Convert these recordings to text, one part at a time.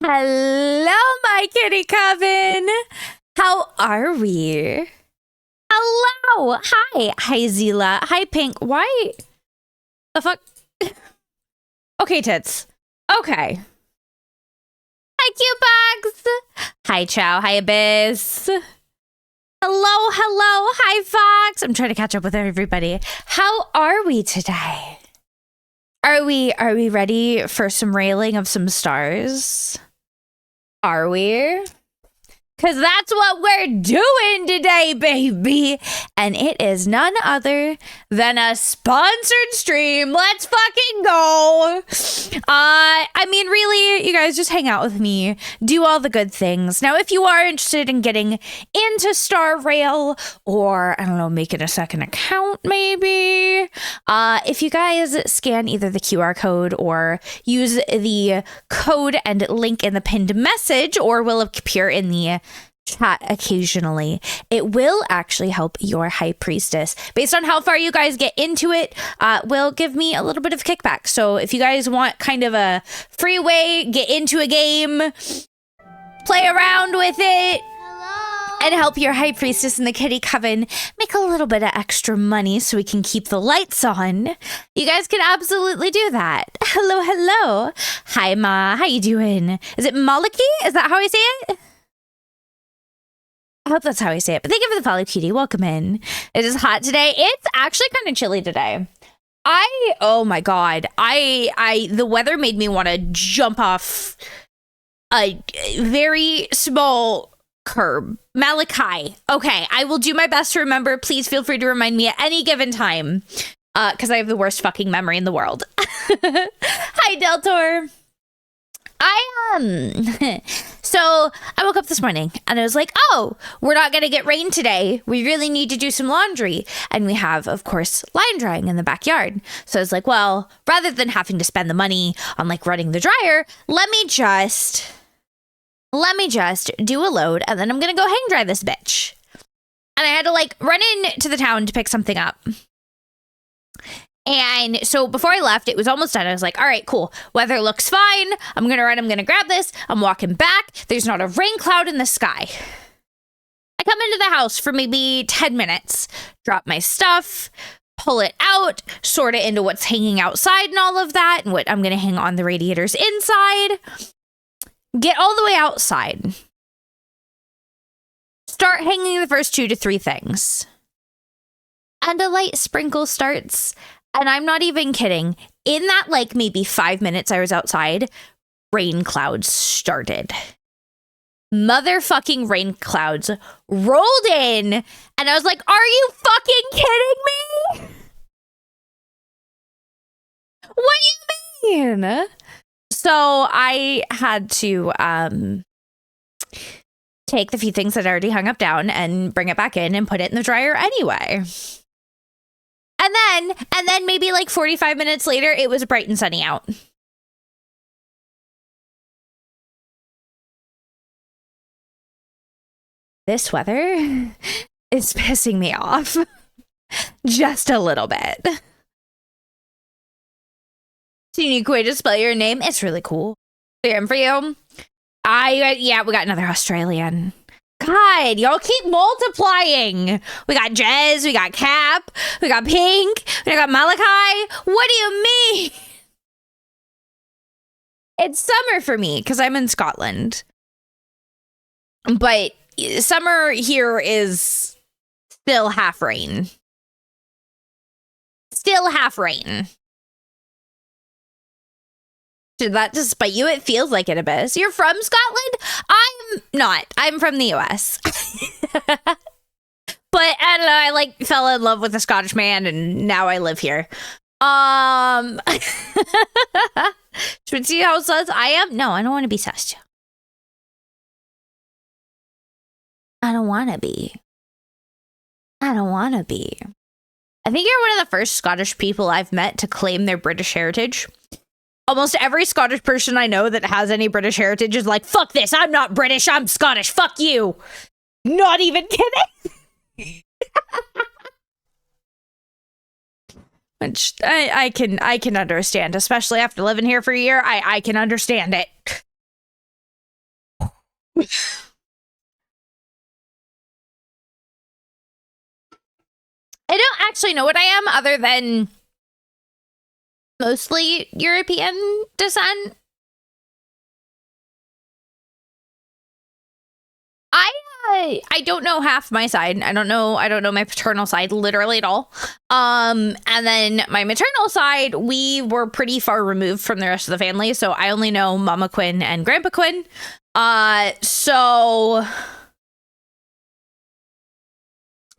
Hello, my kitty coven. How are we? Hello. Hi. Hi, Zila. Hi, Pink. Why the fuck? Okay, tits. Okay. Hi, cute bugs. Hi, Chow. Hi, Abyss. Hello, hello. Hi, Fox. I'm trying to catch up with everybody. How are we today? Are we ready for some railing of some stars? Are we? Because that's what we're doing today, baby. And it is none other than a sponsored stream. Let's fucking go. I mean, really, you guys just hang out with me. Do all the good things. Now, if you are interested in getting into Star Rail or, I don't know, making a second account, maybe. If you guys scan either the QR code or use the code and link in the pinned message, or will appear in the chat occasionally, it will actually help your high priestess. Based on how far you guys get into it, will give me a little bit of kickback. So if you guys want kind of a free way, get into a game, play around with it, and help your high priestess in the kitty coven make a little bit of extra money so we can keep the lights on, you guys can absolutely do that. Hello, hello. Hi, Ma. How you doing? Is it Maliki? Is that how I say it? I hope that's how I say it. But thank you for the follow, cutie. Welcome in. It is hot today. It's actually kind of chilly today. Oh my God. The weather made me want to jump off a very small curb. Malachi. Okay, I will do my best to remember. Please feel free to remind me at any given time. Because I have the worst fucking memory in the world. Hi, Deltor. So I woke up this morning and I was like, oh, we're not going to get rain today. We really need to do some laundry. And we have, of course, line drying in the backyard. So I was like, well, rather than having to spend the money on like running the dryer, let me just do a load and then I'm going to go hang dry this bitch. And I had to like run into the town to pick something up. And so before I left, it was almost done. I was like, all right, cool. Weather looks fine. I'm going to run. I'm going to grab this. I'm walking back. There's not a rain cloud in the sky. I come into the house for maybe 10 minutes, drop my stuff, pull it out, sort it into what's hanging outside and all of that, and what I'm going to hang on the radiators inside. Get all the way outside. Start hanging the first 2 to 3 things. And a light sprinkle starts. And I'm not even kidding. In that, like, maybe 5 minutes I was outside, rain clouds started. Motherfucking rain clouds rolled in. And I was like, are you fucking kidding me? What do you mean? So I had to take the few things that I already hung up down and bring it back in and put it in the dryer anyway. And then maybe like 45 minutes later, it was bright and sunny out. This weather is pissing me off just a little bit. It's a unique way to spell your name. It's really cool. Same for you. Yeah, we got another Australian. God, y'all keep multiplying. We got Jez, we got Cap, we got Pink, we got Malachi. What do you mean? It's summer for me because I'm in Scotland. But summer here is still half rain. Still half rain. Did that just spite you? It feels like it, Abyss. You're from Scotland? I'm not. I'm from the US. But I don't know, I like fell in love with a Scottish man and now I live here. Should we see how sus I am? No, I don't want to be sus. I don't want to be. I don't want to be. I think you're one of the first Scottish people I've met to claim their British heritage. Almost every Scottish person I know that has any British heritage is like, fuck this, I'm not British, I'm Scottish, fuck you. Not even kidding. Which I can understand, especially after living here for a year. I can understand it. I don't actually know what I am other than mostly European descent. I don't know half my side. I don't know my paternal side literally at all. And then my maternal side, we were pretty far removed from the rest of the family, so I only know Mama Quinn and Grandpa Quinn. So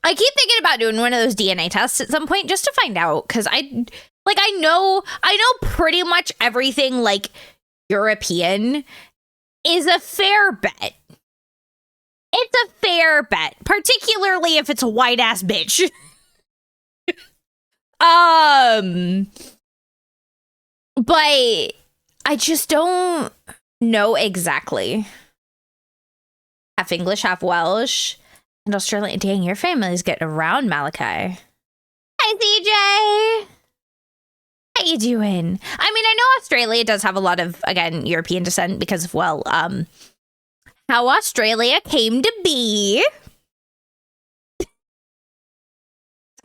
I keep thinking about doing one of those DNA tests at some point just to find out, because I know pretty much everything like European is a fair bet. It's a fair bet, particularly if it's a white ass bitch. But I just don't know exactly. Half English, half Welsh, and Australian. Dang, your family's getting around, Malachi. Hi, CJ. How you doing? I mean, I know Australia does have a lot of, again, European descent because of, well, how Australia came to be.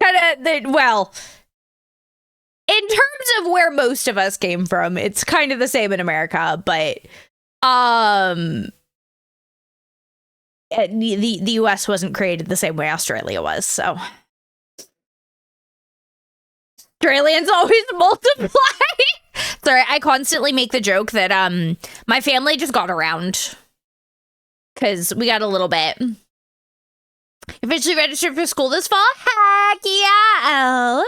Kind of, well, in terms of where most of us came from, it's kind of the same in America, but the US wasn't created the same way Australia was, so Australians always multiply. Sorry, I constantly make the joke that my family just got around because we got a little bit. Officially registered for school this fall? Heck yeah!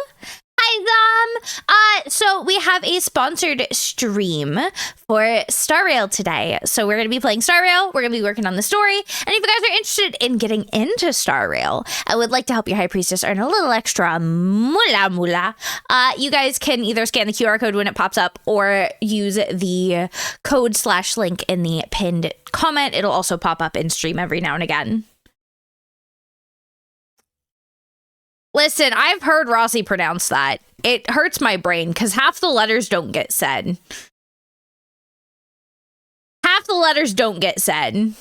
Hi, so we have a sponsored stream for Star Rail today. So we're going to be playing Star Rail. We're going to be working on the story. And if you guys are interested in getting into Star Rail, I would like to help your High Priestess earn a little extra moolah. You guys can either scan the QR code when it pops up or use the code/link in the pinned comment. It'll also pop up in stream every now and again. Listen, I've heard Rossi pronounce that. It hurts my brain because half the letters don't get said. Half the letters don't get said. That's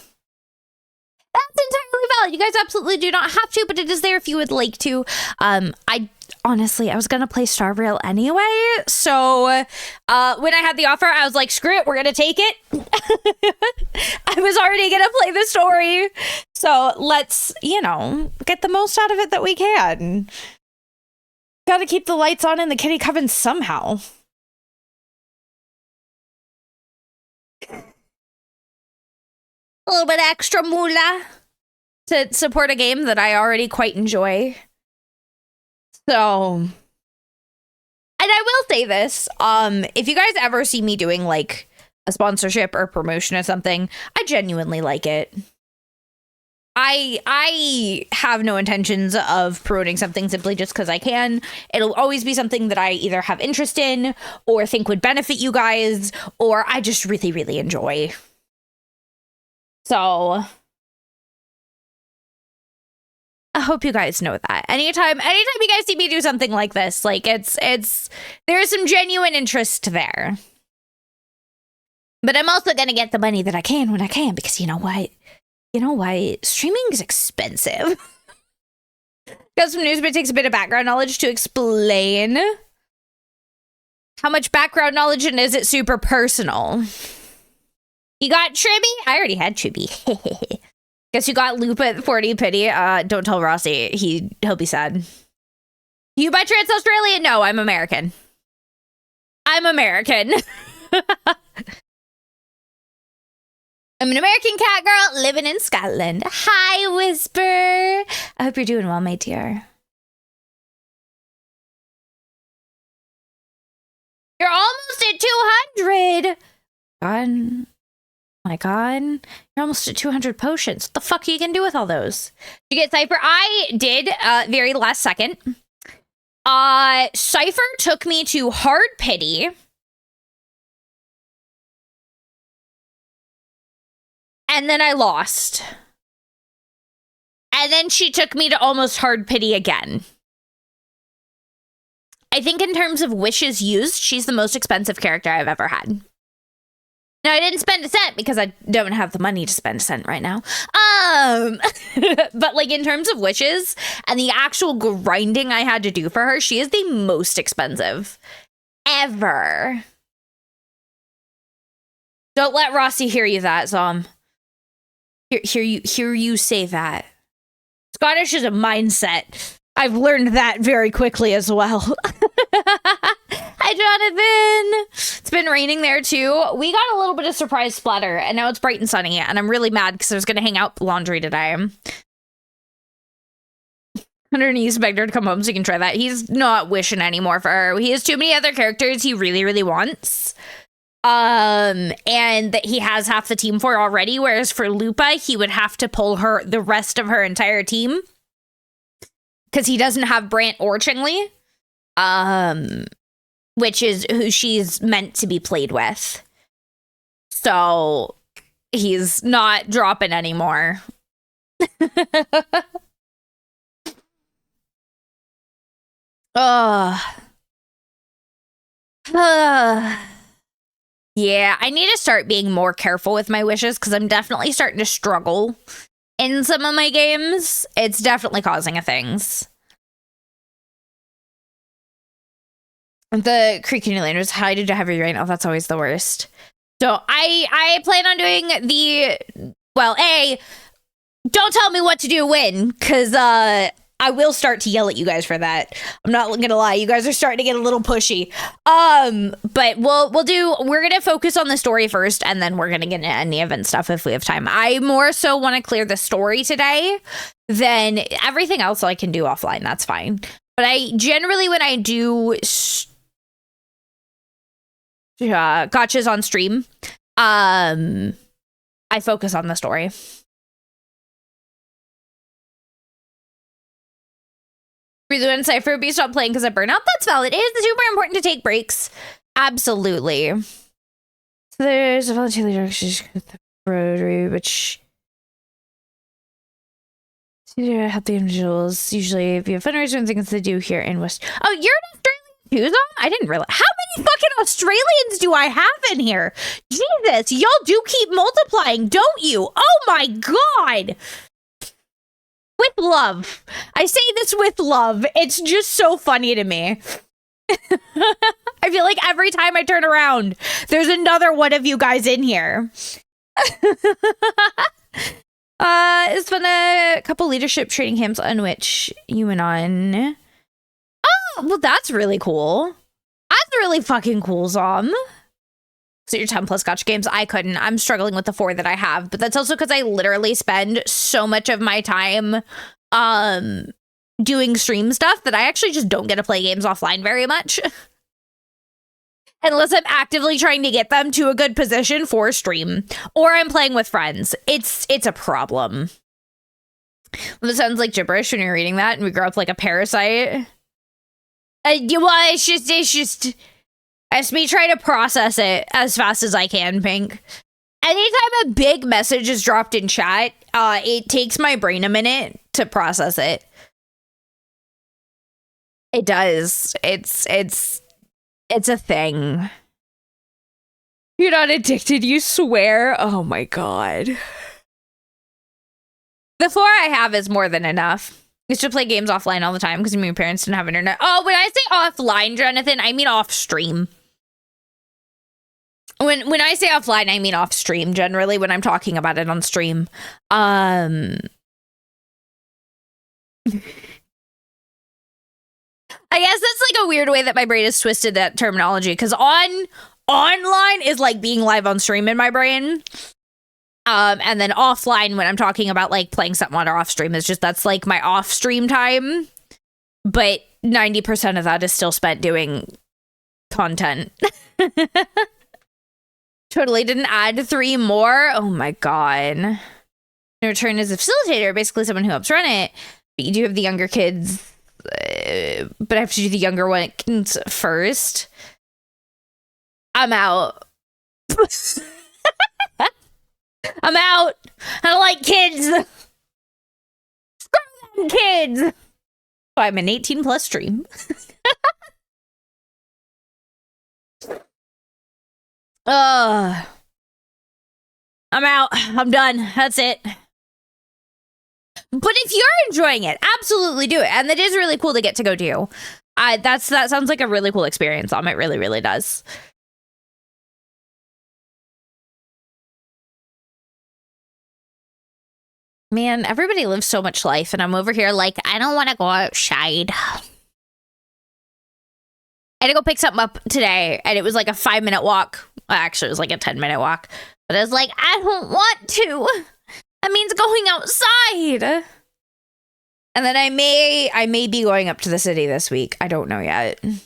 entirely valid. You guys absolutely do not have to, but it is there if you would like to. Honestly, I was going to play Star Rail anyway. So when I had the offer, I was like, screw it, we're going to take it. I was already going to play the story. So let's, get the most out of it that we can. Got to keep the lights on in the kitty coven somehow. A little bit extra moolah to support a game that I already quite enjoy. So, and I will say this, if you guys ever see me doing like a sponsorship or promotion of something, I genuinely like it. I have no intentions of promoting something simply just because I can. It'll always be something that I either have interest in or think would benefit you guys, or I just really, really enjoy. So I hope you guys know that. Anytime you guys see me do something like this, like there's some genuine interest there. But I'm also gonna get the money that I can when I can, because you know what? Streaming is expensive. Got some news, but it takes a bit of background knowledge to explain. How much background knowledge, and is it super personal? You got Tribby? I already had Tribby. Guess you got Loop at 40 pity. Don't tell Rossi. He'll be sad. You by chance Australian? No, I'm American. I'm American. I'm an American cat girl living in Scotland. Hi, Whisper. I hope you're doing well, my dear. You're almost at 200. God. My God, you're almost at 200 potions. What the fuck are you gonna do with all those? Did you get Cypher? I did, very last second. Cypher took me to hard pity. And then I lost. And then she took me to almost hard pity again. I think in terms of wishes used, she's the most expensive character I've ever had. Now, I didn't spend a cent because I don't have the money to spend a cent right now. But like in terms of wishes and the actual grinding I had to do for her, she is the most expensive ever. Don't let Rossi hear you that, Zom. Hear you say that. Scottish is a mindset. I've learned that very quickly as well. Hi, Jonathan. It's been raining there too. We got a little bit of surprise splatter, and now it's bright and sunny, and I'm really mad because I was going to hang out laundry today. Underneath, begged her to come home so you can try that. He's not wishing anymore for her. He has too many other characters he really, really wants. And that he has half the team for already, whereas for Lupa, he would have to pull the rest of her entire team. Because he doesn't have Brant or Chingli. Which is who she's meant to be played with. So he's not dropping anymore. Yeah, I need to start being more careful with my wishes because I'm definitely starting to struggle in some of my games. It's definitely causing a things. The Creaky Landers, how did I have you right now? That's always the worst. So I plan on doing don't tell me what to do when, because I will start to yell at you guys for that. I'm not gonna lie, you guys are starting to get a little pushy. But we're gonna focus on the story first, and then we're gonna get into any event stuff if we have time. I more so want to clear the story today than everything else I can do offline. That's fine. But I generally, when I do gotchas on stream, I focus on the story. Breathe and Cypher be stop playing because I burn out. That's valid. It is super important to take breaks. Absolutely. So there's a volunteer leader, Rotary, which help the individuals. Usually, if you have fundraisers and things to do here in West. Oh, you're an Australian too, though? I didn't realize. How many fucking Australians do I have in here? Jesus, y'all do keep multiplying, don't you? Oh my god. With love. I say this with love. It's just so funny to me. I feel like every time I turn around, there's another one of you guys in here. It's been a couple leadership training camps on which you went on. Oh, well, that's really cool. That's really fucking cool, Zom. So your 10 plus gotcha games, I couldn't. I'm struggling with the 4 that I have, but that's also because I literally spend so much of my time doing stream stuff that I actually just don't get to play games offline very much. Unless I'm actively trying to get them to a good position for stream. Or I'm playing with friends. It's a problem. Well, it sounds like gibberish when you're reading that and we grow up like a parasite. It's just... It's me trying to process it as fast as I can, Pink. Anytime a big message is dropped in chat, it takes my brain a minute to process it. It does. It's a thing. You're not addicted, you swear? Oh my god. The 4 I have is more than enough. I used to play games offline all the time because my parents didn't have internet. Oh, when I say offline, Jonathan, I mean off stream. When I say offline, I mean off stream, generally, when I'm talking about it on stream. I guess that's like a weird way that my brain has twisted that terminology, because online is like being live on stream in my brain. And then offline, when I'm talking about like playing something on or off stream, is just that's like my off stream time. But 90% of that is still spent doing content. Totally didn't add 3 more. Oh my god. In return as a facilitator, basically someone who helps run it. But you do have the younger kids. But I have to do the younger ones first. I'm out. I'm out. I don't like kids. Screw them kids. Oh, I'm an 18 plus stream. I'm out. I'm done. That's it. But if you're enjoying it, absolutely do it. And it is really cool to get to go do. That sounds like a really cool experience. It really, really does. Man, everybody lives so much life, and I'm over here like, I don't want to go outside. I had to go pick something up today, and it was like a 5-minute walk. Well, actually, it was like a 10-minute walk. But I was like, I don't want to. That means going outside. And then I may be going up to the city this week. I don't know yet. And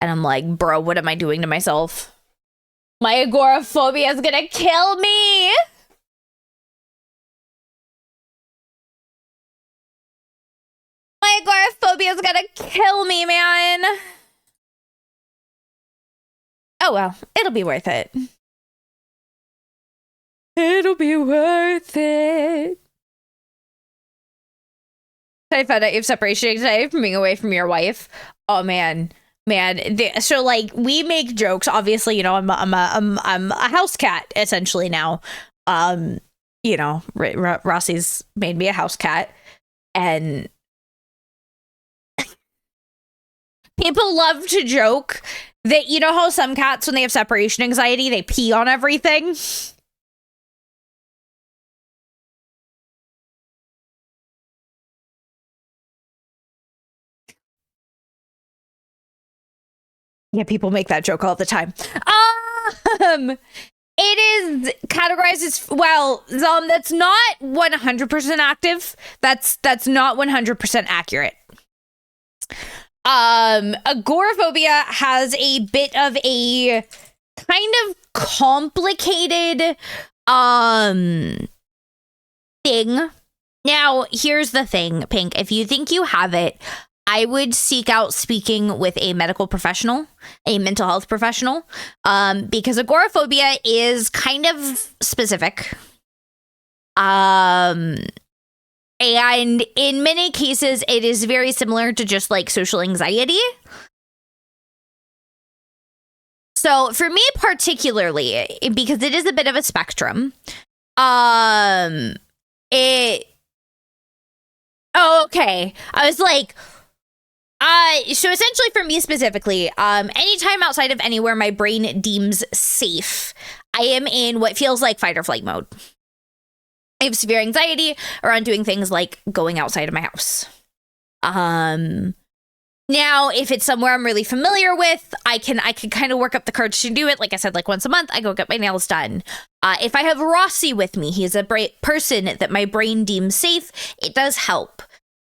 I'm like, bro, what am I doing to myself? My agoraphobia is gonna kill me. My agoraphobia is gonna kill me, man. Oh well, it'll be worth it. It'll be worth it. I found out you have separation anxiety from being away from your wife. Oh man, so like we make jokes. Obviously, you know, I'm a house cat essentially now. You know, Rossi's made me a house cat, and people love to joke that, you know how some cats, when they have separation anxiety, they pee on everything. Yeah, people make that joke all the time. It is categorized as, well, that's not 100% active. That's not 100% accurate. Agoraphobia has a bit of a kind of complicated thing. Now, here's the thing, Pink. If you think you have it, I would seek out speaking with a medical professional, a mental health professional, because agoraphobia is kind of specific. And in many cases, it is very similar to just like social anxiety. So for me particularly, because it is a bit of a spectrum, oh, okay. I was like, so essentially for me specifically, anytime outside of anywhere my brain deems safe, I am in what feels like fight or flight mode. I have severe anxiety around doing things like going outside of my house. Now, if it's somewhere I'm really familiar with, I can kind of work up the courage to do it. Like I said, like once a month, I go get my nails done. If I have Rossi with me, he's a person that my brain deems safe, it does help.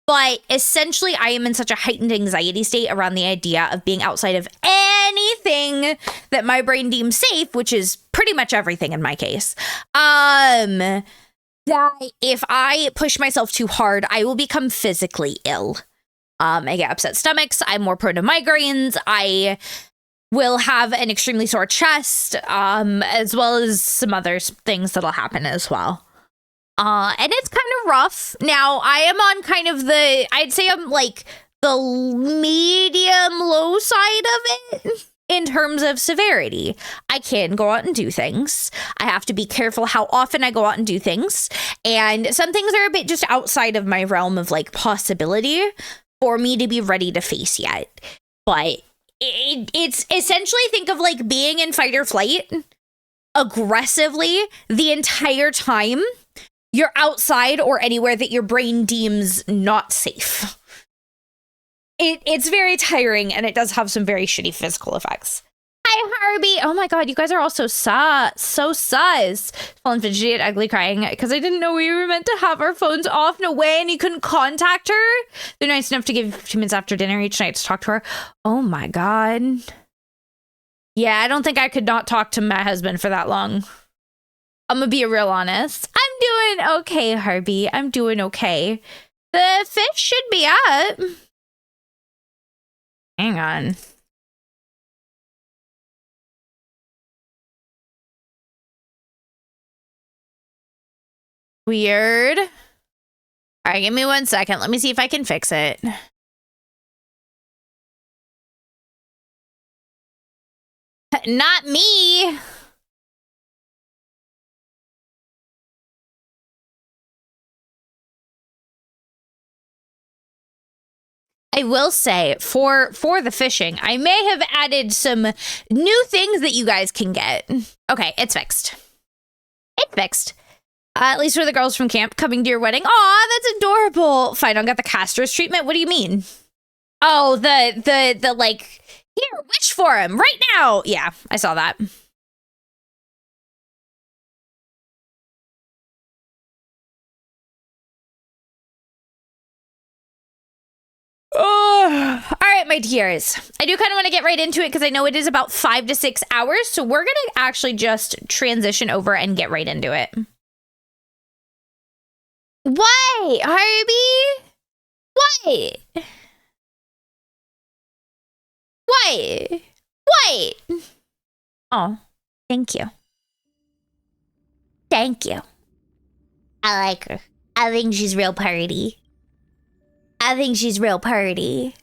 But essentially, I am in such a heightened anxiety state around the idea of being outside of anything that my brain deems safe, which is pretty much everything in my case. That if I push myself too hard, I will become physically ill. I get upset stomachs. I'm more prone to migraines. I will have an extremely sore chest, as well as some other things that'll happen as well. And it's kind of rough. Now, I am on kind of I'd say I'm like the medium low side of it in terms of severity. I can go out and do things. I have to be careful how often I go out and do things. And some things are a bit just outside of my realm of like possibility for me to be ready to face yet. But it's essentially, think of like being in fight or flight aggressively the entire time you're outside or anywhere that your brain deems not safe. It's very tiring, and it does have some very shitty physical effects. Hi, Harvey. Oh my god, you guys are all so sus. Fallen fidgety and ugly crying because I didn't know we were meant to have our phones off and away and you couldn't contact her. They're nice enough to give 15 minutes after dinner each night to talk to her. Oh my god. Yeah, I don't think I could not talk to my husband for that long. I'm gonna be real honest. I'm doing okay, Harvey. I'm doing okay. The fish should be up. Hang on. Weird. All right, give me 1 second. Let me see if I can fix it. Not me. I will say for the fishing, I may have added some new things that you guys can get. Okay, it's fixed. It's fixed. At least for the girls from camp coming to your wedding. Aw, that's adorable. Fine, I got the Castor's treatment. What do you mean? Oh, the like, here, wish for him right now. Yeah, I saw that. Oh, all right, my dears. I do kind of want to get right into it because I know it is about 5 to 6 hours. So we're going to actually just transition over and get right into it. Why, Harvey? Why? Why? Why? Oh, thank you. Thank you. I like her. I think she's real party. I think she's real party.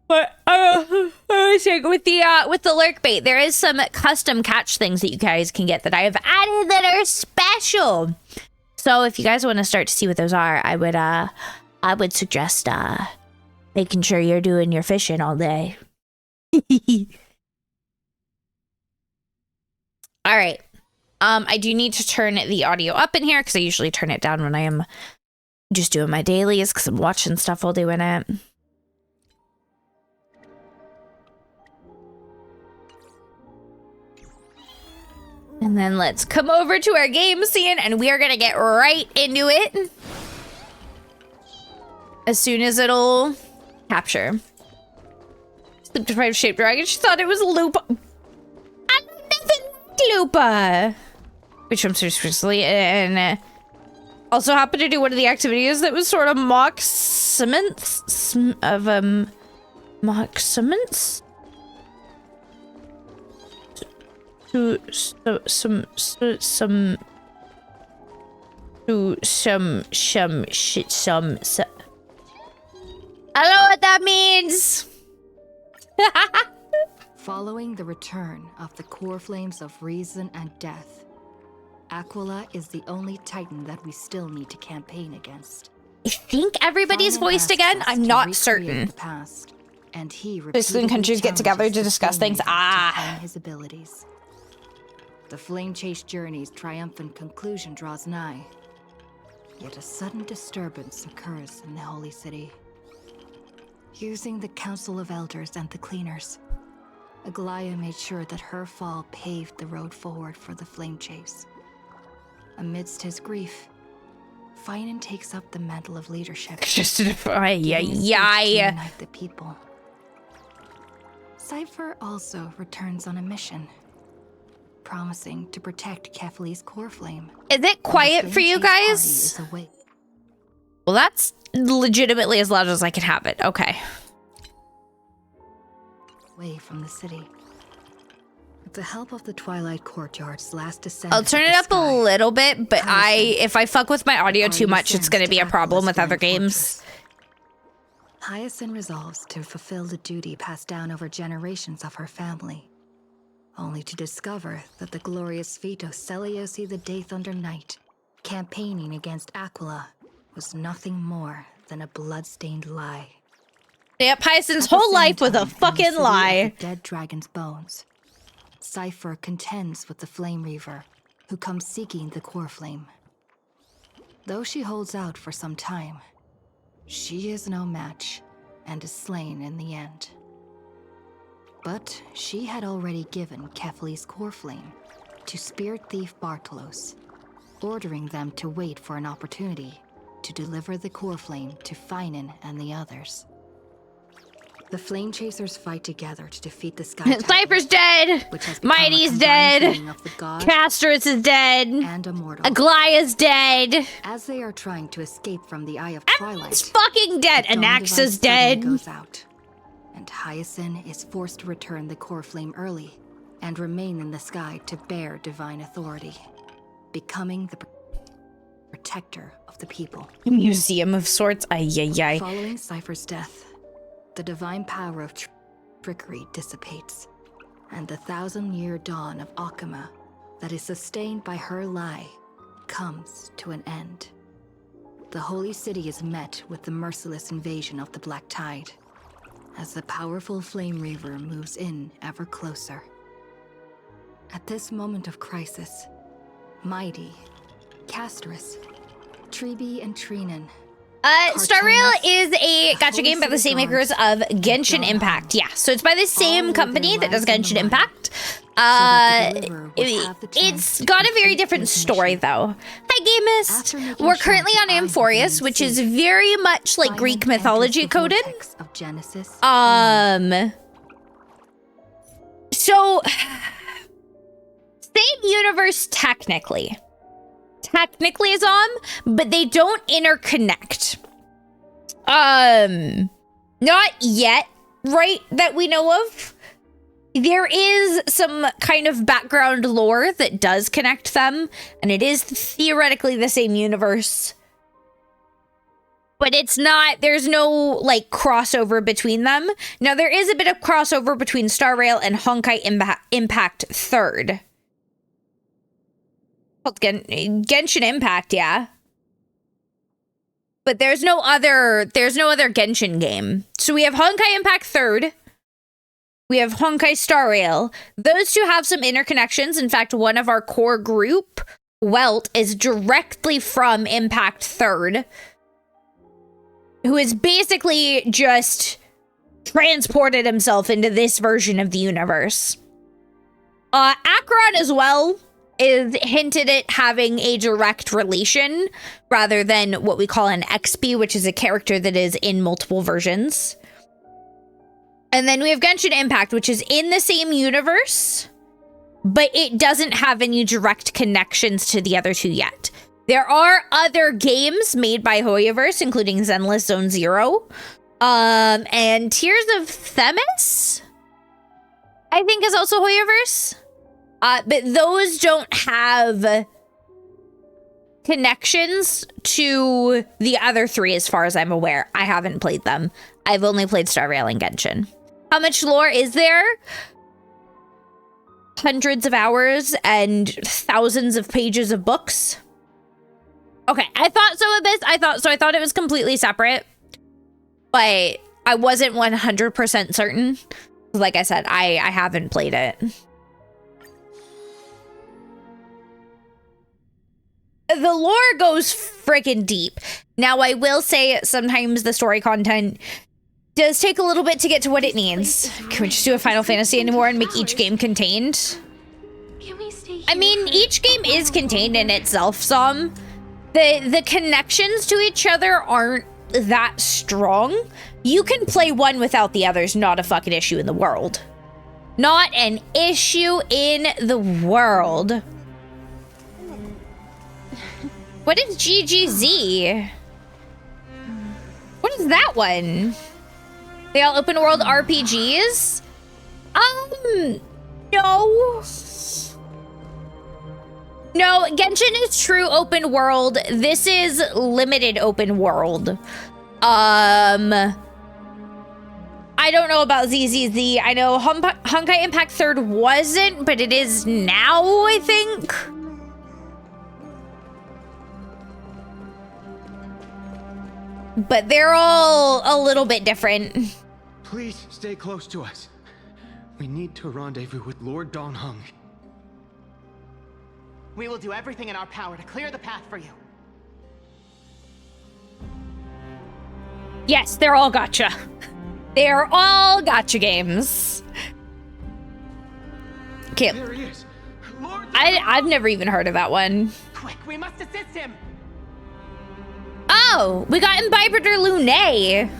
But I was saying with the lurk bait, there is some custom catch things that you guys can get that I have added that are special. So if you guys want to start to see what those are, I would suggest making sure you're doing your fishing all day. All right. I do need to turn the audio up in here because I usually turn it down when I am just doing my dailies because I'm watching stuff while doing it. And then let's come over to our game scene and we are going to get right into it. As soon as it'll capture. Sleep deprived shaped dragon. She thought it was Lupa. I nothing like Lupa. Which I'm seriously and also happened to do one of the activities that was sort of mock cements of mock cements. To some shit some. I don't know what that means. Following the return of the core flames of reason and death, Aquila is the only titan that we still need to campaign against. I think everybody's voiced again. I'm not certain. The past, and he Basically, countries get together to discuss things. His abilities. The flame chase journey's triumphant conclusion draws nigh. Yet a sudden disturbance occurs in the holy city. Using the Council of Elders and the Cleaners, Aglaia made sure that her fall paved the road forward for the flame chase. Amidst his grief, Finan takes up the mantle of leadership. Just to unite the people. Cypher also returns on a mission, promising to protect Kefli's core flame. Is it quiet for you guys? Well, that's legitimately as loud as I can have it. Okay. Away from the city. With the help of the Twilight Courtyard's last descent. I'll turn it up a little bit, but if I fuck with my audio too much, it's going to be a problem with other games. Hyacinth resolves to fulfill the duty passed down over generations of her family, only to discover that the glorious feat of Celiosi the Day Thunder Knight, campaigning against Aquila, was nothing more than a blood-stained lie. Yep, Hyacinth's whole life was a fucking lie. Dead dragon's bones. Cypher contends with the Flame Reaver, who comes seeking the core flame. Though she holds out for some time, she is no match and is slain in the end. But she had already given Kefli's core flame to spirit thief Bartolos, ordering them to wait for an opportunity to deliver the core flame to Finan and the others. The Flame Chasers fight together to defeat the Sky Cypher's dead! Mighty's dead! Castor's is dead! And immortal. Aglaia's dead! As they are trying to escape from the Eye of Twilight, everyone's fucking dead! Anaxa's dead! Goes out, and Hyacinth is forced to return the core flame early and remain in the sky to bear divine authority, becoming the protector of the people. A museum of sorts. Ay. Following Cypher's death, the divine power of trickery dissipates, and the 1,000-year dawn of Akama that is sustained by her lie comes to an end. the Holy City is met with the merciless invasion of the Black Tide, as the powerful Flame Reaver moves in ever closer. At this moment of crisis, Mighty, Castrus, Tribi, and Trinen. Star Rail is a gacha game by the same makers of Genshin Impact. Yeah, so it's by the same company that does Genshin Impact. It's got a very different story though. Hi Gamist! We're currently on Amphorius, which is very much like Greek mythology coded. So, same universe technically. Technically, Zom, but they don't interconnect. Not yet, right, that we know of. There is some kind of background lore that does connect them, and it is theoretically the same universe. But it's not, there's no, like, crossover between them. Now, there is a bit of crossover between Star Rail and Honkai Impact 3rd. Genshin Impact, yeah. But there's no other Genshin game. So we have Honkai Impact 3rd. We have Honkai Star Rail. Those two have some interconnections. In fact, one of our core group, Welt, is directly from Impact 3rd, who is basically just transported himself into this version of the universe. Acheron as well is hinted at having a direct relation rather than what we call an XP, which is a character that is in multiple versions. And then we have Genshin Impact, which is in the same universe, but it doesn't have any direct connections to the other two yet. There are other games made by Hoyoverse, including Zenless Zone Zero, and Tears of Themis, I think, is also Hoyoverse. But those don't have connections to the other three as far as I'm aware. I haven't played them. I've only played Star Rail and Genshin. How much lore is there? Hundreds of hours and thousands of pages of books. Okay, I thought so of this. I thought it was completely separate, but I wasn't 100% certain. Like I said, I haven't played it. The lore goes freaking deep. Now, I will say sometimes the story content does take a little bit to get to what it needs. Can we just do a Final Fantasy anymore and make each game contained? I mean, each game is contained in itself, some. The connections to each other aren't that strong. You can play one without the others, not a fucking issue in the world. Not an issue in the world. What is GGZ? What is that one? They all open world RPGs? No. No, Genshin is true open world. This is limited open world. I don't know about ZZZ. I know Honkai Impact 3rd wasn't, but it is now, I think. But they're all a little bit different. Please stay close to us. We need to rendezvous with Lord Donghung. We will do everything in our power to clear the path for you. Yes, they're all gotcha. They're all gotcha games. Okay. There he is. Lord I've never even heard of that one. Quick, we must assist him. Oh, we got Imbibitor Lunae.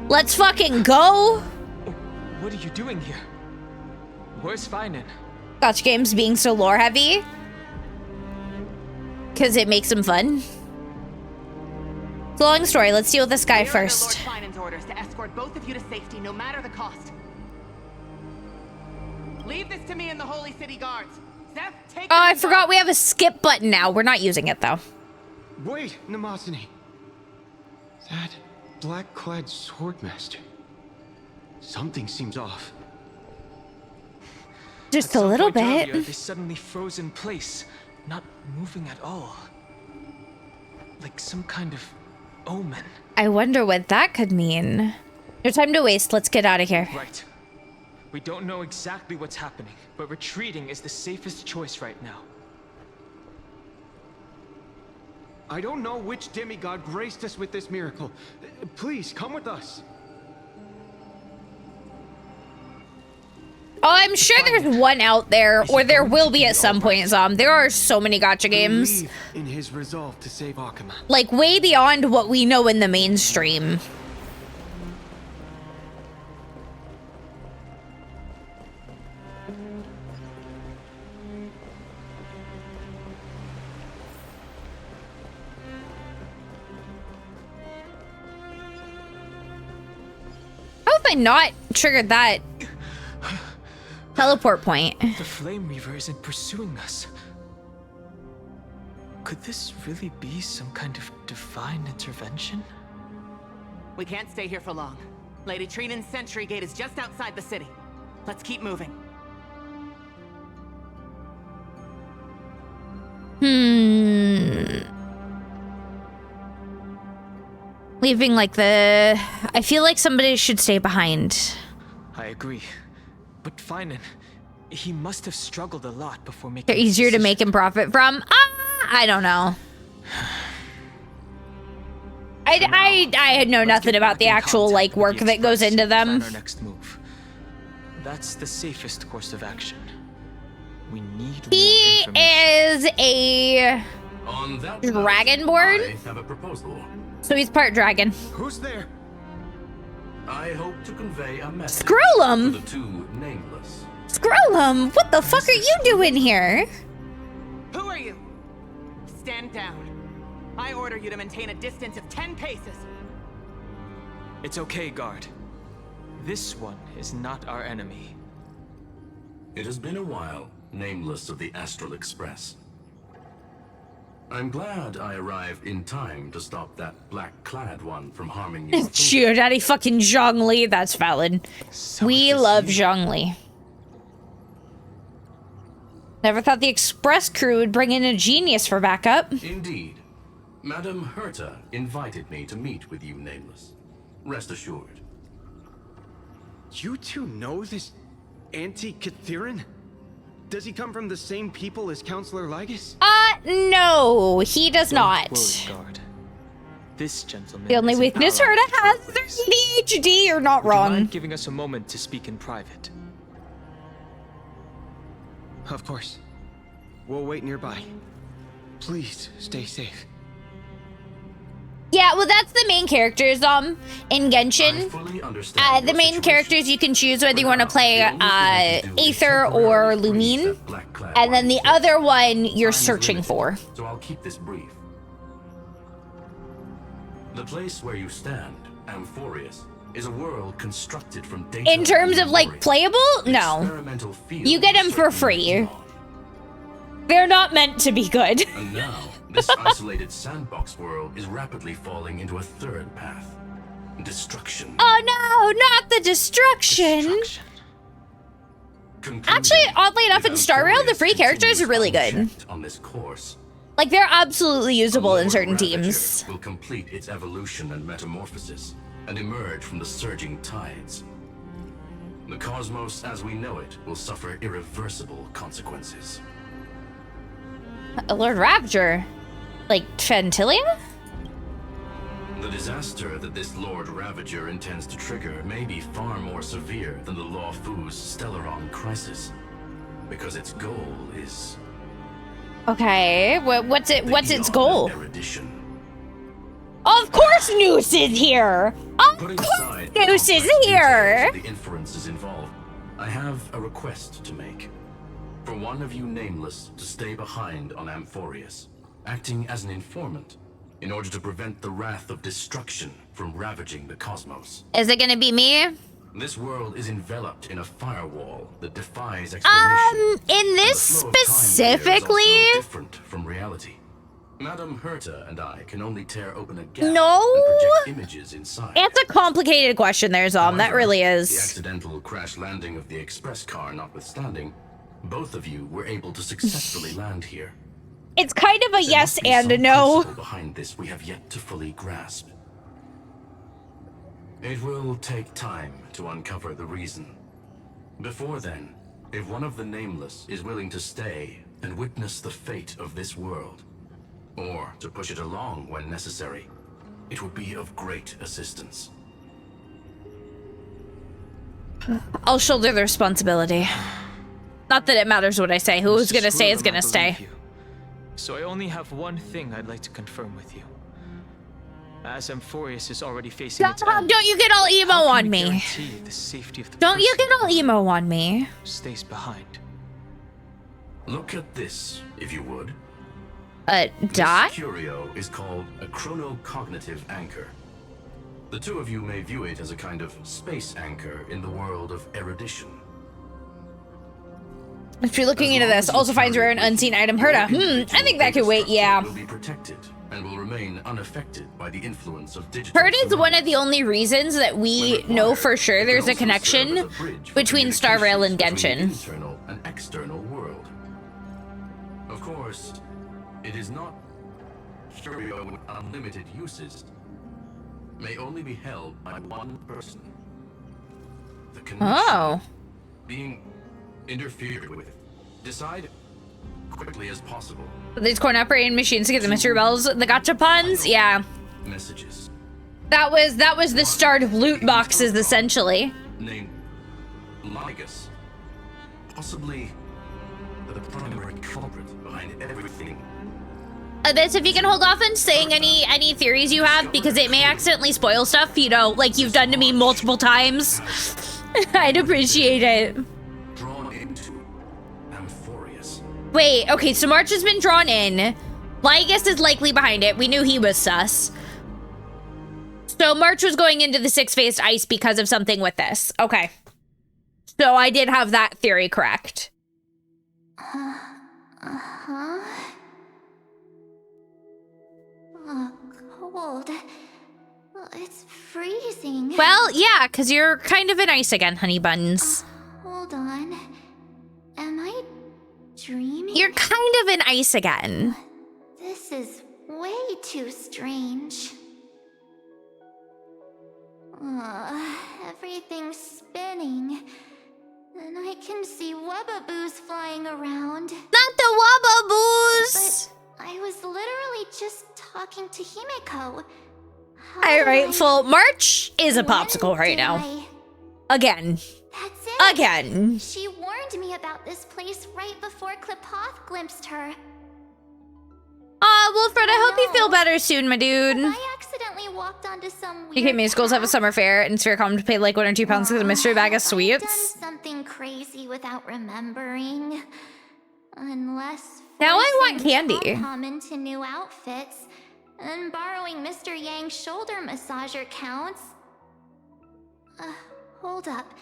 Let's fucking go. What are you doing here? Where's Feinen? Gotcha games being so lore heavy. Because it makes them fun. It's a long story. Let's deal with this guy first. Lord Feinen's orders to escort both of you to safety, no matter the cost. Leave this to me and the Holy City Guards. Zeph, take. Oh, I forgot we have a skip button now. We're not using it though. Wait, Namasani. That black-clad swordmaster. Something seems off. Just a little bit. Earlier, they suddenly froze in place, not moving at all. like some kind of omen. I wonder what that could mean. No time to waste. Let's get out of here. Right. We don't know exactly what's happening, but retreating is the safest choice right now. I don't know which demigod graced us with this miracle. Please, come with us. Oh, I'm sure there's one out there, or there will be at some point, Zom. There are so many gacha games. Believe in his resolve to save Akuma. Like, way beyond what we know in the mainstream. How have I not triggered that teleport point? The Flame Reaver isn't pursuing us. Could this really be some kind of divine intervention? We can't stay here for long. Lady Trinan's Sentry Gate is just outside the city. Let's keep moving. Leaving like the... I feel like somebody should stay behind. I agree. But Finan, he must have struggled a lot before making They're this easier to decision. make and profit from. I don't know. I know Let's nothing get about back the in actual contact like with work the that goes Express into to plan them. our next move. That's the safest course of action. We need He more information. is a On that Dragonborn? I have a proposal. so he's part dragon. Who's there? I hope to convey a message Scrollum! to the two nameless. Scrollum, what the fuck are you doing here? Who are you? Stand down. I order you to maintain a distance of 10 paces. It's okay, guard. This one is not our enemy. It has been a while, nameless of the Astral Express. I'm glad I arrived in time to stop that black-clad one from harming you. Cheer daddy fucking Zhongli, that's valid. So We is love you. Zhongli. Never thought the Express crew would bring in a genius for backup. Indeed. Madame Herta invited me to meet with you, nameless. Rest assured. You two know this anti-Catharin? Does he come from the same people as Counselor Lygus? No, he does not. Don't worry, guard. This gentleman. The only is an weakness ally Herta to has work with. is ADHD, you're not Would you wrong. mind giving us a moment to speak in private? Of course. We'll wait nearby. Please stay safe. Yeah, well, that's the main characters, in I Genshin. fully understand The your main situation. characters, you can choose whether you want to For play, now, the only thing I can do is Aether or temporarily freeze Lumine. that black-clad And then the one. other one you're Time is searching limited, for. So I'll keep this brief. The place where you stand, Amphorius, is a world constructed from data. In terms of, like, memory. playable? The No. experimental field You get is 'em for certainly free. beyond. They're not meant to be good. And now, this isolated sandbox world is rapidly falling into a third path. Destruction. Oh no, not the destruction. Destruction. Conclusion, Actually, oddly enough, if in Star Rail, the Amphorius free characters are really continues good. unchecked on this course, Like, they're absolutely usable in Lord certain Ravager teams. will complete its evolution and metamorphosis and emerge from the surging tides. The cosmos as we know it will suffer irreversible consequences. Lord Ravager. Like, Fentilia? The disaster that this Lord Ravager intends to trigger may be far more severe than the Lawfu's Stellaron crisis, because its goal is Okay, what's the its eon goal? of erudition. Of course Noose is here! Of Putting course aside the Noose is complex here! details of the inferences involved, I have a request to make. For one of you nameless to stay behind on Amphorius, acting as an informant, in order to prevent the wrath of destruction from ravaging the cosmos. Is it gonna be me? This world is enveloped in a firewall that defies explanation. In and this the flow of time here is specifically? also different from reality. Madame Herta and I can only tear open a gap No. and project images inside. It's a complicated question there, Zom. That However, really The is. accidental crash landing of the express car notwithstanding, both of you were able to successfully land here. It's kind of a There yes must be and a some no. principle behind this we have yet to fully grasp. It will take time to uncover the reason. Before then, if one of the Nameless is willing to stay and witness the fate of this world, or to push it along when necessary, it would be of great assistance. I'll shoulder the responsibility. Not that it matters what I say. Who's gonna stay is gonna stay. So I only have one thing I'd like to confirm with you. As Amphorius is already facing its end, Don't you get all emo how can on we me. guarantee the safety of the Don't you person get all emo on me. who stays behind? Look at this, if you would. Die? This curio is called a chronocognitive anchor. The two of you may view it as a kind of space anchor in the world of erudition. If you're looking into this, also finds rare and unseen item heard of. I think that could wait, yeah. Will be protected and will remain unaffected by the influence of digital. Heard is one of the only reasons that we know for sure there's a connection between Star Rail and Genshin. Internal and external world. Of course, it is not curio with unlimited uses. May only be held by one person. The connection being interfered with. Decide quickly as possible. These coin operating machines to get the mystery bells, the gacha puns, yeah. Messages. That was the start of loot boxes, essentially. Named Ligus. Possibly the primary culprit behind everything. This, if you can hold off on saying any theories you have, because it may accidentally spoil stuff, you know, like you've done to me multiple times. I'd appreciate it. Drawn into Amphorius. Wait, okay, so March has been drawn in. Ligus is likely behind it. We knew he was sus. So March was going into the six-faced ice because of something with this. Okay. So I did have that theory correct. Cold. It's freezing. Well, yeah, because you're kind of in ice again, honey buns. Hold on. Am I dreaming? You're kind of in ice again. This is way too strange. Everything's spinning. And I can see wubbaboos flying around. Not the wubbaboos! But I was literally just talking to Himeko. Alright, full March is a popsicle right now. Again. That's it. Again. She warned me about this place right before Klipoth glimpsed her. Aw, Wilfred, I hope you feel better soon, my dude. I accidentally walked onto some weird UK schools have a summer fair, and Sphericom to pay like 1 or 2 pounds for the mystery bag of I've sweets. done something crazy without remembering. Unless Now I want forcing candy. Pom-Pom into new outfits and borrowing Mr. Yang's shoulder massager counts. Hold up.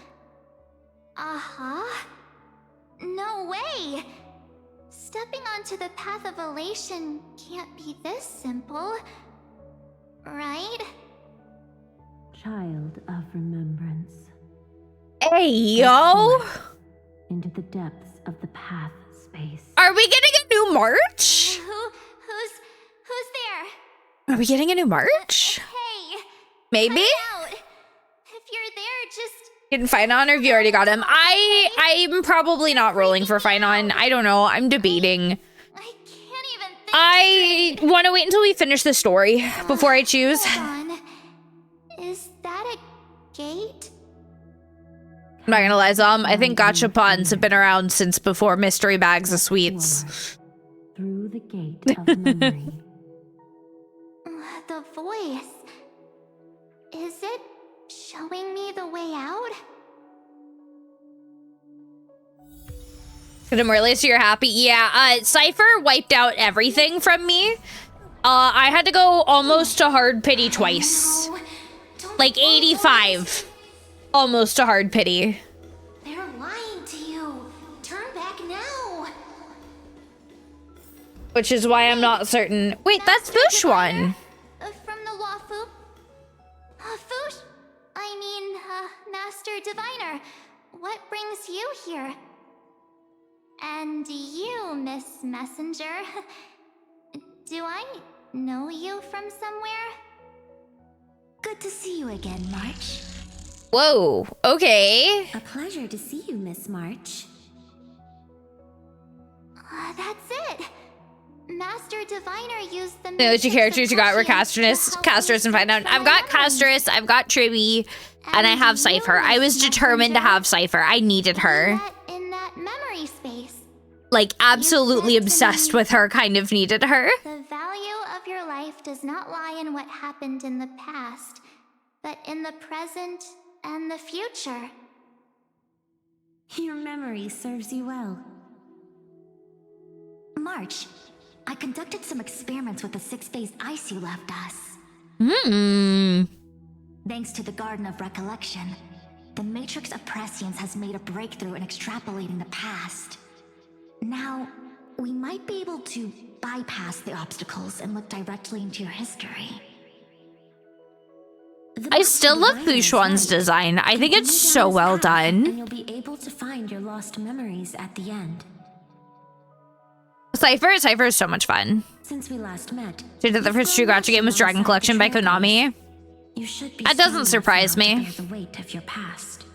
No way! Stepping onto the path of elation can't be this simple, right? Child of remembrance. Hey, yo! Into the depths of the path space. Are we getting a new March? Who's there? Are we getting a new March? Hey! Maybe? Out. If you're there, just... Getting Finon, or have you already got him? I'm probably not rolling for Finon. I don't know. I'm debating. I can't even think. I want to wait until we finish the story before I choose. Hold on. Is that a gate? I'm not gonna lie, Zom. I think gachapons have been around since before mystery bags of sweets. Through the gate of memory. The voice. Is it showing me the way out? Good, Marley, so you're happy? Yeah, Cypher wiped out everything from me. I had to go almost to hard pity twice. No. Don't Like go 85. close. Almost to hard pity. They're lying to you. Turn back now. Which is why I'm not certain. Wait, that's Fush one. From the Wafu. Fush? I mean, Master Diviner. What brings you here? And you, Miss Messenger. Do I know you from somewhere? Good to see you again, March. Whoa, okay. A pleasure to see you, Miss March. That's it. Master Diviner used the No, two characters you got were Castrus and Find Out. I've got Castrus, I've got Tribby, and I have Cypher. I was determined to have Cypher. I needed her. In that memory space. Like, absolutely obsessed with her, kind of needed her. The value of your life does not lie in what happened in the past, but in the present and the future. Your memory serves you well. March, I conducted some experiments with the 6-phase ice you left us. Thanks to the Garden of Recollection, the Matrix of Prescience has made a breakthrough in extrapolating the past. Now, we might be able to bypass the obstacles and look directly into your history. I still love Fushuan's design. I think it's so well done. And you'll be able to find your lost memories at the end. Cypher is so much fun. Since we last met, Did the first true gacha game was Dragon Collection by Konami. you should be That doesn't strong surprise enough to me. bear the weight of your past.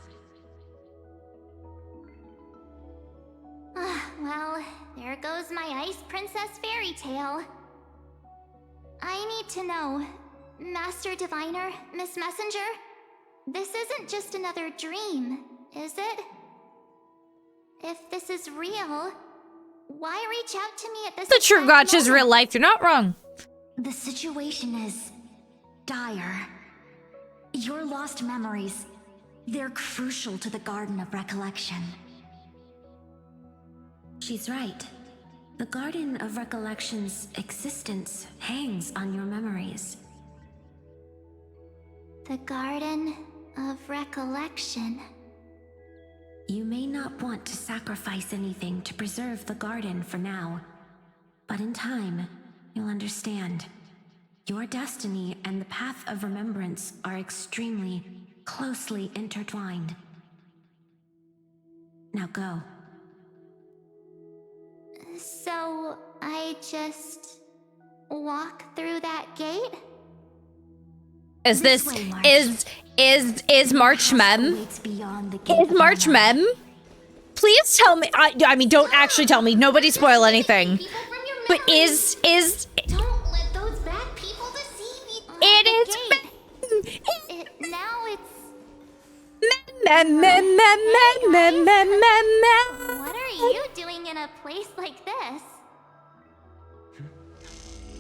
Well, there goes my Ice Princess fairy tale. I need to know, Master Diviner, Miss Messenger, this isn't just another dream, is it? If this is real, why reach out to me at this The true exact gacha's real moment? life. You're not wrong. The situation is dire. Your lost memories, they're crucial to the Garden of Recollection. She's right. The Garden of Recollection's existence hangs on your memories. The Garden of Recollection. You may not want to sacrifice anything to preserve the garden for now, but in time, you'll understand. Your destiny and the path of remembrance are extremely, closely intertwined. Now go. So, I just walk through that gate? Is This this way, March. is March mem? Waits beyond the gate Is of March memory. mem? Please tell me. I mean, don't actually tell me. Nobody spoil anything. People from your But memories. is Don't let those bad people deceive you. it The is gate. Now it's. What are you doing in a place like this?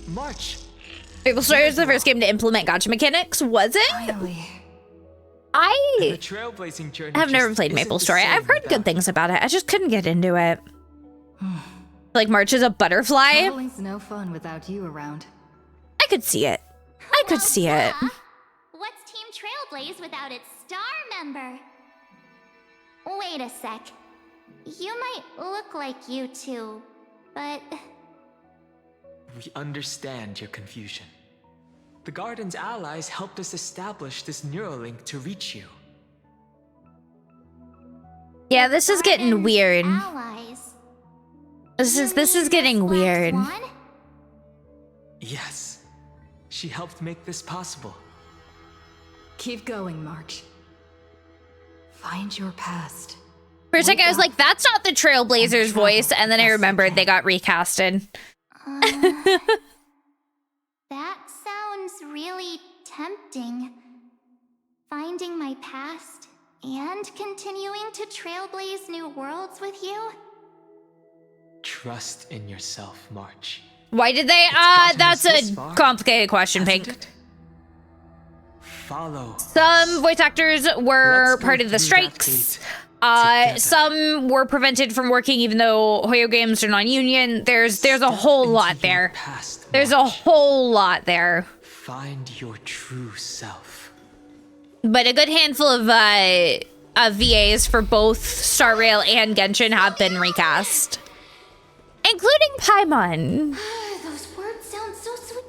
March. MapleStory was the first game to implement gacha mechanics, was it? Finally. The I trailblazing journey. have never just played isn't the MapleStory. same I've heard without good things about it. I just couldn't get into it. Like March is a butterfly. Traveling's no fun without you around. I could see it. I could see it. Duh. What's Team Trailblaze without its star member? Wait a sec. You might look like you two, but We understand your confusion. The Garden's allies helped us establish this neural link to reach you. Yeah, this is getting Garden's weird. Allies. This You is mean getting Miss Black weird. Swan? Yes. She helped make this possible. Keep going, March. Find your past. For a second, I was like, that's not the Trailblazers travel voice, and then I best you remembered can. they got recasted. That sounds really tempting. Finding my past and continuing to trailblaze new worlds with you? Trust in yourself, March. Why did they? gotten That's us this a far, complicated question, hasn't Pink. it? Follow. Some voice actors were Let's go part of the through that strikes. gate together. Some were prevented from working even though Hoyo Games are non-union. There's a whole Step lot into there. your past, There's a March. whole lot there. Find your true self. But a good handful of VAs for both Star Rail and Genshin have been recast. Including Paimon. Those words sound so sweet.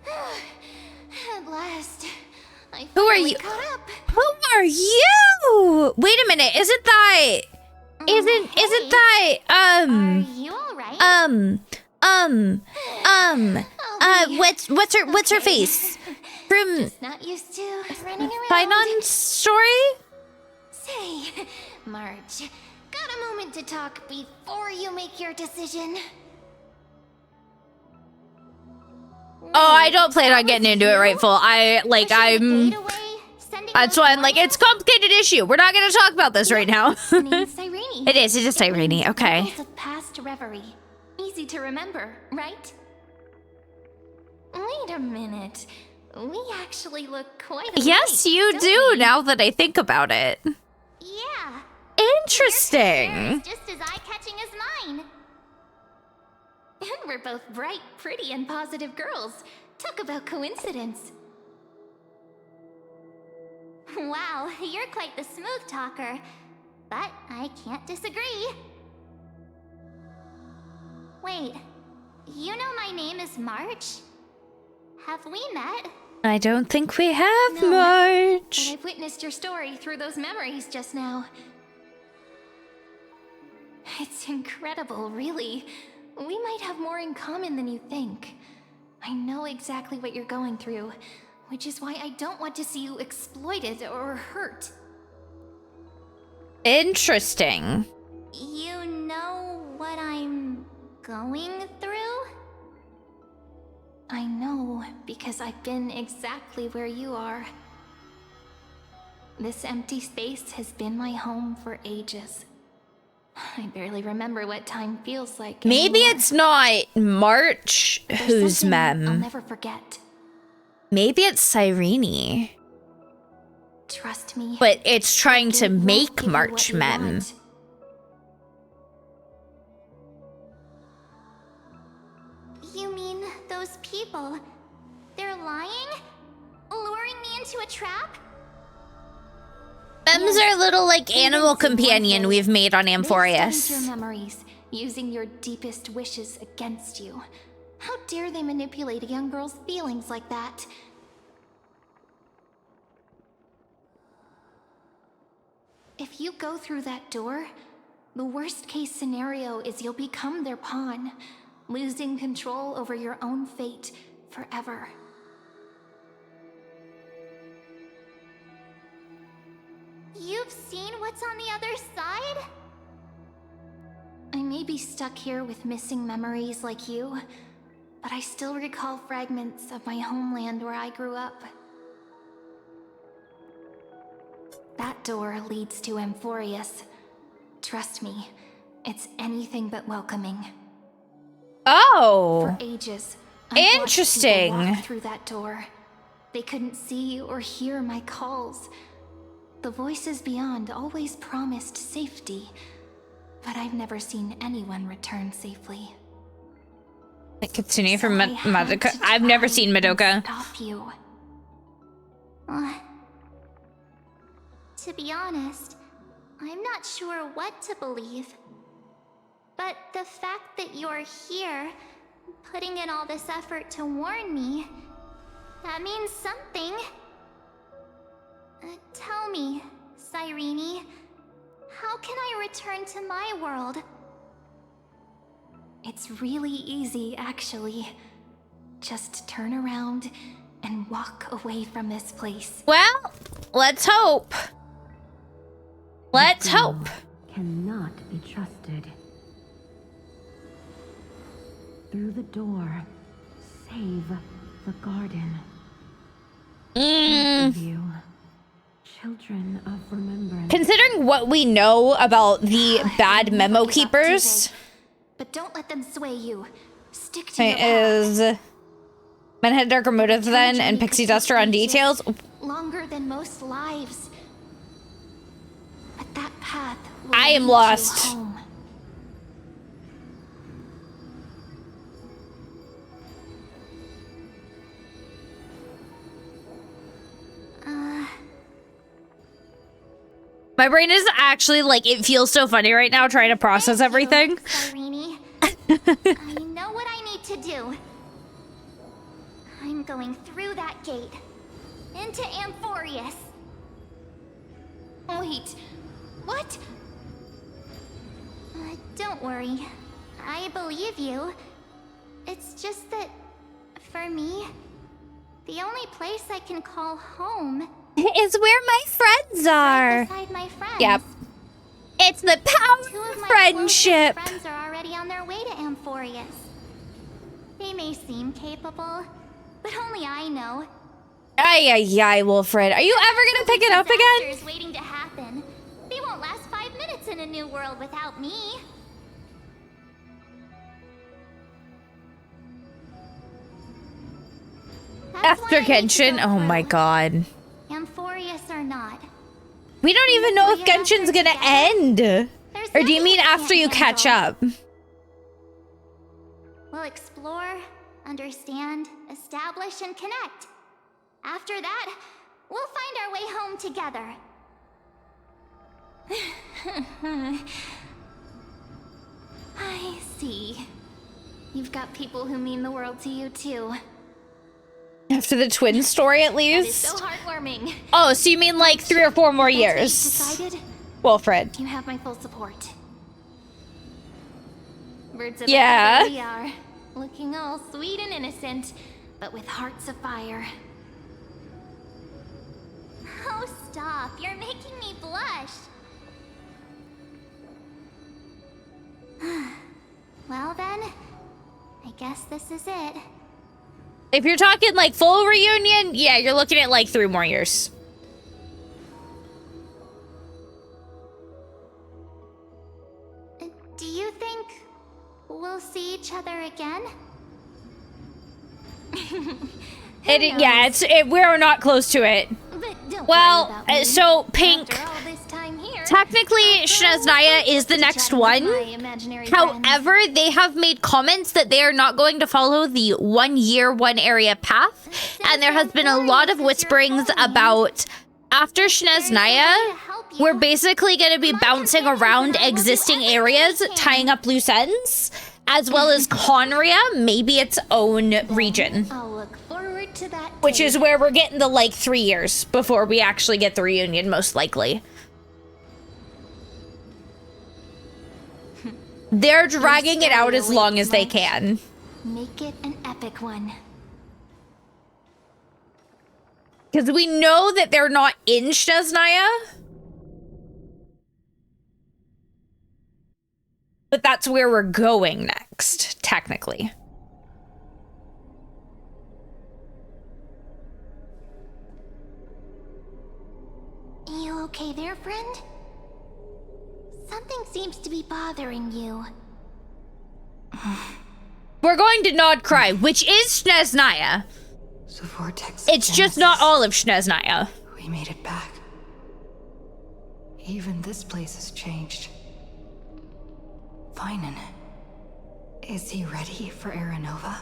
At last, I Who are finally you? caught up. Who are you? Wait a minute, isn't that Are you alright? what's her face? From Just not used to running around. Finance story? Say, Marge, got a moment to talk before you make your decision? Oh, I don't plan on getting into it right full. That's why I'm like, it's a complicated issue. We're not gonna talk about this right now. It is Irene, okay. Symbols of past reverie. Easy to remember, right? Wait a minute. We actually look quite alike, Yes, you don't do, we? now that I think about it. Yeah. Interesting. Your hair is just as eye-catching as mine. And we're both bright, pretty, and positive girls. Talk about coincidence. Wow, you're quite the smooth talker. But I can't disagree. Wait, you know my name is March? Have we met? I don't think we have No, But much. I've witnessed your story through those memories just now. It's incredible, really. We might have more in common than you think. I know exactly what you're going through, which is why I don't want to see you exploited or hurt. Interesting. You know what I'm going through? I know, because I've been exactly where you are. This empty space has been my home for ages. I barely remember what time feels like Maybe anymore. it's not March There's who's something I'll mem. never forget. Maybe it's Cyrene. Trust me. But it's trying to It won't make give you March what you mem. want. You mean those people? They're lying? Luring me into a trap? Mems are a little like animal Convincing one companion day. we've made on They've studied your Amphorius. memories, using your deepest wishes against you. How dare they manipulate a young girl's feelings like that? If you go through that door, the worst case scenario is you'll become their pawn, losing control over your own fate forever. You've seen what's on the other side? I may be stuck here with missing memories like you, but I still recall fragments of my homeland where I grew up. That door leads to Amphorius. Trust me, it's anything but welcoming. Oh, For ages, I watched interesting. people walk through that door. They couldn't see or hear my calls. The voices beyond always promised safety, but I've never seen anyone return safely. Kitsune from So I had Madoka. to I've never try seen and Madoka. Stop you. To be honest, I'm not sure what to believe. But the fact that you're here, putting in all this effort to warn me, that means something. Tell me, Cyrene, how can I return to my world? It's really easy, actually. Just turn around and walk away from this place. Well, let's hope. Let's hope. Cannot be trusted. Through the door, save the garden. Of you, children of remembrance. Considering what we know about the bad memo Never give up, keepers, DJ. But don't let them sway you. Stick to your it path. is Men Had Darker Motives then Journey and could Pixie take Duster on ages, details. Longer than most lives. But that path will I am lead you lost. home. My brain is actually like, it feels so funny right now trying to process everything. Cyrene. I know what I need to do. I'm going through that gate. Into Amphorius. Wait, what? Don't worry. I believe you. It's just that, for me, the only place I can call home is where my friends are. right beside my friends. Yep. It's the power Two of of my friendship. closest friends are already on their way to Amphorius. They may seem capable, but only I know. Ay, ay, ay, Wilfred. Are you ever gonna pick it up again? Disasters waiting to happen. They won't last 5 minutes in a new world without me. That's After why I need to Genshin? go Oh my through. god. Amphorius or not. We don't even know if Genshin's gonna end. Or do you mean after you catch up? We'll explore, understand, establish, and connect. After that, we'll find our way home together. I see. You've got people who mean the world to you too. After the twin story, at That is least? so heartwarming. Oh, so you mean like 3 or 4 more That's what you've years? decided? Wilfred. You have my full support. Birds of Yeah. a feather we are, looking all sweet and innocent, but with hearts of fire. Oh, stop. You're making me blush. Well then, I guess this is it. If you're talking like full reunion, yeah, you're looking at like 3 more years. Do you think we'll see each other again? Yeah, we're not close to it. But don't Well, worry about me. so Pink, After all this time here, technically after all, Shneznaya we're is the to next chat with one. my imaginary friends. However, they have made comments that they are not going to follow the 1 year, 1 area path. And there has been a lot of whisperings about after Shneznaya, we're basically going to be bouncing around existing areas, tying up loose ends, as well as Conria, maybe its own region. I'll look forward to that. Which too. is where we're getting the like 3 years before we actually get the reunion, most likely. They're dragging it out as long as they can. Make it an epic one. Because we know that they're not in Shneznaya. But that's where we're going next, technically. You okay there, friend? Something seems to be bothering you. We're going to Nod Cry, which is Shneznaya. The vortex. It's just not all of Shneznaya. We made it back. Even this place has changed. Finan. Is he ready for Aranova?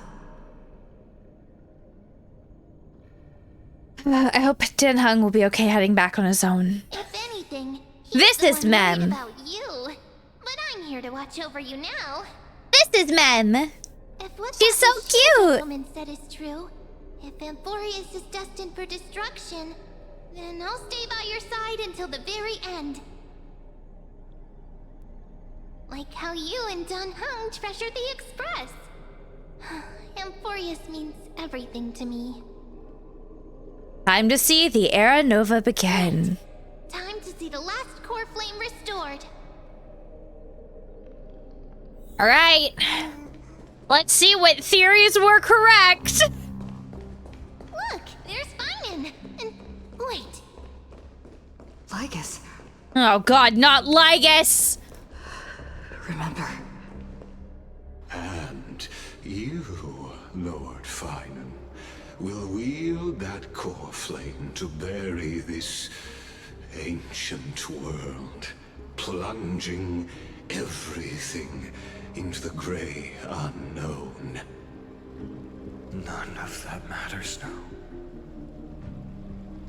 I hope Den Hung will be okay heading back on his own. If anything, This the is one worried Mem. about you. But I'm here to watch over you now. This is Mem. If what She's that so mischievous cute. woman said is true, if Amphorius is destined for destruction, then I'll stay by your side until the very end. Like how you and Dun Hung treasured the Express. Amphorius means everything to me. Time to see the Era Nova begin. Time to see the last core flame restored. All right. Let's see what theories were correct. Look, there's Finan. And wait, Lygus, Oh god, not Lygus. remember. And you, Lord Finan, will wield that core flame to bury this ancient world, plunging everything into the gray unknown. None of that matters now.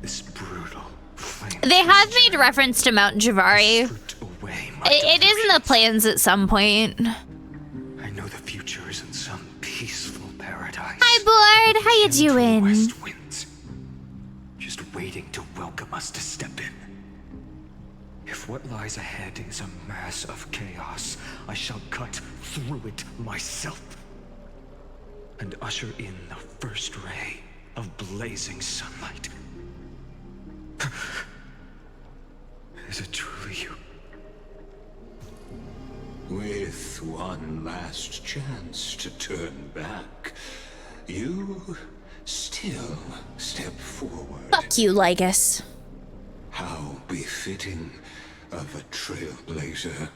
This brutal flame. They have made reference to Mount Javari. Stripped away my It is in the plans at some point. I know the future is in some peaceful paradise. Hi, Blard. How you Gentle doing? West winds, just waiting to welcome us to step in. If what lies ahead is a mass of chaos, I shall cut through it myself and usher in the first ray of blazing sunlight. Is it truly you? With one last chance to turn back, you still step forward. Fuck you, Lygus. How befitting of a trailblazer.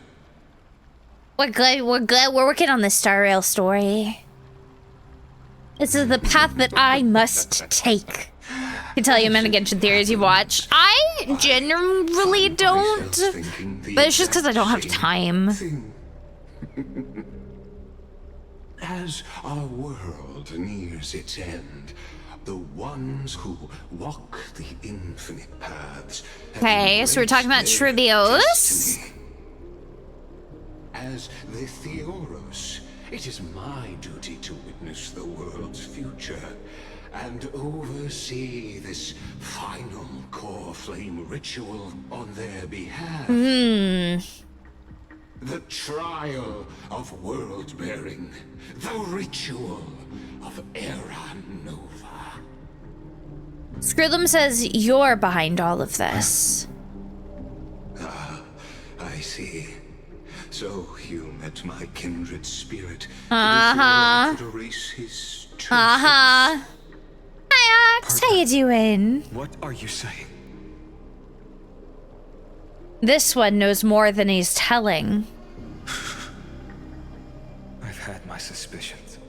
We're good, we're good. We're working on the Star Rail story. This is the path that I must take. I can tell you many Genshin theories you've watched. I generally don't, but it's just because I don't have time. As our world nears its end, the ones who walk the infinite paths. Okay, so we're talking about Trivios. As the Theoros, it is my duty to witness the world's future and oversee this final core flame ritual on their behalf. The trial of world-bearing, the ritual of Era Nova. Scrillum says you're behind all of this. Ah, I see. So you met my kindred spirit. Uh-huh. To erase his traces. Uh-huh. Hi, Ox. How you doing? What are you saying? This one knows more than he's telling. I've had my suspicions.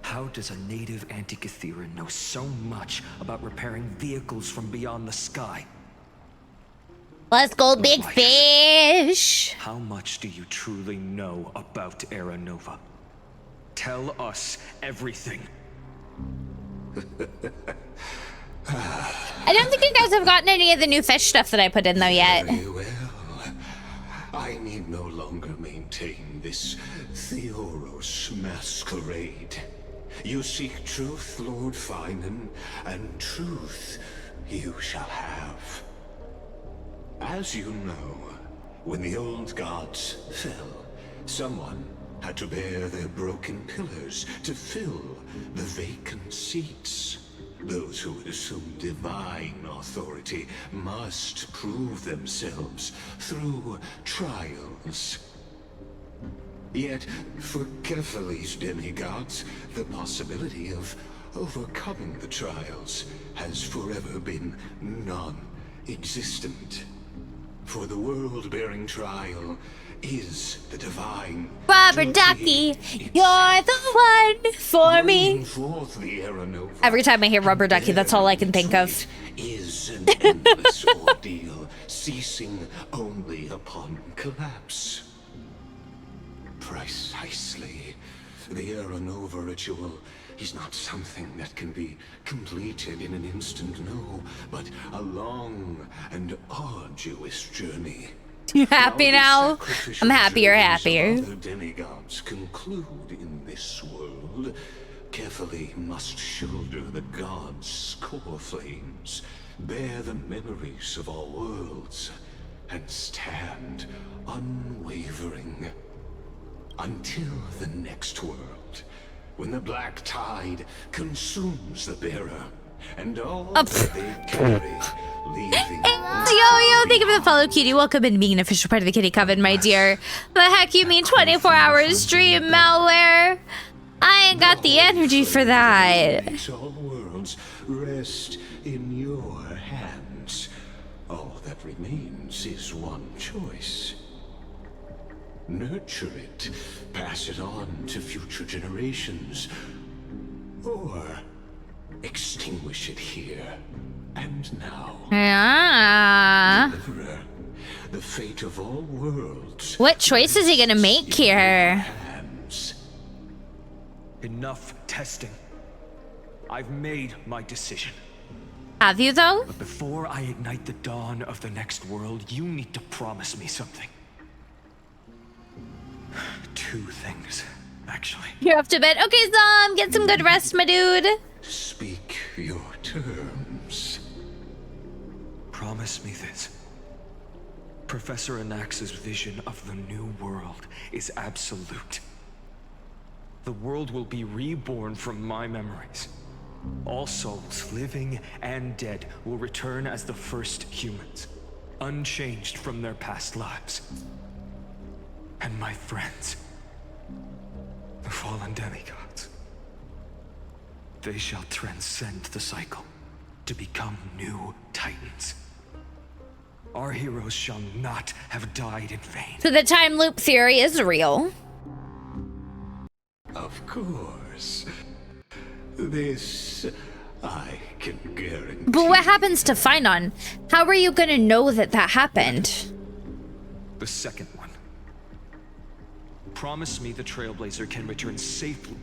How does a native Antikytheran know so much about repairing vehicles from beyond the sky? Let's go, big fish! How much do you truly know about Era Nova? Tell us everything. I don't think you guys have gotten any of the new fish stuff that I put in though yet. Very well. I need no longer maintain this Theoros masquerade. You seek truth, Lord Finan, and truth you shall have. As you know, when the old gods fell, someone had to bear their broken pillars to fill the vacant seats. Those who would assume divine authority must prove themselves through trials. Yet, for Kefali's demigods, the possibility of overcoming the trials has forever been non-existent. For the world-bearing trial is the divine Rubber Ducky, you're the one for me. Every time I hear Rubber Ducky, that's all I can think of. Is an endless ordeal, ceasing only upon collapse. Precisely. The Era Nova ritual is not something that can be completed in an instant, no, but a long and arduous journey. You happy now? I'm happy you're happier. Other demigods conclude in this world, carefully must shoulder the gods' core flames, bear the memories of all worlds, and stand unwavering until the next world, when the black tide consumes the bearer and all that they carry, leaving. Yo, thank you for the follow, cutie. Welcome and being an official part of the Kitty Coven, my dear. The heck you mean 24 hours stream malware? I ain't got the energy for that. All worlds rest in your hands. All that remains is one choice. Nurture it, pass it on to future generations, or extinguish it here and now. Yeah. Deliverer, the fate of all worlds. What choice is he gonna make here? Enough testing. I've made my decision. Have you though? But before I ignite the dawn of the next world, you need to promise me something. Two things, actually. You're off to bed. Okay, Zom, get some good rest, my dude. Speak your terms. Promise me this. Professor Anax's vision of the new world is absolute. The world will be reborn from my memories. All souls, living and dead, will return as the first humans, unchanged from their past lives. And my friends, the fallen demigods, they shall transcend the cycle to become new titans. Our heroes shall not have died in vain. So the time loop theory is real. Of course. This I can guarantee. But what happens to Finon? How are you gonna know that that happened? The second one. Promise me the Trailblazer can return safely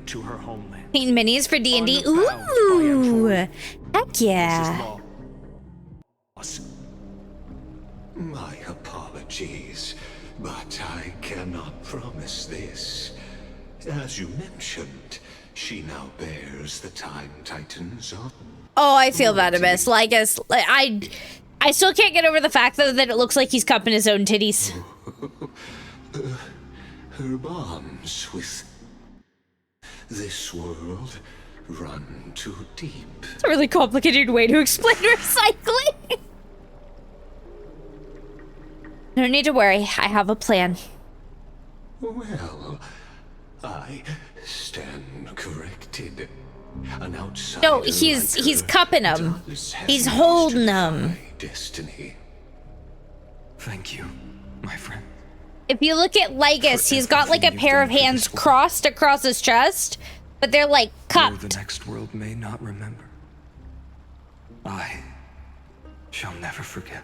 to her homeland. Teen minis for D&D. Ooh, heck yeah. My apologies, but I cannot promise this. As you mentioned, she now bears the Time Titans of... Oh, I feel that, Abyss. Like, I still can't get over the fact, though, that it looks like he's cupping his own titties. Her bonds with this world run too deep. It's a really complicated way to explain recycling. No need to worry. I have a plan. Well, I stand corrected. An outsider No, he's like cupping him. He's holding him. Destiny. Thank you, my friend. If you look at Lygus, he's got like a pair of hands crossed across his chest, but they're like cupped. The next world may not remember. I shall never forget.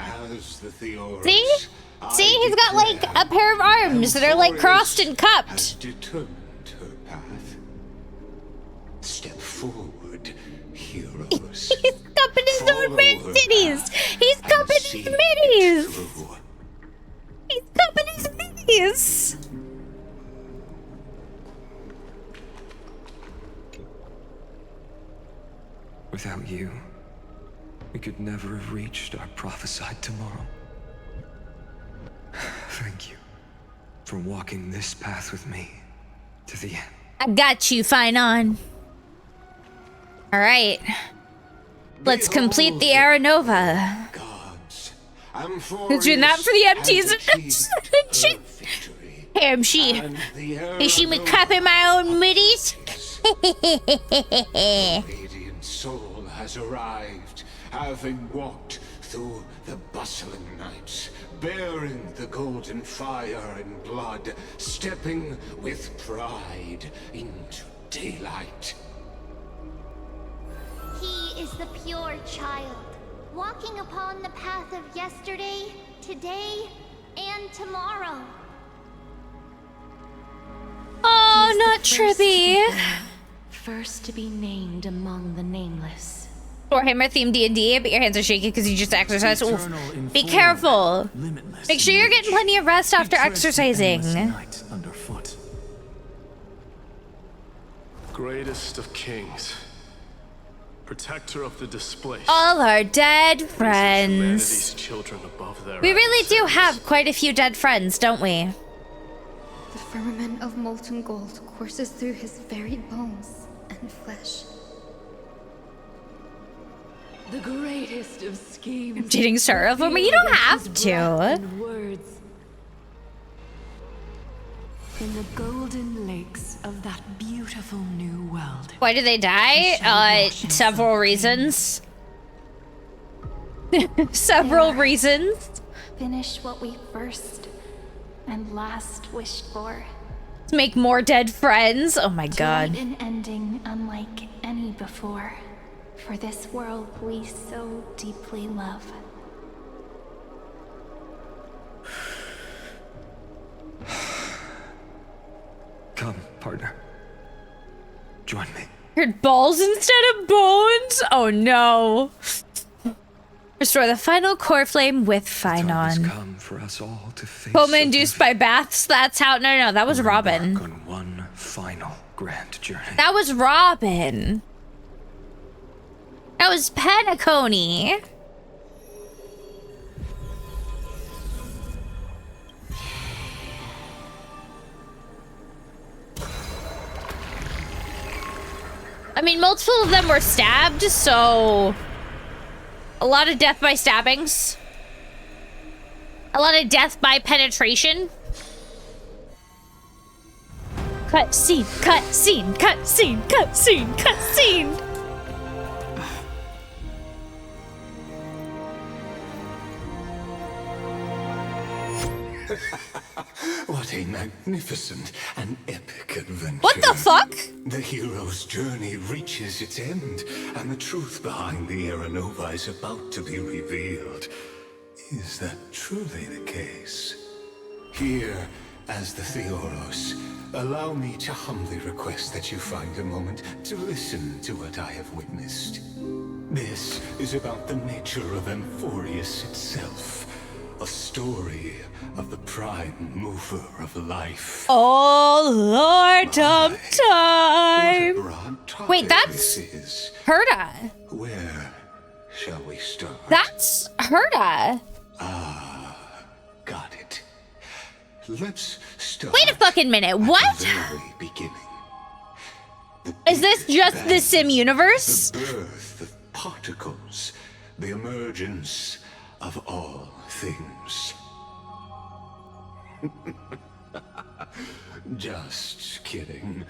As the Theoros, See, he's got like a pair of arms that are like crossed and cupped. Determined her path. Step forward, heroes. He's cupping his own titties. He's cupping his middies. He's cupping his middies. Without you, we could never have reached our prophesied tomorrow. Thank you for walking this path with me to the end. I got you, Finon. All right. Let's complete the Aranova. Who's doing that for the MTs? Damn, is she me cupping my own middies? Radiant soul has arrived, having walked through the bustling nights, bearing the golden fire and blood, stepping with pride into daylight. He is the pure child, walking upon the path of yesterday, today, and tomorrow. Oh, not Trippy. First to be named among the nameless. Warhammer themed D&D, but your hands are shaking because you just exercised. Oof. Be careful. Make sure you're getting plenty of rest after exercising. Underfoot. Greatest of kings. Protector of the displaced. All our dead friends. Children above their We really do have quite a few dead friends, don't we? The firmament of molten gold courses through his very bones and flesh. The greatest of schemes. I'm dating Sarah for me. You don't have to. Words. In the golden lakes of that beautiful new world. Why did they die? Several reasons. Several reasons. Finish what we first and last wished for. To make more dead friends. Oh my god. To write an ending unlike any before. For this world we so deeply love. Come, partner. Join me. Heard balls instead of bones? Oh no. Restore the final core flame with Finon. Come for us all to face. Coma induced by baths? That's how. No, that was Robin. On one final grand journey. That was Robin. That was Penacony. I mean, multiple of them were stabbed, so a lot of death by stabbings. A lot of death by penetration. Cut scene, cut scene, cut scene, cut scene, cut scene. What a magnificent and epic adventure. What the fuck? The hero's journey reaches its end, and the truth behind the Aeronova is about to be revealed. Is that truly the case? Here, as the Theoros, allow me to humbly request that you find a moment to listen to what I have witnessed. This is about the nature of Amphorius itself. A story of the prime mover of life. Oh, Lord of Time. Wait, that's Herda. Where shall we start? That's Herda. Ah, got it. Let's start. Wait a fucking minute. What? The very beginning. Is this just the Sim universe? The birth of particles. The emergence of all things. Just kidding.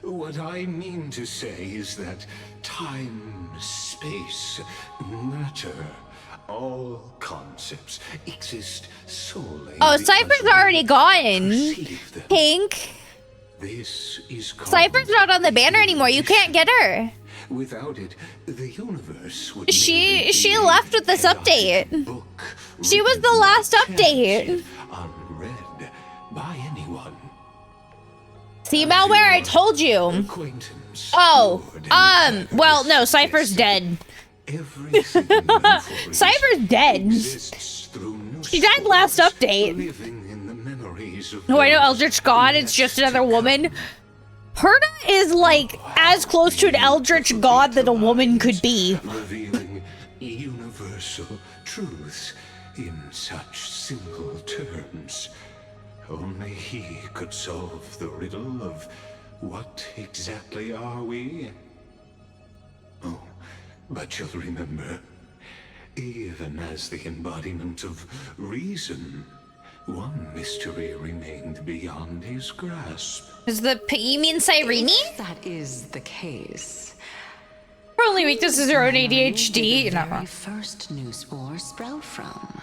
What I mean to say is that time, space, matter, all concepts exist solely. Oh, Cypher's already gone. Pink. This is Cypher's not on the banner anymore. You can't get her. Without it, the universe would she left with this update. She was the last update. Unread by anyone. See, Malware, I told you. Oh, well, no, Cypher's dead. Cypher's dead. She died last update. Oh, I know, Eldritch God, it's just another woman. Herda is like as close to an Eldritch God that a woman could be. Revealing universal truths in such simple terms. Only he could solve the riddle of what exactly are we? Oh, but you'll remember, even as the embodiment of reason, one mystery remained beyond his grasp. Is you mean Cyrene? If that is the case. Her only weakness is her own ADHD. The very first new spore sprout from.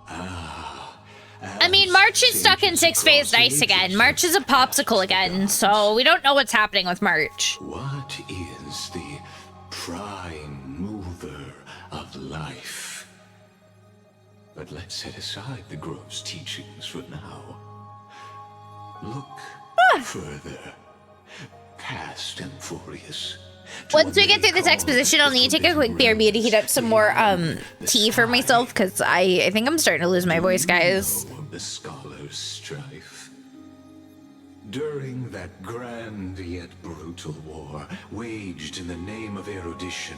I mean, March is stuck in 6-phased ice again. March is a popsicle again, so we don't know what's happening with March. What is the prime mover of life? But let's set aside the Grove's teachings for now. Look further, past Amphorius. Once we get through this exposition, I'll need to take a quick BRB to heat up some more tea for myself, because I think I'm starting to lose my voice, guys. The scholars' strife. During that grand yet brutal war, waged in the name of erudition,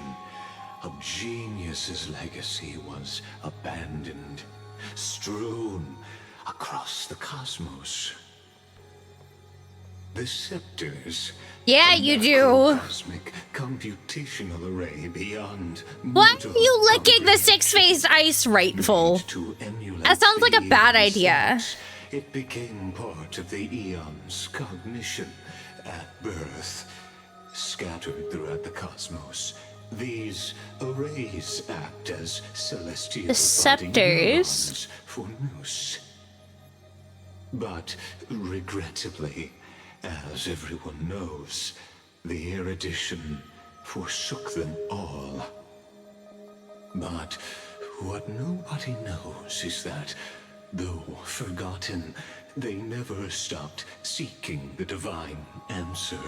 a genius's legacy was abandoned, strewn across the cosmos. The scepters. Yeah, you do. Cosmic computational array beyond. Why are you licking the 6-phased ice rifle? That sounds like a bad idea. It became part of the Eon's cognition at birth, scattered throughout the cosmos. These arrays act as celestial scepters for Nous. But regrettably, as everyone knows, the erudition forsook them all. But what nobody knows is that, though forgotten, they never stopped seeking the divine answer.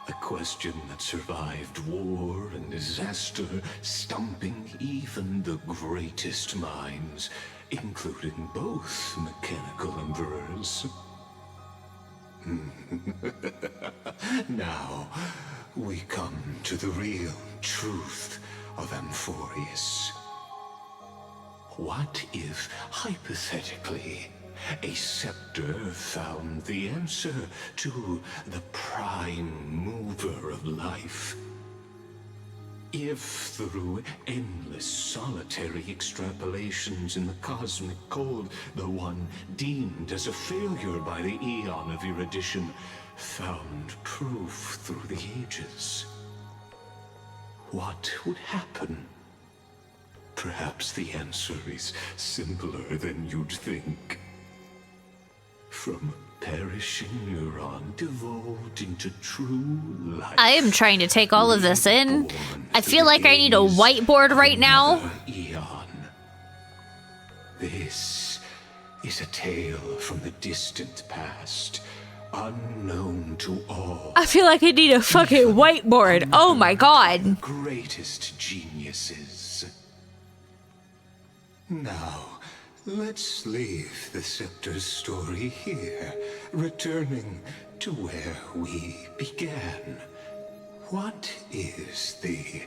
A question that survived war and disaster, stumping even the greatest minds, including both mechanical emperors. Now, we come to the real truth of Amphorius. What if, hypothetically, A scepter found the answer to the prime mover of life. If through endless solitary extrapolations in the cosmic code, the one deemed as a failure by the eon of erudition found proof through the ages, what would happen? Perhaps the answer is simpler than you'd think. From perishing neuron devolved into true life. I am trying to take all of this in. I feel like I need a whiteboard right now. Eon. This is a tale from the distant past, unknown to all. I feel like I need a fucking whiteboard. Oh my god. Greatest geniuses. Now, let's leave the Scepter's story here, returning to where we began. What is the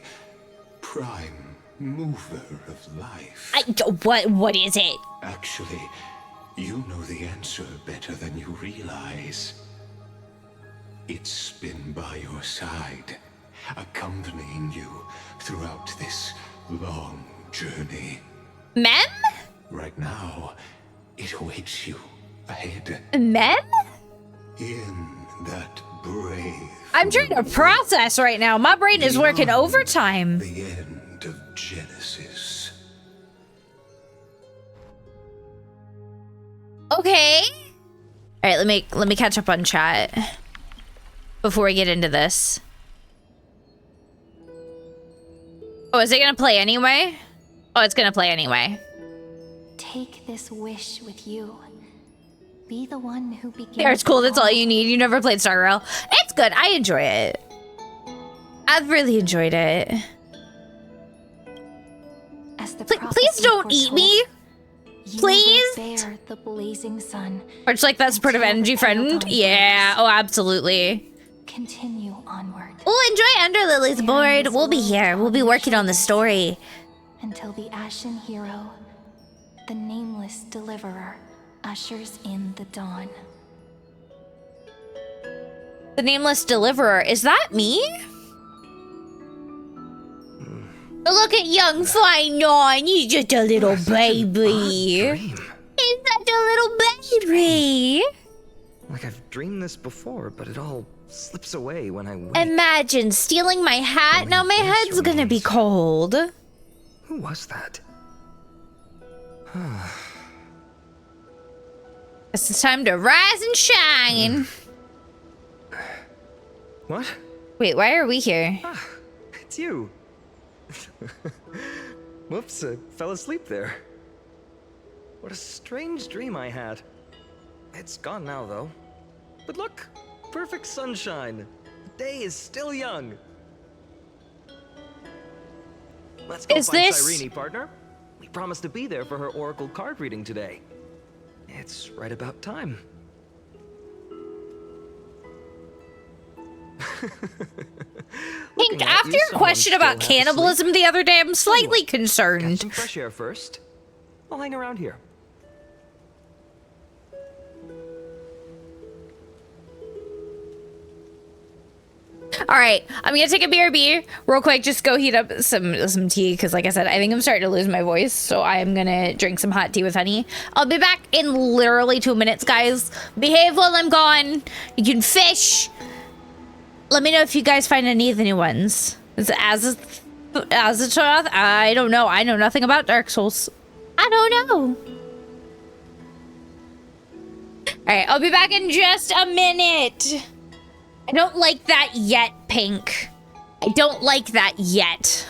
prime mover of life? What is it? Actually, you know the answer better than you realize. It's been by your side, accompanying you throughout this long journey. Mem? Right now, it awaits you ahead. Mem? In that brave... I'm trying to process right now. My brain is working overtime. The end of Genesis. Okay. All right, let me catch up on chat before we get into this. Oh, is it gonna play anyway? Oh, it's gonna play anyway. Take this wish with you. Be the one who begins. Yeah, it's cool. That's all you need. You never played Star Rail. It's good. I enjoy it. I've really enjoyed it. Please don't eat me. Please. Bear the blazing sun. Or just like that supportive energy friend. Yeah. Oh, absolutely. Continue onward. Oh, enjoy Underlily's board. We'll be here. We'll be working on the story. Until the Ashen Hero, the nameless deliverer, ushers in the dawn. The nameless deliverer. Is that me? Look at young Fine Nine. He's just a little baby. He's such a little baby. Like I've dreamed this before, but it all slips away when I wake. Imagine stealing my hat. Now my head's gonna be cold. Who was that? It's time to rise and shine. What? Wait, why are we here? Ah, it's you. Whoops, I fell asleep there. What a strange dream I had. It's gone now, though. But look, perfect sunshine. The day is still young. Let's go find Cyrene, partner. We promised to be there for her oracle card reading today. It's right about time. Pink, after your question about cannibalism the other day, I'm slightly concerned. Get some fresh air first. I'll hang around here. All right, I'm gonna take a BRB real quick. Just go heat up some tea because, like I said, I think I'm starting to lose my voice. So I am gonna drink some hot tea with honey. I'll be back in literally 2 minutes, guys. Behave while I'm gone. You can fish. Let me know if you guys find any of the new ones. Azathoth? I don't know. I know nothing about Dark Souls. I don't know. All right, I'll be back in just a minute. I don't like that yet, Pink. I don't like that yet.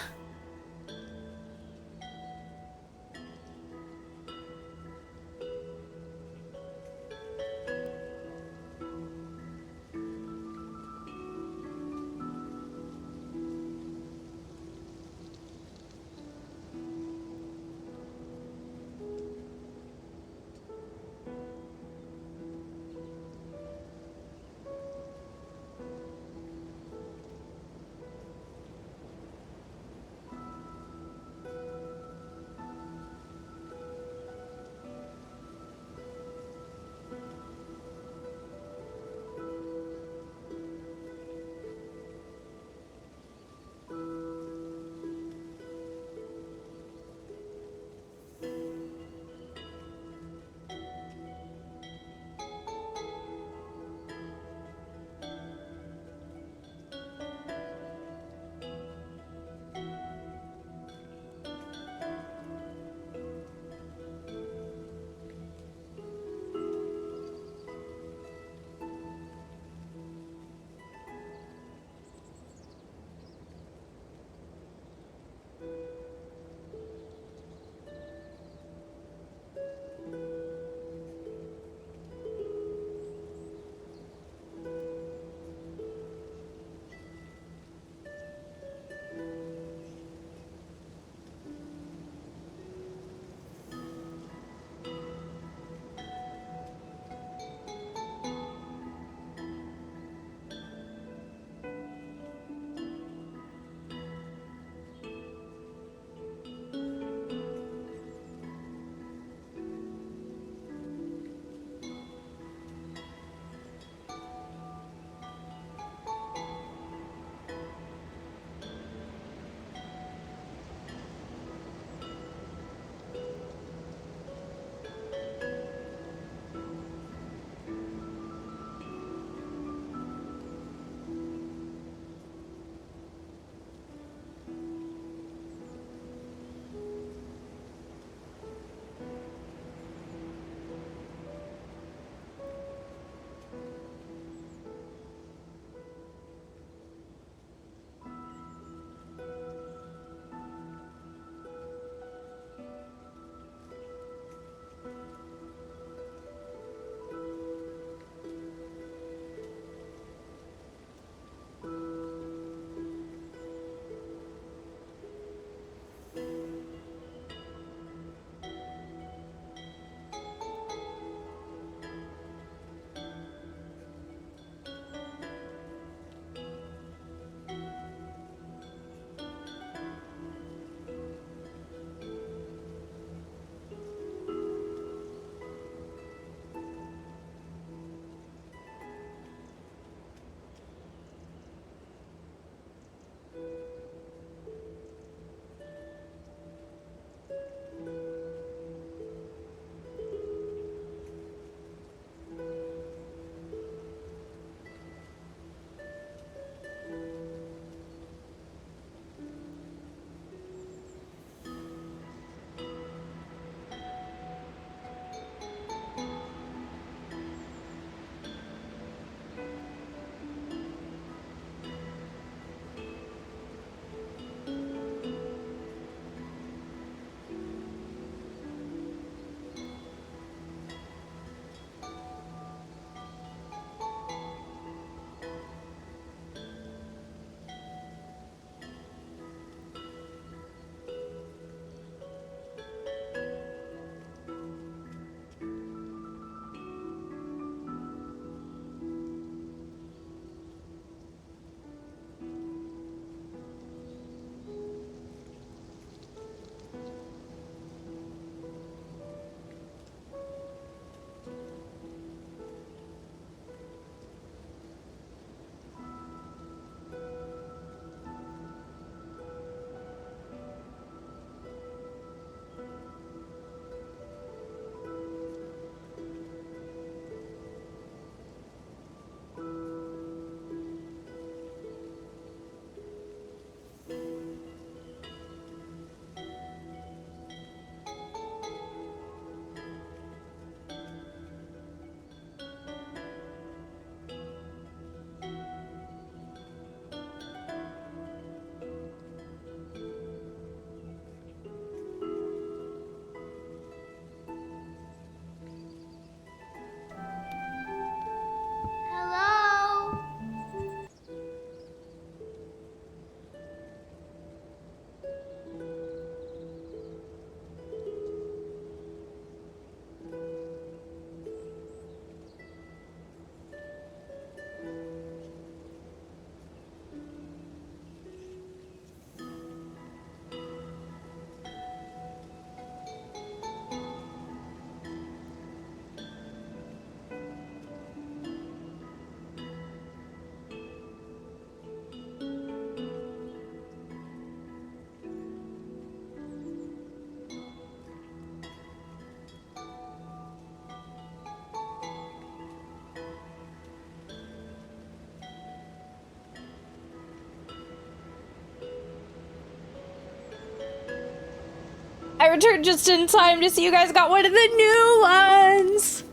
I returned just in time to see you guys got one of the new ones.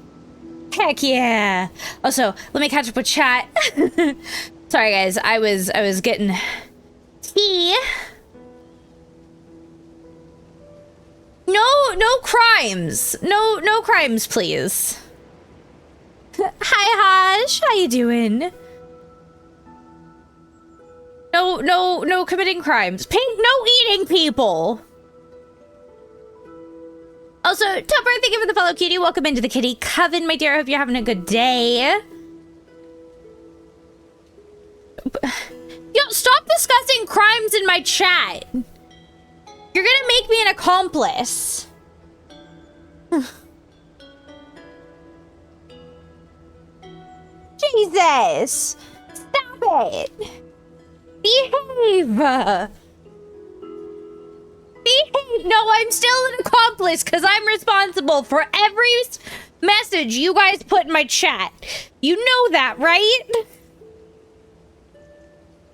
Heck yeah. Also, let me catch up with chat. Sorry guys, I was getting tea. No crimes. No crimes, please. Hi Haj, how you doing? No committing crimes. Pink, no eating people. Also, Tupper, thank you for the follow, cutie. Welcome into the kitty coven, my dear. I hope you're having a good day. Yo, stop discussing crimes in my chat. You're gonna make me an accomplice. Jesus! Stop it! Behave! Behave! No, I'm still an accomplice because I'm responsible for every message you guys put in my chat. You know that, right?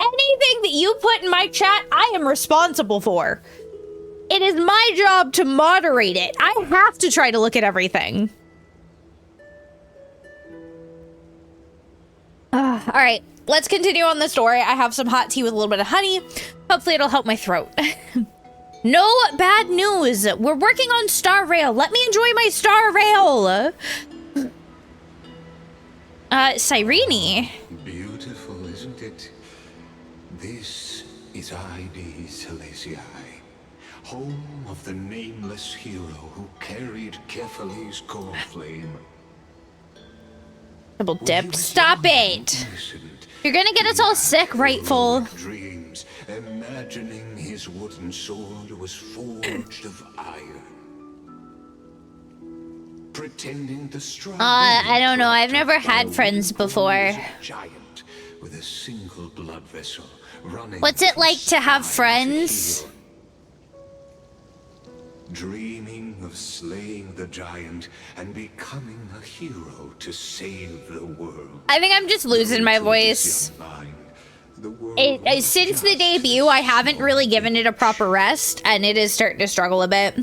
Anything that you put in my chat, I am responsible for. It is my job to moderate it. I have to try to look at everything. All right, let's continue on the story. I have some hot tea with a little bit of honey. Hopefully it'll help my throat. No bad news. We're working on Star Rail. Let me enjoy my Star Rail. Cyrene. Beautiful, isn't it? This is ID Silesiae, home of the nameless hero who carried Kefali's core flame. Double dipped. Stop it. You're gonna get us all sick, Rightful. Dreams, imagining his wooden sword was forged of iron. Pretending to strike. I don't know. I've never had friends before. Giant with a single blood vessel running. What's it like to have friends? Dreaming of slaying the giant and becoming a hero to save the world. I think I'm just losing my voice. Since the debut, I haven't really given it a proper rest, and it is starting to struggle a bit.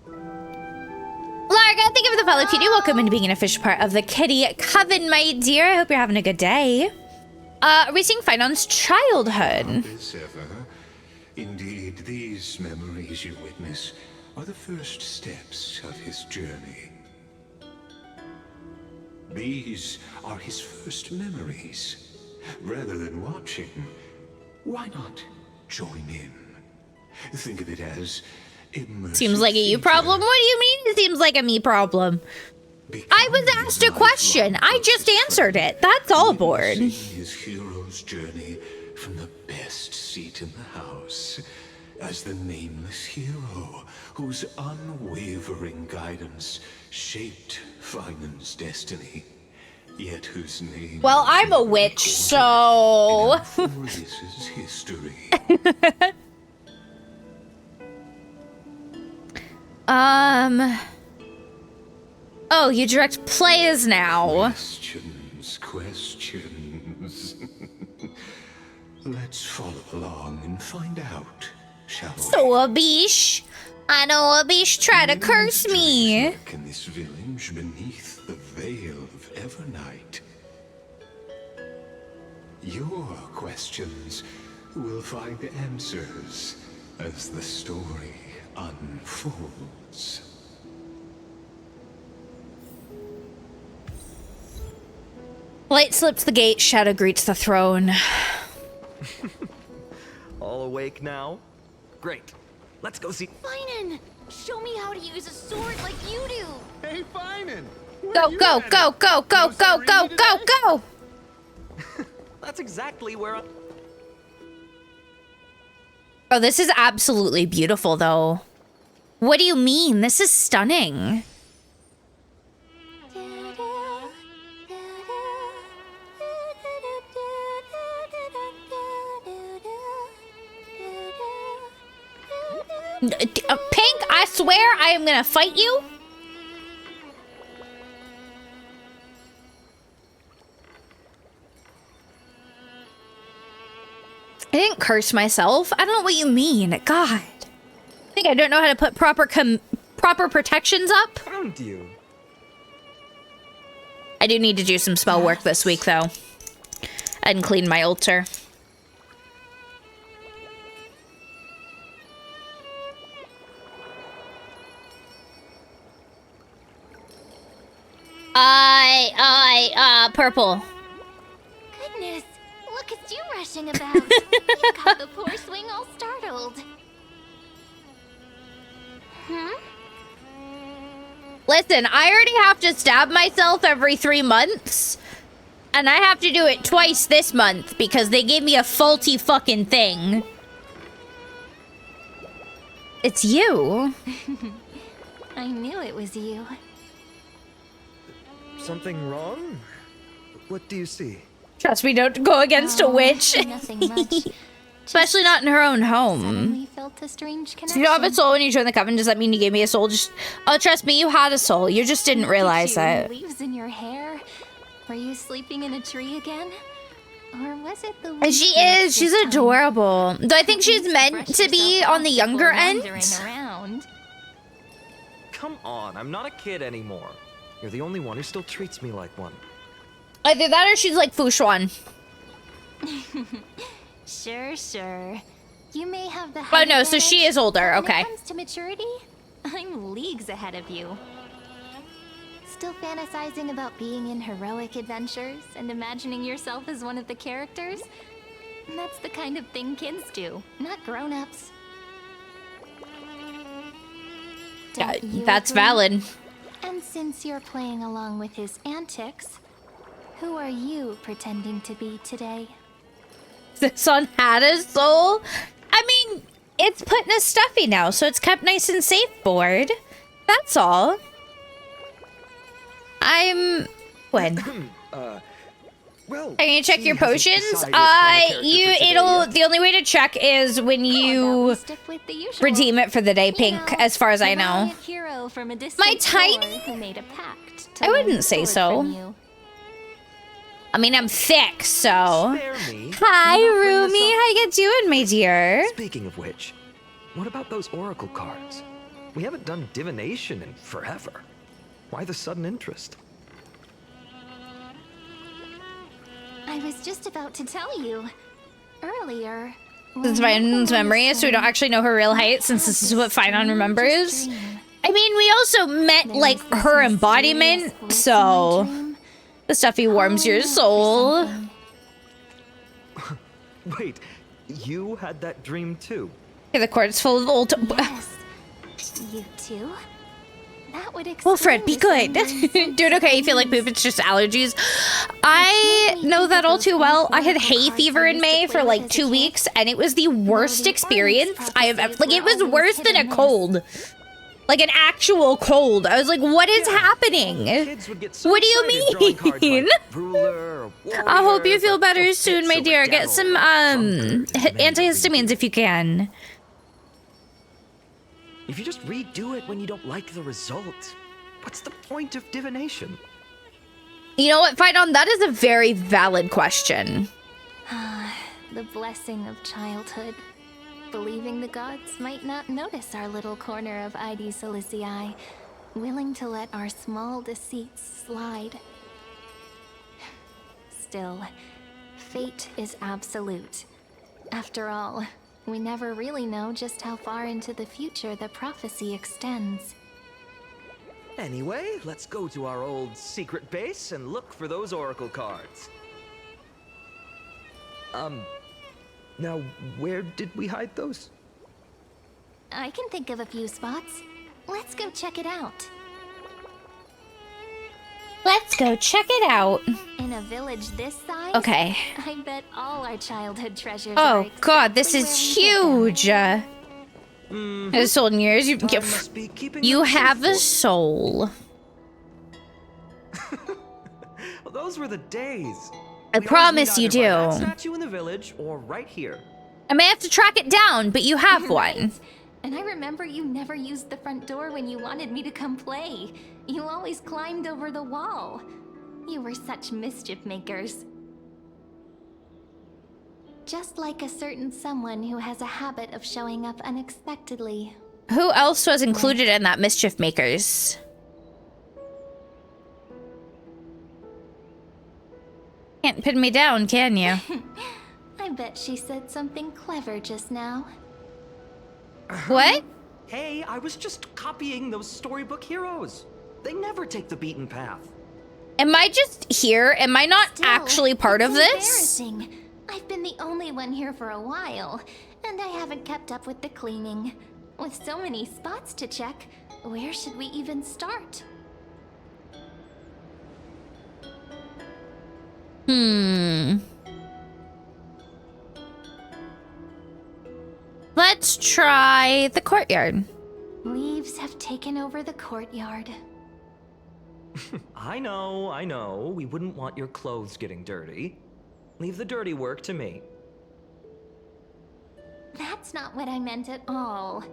Larga, thank you for the follow, cutie. Welcome into being an official part of the Kitty Coven, my dear. I hope you're having a good day. Are we seeing Finon's childhood? Indeed, these memories you witness are the first steps of his journey. These are his first memories. Rather than watching, why not join in? Think of it as immersive. Seems like a you problem. What do you mean it seems like a me problem? I was asked a question. I just answered it. That's all, board. His hero's journey from the best seat in the house as the nameless hero whose unwavering guidance shaped Finon's destiny, yet whose name. Well, I'm a witch, so. This is history. Oh, you direct plays now. Questions. Let's follow along and find out, shall we? So a bish. I know a bish try to curse me. In this village beneath the veil of Evernight. Your questions will find answers as the story unfolds. Light slips the gate, shadow greets the throne. All awake now? Great. Let's go see. Finan, show me how to use a sword like you do. Hey, Finan. Go, go, go, go, go, go, go, go, go. That's exactly where I... Oh, this is absolutely beautiful, though. What do you mean? This is stunning. Pink, I swear I am gonna fight you. I didn't curse myself. I don't know what you mean. God. think I don't know how to put proper protections up. Found you. I do need to do some spell work this week, though. And clean my altar. Purple. Goodness, look at you rushing about. You got the poor swing all startled. Listen, I already have to stab myself every 3 months. And I have to do it twice this month because they gave me a faulty fucking thing. It's you. I knew it was you. Something wrong? What do you see? Trust me, don't go against a witch. Nothing much. Especially not in her own home. We felt a strange So connection. you don't have a soul when you join the coven. Does that mean you gave me a soul? Oh, trust me, you had a soul. You just didn't realize it. Leaves in your hair? Were you sleeping in a tree again? Or was it the And she is. She's adorable. Though I think she's meant to be on the younger end. Come on, I'm not a kid anymore. You're the only one who still treats me like one. Either that or she's like Fushuan. Sure. You may have the Oh no, so she is older. When Okay. it comes to maturity, I'm leagues ahead of you. Still fantasizing about being in heroic adventures and imagining yourself as one of the characters? That's the kind of thing kids do, not grown-ups. Yeah, Don't you that's agree? valid. And since you're playing along with his antics, who are you pretending to be today? This one had a soul. I mean, it's put in a stuffy now, so it's kept nice and safe board. That's all. When? Well, Are you gonna check she your hasn't potions? decided on a character for today yet. The only way to check is when you redeem it for the day, Pink, as far as I know. Hero from a distant My tiny? shore who made a pact to I learn wouldn't say sword so. from you. I mean, I'm thick, so. Spare me. Hi, I'm not bringing Rumi. this up. How you doing, my dear? Speaking of which, what about those oracle cards? We haven't done divination in forever. Why the sudden interest? I was just about to tell you. Earlier. This is Fine's memory, so we don't actually know her real height, since this is what Finon remembers. I mean, we also met, like, her embodiment, so. The stuffy warms your soul. Wait, you had that dream too? Okay, the court's full of old. Yes. You too? That would explain Wilfred, be good. Dude, okay, you feel like poop, it's just allergies. I know that all too well. I had hay fever in May for like 2 weeks, and it was the worst experience I have ever. Like, it was worse than a cold. Like an actual cold. I was like, what is happening? What do you mean? I hope you feel better soon, my dear. Get some antihistamines if you can. If you just redo it when you don't like the result, what's the point of divination? You know what, Finon? That is a very valid question. The blessing of childhood. Believing the gods might not notice our little corner of ID Silicii, willing to let our small deceits slide. Still, fate is absolute. After all, we never really know just how far into the future the prophecy extends. Anyway, let's go to our old secret base and look for those oracle cards. Now, where did we hide those? I can think of a few spots. Let's go check it out. Let's go check it out. In a village this size? Okay. I bet all our childhood treasures Oh are god, this is huge. A soul in yours. You have a soul. Well, those were the days. I promise you do. That statue in the village or right here. I may have to track it down, but you have one. And I remember you never used the front door when you wanted me to come play. You always climbed over the wall. You were such mischief makers. Just like a certain someone who has a habit of showing up unexpectedly. Who else was included in that Mischief Makers? Can't pin me down, can you? I bet she said something clever just now. What? Hey, I was just copying those storybook heroes. They never take the beaten path. Am I just here? Am I not Still, actually part of it's this? Embarrassing. I've been the only one here for a while, and I haven't kept up with the cleaning. With so many spots to check, where should we even start? Let's try the courtyard. Leaves have taken over the courtyard. I know. We wouldn't want your clothes getting dirty. Leave the dirty work to me. That's not what I meant at all.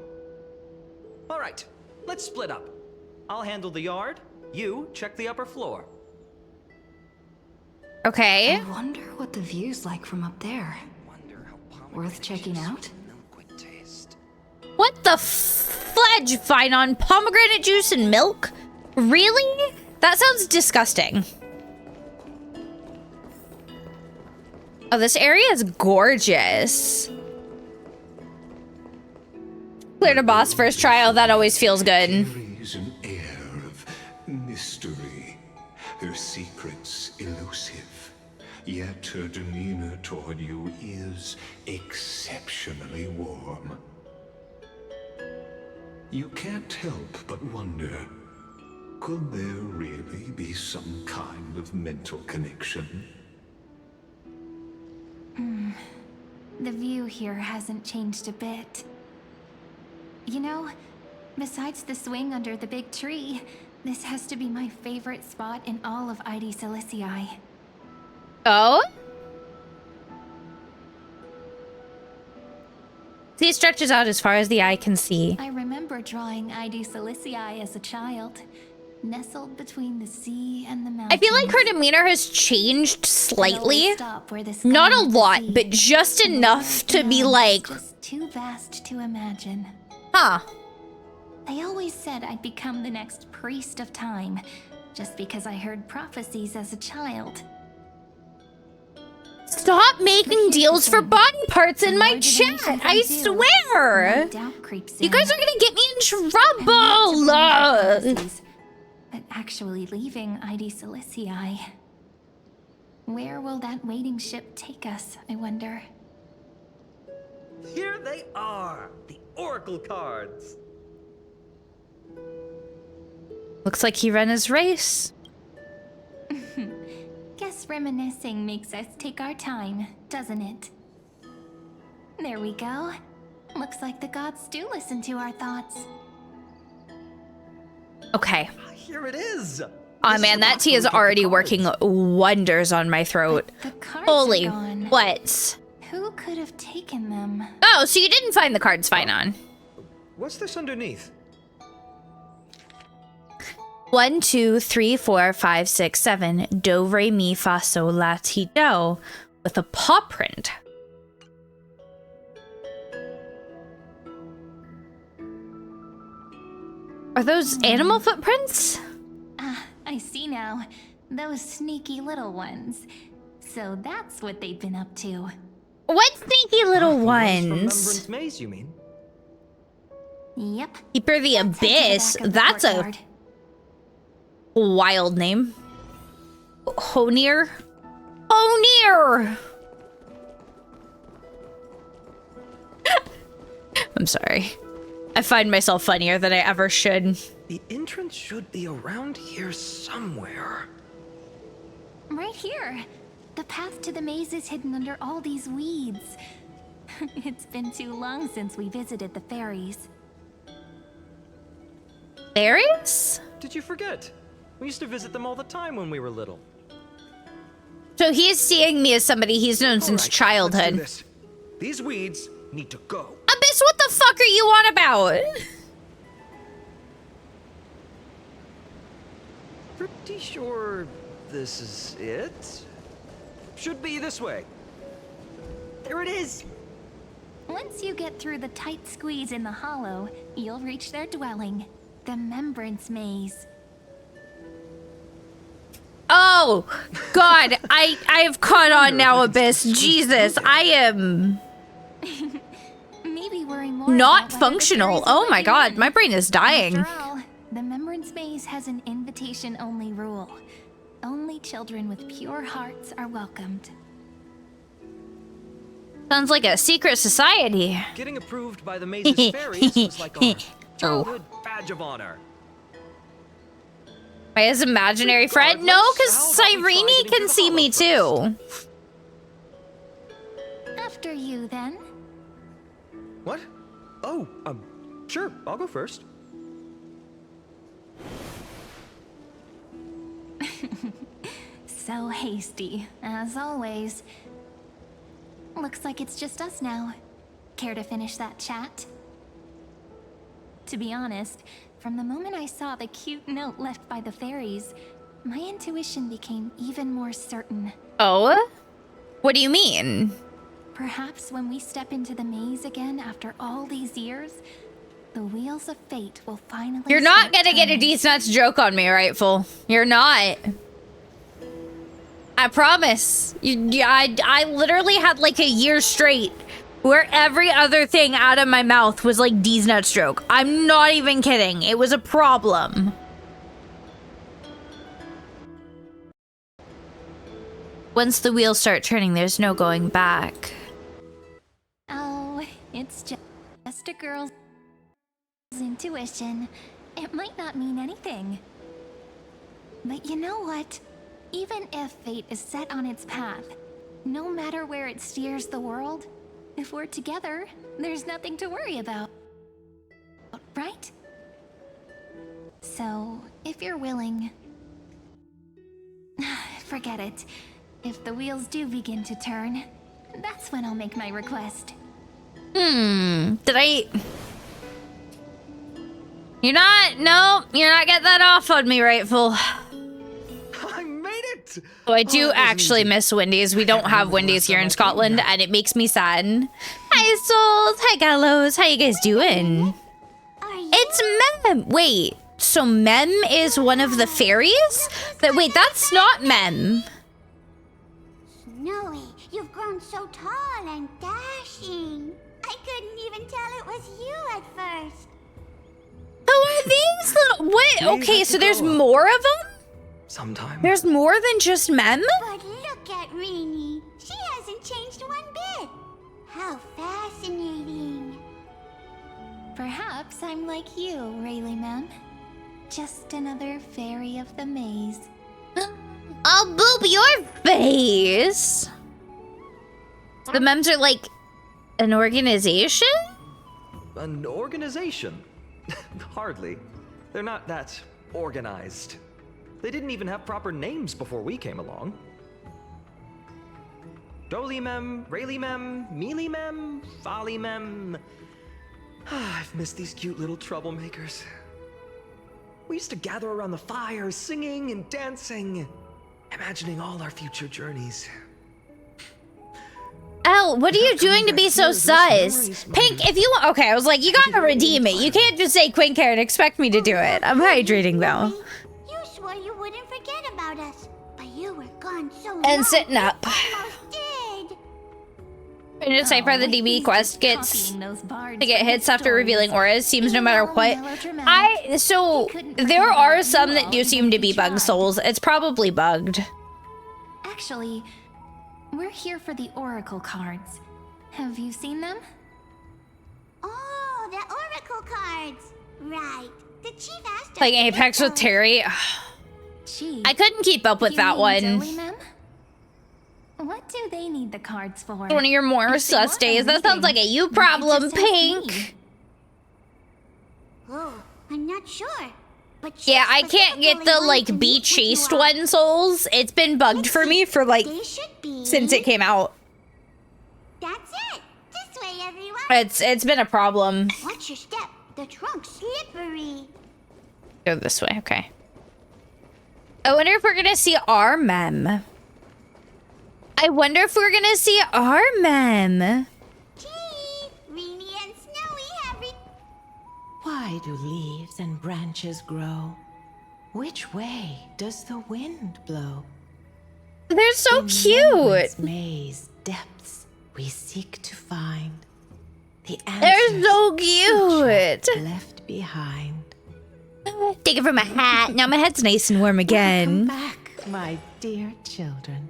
All right, let's split up. I'll handle the yard. You check the upper floor. Okay. I wonder what the view's like from up there. Worth checking out? What the fledge fine on pomegranate juice and milk? Really? That sounds disgusting. Oh, this area is gorgeous. Cleared a boss first trial. That always feels good. Carries an air of mystery. Her secrets elusive. Yet her demeanor toward you is exceptionally warm. You can't help but wonder, could there really be some kind of mental connection? The view here hasn't changed a bit. You know, besides the swing under the big tree, this has to be my favorite spot in all of ID Silicii. Oh? See, it stretches out as far as the eye can see. I remember drawing ID Silicii as a child, nestled between the sea and the mountains. I feel like her demeanor has changed slightly. Stop where the sky Not a met the lot, sea, but just and enough the to be world like, just too vast to imagine. huh. They always said I'd become the next priest of time, just because I heard prophecies as a child. Stop making deals for body parts in my chat. I swear. You guys are gonna get me in trouble. But actually leaving ID Silicii. Where will that waiting ship take us, I wonder? Here they are, the Oracle cards. Looks like he ran his race. Guess reminiscing makes us take our time, doesn't it? There we go. Looks like the gods do listen to our thoughts. Okay. Here it is. Oh man, that tea is already working wonders on my throat. The cards Holy are gone. what? Who could have taken them? Oh, so you didn't find the cards fine on. What's this underneath? 1, 2, 3, 4, 5, 6, 7. Do, re, mi, fa, sol, la, ti, do. With a paw print. Are those animal footprints? Ah, I see now. Those sneaky little ones. So that's what they've been up to. What sneaky little ones? Remembrance Maze, you mean? Yep. Keeper the Abyss. That's a wild name. Honir? Honir! I'm sorry. I find myself funnier than I ever should. The entrance should be around here somewhere. Right here. The path to the maze is hidden under all these weeds. It's been too long since we visited the fairies. Fairies? Did you forget? We used to visit them all the time when we were little. So he is seeing me as somebody he's known since Let's do childhood. this. These weeds need to go. Abyss, what the fuck are you on about? Pretty sure this is it. Should be this way. There it is. Once you get through the tight squeeze in the hollow, you'll reach their dwelling, the Remembrance Maze. Oh, God, I have caught on now, Abyss. Jesus, I am Maybe worry more not about functional. Oh my God, my brain is dying. After all, the Remembrance Maze has an invitation-only rule. Only children with pure hearts are welcomed. Sounds like a secret society. Getting approved by the maze's fairies was like our childhood badge of honor. His imaginary friend? No, because Cyrene can see me too. After you, then. What? Oh, sure, I'll go first. So hasty, as always. Looks like it's just us now. Care to finish that chat? To be honest, from the moment I saw the cute note left by the fairies, my intuition became even more certain. Oh? What do you mean? Perhaps when we step into the maze again after all these years, the wheels of fate will finally You're not start gonna get a turning. D-Nuts joke on me, Rightful. You're not. I promise. I literally had like a year straight where every other thing out of my mouth was like D's nuts joke. I'm not even kidding. It was a problem. Once the wheels start turning, there's no going back. Oh, it's just a girl's intuition. It might not mean anything. But you know what? Even if fate is set on its path, no matter where it steers the world, if we're together, there's nothing to worry about. Right? So, if you're willing... Forget it. If the wheels do begin to turn, that's when I'll make my request. Did I... You're not... No, you're not getting that off on me, Rightful. I made it! So I do actually miss Wendy's. We don't have Wendy's here in Scotland, and it makes me sad. Hi, Souls. Hi, Gallows. How you guys doing? It's Mem. Wait, so Mem is one of the fairies? Wait, that's not Mem. Snowy, you've grown so tall and dashing. I couldn't even tell it was you at first. Who are these little... What? Okay, so there's more of them? Sometime. There's more than just Mem? But look at Rini. She hasn't changed one bit. How fascinating. Perhaps I'm like you, Rayleigh Mem. Just another fairy of the maze. I'll boop your face. The Mems are like an organization? An organization? Hardly. They're not that organized. They didn't even have proper names before we came along. Doly Mem, Rayleigh Mem, Mealy Mem, Folly Mem. I've missed these cute little troublemakers. We used to gather around the fire, singing and dancing, imagining all our future journeys. Elle, what are you doing to be so sus? Pink, if you want... Okay, I was like, you gotta redeem it. You can't just say Quink hair and expect me to do it. I'm hydrating, though. You swore you wouldn't forget about us, but you were gone so long. And sitting up. Almost did. And just say for the DB quest gets to get hits after revealing auras seems no matter what. So there are some that do seem to be bug souls. It's probably bugged. Actually, we're here for the Oracle cards. Have you seen them? Oh, the Oracle cards. Right. The chief asked us Like to Apex get with those. Terry. I couldn't keep up with that one. What do they need the cards for? One of your more sus days. That sounds like a you problem, Pink. Oh, I'm not sure. But Yeah, I can't get the like be chased one souls. It's been bugged for me for like since it came out. That's it. This way, everyone. It's been a problem. Watch your step. The trunk's slippery. Go this way, okay. I wonder if we're gonna see our mem. I wonder if we're gonna see our mem. Chief, Why do leaves and branches grow? Which way does the wind blow? They're so In cute. memory's maze depths we seek to find the They're answers so cute. left behind. Take it from my hat. Now my head's nice and warm again. Welcome back, my dear children.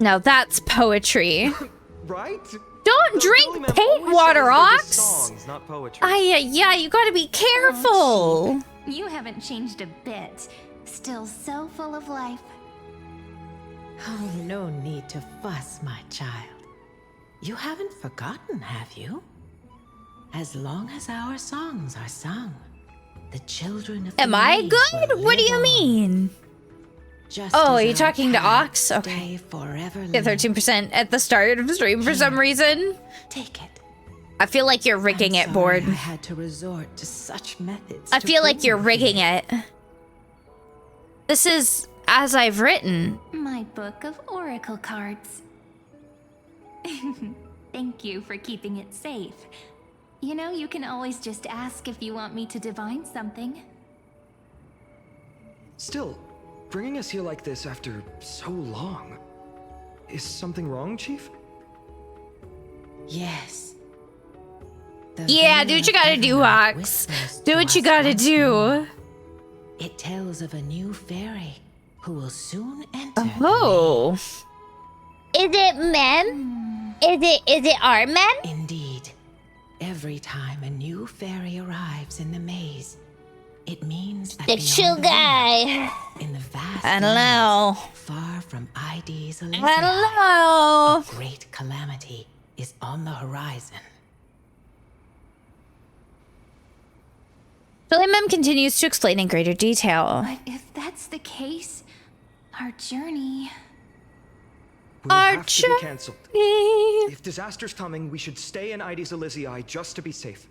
Now that's poetry. Right? Don't drink paint water, Ox. Songs, not poetry. Yeah, you gotta be careful. You haven't changed a bit. Still so full of life. Oh, no need to fuss, my child. You haven't forgotten, have you? As long as our songs are sung, the children of the Am I maze good? will What do live you on. mean? Just Oh, as are you our talking to paths Ox? Okay. stay forever Get linked. 13% at the start of the stream for some reason. Take it. I feel like you're rigging it, Sorry Board. I had to resort to such methods. I to feel like bring you're you rigging here. it. This is as I've written. My book of oracle cards. Thank you for keeping it safe. You know, you can always just ask if you want me to divine something. Still, bringing us here like this after so long. Is something wrong, Chief? Yes. Yeah, do what you gotta do, Ox. Do what you gotta do. It tells of a new fairy who will soon enter. Oh. Is it men? Is it our men? Indeed. Every time a new fairy arrives in the maze, it means that The beyond chill the guy. veil, in the vast I don't know. lands, far from ID's I don't know. a great calamity is on the horizon. Mem continues to explain in greater detail. But if that's the case, our journey... We'll Our have to be cancelled. If disaster's coming, we should stay in Ides Elysiae just to be safe.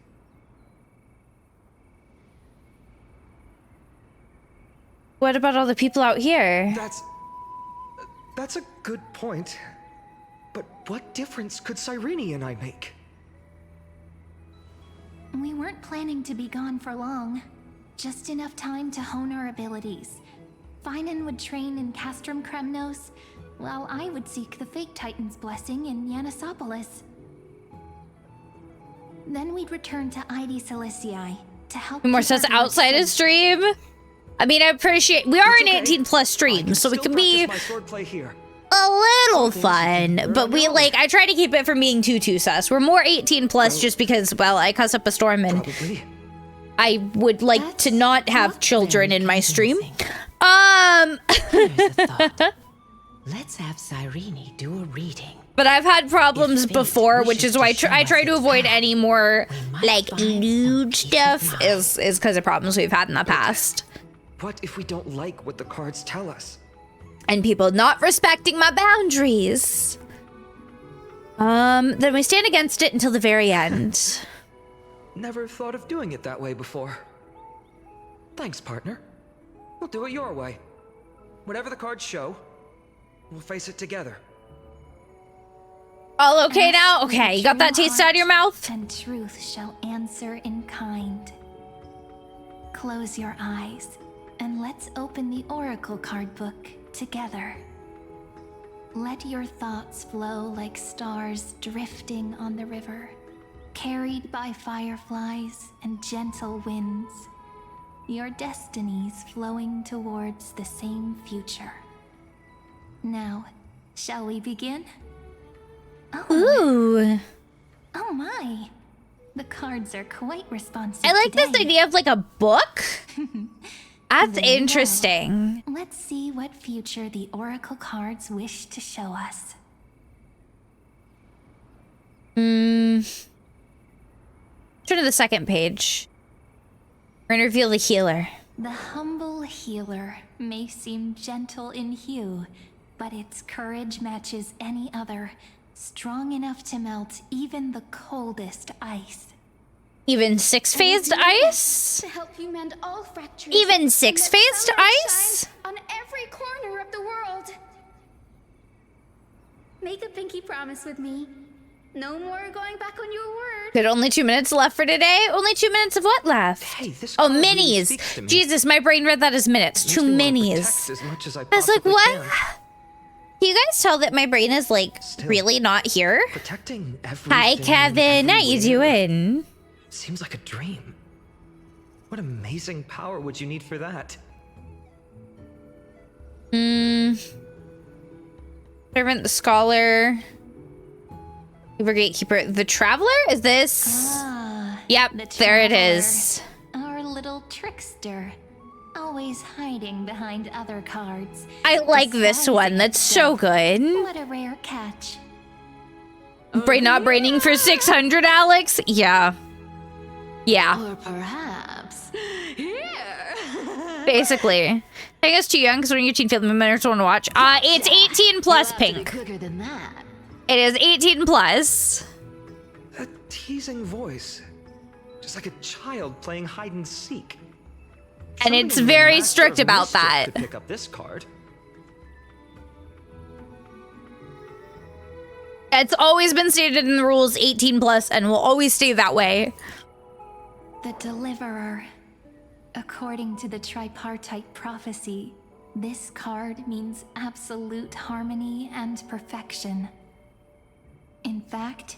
What about all the people out here? That's a good point. But what difference could Cyrene and I make? We weren't planning to be gone for long. Just enough time to hone our abilities. Finan would train in Castrum Kremnos, while I would seek the Fake Titan's blessing in Yanisopolis. Then we'd return to Ides Elysiae to help More keep says our village outside of safe. stream. I mean, I appreciate we are It's an okay. 18 plus stream, so we Still can be practice my swordplay here. a little fun, but we like I try to keep it from being too sus. We're more 18 plus just because, well, I cuss up a storm and Probably. I would like to not have children in my stream. Here's a thought. Let's have Cyrene do a reading. But I've had problems If fate before, which is wishes why to show I us try to its avoid path, any more we might like find some lewd peace of stuff. mind. Is because of problems we've had in the past. What if we don't like what the cards tell us? And people not respecting my boundaries. Then we stand against it until the very end. Never thought of doing it that way before. Thanks, partner. We'll do it your way. Whatever the cards show, we'll face it together. All okay now? Okay, you got that taste out of your mouth? And truth shall answer in kind. Close your eyes, and let's open the Oracle card book together. Let your thoughts flow like stars drifting on the river, carried by fireflies and gentle winds. Your destinies flowing towards the same future. Now, shall we begin? Ooh. Oh my! The cards are quite responsive. I like this today. idea of like a book. That's Very well. interesting. Let's see what future the Oracle cards wish to show us. Turn to the second page. We're gonna reveal the healer. The humble healer may seem gentle in hue, but its courage matches any other, strong enough to melt even the coldest ice. Even six-phased ice? To help you mend all fractures. Even and six-phased let sunlight ice? shine on every corner of the world. Make a pinky promise with me. No more going back on your word. Good, only 2 minutes left for today. Only 2 minutes of what left? Hey, this oh, card really minis. speaks to me. Jesus, my brain read that as minutes. Makes 2 me wanna minis. protect as much as I I was like, possibly what? can. Can you guys tell that my brain is like really not here? Protecting everything. Hi, Kevin. How you everywhere. doing? Seems like a dream. What amazing power would you need for that? Servant, the scholar, Uber gatekeeper, the traveler. Is this? Yep, there it is. Our little trickster. Always hiding behind other cards. I like this one. That's so good. What a rare catch. Not braining for 600, Alex? Yeah. Yeah. Or perhaps Basically. I think it's too young because when you're teen film members want to watch. It's 18 plus, Pink. quicker than that. It is 18 plus. A teasing voice. Just like a child playing hide and seek. And it's very strict about that. Could pick up this card. It's always been stated in the rules 18 plus and will always stay that way. The Deliverer. According to the tripartite prophecy, this card means absolute harmony and perfection. In fact,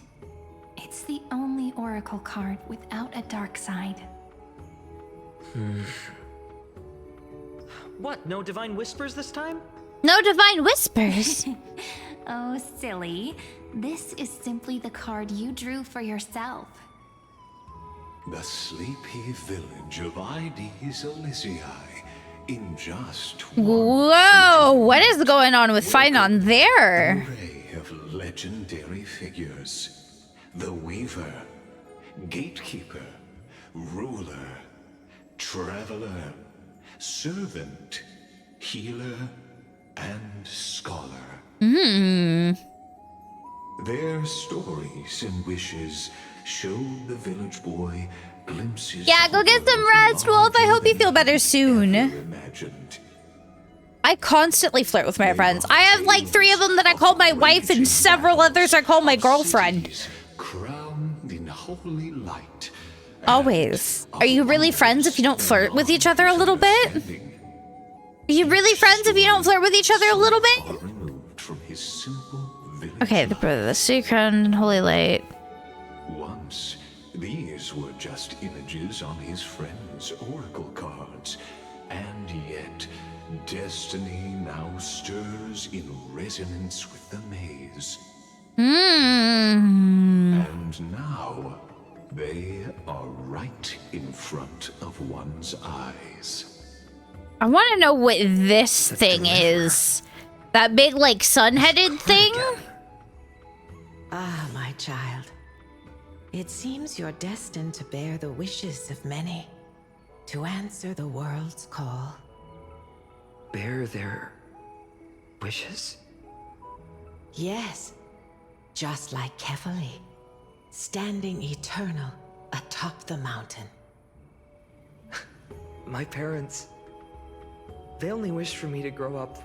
it's the only oracle card without a dark side. What, no divine whispers this time? No divine whispers? Oh, silly. This is simply the card you drew for yourself. The sleepy village of Ides Elysiae in just Whoa, what is going on with Finon there? array of legendary figures. The Weaver, Gatekeeper, Ruler, Traveler, Servant, Healer, and Scholar. Their stories and wishes showed the village boy glimpses. Yeah, go get some rest, Wolf. I hope you feel better soon. Imagined. I constantly flirt with my friends. I have like 3 of them that I call my wife and several others I call my girlfriend. Crowned in holy light. Always. Are you really friends if you don't flirt with each other a little bit? Are you really friends if you don't flirt with each other a little bit? Removed from his simple village. Okay, the sea crown and holy light. Once, these were just images on his friend's oracle cards. And yet, destiny now stirs in resonance with the maze. And now, they are right in front of one's eyes. I want to know what this thing is. That big, like, sun-headed thing? Ah, my child. It seems you're destined to bear the wishes of many, to answer the world's call. Bear their wishes? Yes, just like Kefali, standing eternal atop the mountain. My parents, they only wished for me to grow up,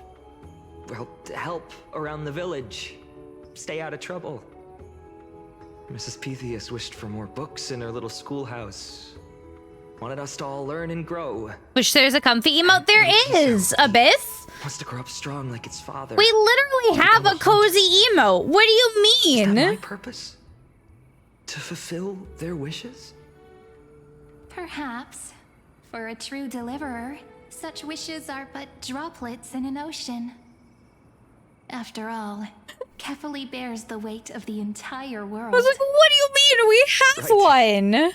well, to help around the village, stay out of trouble. Mrs. Pythias wished for more books in her little schoolhouse. Wanted us to all learn and grow. Wish there's a comfy emote. There is, Abyss. Wants to grow up strong like its father. We literally have a cozy emote. What do you mean? Is that my purpose? To fulfill their wishes? Perhaps. For a true deliverer, such wishes are but droplets in an ocean. After all, Kefali bears the weight of the entire world. I was like, what do you mean? We have one.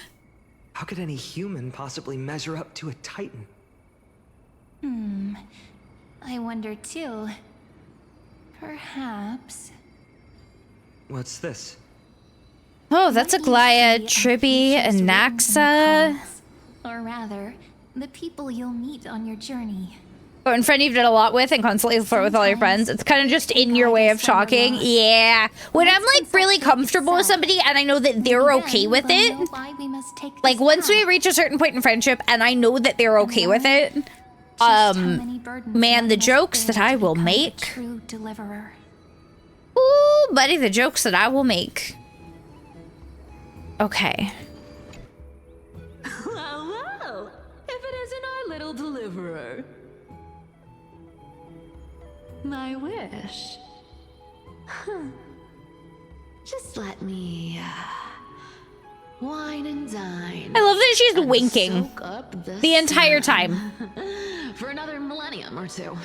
How could any human possibly measure up to a titan? I wonder too. Perhaps. What's this? Oh, that's a Glaya, Tribby, and Naxa. Or rather, the people you'll meet on your journey. Oh, and friend you've done a lot with and constantly flirt with all your friends. It's kind of just in your way of talking. Yeah. When I'm like really comfortable with somebody and I know that they're okay with it. Like once we reach a certain point in friendship and I know that they're okay with it. Man, the jokes that I will make. True deliverer. Ooh, buddy, the jokes that I will make. Okay. Well, well, if it isn't our little deliverer. My wish. Huh. Just let me wine and dine. I love that she's and winking soak up the entire time. For another millennium or two.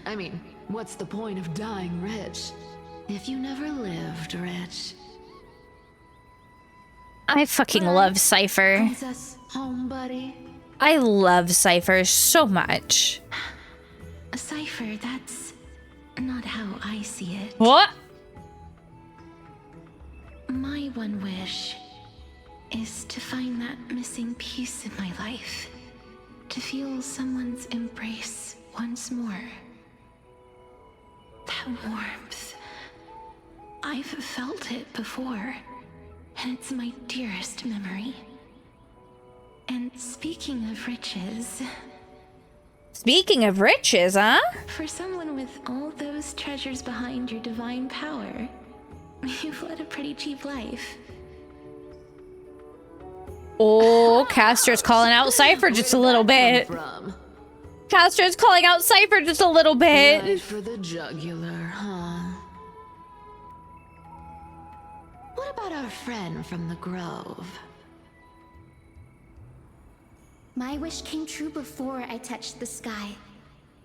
I mean, what's the point of dying rich if you never lived rich? I fucking love Cypher. Princess, home buddy. I love Cypher so much. Cypher, that's not how I see it. What? My one wish is to find that missing piece in my life. To feel someone's embrace once more. That warmth. I've felt it before, and it's my dearest memory. And speaking of riches... Speaking of riches, huh? For someone with all those treasures behind your divine power, you've led a pretty cheap life. Oh, Castor's calling out Cypher just a little bit. Castor's calling out Cypher just a little bit. Right for the jugular, huh? What about our friend from the Grove? My wish came true before I touched the sky.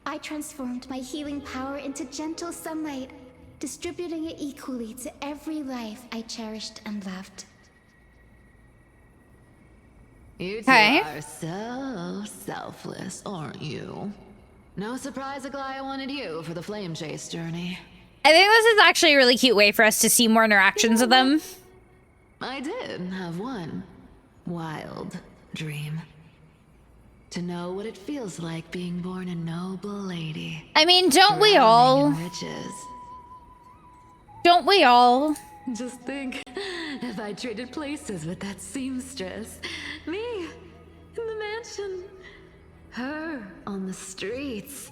I transformed my healing power into gentle sunlight, distributing it equally to every life I cherished and loved. You two are so selfless, aren't you? No surprise Aglaya wanted you for the flame chase journey. I think this is actually a really cute way for us to see more interactions of them. I did have one wild dream. To know what it feels like being born a noble lady. I mean, don't we all? Riches. Don't we all? Just think, if I traded places with that seamstress, me in the mansion, her on the streets.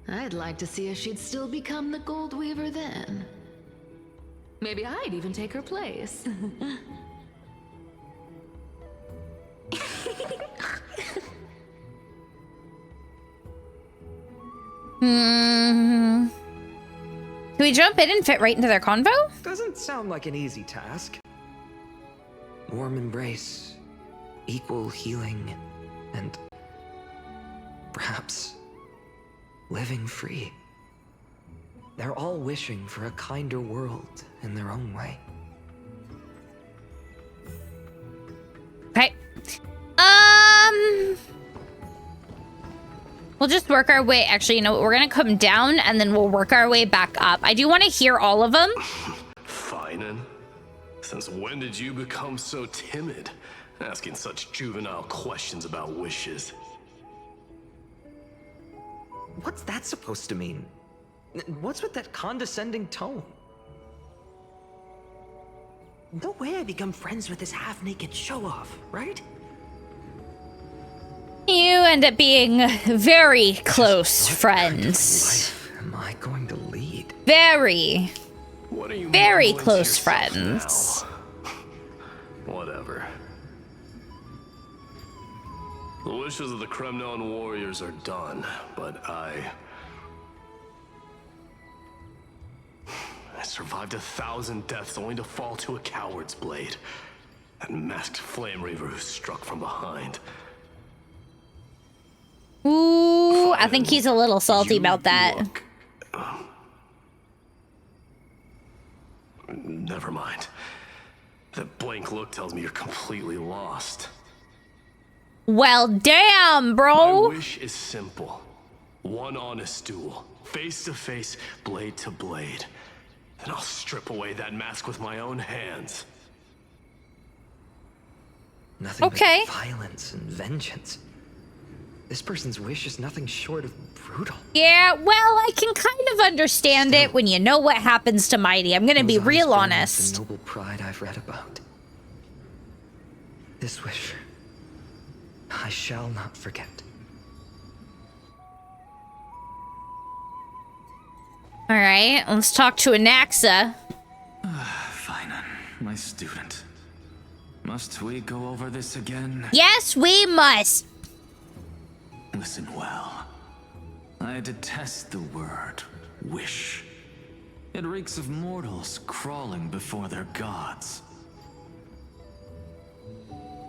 I'd like to see if she'd still become the gold weaver then. Maybe I'd even take her place. Do we jump in and fit right into their convo? Doesn't sound like an easy task. Warm embrace, equal healing, and perhaps living free. They're all wishing for a kinder world in their own way. Okay. We'll just work our way. Actually, you know what? We're gonna come down and then we'll work our way back up. I do want to hear all of them. Finan, since when did you become so timid, asking such juvenile questions about wishes? What's that supposed to mean? What's with that condescending tone? No way I become friends with this half-naked show-off, right? You end up being very close friends. Am I going to lead? Very, very mumbling to close yourself friends. now? Whatever. The wishes of the Kremnon warriors are done, but I survived 1,000 deaths only to fall to a coward's blade. That masked flame reaver who struck from behind. Ooh, I think he's a little salty about that. Never mind. That blank look tells me you're completely lost. Well, damn, bro. My wish is simple. One honest duel. Face to face, blade to blade. Then I'll strip away that mask with my own hands. Nothing Okay. but violence and vengeance. This person's wish is nothing short of brutal. Yeah, well, I can kind of understand it when you know what happens to Mighty. I'm gonna be real honest. The noble pride I've read about. This wish, I shall not forget. All right, let's talk to Anaxa. Fine, my student. Must we go over this again? Yes, we must. Listen well. I detest the word wish. It reeks of mortals crawling before their gods.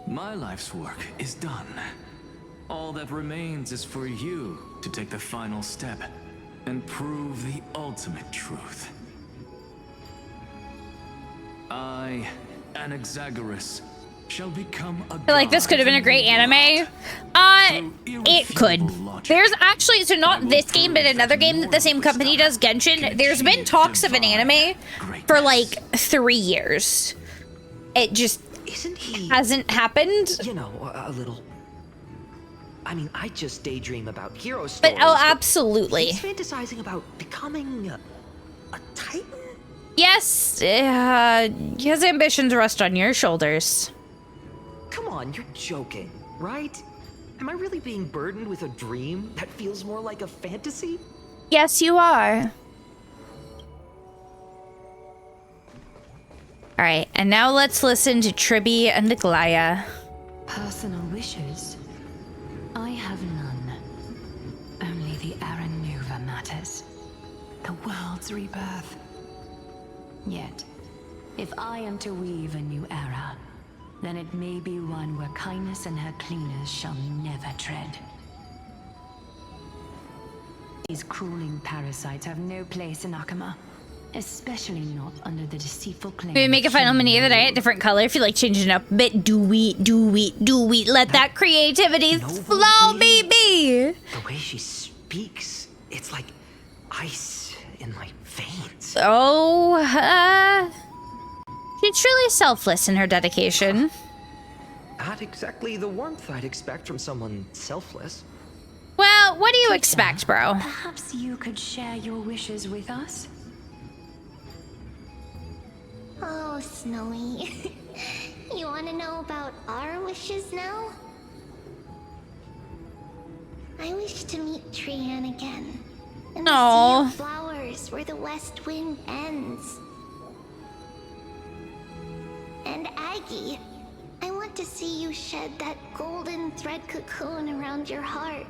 My life's work is done. All that remains is for you to take the final step and prove the ultimate truth. I, Anaxagoras, shall become a I feel like this could have been a great anime. It could. There's actually, so not this game, but another game that the same company does, Genshin. There's been talks of an anime for like 3 years. It just hasn't happened. You know, a little. I mean, I just daydream about hero stories. But oh, absolutely. He's fantasizing about becoming a titan? Yes, his ambitions rest on your shoulders. Come on, you're joking, right? Am I really being burdened with a dream that feels more like a fantasy? Yes, you are. All right, and now let's listen to Tribby and Aglaya. Personal wishes? I have none. Only the Aranuva matters. The world's rebirth. Yet, if I am to weave a new era, then it may be one where kindness and her cleaners shall never tread. These crawling parasites have no place in Akama, especially not under the deceitful claim. Maybe make a final mini of the night, different color if you like changing it up a bit. Do we let that creativity flow, baby? The way she speaks, it's like ice in my veins. Oh, she's truly selfless in her dedication. Not exactly the warmth I'd expect from someone selfless. Well, what do you expect, bro? Perhaps you could share your wishes with us? Oh, Snowy. You want to know about our wishes now? I wish to meet Trian again. In the sea of flowers where the west wind ends. And Aggie, I want to see you shed that golden thread cocoon around your heart.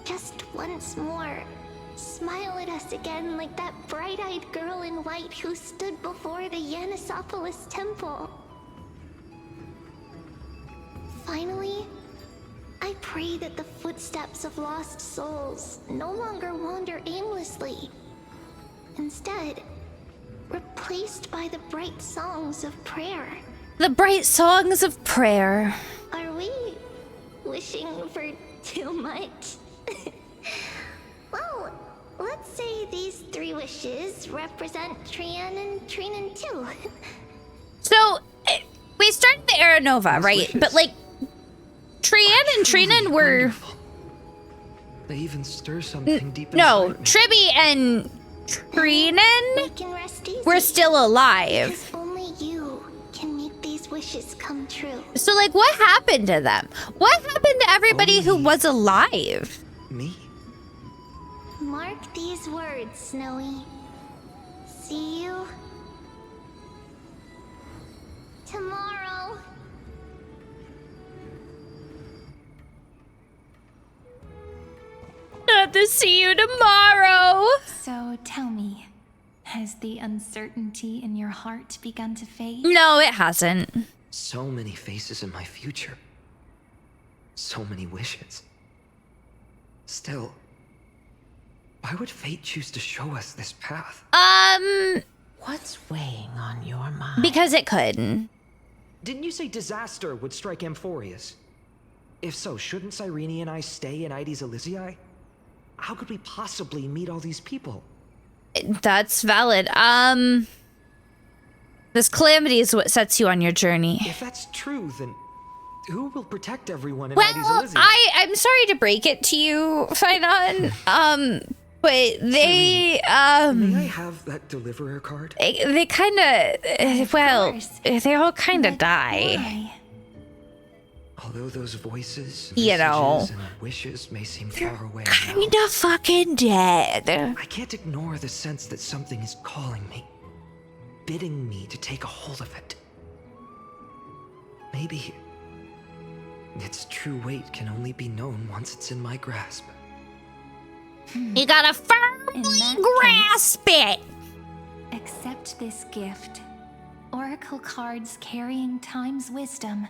Just once more. Smile at us again like that bright-eyed girl in white who stood before the Yanisopolis temple. Finally, I pray that the footsteps of lost souls no longer wander aimlessly. Instead, replaced by the bright songs of prayer. The bright songs of prayer. Are we wishing for too much? Well, let's say these 3 wishes represent Trian and Trinan too. So, we started the Era Nova, right? Wishes. But like, Trian and Trinan were... They even stir something deep inside No, me. Tribby and Trinan were still alive. Because only you can make these wishes come true. So like, what happened to them? What happened to everybody who was alive? Me? Mark these words, Snowy. See you tomorrow. Not to see you tomorrow. So tell me, has the uncertainty in your heart begun to fade? No, it hasn't. So many faces in my future. So many wishes. Still, why would fate choose to show us this path? What's weighing on your mind? Because it could. Didn't you say disaster would strike Amphorius? If so, shouldn't Cyrene and I stay in Ides Elysiae? How could we possibly meet all these people? That's valid. This calamity is what sets you on your journey. If that's true, then who will protect everyone in Well, Ides Elysiae? I'm sorry to break it to you, Finon. But they, May I have that deliverer card? they kind of, well, they all kind of die. Although those voices, You know, messages, and wishes may seem far away now, kind of fucking dead. I can't ignore the sense that something is calling me, bidding me to take a hold of it. maybe its true weight can only be known once it's in my grasp. You gotta firmly grasp it. Accept this gift. Oracle cards carrying time's wisdom,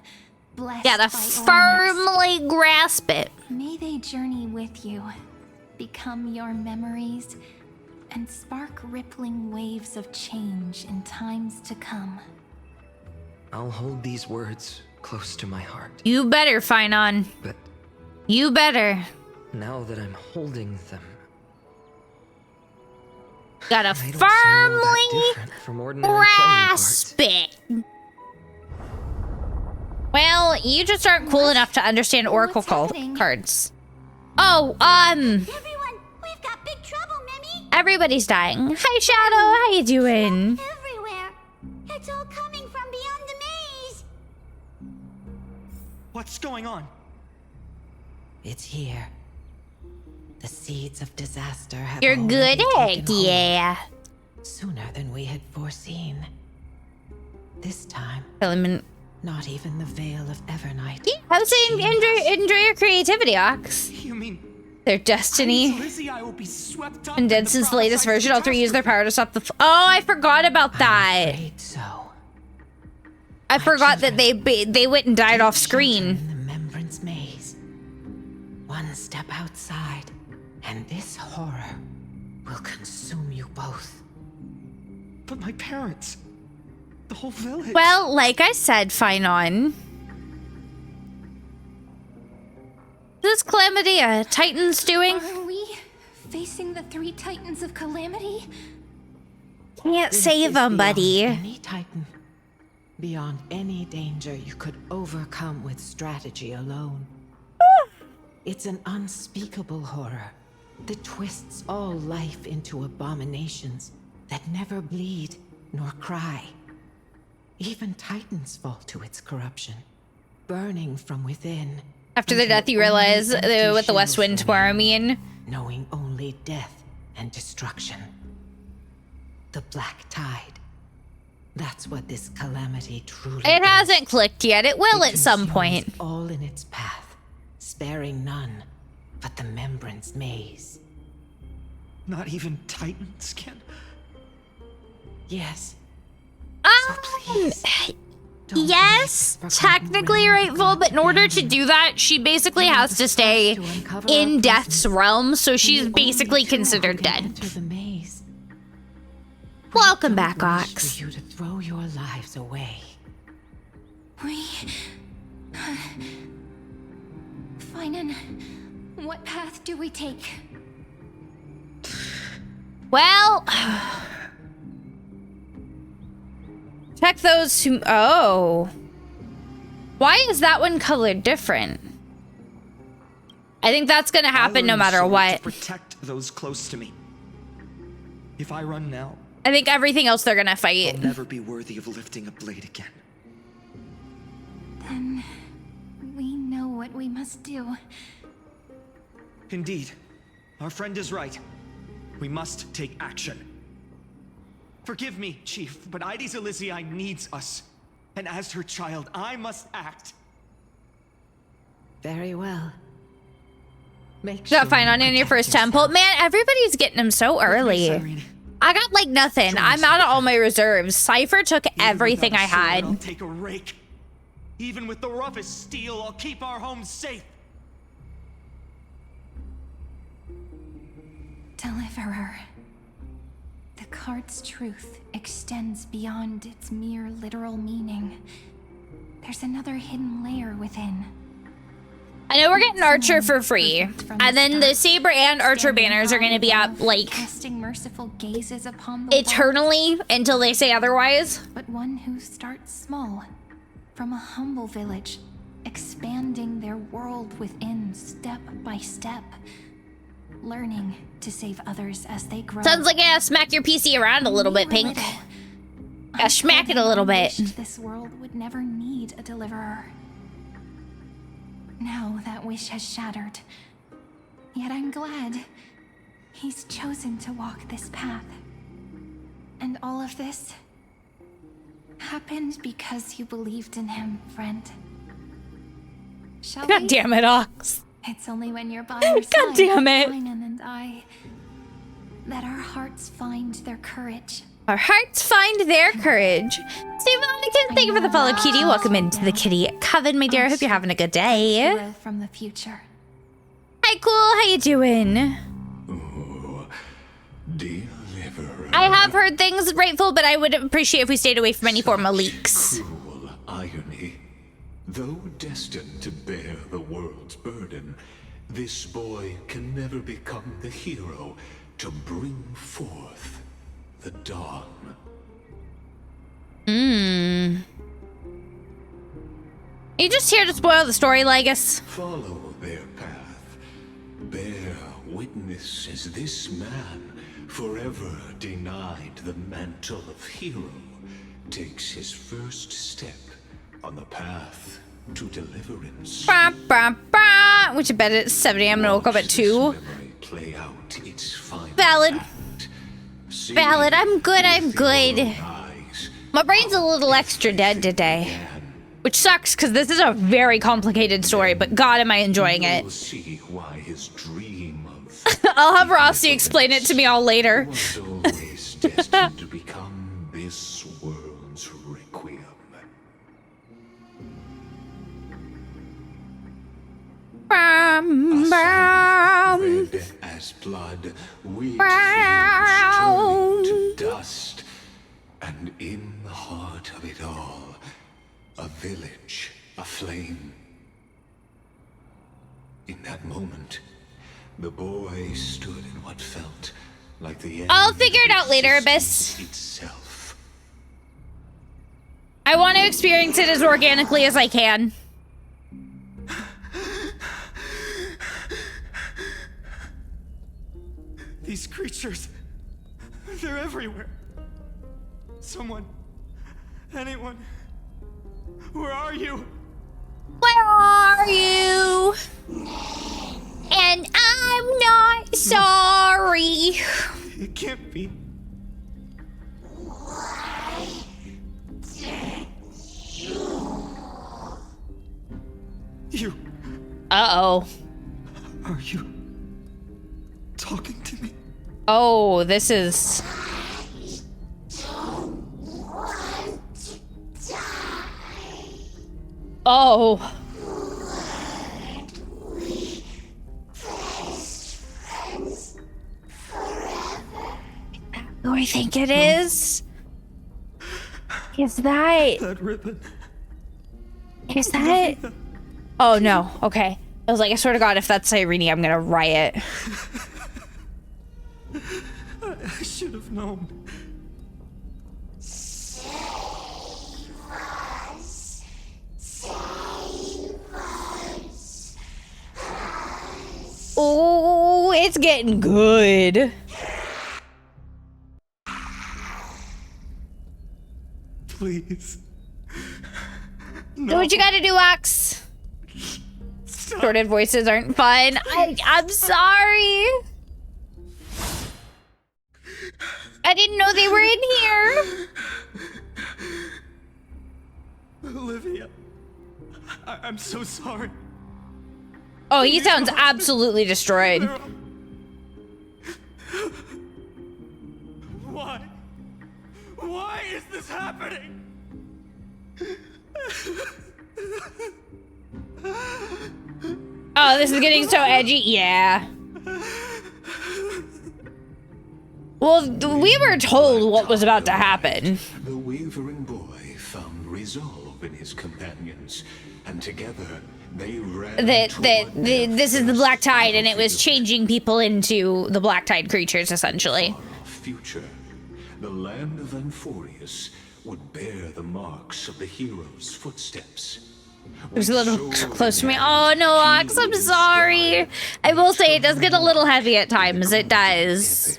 blessed Gotta by firmly grasp it. May they journey with you, become your memories, and spark rippling waves of change in times to come. I'll hold these words close to my heart. You better, Finon. But you better. Now that I'm holding them, gotta they don't firmly seem all that different from ordinary grasp it. Well, you just aren't cool enough to understand Oracle cards. Oh, Everyone, we've got big trouble, Mimi. everybody's dying. Hi, Shadow. How you doing? Everywhere. It's all coming from beyond the maze. What's going on? It's here. The seeds of disaster have You're good already at taken hold. yeah. Sooner than we had foreseen. This time, not even the veil of Evernight. Yeah, I was saying enjoy your creativity, Ox. You mean their destiny? Condensed into the latest version. All three use their power to stop the. Oh, I forgot about that. I forgot that they went and died off screen. The Remembrance Maze. One step outside, and this horror will consume you both. But my parents, the whole village. Well, like I said, Finon. This Calamity a Titan's doing? Are we facing the 3 Titans of Calamity? Can't This save is them, beyond buddy. Any Titan. Beyond any danger you could overcome with strategy alone. It's an unspeakable horror that twists all life into abominations that never bleed nor cry. Even Titans fall to its corruption, burning from within. After their death, you realize what the West Wind tomorrow mean. Knowing only death and destruction. The Black Tide. That's what this calamity truly It is. hasn't clicked yet. It will at some point. Consumes all in its path, sparing none but the Remembrance Maze. Not even Titans can. Yes. Yes, technically rightful, but in order to do that, she basically has to stay in Death's realm, so she's basically considered dead. Welcome back, Ox. For you to throw your lives away. Finon, what path do we take? Well, check those who. Oh, why is that one colored different? I think that's gonna happen no matter what. Protect those close to me. If I run now, I think everything else they're gonna fight. I'll never be worthy of lifting a blade again. Then we know what we must do. Indeed, our friend is right. We must take action. Forgive me, Chief, but Ides Elysiae needs us. And as her child, I must act. Very well. Make Got Finon in your first temple. Man, everybody's getting them so early. I got like nothing. I'm out of all my reserves. Cypher took everything I had. I'll take a rake. Even with the roughest steel, I'll keep our home safe. Deliverer. The card's truth extends beyond its mere literal meaning. There's another hidden layer within. I know we're getting Archer for free. And then the Saber and Archer banners are going to be up, like, Casting merciful gazes upon the eternally until they say otherwise. But one who starts small, from a humble village, expanding their world within step by step, learning to save others as they grow. Sounds like I gotta smack your PC around a little bit, Pink. Gotta smack it a little bit. This world would never need a deliverer. Now that wish has shattered. Yet I'm glad he's chosen to walk this path. And all of this happened because you believed in him, friend. Shall God we? damn it, Ox. It's only when you're by your side, God damn it. Finan and I, that our hearts find their courage. Our hearts find their courage. Steve Monica, thank you for the follow, Kitty. Welcome into the Kitty Coven, my dear. I hope you're having a good day. From the future. Hi, cool. How you doing? Oh, deliverer. I have heard things, Rightful, but I would appreciate if we stayed away from any form of leaks. Cruel irony. Though destined to bear the world's burden, this boy can never become the hero to bring forth the dawn. You just here to spoil the story, Legus? Follow their path. Bear witness as this man, forever denied the mantle of hero, takes his first step on the path to deliverance. Bah, bah, bah. Which I bet it's 7 a.m. and I woke up at 2. Play out its final Valid. act. Valid. I'm good. I'm good. My brain's a little extra dead today. Which sucks, because this is a very complicated story, but God, am I enjoying it. See why his dream of I'll have Rossi explain it to me all later. was always destined to become this world's requiem. Red as blood, wheat fields turning to dust, and in the heart of it all, a village aflame. In that moment, the boy stood in what felt like the end. I'll figure it out later, Abyss. Itself. I want to experience it as organically as I can. These creatures, they're everywhere. Someone, anyone, where are you? Where are you? And I'm not sorry. It can't be. You. Uh-oh. Are you talking to me? Oh, this is... Oh. Who I think it is? Is that... That ribbon. Is that... Oh, no. Okay. I was like, I swear to God, if that's Irene, I'm gonna riot. I should have known. Oh, it's getting good. Please. Do what you gotta do, Ox. Distorted voices aren't fun. I'm sorry. I didn't know they were in here. Olivia, I'm so sorry. Oh, he sounds absolutely destroyed. Why? Why is this happening? Oh, this is getting so edgy. Yeah. Well, we were told what was about to happen. The wavering boy found resolve in his companions, and together they ran This is the Black Tide, and it was changing people into the Black Tide creatures, essentially. future. The land of Amphorius would bear the marks of the hero's footsteps. It was a little close to me. Oh, no, Ox, I'm sorry. I will say it does get a little heavy at times. It does.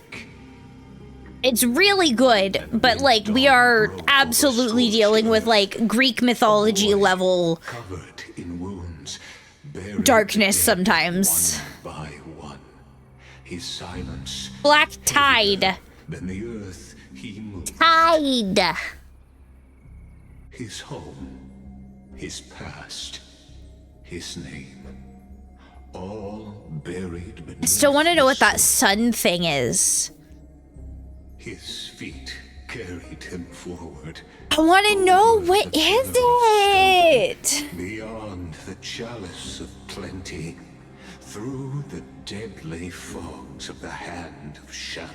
It's really good, but, like, we are absolutely dealing with, like, Greek mythology level darkness sometimes. By one, his silence. Black Tide. Then the earth he moved. Tide. his home, his past, his name, all buried beneath. I still want to know what that sun thing is. His feet carried him forward. I want to know, what is it? Beyond the chalice of plenty, through the deadly fogs of the hand of shadow.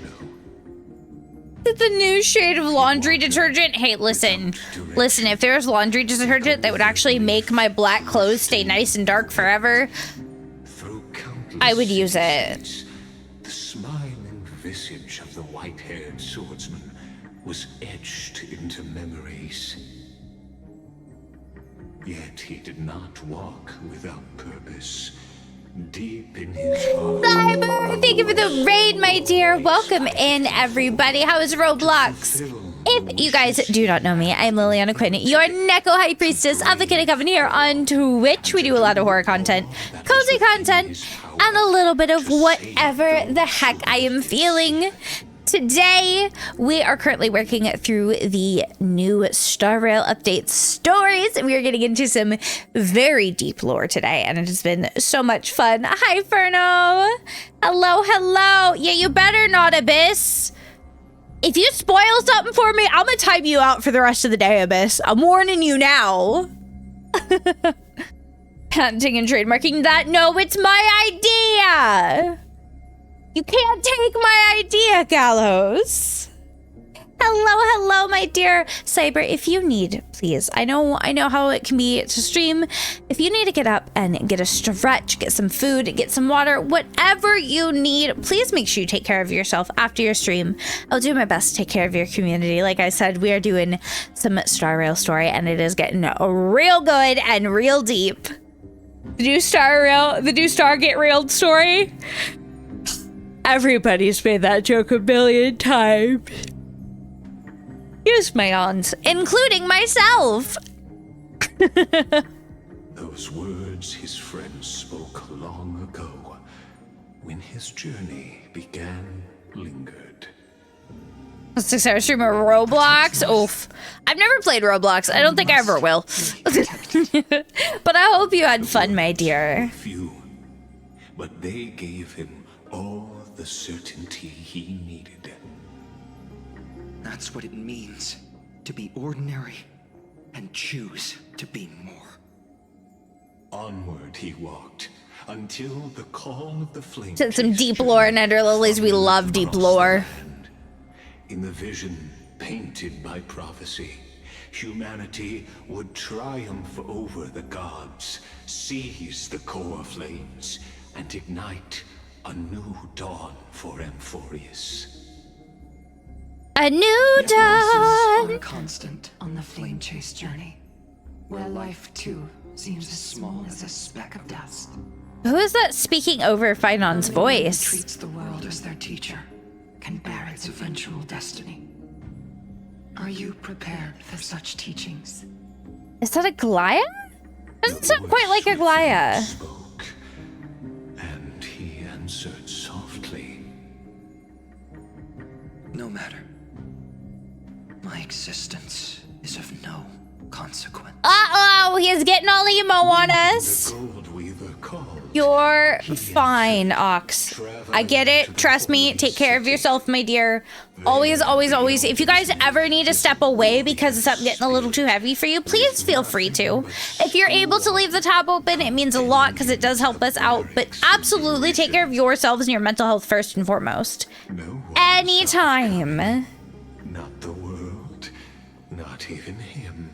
The new shade of laundry detergent? Hey, listen, if there was laundry detergent that would actually make my black clothes stay nice and dark forever, I would use it. The smiling visage of the white-haired swordsman was etched into memories. Yet he did not walk without purpose. Deep in his heart. Cyber, thank you for the raid, my dear. Welcome in, everybody. How is Roblox? If you guys do not know me, I'm Liliana Quinn, your Neko High Priestess of the Kitty Coven here on Twitch. We do a lot of horror content, cozy content, and a little bit of whatever the heck I am feeling. Today, we are currently working through the new Star Rail update stories. We are getting into some very deep lore today, and it has been so much fun. Hi, Ferno. Hello, hello. Yeah, you better not, Abyss. If you spoil something for me, I'm gonna time you out for the rest of the day, Abyss. I'm warning you now. Patenting and trademarking that? No, it's my idea. You can't take my idea, Gallows. Hello, my dear Cyber. If you need, please, I know how it can be to stream. If you need to get up and get a stretch, get some food, get some water, whatever you need, please make sure you take care of yourself after your stream. I'll do my best to take care of your community. Like I said, we are doing some Star Rail story, and it is getting real good and real deep. The new Star Get Railed story. Everybody's made that joke a billion times. Use my aunts, including myself. Those words his friends spoke long ago, when his journey began lingered. 6-hour streamer Roblox? Oof. I've never played Roblox. I don't think I ever will. But I hope you had fun, my dear. Few, but they gave him all the certainty he needed. That's what it means to be ordinary and choose to be more. Onward he walked until the call of the flame. Said some deep lore in Ender Lilies. We love deep lore. In the vision painted by prophecy, humanity would triumph over the gods, seize the core flames, and ignite a new dawn for Amphorius. A new dawn! Are constant on the flame chase journey, where life too seems as small as a speck of dust. Who is that speaking over Finon's voice? Who treats the world as their teacher can bear its eventual destiny. Are you prepared for such teachings? Is that a Glaya? Doesn't sound quite like a Glaya. And he answered softly. No matter. My existence is of no consequence. Uh-oh, he's getting all emo on us. You're fine, Ox. I get it. Trust me. Take care of yourself, my dear. Always, always, always. If you guys ever need to step away because of something getting a little too heavy for you, please feel free to. If you're able to leave the tab open, it means a lot because it does help us out. But absolutely take care of yourselves and your mental health first and foremost. Anytime. Not the world, not even him.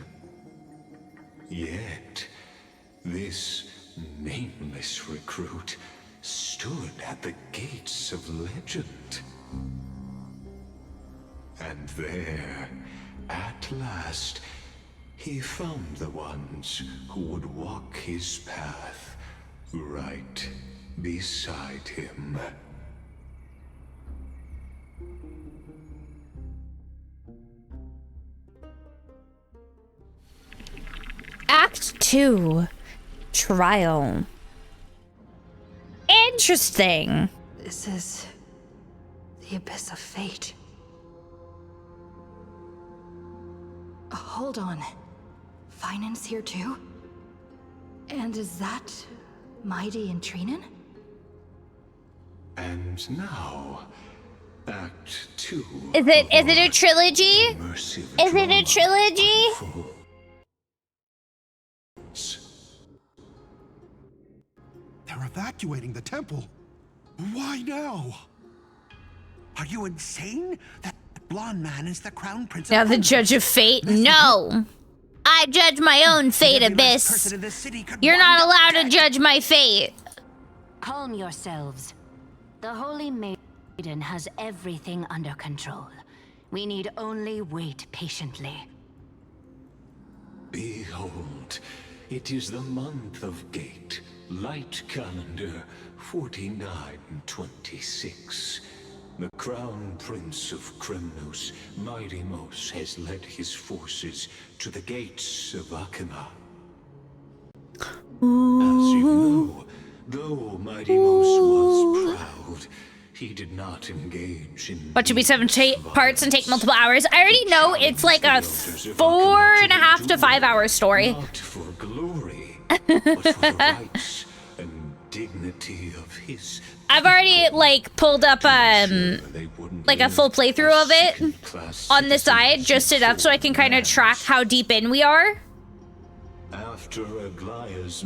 Yet, this nameless recruit stood at the gates of legend. And there, at last, he found the ones who would walk his path right beside him. Act 2. Trial. Interesting. This is the abyss of fate. Hold on. Finance here too? And is that Mighty and Trinen? And now, Act 2. Is it a trilogy? Is it a trilogy? They're evacuating the temple. Why now? Are you insane? That blonde man is the crown prince. Now the judge of fate? No. I judge my own fate, Abyss. You're not allowed to judge my fate. Calm yourselves. The Holy Maiden has everything under control. We need only wait patiently. Behold, it is the month of Gate, light calendar 4926. The Crown Prince of Kremnos, Mighty Mos, has led his forces to the gates of Akima. As you know, though Mighty Mos was proud, he did not engage in... What should be 7 parts and take multiple hours? I already know it's like a 4.5 to 5 hour story. Not for glory, but for the rights and dignity of his... I've already like pulled up like a full playthrough of it on the side, just enough so I can kind of track how deep in we are.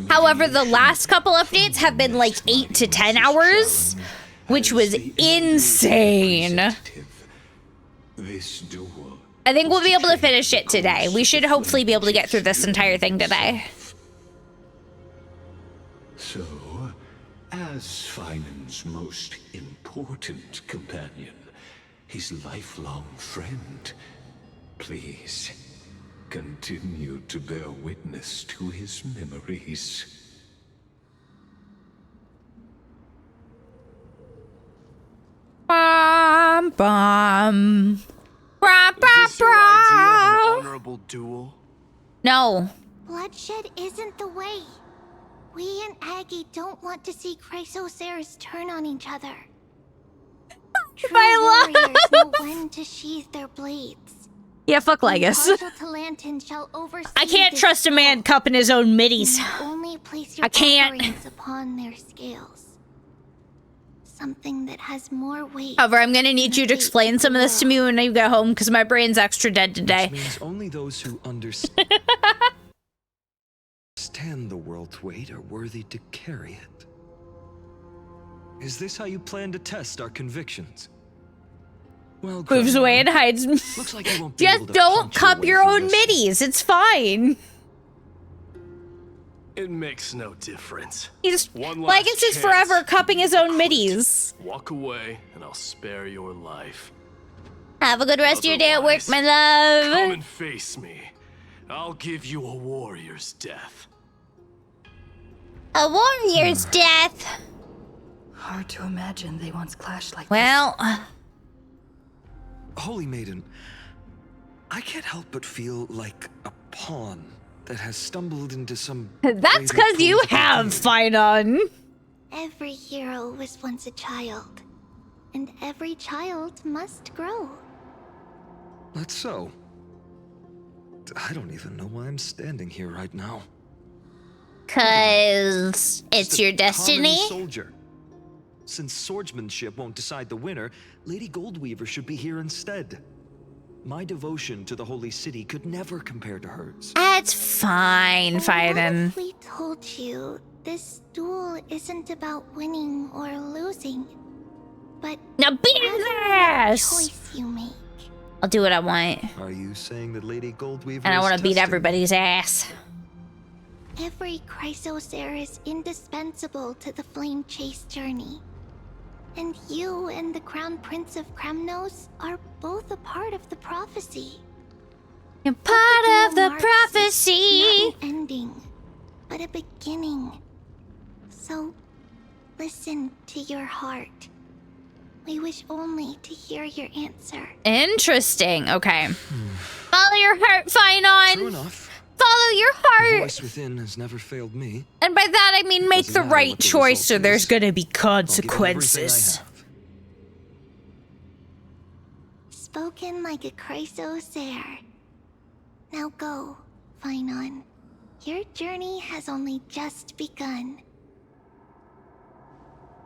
However, the last couple updates have been like 8 to 10 hours, which was insane. I think we'll be able to finish it today. We should hopefully be able to get through this entire thing today. So, as Finan's most important companion, his lifelong friend, please continue to bear witness to his memories. Bum bum. Bra, bra, Is this your idea of an honorable duel? No. Bloodshed isn't the way. We and Aggie don't want to see Chrysoceres turn on each other. True warriors know when to sheath their blades. Yeah, fuck Legus. I can't trust a man cupping his own middies. Only place your I can't. offerings upon their scales. Something that has more weight. However, I'm gonna need you to explain some of this to me when you get home because my brain's extra dead today. Which means only those who understand the world's weight are worthy to carry it. Is this how you plan to test our convictions? Well, Moves away and hides. Looks like I won't be able Just to don't punch cup way your through own this. middies. It's fine. It makes no difference. He's One like last it's his chance. forever cupping his own middies. Walk away, and I'll spare your life. Have a good rest of your day at work, my love. Come and face me. I'll give you a warrior's death. A warrior's death. Hard to imagine they once clashed like Well, Holy Maiden, I can't help but feel like a pawn that has stumbled into some... that's because you have Finon. Every hero was once a child. And every child must grow. That's so. I don't even know why I'm standing here right now. Cause it's your destiny. Common soldier. Since swordsmanship won't decide the winner, Lady Goldweaver should be here instead. My devotion to the Holy City could never compare to hers. That's fine, Finon. What if we told you this duel isn't about winning or losing, but now beat his ass. Choice you make. I'll do what I want, Are you saying that Lady Goldweaver and I is want to beat testing? everybody's ass. Every Chrysocer is indispensable to the Flame Chase journey. And you and the Crown Prince of Kremnos are both a part of the prophecy. You're part of the prophecy. Not an ending, but a beginning. So, listen to your heart. We wish only to hear your answer. Interesting. Okay. Follow your heart, Finon. True enough. Follow your The heart. voice within has never failed me. And by that I mean make the Doesn't matter right what the choice, result or there's is. gonna be I'll give it everything I consequences. have. Spoken like a Chrysocer. Now go, Finon. Your journey has only just begun.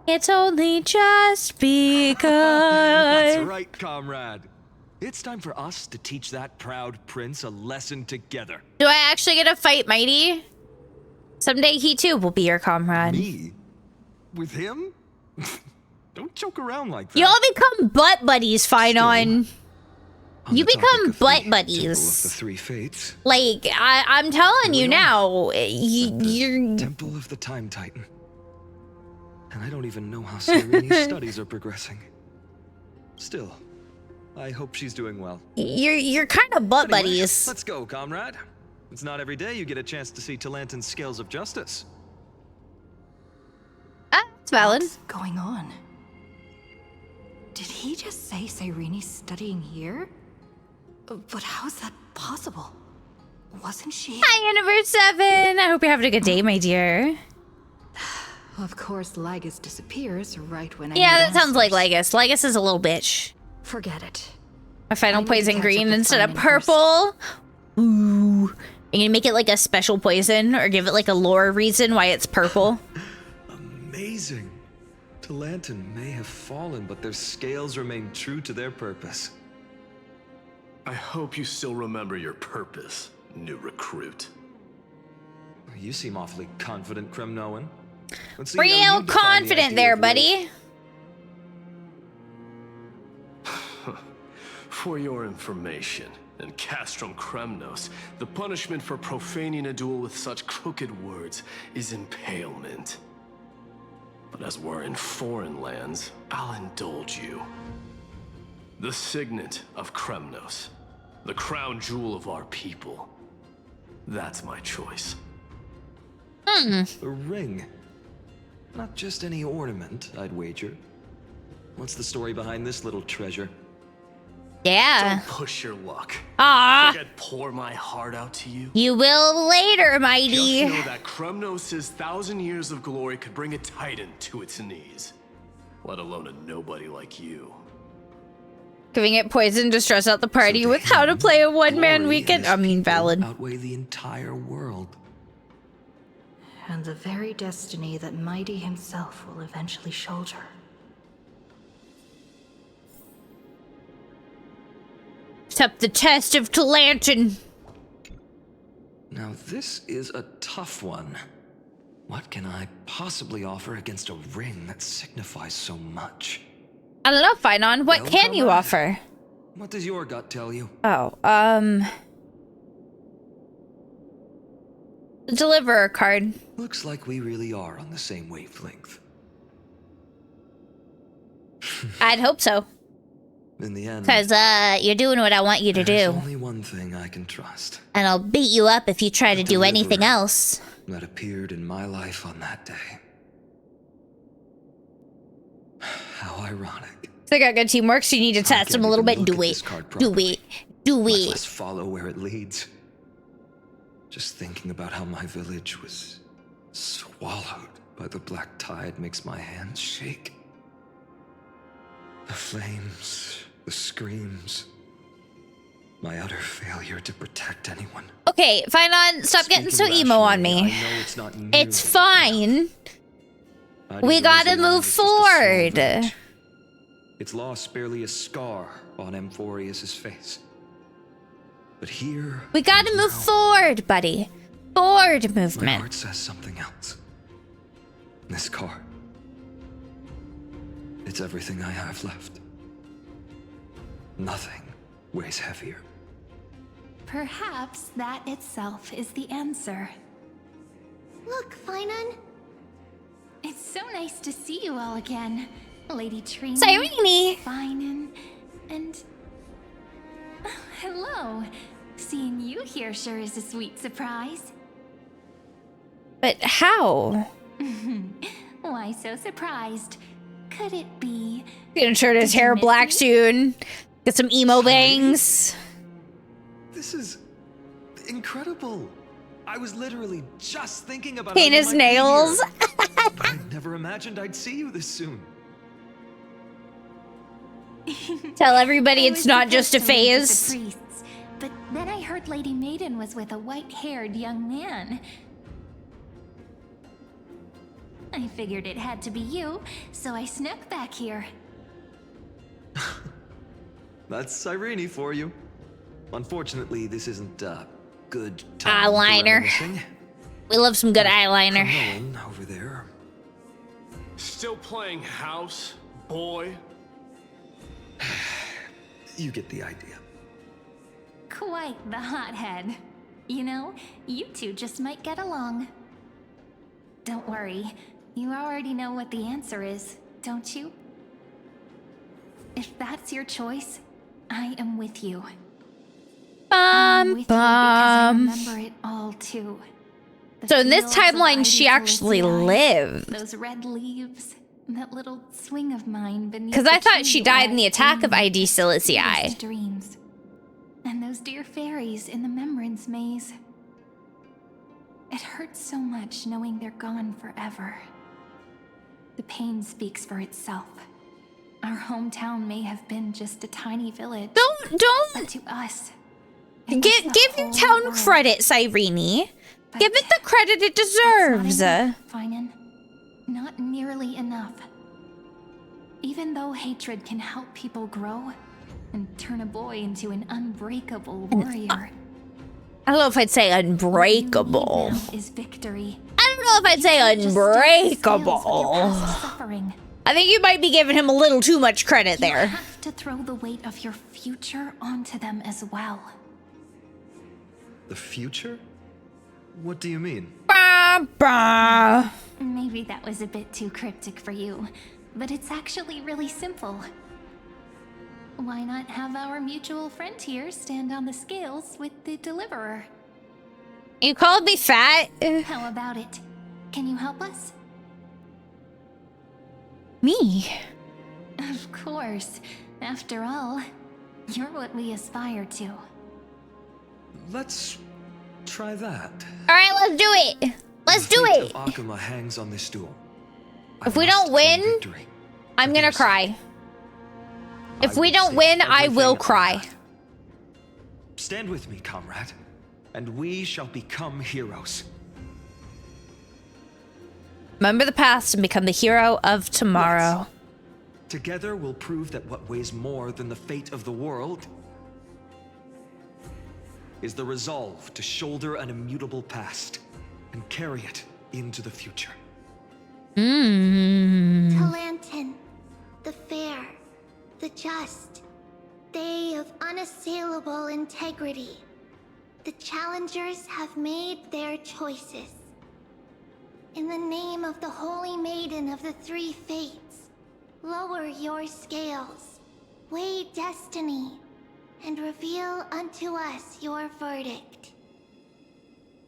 It's only just begun. That's right, comrade. It's time for us to teach that proud prince a lesson together. Do I actually get to fight Mighty? Someday he too will be your comrade. Me? With him? Don't joke around like that. You all become butt buddies, Finon. You become butt buddies. The three fates. Like, I'm telling you now, you're... Temple of the Time Titan. And I don't even know how Serene's studies are progressing. Still, I hope she's doing well. You're kind of butt Anyway, buddies. Let's go, comrade. It's not every day you get a chance to see Talantin's scales of justice. Ah, it's valid. What's going on? Did he just say Serene's studying here? But how's that possible? Wasn't she? Hi, Universe 7! I hope you're having a good day, my dear. Of course, Lygus disappears right when I Yeah, need that sounds like answers. Lygus. Lygus is a little bitch. Forget it. My final I need to poison catch green up with instead of Simon purple. Ooh. Are you gonna make it like a special poison or give it like a lore reason why it's purple? Amazing. Talantin may have fallen, but their scales remain true to their purpose. I hope you still remember your purpose, new recruit. You seem awfully confident, Kremnoan. Let's see how you Real define the confident idea there, of buddy. For your information, in Castrum Kremnos, the punishment for profaning a duel with such crooked words is impalement. But as we're in foreign lands, I'll indulge you. The signet of Kremnos, the crown jewel of our people. That's my choice. A ring. Not just any ornament, I'd wager. What's the story behind this little treasure? Yeah. Don't push your luck. Ah. Think I'd pour my heart out to you? You will later, mighty. Just know that Kremnos' 1,000 years of glory could bring a titan to its knees. Let alone a nobody like you. Giving it poison to stress out the party with how to play a one-man weekend. I mean, valid. Outweigh the entire world. And the very destiny that Mighty himself will eventually shoulder. Up the test of Talantin. Now this is a tough one. What can I possibly offer against a ring that signifies so much? I don't know, Finon. What can you offer? What does your gut tell you? Oh, the deliverer card. Looks like we really are on the same wavelength. I'd hope so. In the end, Because, you're doing what I want you to there's do. only one thing I can trust. And I'll beat you up if you try to do anything else. That appeared in my life on that day. How ironic. They got good teamwork, so you need to test them a little bit. Do it. Do it. Do Much it. less follow where it leads. Just thinking about how my village was swallowed by the black tide makes my hands shake. The flames, the screams, my utter failure to protect anyone. Okay, Finon, stop getting so emo on me. It's fine. We gotta move forward. Its loss barely a scar on Amphorius' face. But here... We gotta move forward, buddy. Forward My movement. heart says something else. This car. It's everything I have left. Nothing weighs heavier. Perhaps that itself is the answer. Look, Finon. It's so nice to see you all again. Lady Trina, Cyrene. Finon, and... hello. Seeing you here sure is a sweet surprise. But how? Why so surprised? Could it be... He's gonna turn his hair black soon. Get some emo bangs. This is incredible. I was literally just thinking about Paint how you his might be nails. here. I never imagined I'd see you this soon. Tell everybody I it's was not just a supposed to leave with phase. the priests, but Then I heard Lady Maiden was with a white-haired young man. I figured it had to be you, so I snuck back here. That's Irene for you. Unfortunately, this isn't good time Eyeliner. for reminiscing. We love some good eyeliner. Come on, over there. Still playing house, boy? You get the idea. Quite the hothead. You know, you two just might get along. Don't worry, you already know what the answer is, don't you? If that's your choice, I am with you. I'm with you because I remember it all too. So in this timeline, she actually lived. Those red leaves, that little swing of mine beneath. Because I thought she died in the attack of ID Silicii. Dreams. And those dear fairies in the Memorance maze. It hurts so much knowing they're gone forever. The pain speaks for itself. Our hometown may have been just a tiny village. Don't. But to us, Give your town credit, Cyrene. Give it the credit it deserves. Finan. Not nearly enough. Even though hatred can help people grow and turn a boy into an unbreakable warrior. I don't know if I'd say unbreakable. Is victory. I don't know if I'd say unbreakable. Suffering. I think you might be giving him a little too much credit there. You have to throw the weight of your future onto them as well. The future? What do you mean? Bah, bah. Maybe that was a bit too cryptic for you, but it's actually really simple. Why not have our mutual friend here stand on the scales with the deliverer? You called me fat? How about it? Can you help us? Me? Of course. After all, you're what we aspire to. Let's try that. Alright, let's do it. Let's do it. Akuma hangs on this duel. If we don't win, I'm gonna cry. If we don't win, I will cry. Stand with me, comrade, and we shall become heroes. Remember the past and become the hero of tomorrow. Together we'll prove that what weighs more than the fate of the world is the resolve to shoulder an immutable past and carry it into the future. Talantin, the fair, the just, they of unassailable integrity. The challengers have made their choices. In the name of the Holy Maiden of the Three Fates, lower your scales, weigh destiny, and reveal unto us your verdict.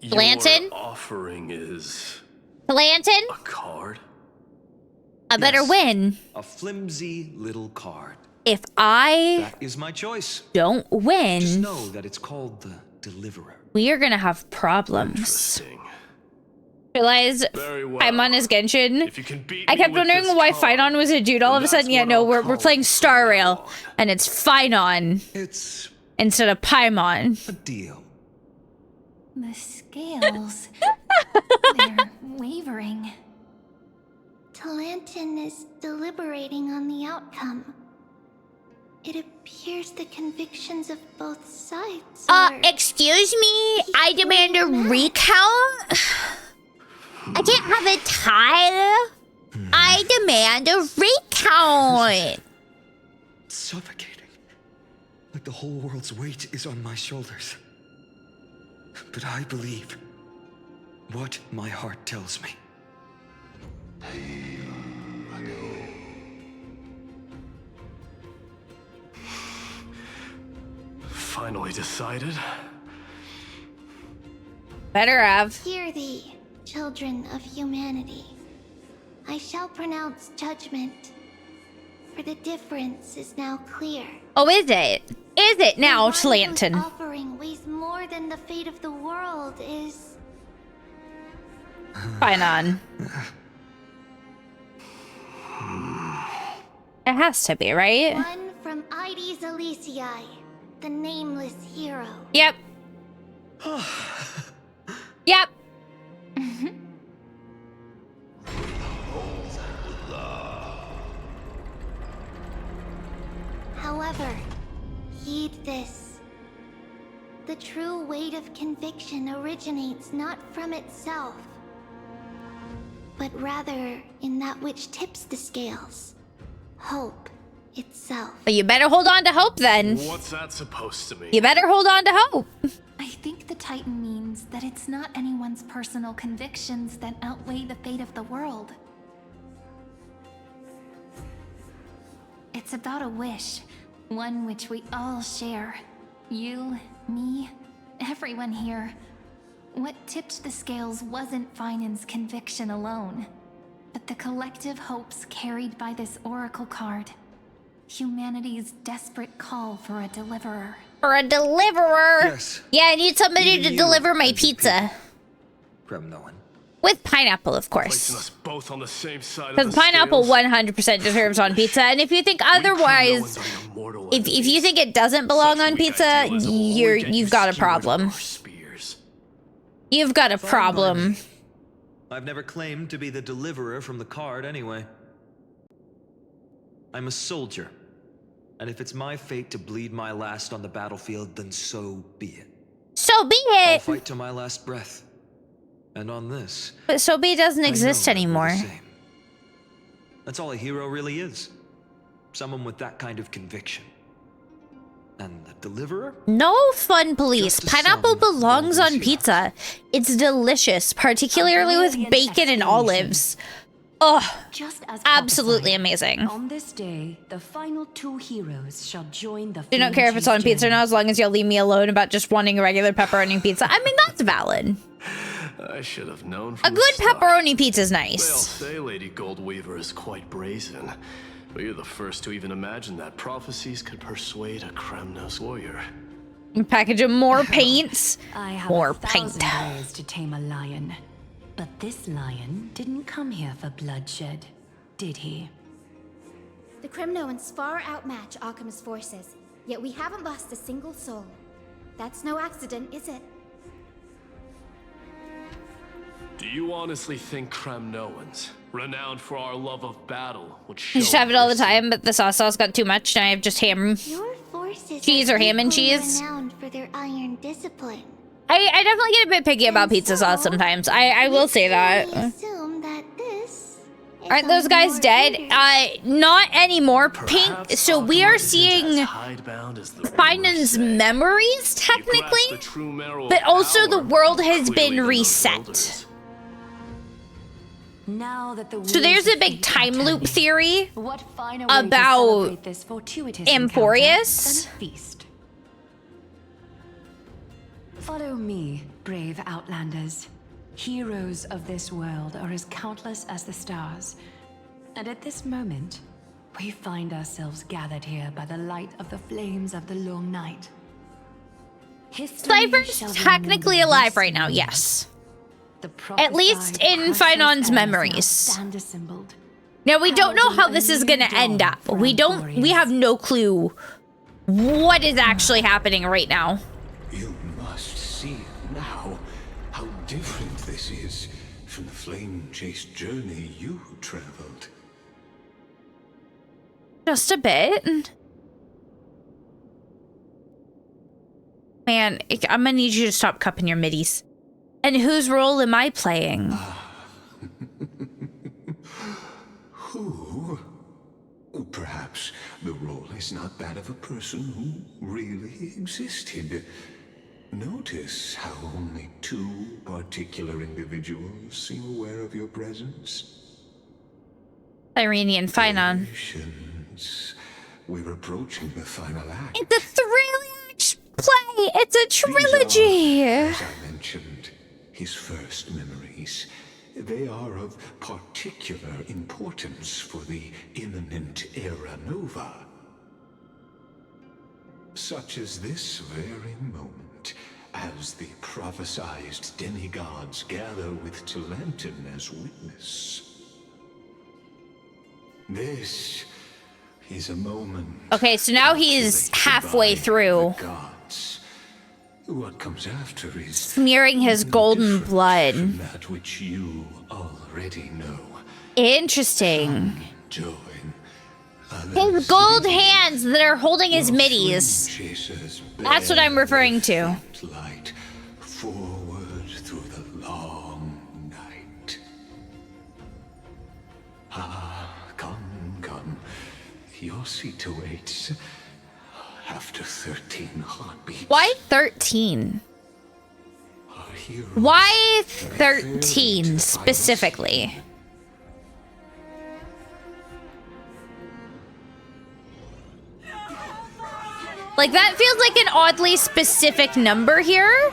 Blanton? Your offering is Blanton? a card? I better win. A flimsy little card. If I That is my choice. don't win, Just know that it's called the Deliverer. we are gonna have problems. Realize Paimon is Genshin. I kept wondering why Finon was a dude all of a sudden. Yeah, no, we're playing Star Rail, and it's Finon instead of Paimon. A deal. The scales. They're wavering. Talantin is deliberating on the outcome. It appears the convictions of both sides are... Excuse me? I demand a recount? I can't have a tie. I demand a recount. It's suffocating. Like the whole world's weight is on my shoulders. But I believe what my heart tells me. Finally decided. Better have. Hear thee, children of humanity. I shall pronounce judgment, for the difference is now clear. Oh, is it? Is it now, The one whose Talantin? offering weighs more than the fate of the world is... Finon. It has to be, right? One from Ides Elysiae, the nameless hero. Yep. Yep. However, heed this. The true weight of conviction originates not from itself, but rather in that which tips the scales. Hope itself. But you better hold on to hope then. What's that supposed to mean? You better hold on to hope. I think the Titan means that it's not anyone's personal convictions that outweigh the fate of the world. It's about a wish, one which we all share. You, me, everyone here. What tipped the scales wasn't Finan's conviction alone, but the collective hopes carried by this oracle card. Humanity's desperate call for a deliverer. For a deliverer? Yes. Yeah, I need somebody to deliver my pizza. Kremnoan. With pineapple, of Placing course. us both on the same side of Because the pineapple scales. 100% deserves on pizza. And if you think otherwise, if you think it doesn't belong on pizza, you've got a problem. You've got a problem. I've never claimed to be the deliverer from the card anyway. I'm a soldier. And if it's my fate to bleed my last on the battlefield, then so be it. So be I'll it. fight to my last breath. And on this... But so be doesn't I exist know that we're anymore. the same. That's all a hero really is. Someone with that kind of conviction. And the deliverer? No fun, police. Pineapple belongs on pizza. It's delicious, particularly with bacon and olives. Oh, absolutely amazing. On this day, the final two heroes shall join the I don't care if it's on pizza or not, as long as you'll leave me alone about just wanting a regular pepperoni pizza. I mean, that's valid. I should have known A from good the start. pepperoni pizza is They'll nice. say Lady Goldweaver is quite brazen, but you're the first to even imagine that prophecies could persuade a Kremnos warrior. Package of more paints. I have More 1,000 paint. ways to tame a lion. But this lion didn't come here for bloodshed, did he? The Kremnoans far outmatch Arkham's forces, yet we haven't lost a single soul. That's no accident, is it? Do you honestly think Kremnoans, renowned for our love of battle, would show You just have it all the mercy? time, but the sauce got too much, and I have just ham. Your forces Cheese are or ham and equally cheese? renowned for their iron discipline. I definitely get a bit picky about pizza sauce sometimes. I will say that. Assume that this Aren't those guys dead? Not anymore. Pink. So we are seeing Finan's memories, technically, but also the world has been reset. Now that the So there's a big time loop theory what finer way to about celebrate this fortuitous encounter Emporius. than a feast? Follow me, brave outlanders. Heroes of this world are as countless as the stars. And at this moment, we find ourselves gathered here by the light of the flames of the long night. Cypher's technically alive right now, yes. At least in Finan's memories. Now we don't know how this is gonna end up. We have no clue what is actually happening right now. You must see now how different this is from the flame-chased journey you traveled. Just a bit. Man, I'm gonna need you to stop cupping your middies. And whose role am I playing? Who? Perhaps the role is not that of a person who really existed. Notice how only two particular individuals seem aware of your presence. Iranian Finon. We're approaching the final act. It's a three-act play! It's a trilogy! As I mentioned, his first memories. They are of particular importance for the imminent Era Nova. Such as this very moment, as the prophesized demigods gather with Talenton as witness. This is a moment. Okay, so now he's halfway through. Gods. What comes after is Smearing his golden blood. from that which you already know. Interesting. Join His gold hands that are holding his middies. That's what I'm referring to. light forward through the long night. Ah, come. Your seat awaits. After 13 heartbeats. Why 13? Why 13 specifically? Like, that feels like an oddly specific number here.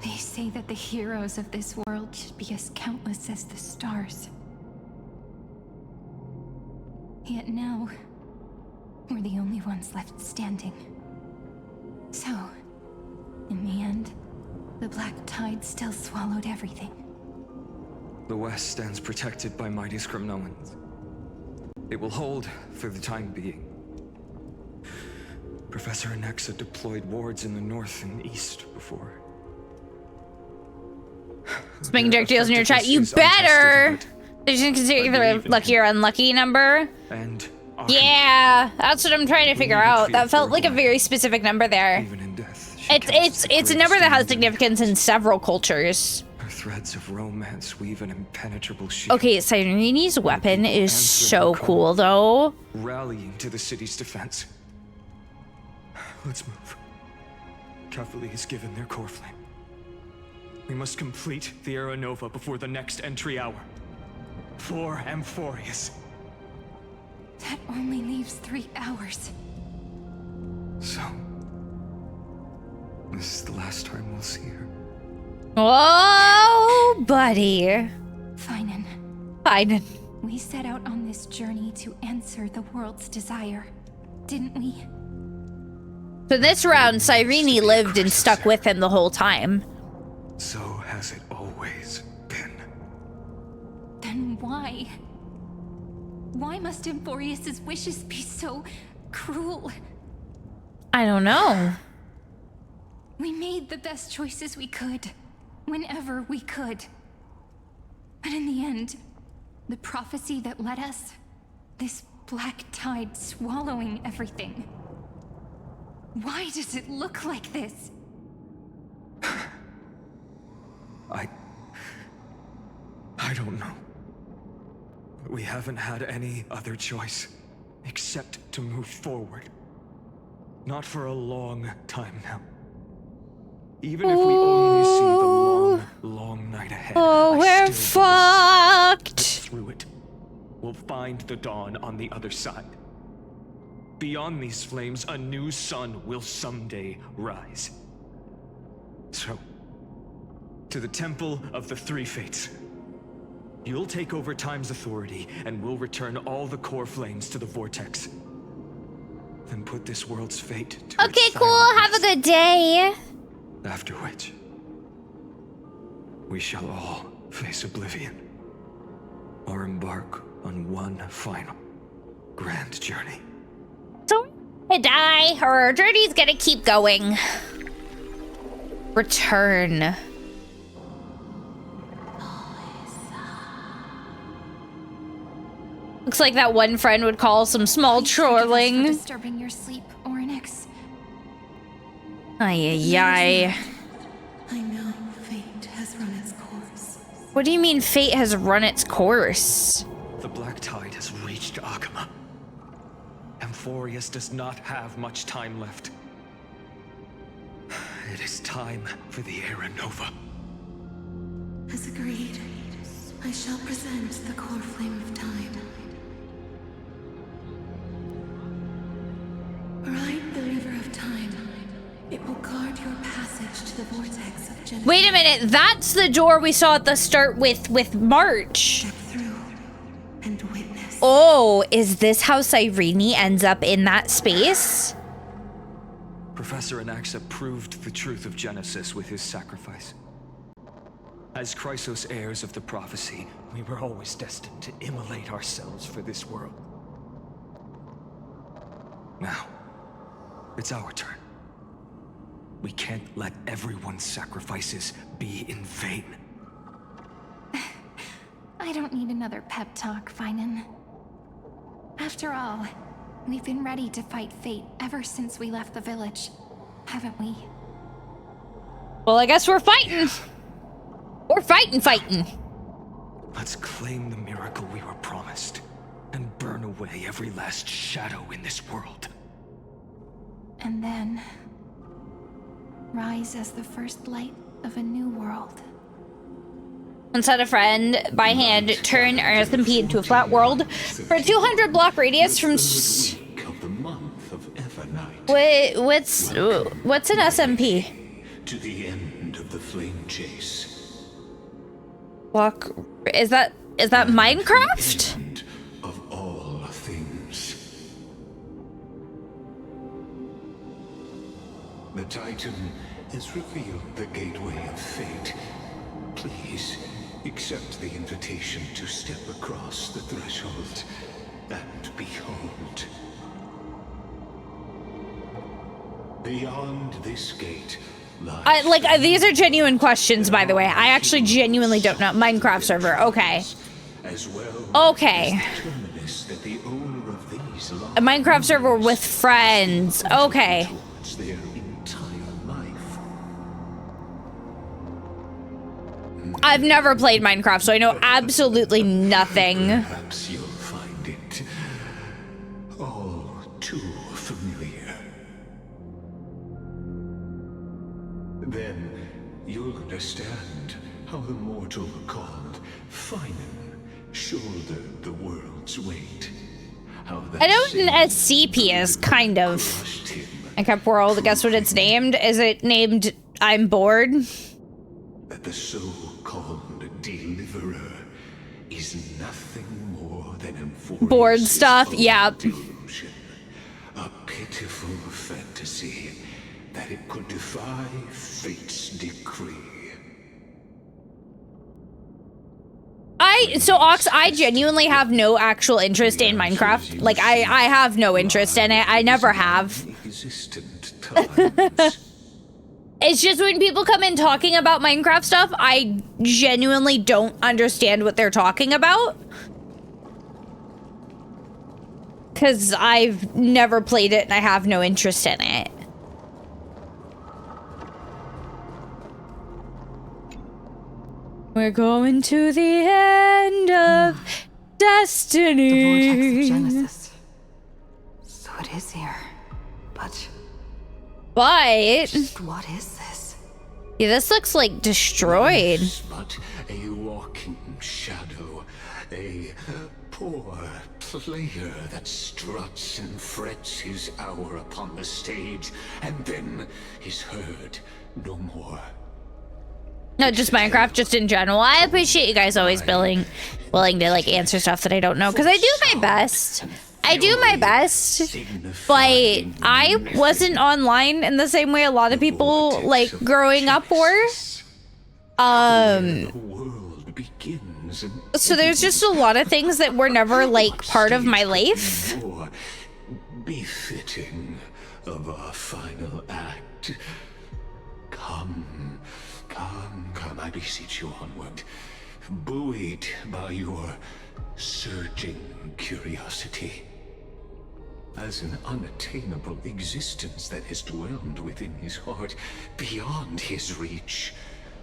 They say that the heroes of this world should be as countless as the stars. Yet now, we're the only ones left standing. So, in the end, the black tide still swallowed everything. The West stands protected by mighty Scrimnoans. It will hold for the time being. Professor Anexa deployed wards in the north and east before. Spinning Dirk deals in your chat. You better! Did you consider either lucky or unlucky number? And yeah, that's what I'm trying to figure out. That felt like a very specific number there. even in death, It's a number that has significance in several cultures. her threads of romance weave an impenetrable shield. Okay, Cyreni's weapon is so cool though. Rallying to the city's defense. Let's move. Cavalli has given their core flame. We must complete the Era Nova before the next entry hour. For Amphorius. That only leaves 3 hours. So, this is the last time we'll see her. Oh, buddy. Fine. We set out on this journey to answer the world's desire, didn't we? So this round, Cyrene lived and stuck with him the whole time. So has it always been. Then why? Why must Amphorius's wishes be so cruel? I don't know. We made the best choices we could, whenever we could. But in the end, the prophecy that led us, this black tide swallowing everything. Why does it look like this? I don't know. But we haven't had any other choice except to move forward. Not for a long time now. Even if we only see the long night ahead. Oh, we're fucked. Through it, we'll find the dawn on the other side. Beyond these flames, a new sun will someday rise. So, to the Temple of the Three Fates. You'll take over Time's authority, and we'll return all the core flames to the Vortex. Then put this world's fate to Okay, cool. Have a good day. after which, we shall all face oblivion, or embark on one final grand journey. Don't die. Our journey's gonna keep going. Return. Looks like that one friend would call some small trolling. Disturbing your sleep, Orynyx. Ay. I know fate has run its course. What do you mean fate has run its course? The black tide has reached Akama. Amphorius does not have much time left. It is time for the Era Nova. As agreed, I shall present the core flame of time. Ride the river of time. It will guard your passage to the vortex of Genesis. Wait a minute, that's the door we saw at the start with March. And witness. Oh, is this how Cyrene ends up in that space? Professor Anaxa proved the truth of Genesis with his sacrifice. As Chrysos heirs of the prophecy, we were always destined to immolate ourselves for this world. Now, it's our turn. We can't let everyone's sacrifices be in vain. I don't need another pep talk, Finan. After all, we've been ready to fight fate ever since we left the village, haven't we? Well, I guess we're fighting. We're fighting. Let's claim the miracle we were promised and burn away every last shadow in this world. And then rise as the first light of a new world. Set a friend by hand, turn our SMP into a flat world for a 200 block radius from. What's an SMP? To the end of the flame chase. Block. Is that Minecraft? Of all things. The Titan has revealed the gateway of fate. Please accept the invitation to step across the threshold and behold. Beyond this gate lies these are genuine questions, by the way. I actually genuinely don't know. Minecraft server, okay. As well okay. as the terminus that the owner of these A Minecraft server with friends, okay. towards their entire life. I've never played Minecraft, so I know absolutely nothing. Perhaps you'll find it all too familiar. Then you'll understand how the mortal called Finan shouldered the world's weight. How the I know an SCP is kind of Minecraft world. Guess what it's named? Is it named I'm bored? That the so-called deliverer is nothing more than enforcing bored stuff, yeah. delusion, a pitiful fantasy that it could defy fate's decree. Ox, I genuinely have no actual interest in Minecraft. Like, I have no interest in it. I never have. It's just when people come in talking about Minecraft stuff, I genuinely don't understand what they're talking about. Because I've never played it and I have no interest in it. We're going to the end of destiny. The vortex of Genesis. So it is here. But Just what is this? Yeah, this looks like destroyed. But a walking shadow, a poor player that struts and frets his hour upon the stage, and then is heard no more. No, just Minecraft, just in general. I appreciate you guys always willing to like answer stuff that I don't know, because I do my best. But I wasn't online in the same way a lot of people like growing up were. So there's just a lot of things that were never like part of my life. Befitting of our final act. Come, I beseech you onward, buoyed by your surging curiosity. As an unattainable existence that has dwelled within his heart, beyond his reach,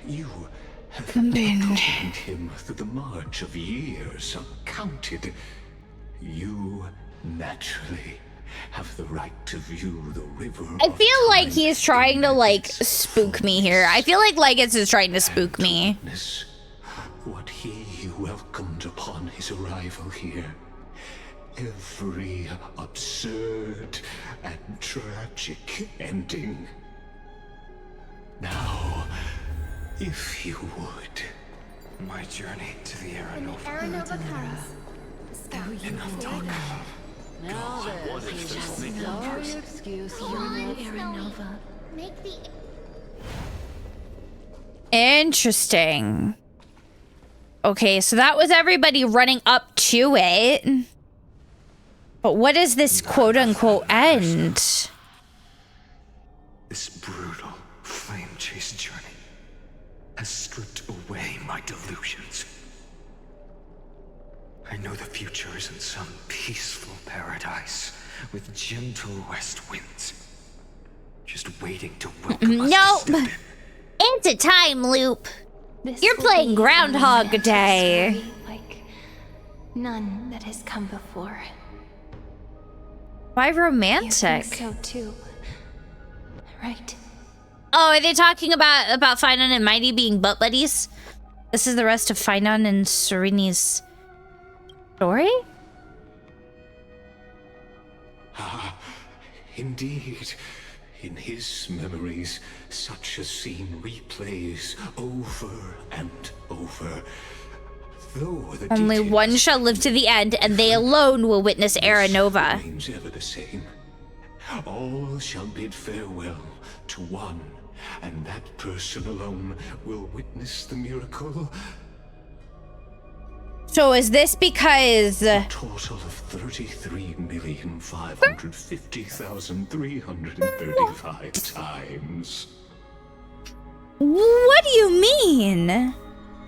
you have accompanied him through the march of years uncounted. You naturally have the right to view the river. I feel like he's trying to like spook me here. I feel like Legacy is trying to spook me. What he welcomed upon his arrival here. Every absurd and tragic ending. Now, if you would. My journey to the Aranova comes. Enough talk. Now there's just no excuse for Aranova. Make the Interesting. Okay, so that was everybody running up to it. But what is this quote-unquote end? This brutal flame chase journey has stripped away my delusions. I know the future isn't some peaceful paradise with gentle west winds, just waiting to welcome us. Nope. It's a time loop. You're playing Groundhog Day. Like none that has come before. Why romantic? You think so too, right? Oh, are they talking about Finon and Mighty being butt buddies? This is the rest of Finon and Sereni's story? Ah, indeed. In his memories, such a scene replays over and over. Though the Only one shall live to the end, and they alone will witness Era Nova. remains ever the same. All shall bid farewell to one, and that person alone will witness the miracle. So is this because... A total of 33,550,335 times. What do you mean?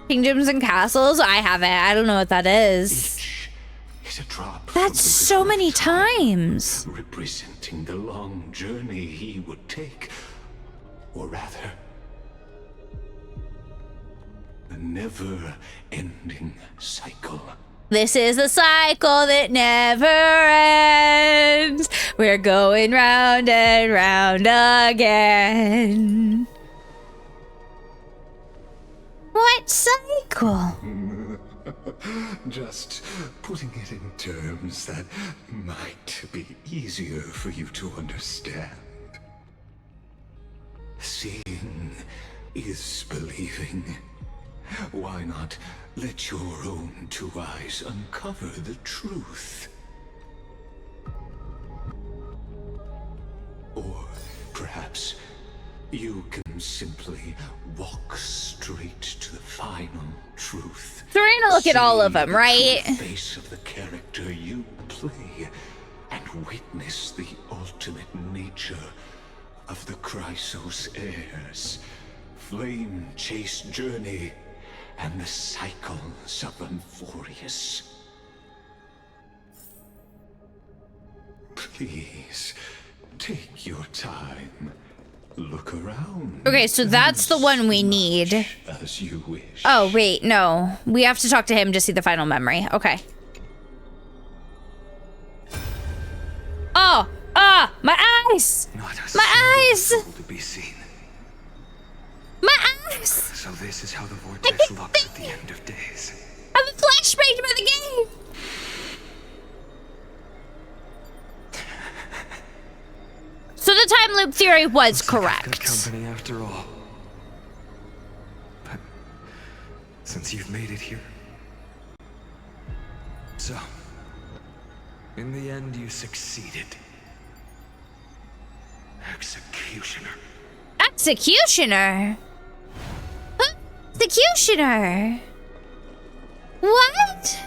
Kingdoms and castles? I haven't. I don't know what that is. Is a drop. That's so many times. Representing the long journey he would take. Or rather, the never-ending cycle. This is a cycle that never ends. We're going round and round again. What cycle? Just putting it in terms that might be easier for you to understand. Seeing is believing. Why not let your own two eyes uncover the truth? Or perhaps you can simply walk straight to the final truth. So we're gonna look at all of them, right? The face of the character you play and witness the ultimate nature of the Chrysos heirs, flame chase journey, and the cycles of Amphorius. Please, take your time. Look around. Okay, so that's the one we need. As you wish. Oh, wait, no. We have to talk to him to see the final memory. Okay. Oh! Ah! My eyes! My eyes! To be seen. My eyes! So this is how the vortex looks at the end of days. I'm flashbanged by the game! So the time loop theory was correct. Good company after all. But since you've made it here, so in the end you succeeded. Executioner. Executioner? Huh? Executioner? What?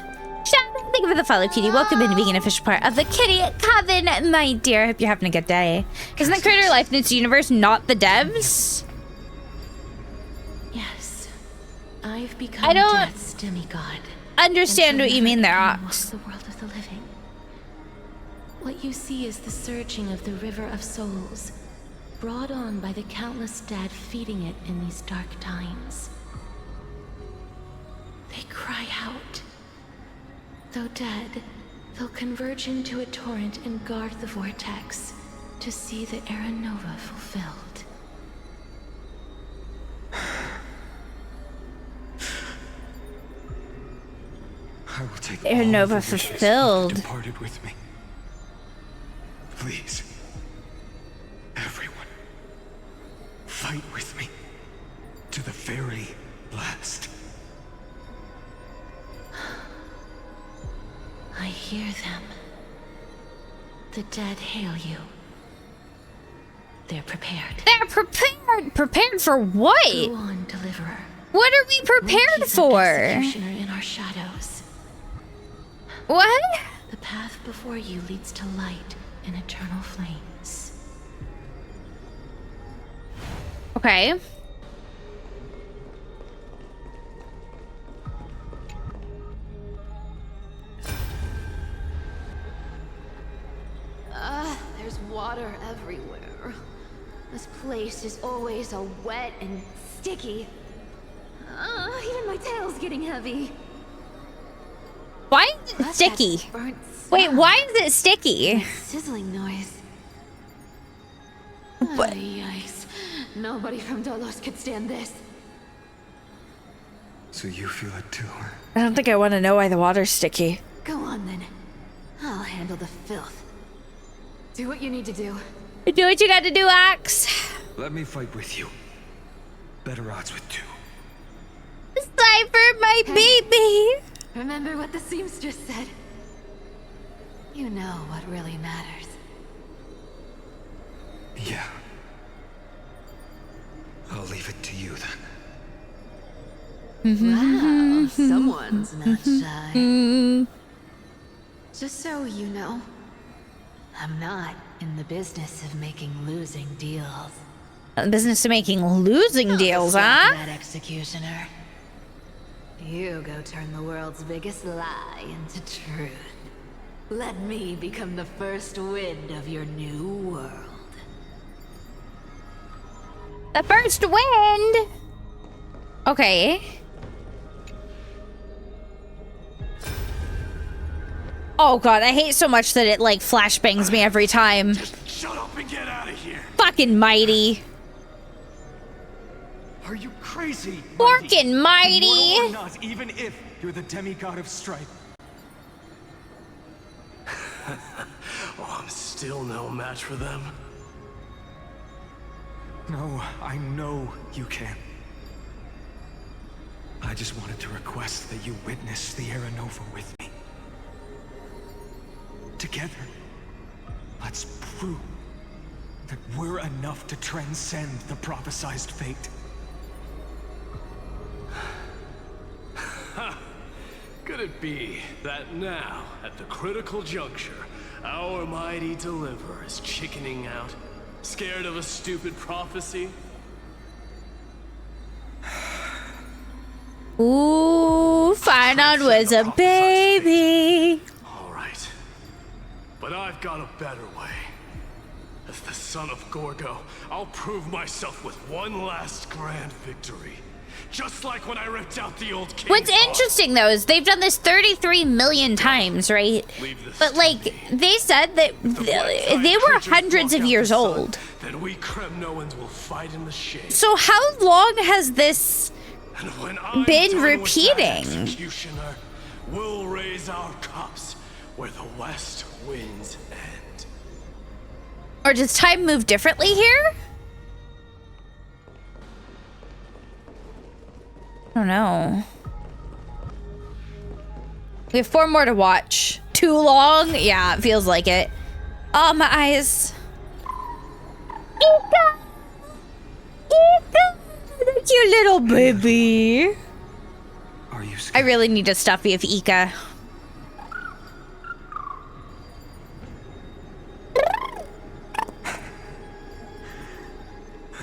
Shadow, thank you for the follow, Kitty. Welcome into being an official part of the Kitty Coven, my dear. Hope you're having a good day. Isn't the creator of life in its universe not the devs? Yes. I've become I don't Death's demigod. understand what you mean there, Walk Ox. the world of the living. What you see is the surging of the river of souls, brought on by the countless dead feeding it in these dark times. They cry out. Though dead, they'll converge into a torrent and guard the vortex to see the Era Nova fulfilled. I will take Era all Nova the wishes fulfilled. you've departed with me. Please, everyone, fight with me to the very last. I hear them. The dead hail you. They're prepared. They're prepared? Prepared for what? Go on, Deliverer. What are we prepared for? Executioner are shadows. What? The path before you leads to light and eternal flames. Okay. There's water everywhere. This place is always so wet and sticky. Even my tail's getting heavy. Why is it sticky? Wait, why is it sticky? Sizzling noise. What? Yikes. Nobody from Dolos could stand this. So you feel it too? I don't think I want to know why the water's sticky. Go on then. I'll handle the filth. Do what you need to do. Do what you got to do, Axe. Let me fight with you. Better odds with two. Cypher, my baby. Remember what the seamstress said. You know what really matters. Yeah. I'll leave it to you then. Wow, someone's not shy. Just so you know, I'm not in the business of making losing deals. The business of making losing deals, huh? That executioner. You go turn the world's biggest lie into truth. Let me become the first wind of your new world. The first wind. Okay. Oh god, I hate so much that it like flashbangs me every time. Shut up and get out of here. Fucking mighty. Are you crazy? Fucking mighty. Immortal or not, even if you're the demigod of strife. Oh, I'm still no match for them. No, I know you can. I just wanted to request that you witness the Era Nova with me. Together, let's prove that we're enough to transcend the prophesized fate. Could it be that now, at the critical juncture, our mighty deliverer is chickening out? Scared of a stupid prophecy? Ooh, Farnon was a baby. Alright. But I've got a better way. As the son of Gorgo, I'll prove myself with one last grand victory. Just like when I ripped out the old king. What's interesting though is they've done this 33 million times, right? But like they said that they were hundreds of years old. Then we Kremnoans will fight in the shade. So how long has this And when I'm been done with that repeating? executioner, we'll raise our cups where the west winds end. Or does time move differently here? I don't know. We have 4 more to watch. Too long? Yeah, it feels like it. Oh, my eyes. Ika! Ika! The cute little baby. Are you I really need a stuffy of Ika.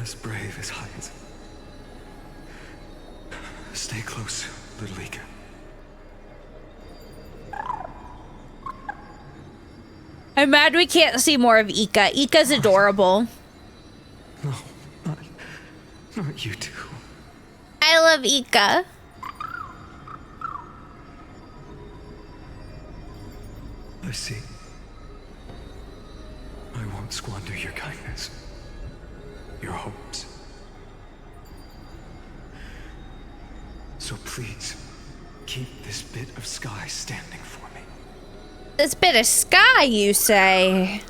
as brave as Heinz. Stay close, little Ika. I'm mad we can't see more of Ika. Ika's adorable. No, not you two. I love Ika. I see. I won't squander your kindness. Your hopes. So please, keep this bit of sky standing for me. This bit of sky, you say?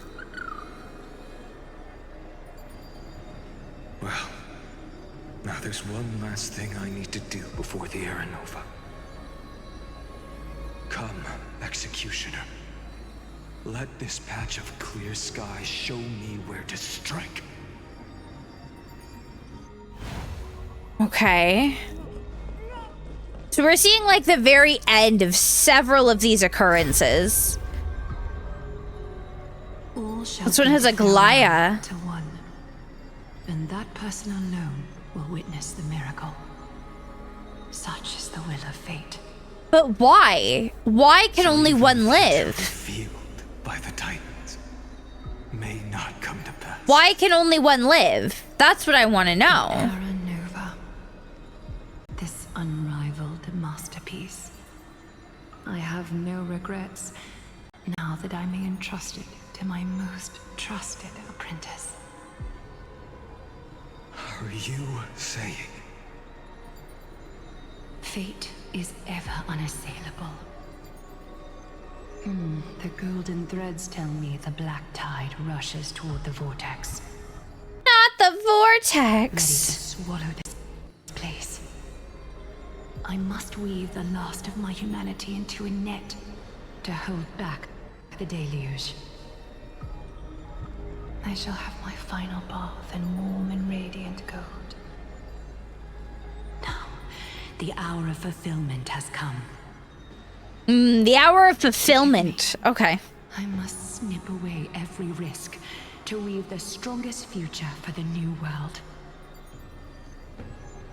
Well, now there's one last thing I need to do before the Era Nova. Come, Executioner. Let this patch of clear sky show me where to strike. Okay. So we're seeing like the very end of several of these occurrences. All shall This one be has a Glaya. to one, and that person alone will witness the miracle. Such is the will of fate. But why? Why can only one live? By the Titans may not come to pass. Why can only one live? That's what I want to know. Terra Nova. This unrivaled masterpiece. I have no regrets now that I may entrust it to my most trusted apprentice. Are you saying? Fate is ever unassailable. The golden threads tell me the black tide rushes toward the vortex. Not the vortex. Ready to swallow this place. I must weave the last of my humanity into a net to hold back the deluge. I shall have my final bath in warm and radiant gold. Now, the hour of fulfillment has come. The hour of fulfillment. Okay. I must snip away every risk to weave the strongest future for the new world.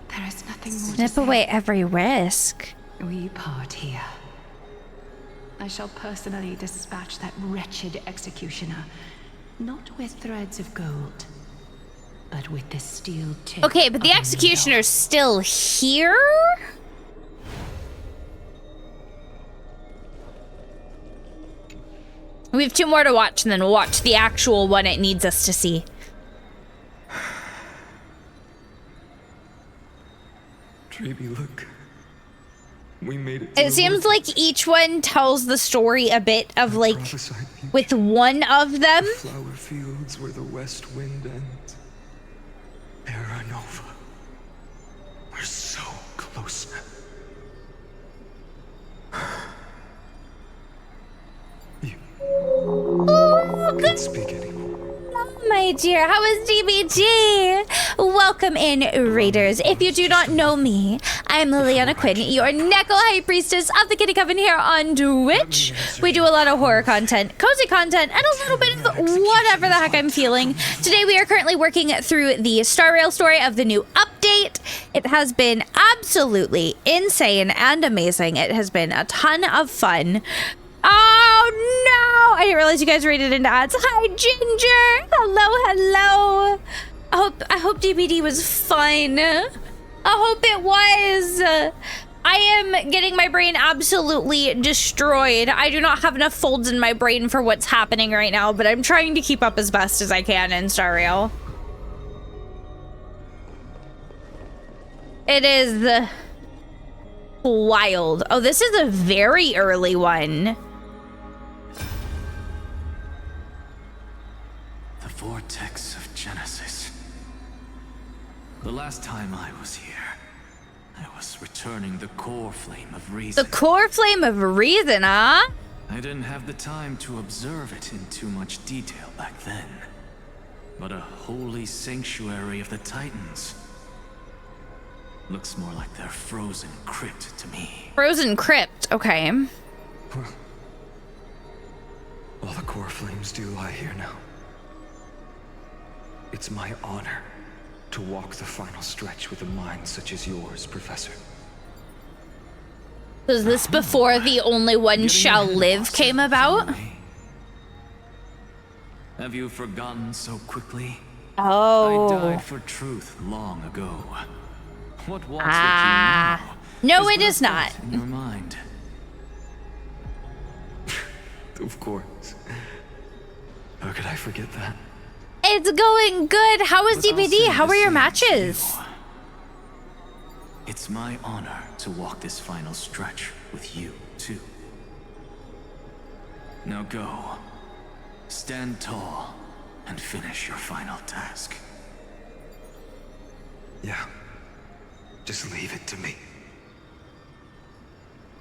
There is nothing more to Snip say. away every risk. We part here. I shall personally dispatch that wretched executioner, not with threads of gold, but with the steel tip. Okay, but the of a executioner's still here? We have 2 more to watch, and then we'll watch the actual one it needs us to see. Treeby, look. We made it. It seems like each one tells the story a bit of like with one of them. Flower fields where the west wind ends. Terra Nova. We're so close now. Oh, good. Speak anymore. My dear, how is DBG? Welcome in, Raiders. If you do not know me, I'm Liliana Quinn, your Neko High Priestess of the Kitty Coven here on Twitch. We do a lot of horror content, cozy content, and a little bit of whatever the heck I'm feeling. Today we are currently working through the Star Rail story of the new update. It has been absolutely insane and amazing. It has been a ton of fun. Oh no! I didn't realize you guys rated into ads. Hi, Ginger! Hello. I hope DBD was fun. I hope it was. I am getting my brain absolutely destroyed. I do not have enough folds in my brain for what's happening right now, but I'm trying to keep up as best as I can in Star Rail. It is wild. Oh, this is a very early one. Vortex of Genesis. The last time I was here, I was returning the core flame of reason. The core flame of reason, huh? I didn't have the time to observe it in too much detail back then. But a holy sanctuary of the Titans. Looks more like their frozen crypt to me. Frozen crypt, okay. All the core flames do lie here now. It's my honor to walk the final stretch with a mind such as yours, Professor. Was this before The Only One Shall Live came about? Have you forgotten so quickly? Oh. I died for truth long ago. What walks with you now? No, is it but a is not. thought in your mind. Of course. How could I forget that? It's going good. How is DBD? How are your matches? It's my honor to walk this final stretch with you, too. Now go. Stand tall and finish your final task. Yeah. Just leave it to me.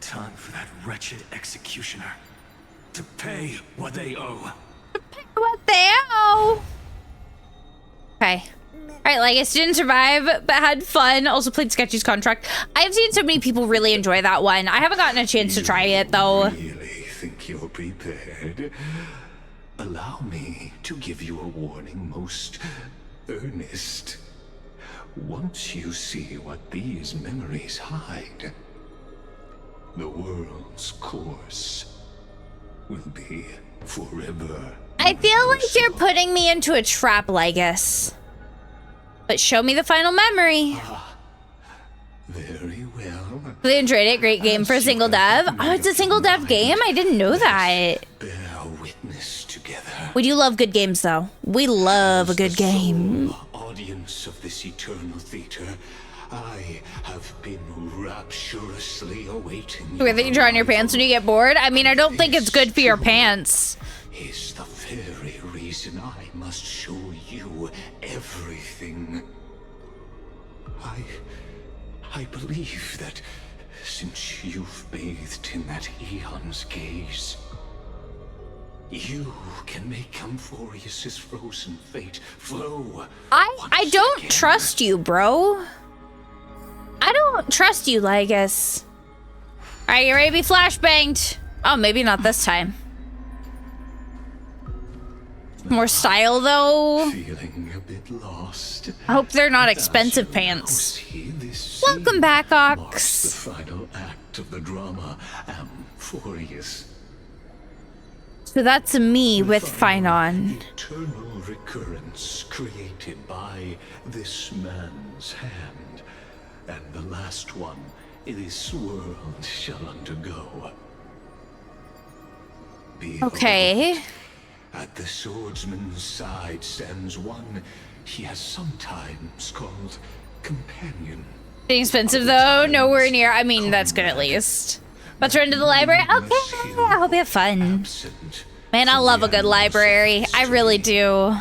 Time for that wretched executioner to pay what they owe. What the hell? Okay. Right, like I didn't survive, but had fun. Also played Sketchy's Contract. I've seen so many people really enjoy that one. I haven't gotten a chance to try it though. Really think you're prepared? Allow me to give you a warning, most earnest. Once you see what these memories hide, the world's course will be forever. I feel like you're putting me into a trap, Lygus. But show me the final memory. Very well. Really enjoyed it. Great game for a single dev. Oh, it's a single dev game? I didn't know that. Bear witness together. We do love good games, though. We love a good game. Audience of this eternal theater, I have been rapturously awaiting. Weird that you draw on your pants when you get bored. I mean, I don't think it's good for your pants. Is the very reason I must show you everything. I believe that since you've bathed in that eon's gaze, you can make Amphorius's frozen fate flow. I don't trust you, bro. I don't trust you, Lygus. Alright, you ready to be flashbanged? Oh, maybe not this time. More style, though. Feeling a bit lost. I hope they're not expensive pants. Welcome back, Ox. The final act of the drama, Amphorius. So that's me with Finon. Eternal recurrence created by this man's hand, and the last one this world shall undergo. Behold, okay. At the swordsman's side stands one he has sometimes called companion. Expensive though, nowhere near. I mean, that's good at least. Let's run to the library. Okay, I hope you have fun. Man, I love a good library. I really do.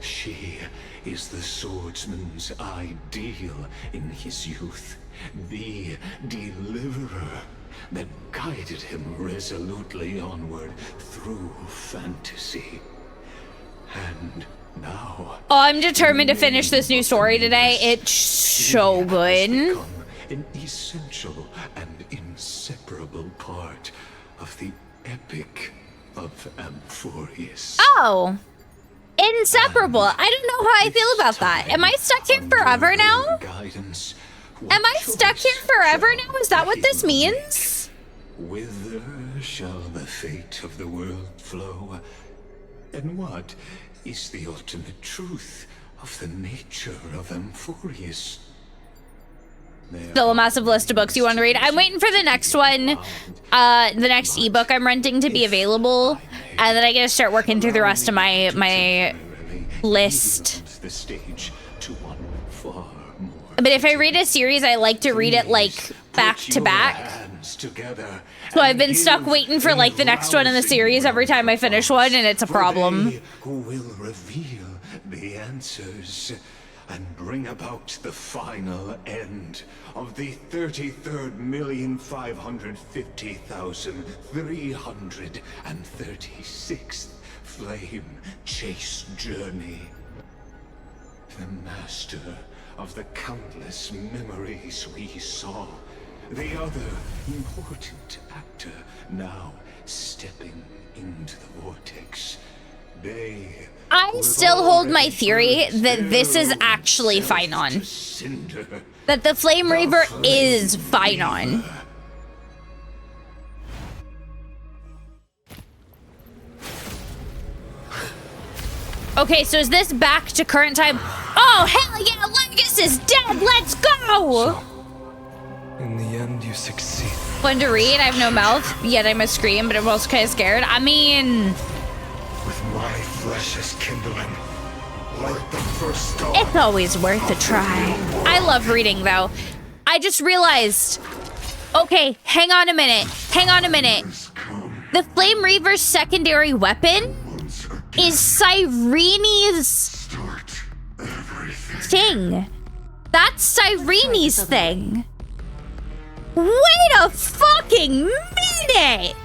She is the swordsman's ideal in his youth, the deliverer that guided him resolutely onward through fantasy. And now, Oh, I'm determined to finish this new story today. It's so good. an essential and inseparable part of the epic of Amphorius. Oh. Inseparable. I don't know how I feel about that. Am I stuck here forever now? Am I stuck here forever now? Is that what this means? Whither shall the fate of the world flow? And what is the ultimate truth of the nature of Amphorius? Still a massive list of books you want to read. I'm waiting for the next one, the next ebook I'm renting to be available, and then I gotta start working through the rest of my list. The stage to one far more. But if I read a series, I like to read it like back to back. So I've been stuck waiting for like the next one in the series every time I finish one, and it's a problem. Who will reveal the answers and bring about the final end of the 33,550,336th flame chase journey. The master of the countless memories we saw. The other important actor now stepping into the vortex. They I still hold my theory that this is actually Finon. That the Flame Reaver is Finon. Okay, so is this back to current time? Oh, hell yeah, Lygus is dead! Let's go! In the end, you succeed. Fun to read, I have no mouth, yet I must scream, but I'm also kind of scared. I mean... With my flesh as kindling, like the first dawn. It's always worth a try. I love reading, though. I just realized... Okay, hang on a minute. Hang on a minute. The Flame Reaver's secondary weapon is Cyrene's thing. That's Cyrene's thing. Wait a fucking minute!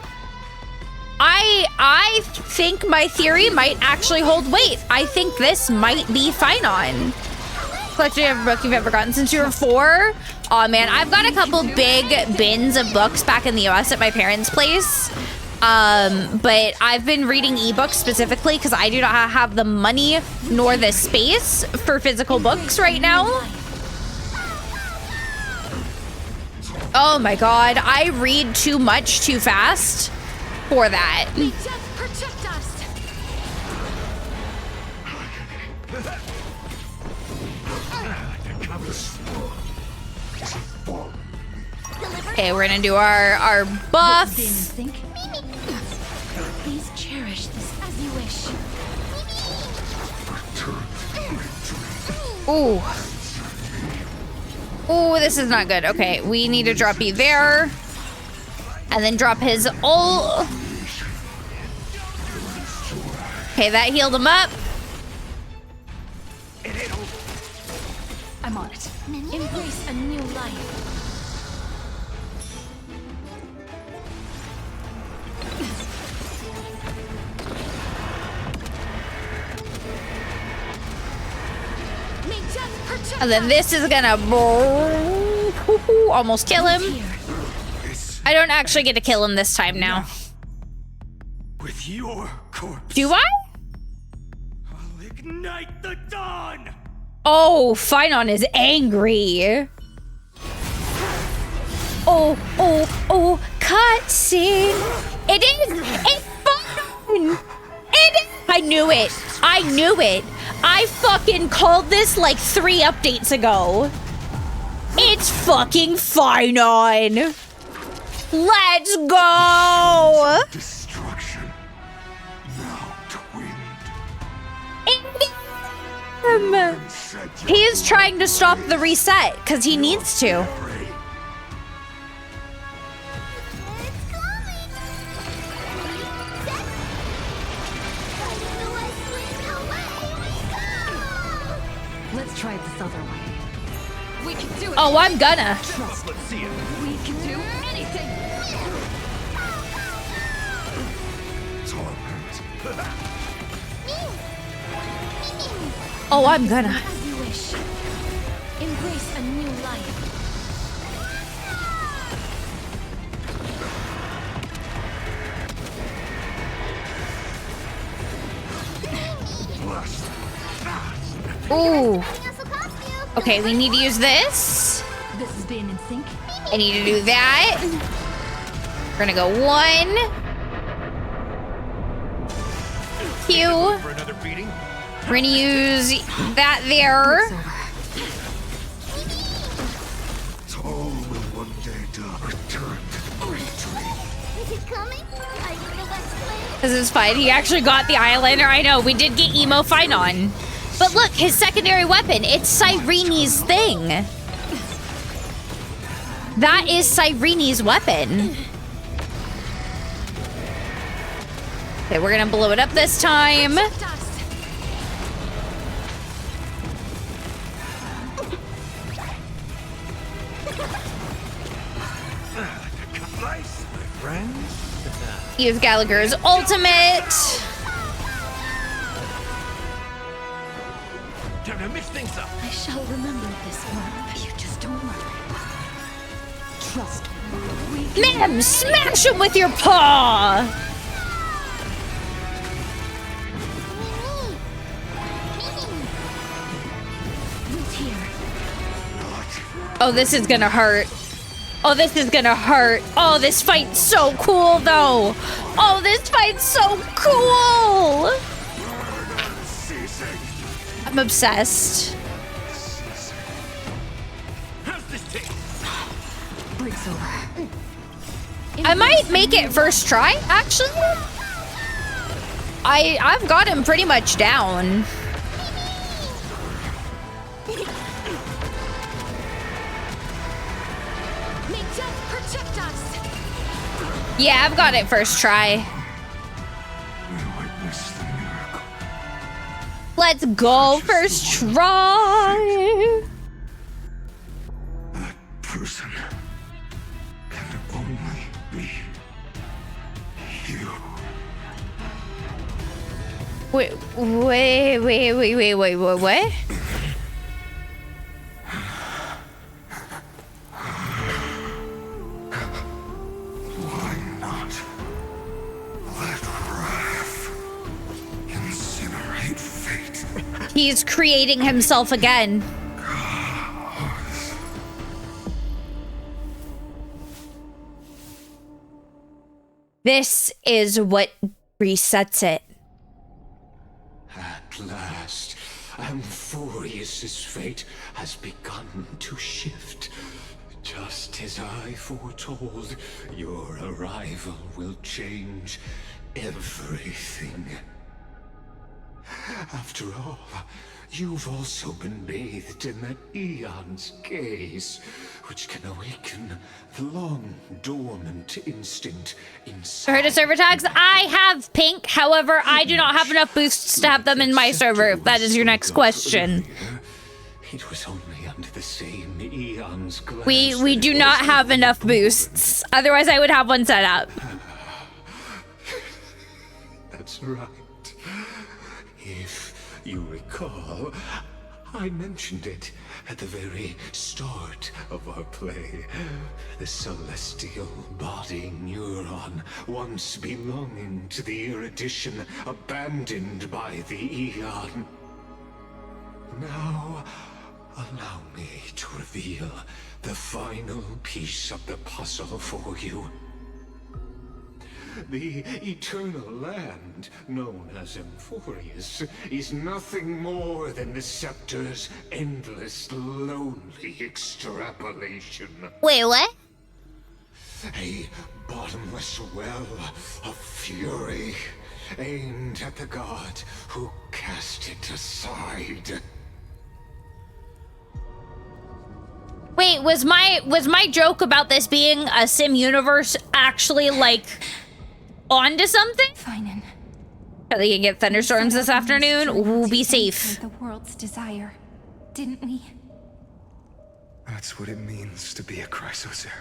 I think my theory might actually hold weight. I think this might be Finon. Collection of book you've ever gotten since you were 4? Oh man, I've got a couple big bins of books back in the US at my parents' place. But I've been reading ebooks specifically because I do not have the money nor the space for physical books right now. Oh my god, I read too much too fast for that. Okay, we're gonna do our buff. Please cherish this as you wish. Ooh. Ooh, this is not good. Okay, we need to drop you there. And then drop his ult. Okay, that healed him up. I'm on it. Embrace a new life. And then this is gonna almost kill him. I don't actually get to kill him this time now. With your corpse. Do I? I'll ignite the dawn. Oh, Finon is angry. Oh, cutscene. It is. It's fun. It is. I knew it. I knew it. I fucking called this like 3 updates ago. It's fucking Finon. Let's go. Destruction. Now twinned. He is trying to stop the reset because he needs to. Let's try it this other way. We can do it. Oh, I'm gonna. Let's see it. We can do anything. Oh, I'm gonna. As you wish. Embrace a new life. Ooh. Okay, we need to use this. This is being in sync. I need to do that. We're gonna go 1. Q. We're gonna use that there. All will one day return to Is it coming? Are you the West Wind? This is fine. He actually got the eyeliner. I know, we did get emo Finon. But look, his secondary weapon, it's Cyrene's thing. That is Cyrene's weapon. Okay, we're gonna blow it up this time. Use Gallagher's ultimate. Time to mix things up. I shall remember this one. You just don't worry. Trust me. Ma'am, smash him with your paw. Oh, this is gonna hurt. Oh, this is gonna hurt. Oh, this fight's so cool, though. Oh, this fight's so cool. I'm obsessed. Breaks over. I might make it first try, actually. I've got him pretty much down. Yeah, I've got it first try. Let's go first try. That person can only be you. Wait, what? He's creating himself again. This is what resets it. At last, Amphorius's fate has begun to shift. Just as I foretold, your arrival will change everything. After all, you've also been bathed in that Eon's gaze, which can awaken the long-dormant instinct inside. Heard of server tags? I have pink. However, I do not have enough boosts to have them in my server, if that is your next question. It was only under the same Eon's glance. We do not have enough boosts. Otherwise, I would have one set up. That's right. If you recall, I mentioned it at the very start of our play. The celestial body neuron, once belonging to the erudition abandoned by the Eon. Now, allow me to reveal the final piece of the puzzle for you. The eternal land, known as Amphorius, is nothing more than the scepter's endless, lonely extrapolation. Wait, what? A bottomless well of fury, aimed at the god who cast it aside. Wait, was my joke about this being a sim universe actually like onto something? Fine. Probably gonna get thunderstorms this afternoon. Ooh, be safe. The world's desire, didn't we? That's what it means to be a Chrysosaur.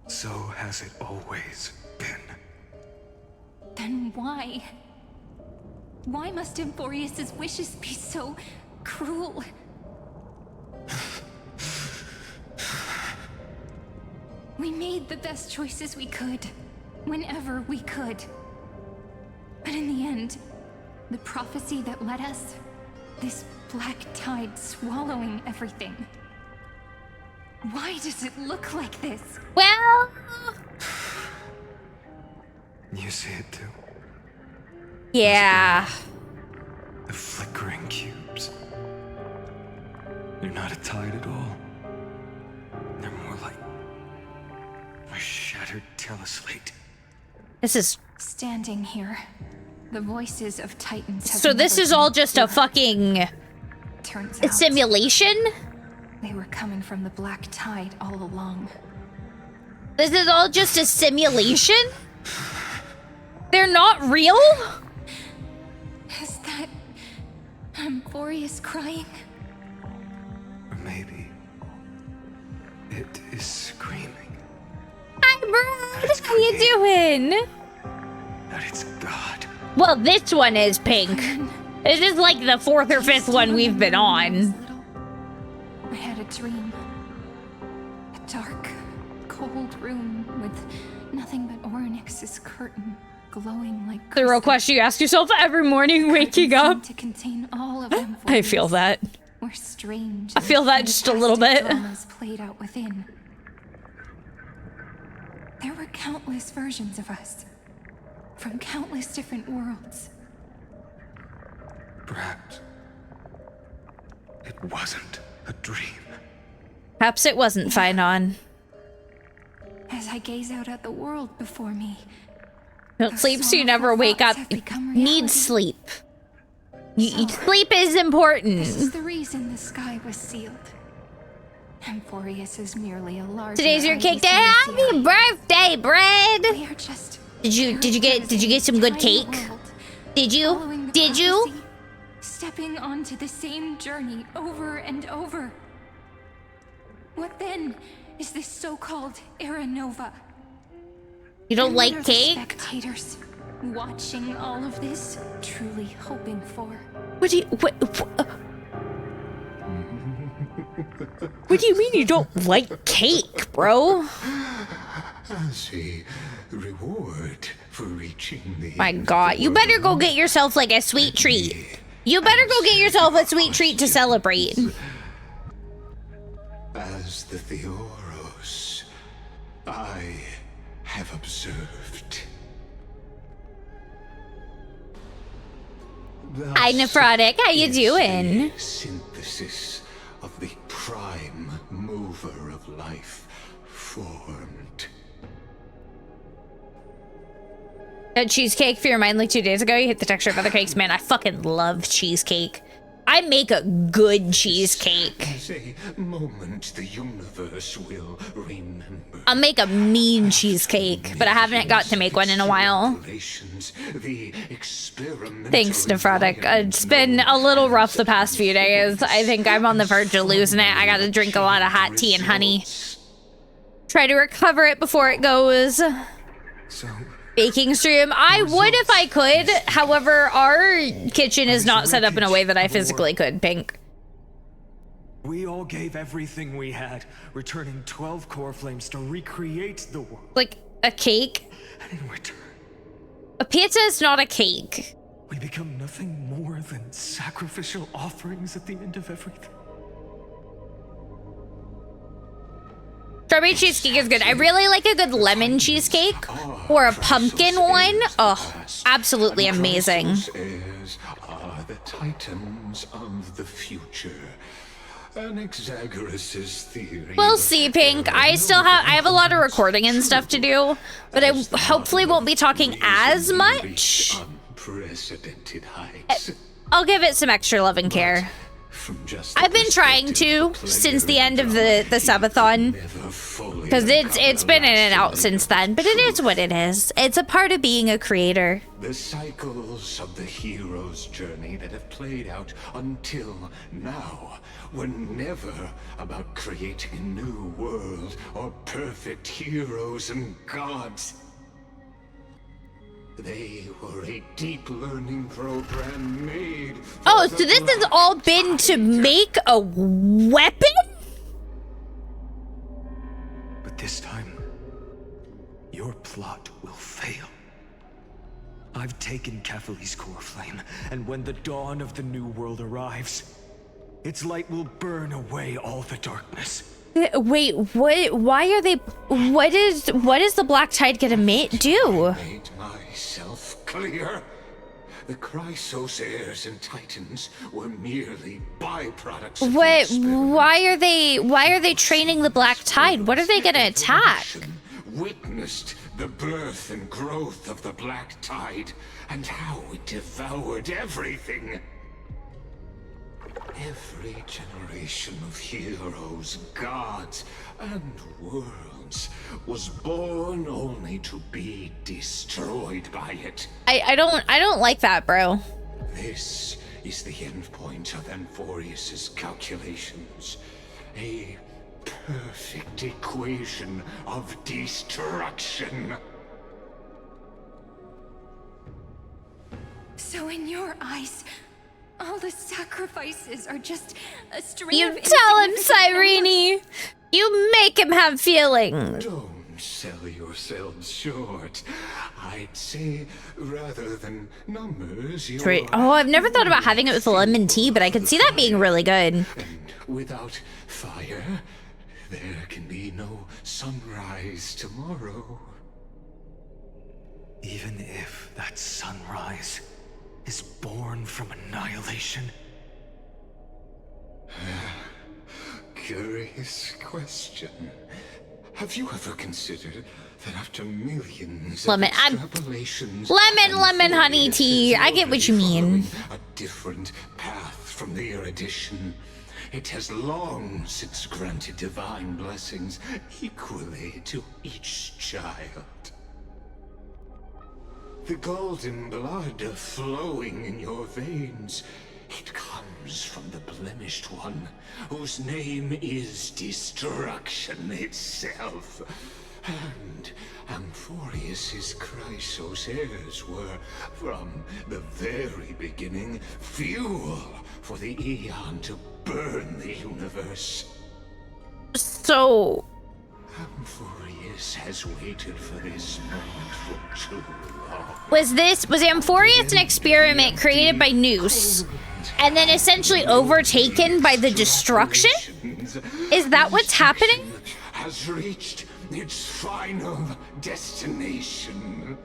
So has it always been. Then why? Why must Amphorius's wishes be so cruel? We made the best choices we could, whenever we could. But in the end, the prophecy that led us, this black tide swallowing everything. Why does it look like this? Well... You see it too? Yeah. The flickering cubes. They're not a tide at all. They're more like a shattered teleslate. This is... Standing here, the voices of Titans have So this is all just a fucking... Turns out, simulation? They were coming from the black tide all along. This is all just a simulation? They're not real? Is that Amphorius crying? Or maybe it is screaming. Hi, Brad. How you doing? That it's God. Well, this one is pink. This is like the 4th or 5th one we've been on. I had a dream. A dark, cold room with nothing but Oryx's curtain glowing like The real question you ask yourself every morning waking up. to contain all of them. I feel that. Were strange. I feel that just a little bit. Dramas played out within. There were countless versions of us, from countless different worlds. Perhaps it wasn't a dream. Perhaps it wasn't fine on. As I gaze out at the world before me, Don't sleep so you never wake up. Need sleep. Sleep is important. This is the reason the sky was sealed. Amphorius is merely a large. Today's your cake day. Happy birthday, Bread. We are just. Did you get some good cake? Did you? Stepping onto the same journey over and over. What then is this so-called Era Nova? You don't And like what are the cake? Spectators watching all of this, truly hoping for. What do you mean you don't like cake, bro? As a reward for reaching the My God, you better go get yourself like a sweet treat. You better go get yourself a sweet treat to celebrate. As the Theoros, I have observed. Hi, Nephrotic. How you doing? Synthesis of the prime mover of life formed. A cheesecake for your mind like 2 days ago. You hit the texture of other cakes. Man, I fucking love cheesecake. I make a good cheesecake. As a moment the universe will remember. I'll make a mean cheesecake, but I haven't got to make one in a while. Thanks, Nephrotic. It's been a little rough the past few days. I think I'm on the verge of losing it. I gotta drink a lot of hot tea and honey. Try to recover it before it goes. Baking stream. I would if I could. However, our kitchen is not set up in a way that I physically could, Pink. We all gave everything we had, returning 12 core flames to recreate the world. Like a cake? And in return, a pizza is not a cake. We become nothing more than sacrificial offerings at the end of everything. Strawberry cheesecake is good. I really like a good lemon cheesecake or a pumpkin one. Oh, absolutely amazing. Heirs are the titans of the future. Anaxagoras' theory. We'll see, Pink. I have a lot of recording and stuff to do, but I hopefully won't be talking as much. Unprecedented heights. I'll give it some extra love and care. I've been trying to since the end of the subathon, because it's been in and out since then, but it is what it is. It's a part of being a creator. The cycles of the hero's journey that have played out until now were never about creating a new world or perfect heroes and gods. They were a deep learning program made. Oh, so this has all been to make a weapon? But this time, your plot will fail. I've taken Catholi's core flame, and when the dawn of the new world arrives, its light will burn away all the darkness. Wait, what? Why are they? What is the Black Tide gonna do? Made myself clear. The Chrysos heirs and titans were merely byproducts. What? Why are they training the Black Tide? What are they gonna attack? Witnessed the birth and growth of the Black Tide and how it devoured everything. Every generation of heroes, gods, and worlds was born only to be destroyed by it. I don't like that, bro. This is the end point of Amphorius's calculations. A perfect equation of destruction. So in your eyes, all the sacrifices are just a string You of tell him, insignificant Cyrene. You make him have feelings. Don't sell yourselves short. I'd say, rather than numbers, you're... Right. Oh, I've never thought about having it with lemon tea, but I could see that being really good. And without fire, there can be no sunrise tomorrow. Even if that sunrise is born from annihilation. Curious question. Have you ever considered that after millions Lemon, of extrapolations... lemon honey tea. I get what you mean. A different path from the erudition. It has long since granted divine blessings equally to each child. The golden blood flowing in your veins, it comes from the blemished one, whose name is destruction itself. And Amphorius's Chrysos heirs were, from the very beginning, fuel for the Aeon to burn the universe. So... Amphorius race has waited for this moment for too long. Was Amphorius an experiment created by Noose and then essentially overtaken by the destruction? Is that what's happening? Has reached its final destination.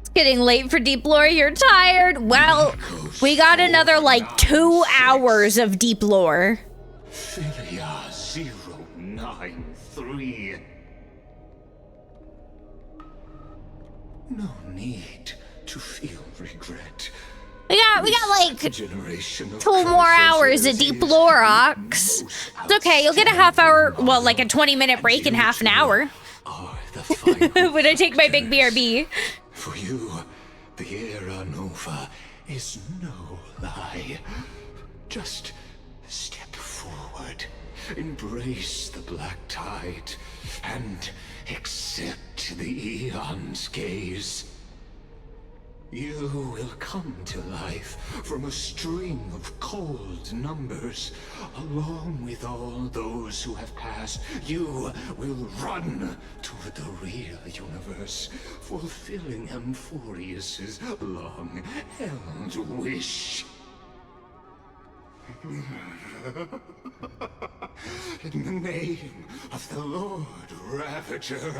It's getting late for Deep Lore. You're tired? Well, we got another like 2 hours of Deep Lore. Philia 093. No need to feel regret. We got like 2 more hours of Deep Lore, Ox. It's okay, you'll get a half hour, well, like a 20-minute break in half an hour. When I take my big BRB. For you, the Era Nova is no lie. Just step forward, embrace the black tide, and accept the Eon's gaze. You will come to life from a string of cold numbers. Along with all those who have passed, you will run toward the real universe, fulfilling Amphorius's long-held wish. In the name of the Lord Ravager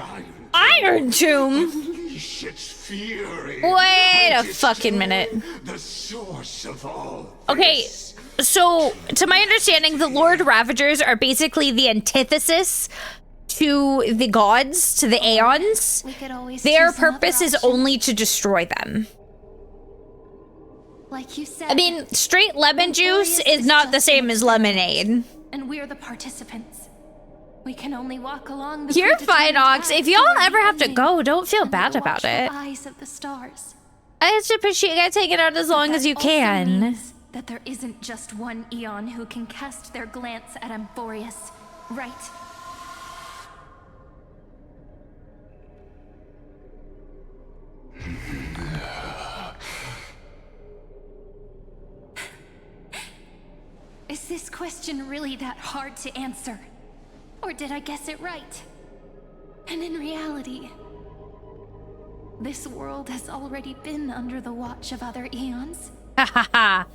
Iron Tomb? Unleash its fury. Wait a fucking minute. The source of all. Okay, so to my understanding, the Lord Ravagers are basically the antithesis to the gods, to the Aeons. Their purpose is only to destroy them. Like you said, I mean, straight lemon juice is not the same as lemonade. And we're the participants. We can only walk along the You're fine, Ox. If y'all ever have to go, don't feel bad about it. Eyes of the stars. I just appreciate you guys taking out as long as you can. That there isn't just one Eon who can cast their glance at Amphorius, right? Is this question really that hard to answer? Or did I guess it right? And in reality, this world has already been under the watch of other Eons. Hahaha.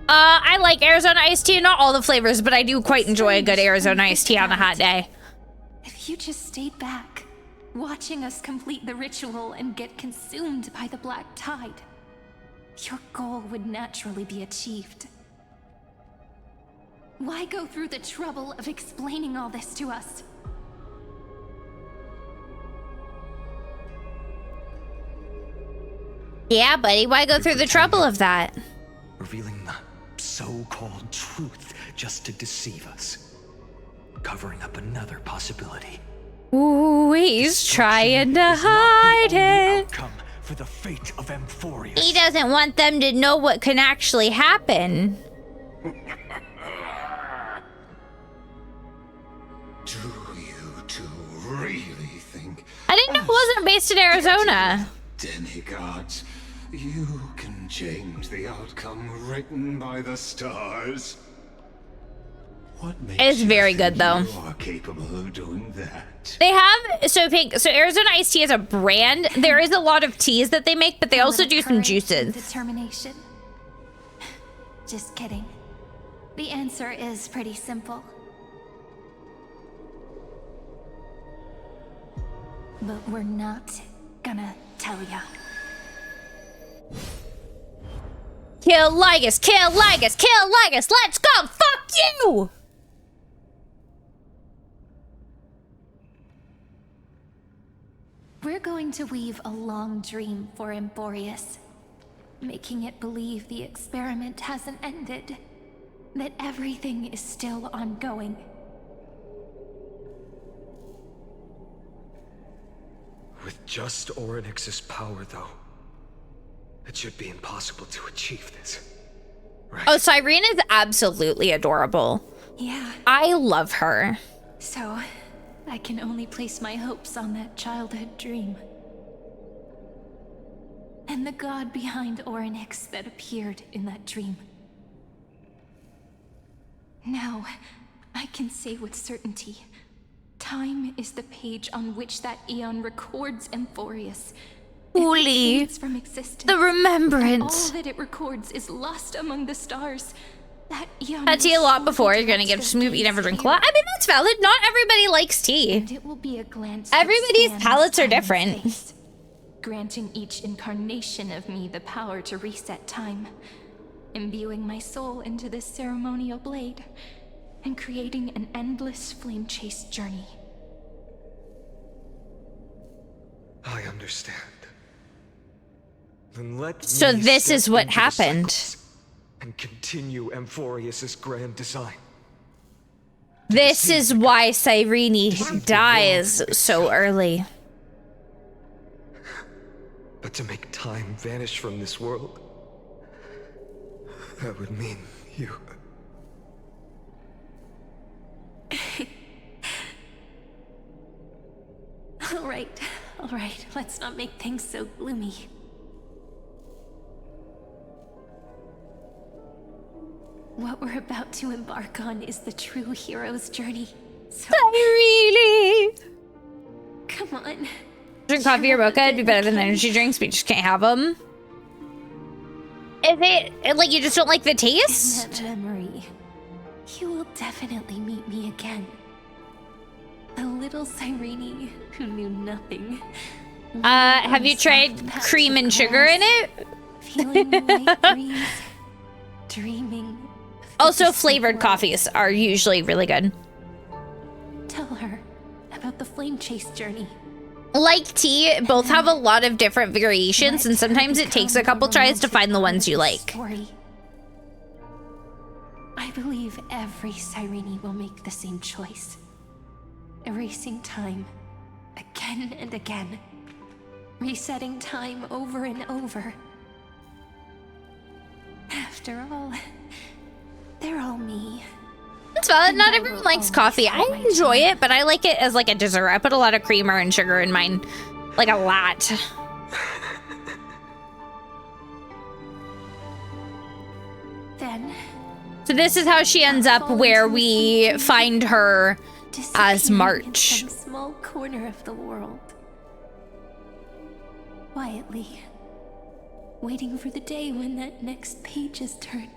I like Arizona iced tea. Not all the flavors, but I do quite enjoy a good Arizona iced tea on a hot day. If you just stayed back, watching us complete the ritual and get consumed by the black tide, your goal would naturally be achieved. Why go through the trouble of explaining all this to us? Yeah, buddy, why go through the trouble of that? Revealing the so-called truth just to deceive us. Covering up another possibility. Ooh, he's trying to hide it. For the fate of Amphorius. He doesn't want them to know what can actually happen. Do you two really think I didn't know it wasn't based in Arizona. demigods, you can change the outcome written by the stars? What makes It's very you good, think though. You are capable of doing that. They have, so Arizona iced tea is a brand. There is a lot of teas that they make, but they also do some juices. Determination. Just kidding. The answer is pretty simple. But we're not gonna tell ya. Kill Lygus, kill Lygus, kill Lygus, let's go, fuck you! We're going to weave a long dream for Amphorius, making it believe the experiment hasn't ended, that everything is still ongoing. With just Orynyx's power, though, it should be impossible to achieve this. Right? Oh, Cyrene is absolutely adorable. Yeah. I love her. So, I can only place my hopes on that childhood dream. And the god behind Orynyx that appeared in that dream. Now, I can say with certainty, time is the page on which that eon records Amphorius. Holy, from existence. the remembrance. All that it records is lost among the stars. That eon Had tea a lot before. You're gonna get smooth. You never drink a lot. I mean, that's valid. Not everybody likes tea. And it will be a glance. Everybody's palates are different. Face, granting each incarnation of me the power to reset time, imbuing my soul into this ceremonial blade, and creating an endless flame-chased journey. I understand. Then let So me this step is what into the happened. cycles and continue Amphorius' grand design. This is why Cyrene dies so early. But to make time vanish from this world, that would mean you. All right, let's not make things so gloomy. What we're about to embark on is the true hero's journey. So Cyrene! Come on. Drink coffee or mocha, it'd be better than energy drinks, but you just can't have them. Is it, like, you just don't like the taste? In that memory, you will definitely meet me again. A little Cyrene who knew nothing. Have you tried cream and sugar in it? Feeling the light breeze, dreaming. Also, flavored coffees are usually really good. Tell her about the flame chase journey. Like tea, both have a lot of different variations, and sometimes it takes a couple tries to find the ones you like. Story. I believe every Cyrene will make the same choice. Erasing time again and again. Resetting time over and over. After all, they're all me. That's valid. Not everyone likes coffee. I enjoy it, but I like it as like a dessert. I put a lot of creamer and sugar in mine. Like a lot. Then. So this is how she ends up where we find her as March. In some small corner of the world. Quietly. Waiting for the day when that next page is turned.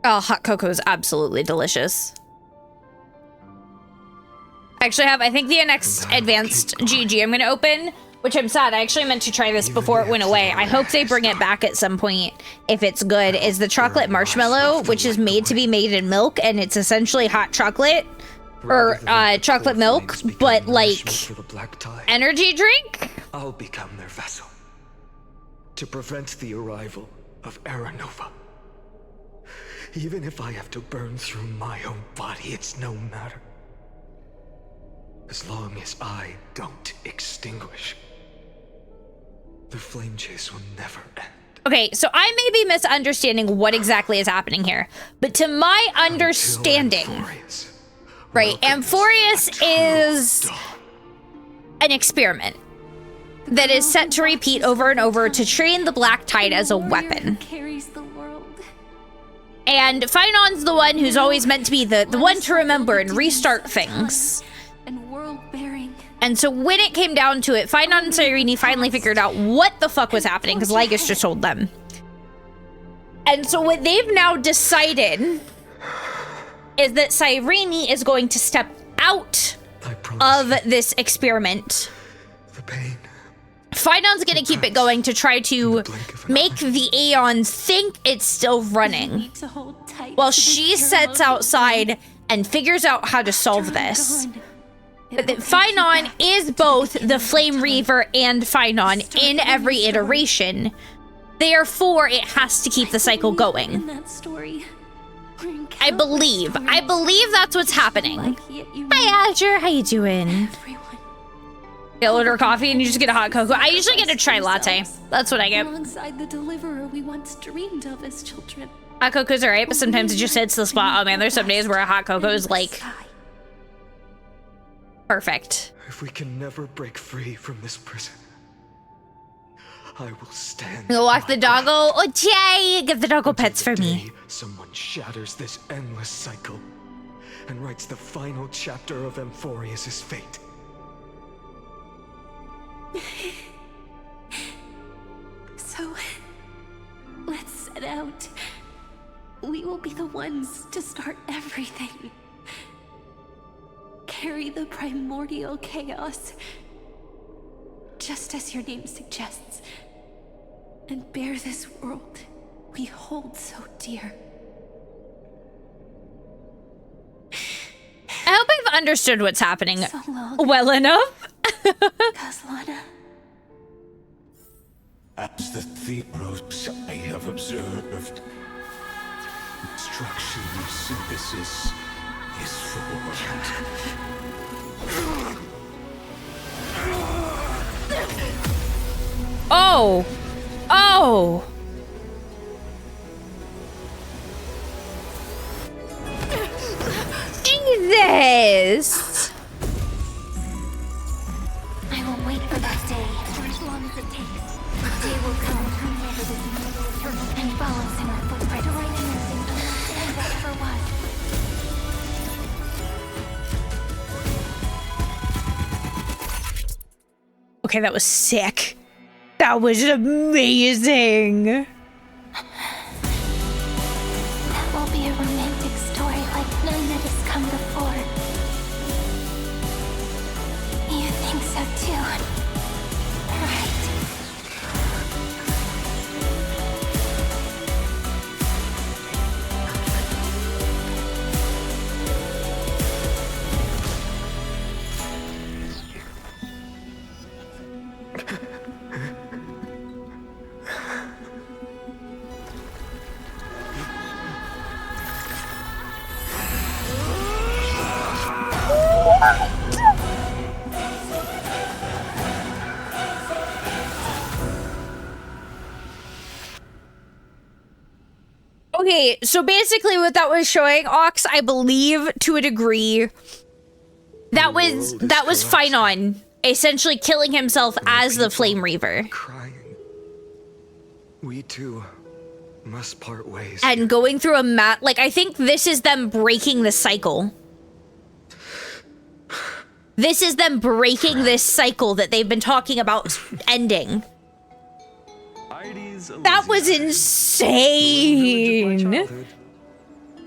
Oh, hot cocoa is absolutely delicious. I actually have, I think, the next advanced GG I'm going to open, which I'm sad. I actually meant to try this before it went away. I hope they bring it back at some point if it's good. Is the chocolate marshmallow, which is made to be made in milk, and it's essentially hot chocolate or chocolate milk, but like energy drink. I'll become their vessel to prevent the arrival of Aranova. Even if I have to burn through my own body, it's no matter. As long as I don't extinguish, the flame chase will never end. Okay, so I may be misunderstanding what exactly is happening here, but to my understanding, right, Amphorius is an experiment that is set to repeat over and over to train the Black Tide as a weapon. And Phinon's the one who's always meant to be the one to remember and restart things. And world bearing. And so when it came down to it, Phinon and Cyrene finally figured out what the fuck was happening because Lygus just told them. And so what they've now decided is that Cyrene is going to step out of this experiment. The pain. Phinon's gonna keep it going to try to make the Aeons think it's still running, while she sets outside and figures out how to solve this. But that Phinon is both the Flame Reaver and Phinon in every iteration. Therefore, it has to keep the cycle going. I believe that's what's happening. Hi, Azure. How you doing? You order coffee and you just get a hot cocoa. I usually get a chai latte. That's what I get. Alongside the deliverer we once dreamed of as children. Hot cocoa's alright, but sometimes it just hits the spot. Oh man, there's some days where a hot cocoa is like perfect. If we can never break free from this prison, I will stand. Go walk the doggo. Oh, Jay, give the doggo pets for me. Someone shatters this endless cycle, and writes the final chapter of Amphorius' fate. So, let's set out. We will be the ones to start everything. Carry the primordial chaos, just as your name suggests, and bear this world we hold so dear. I hope I've understood what's happening well enough. Caslana. As the Theros I have observed, destruction of synthesis is formed. Oh! Oh! Jesus! I will wait for that day, for as long as it takes. The day will come whenever this eternal and follows in our footprint, right in everything understand what ever was. Okay, that was sick. That was amazing. That will be a romantic story like none that has come before. You think so too, right? Okay, so basically what that was showing, Ox, I believe to a degree, that was Finon essentially killing himself as the Flame Reaver. We too must part ways. And going through a like, I think this is them breaking the cycle. This is them breaking this cycle that they've been talking about ending. That was insane.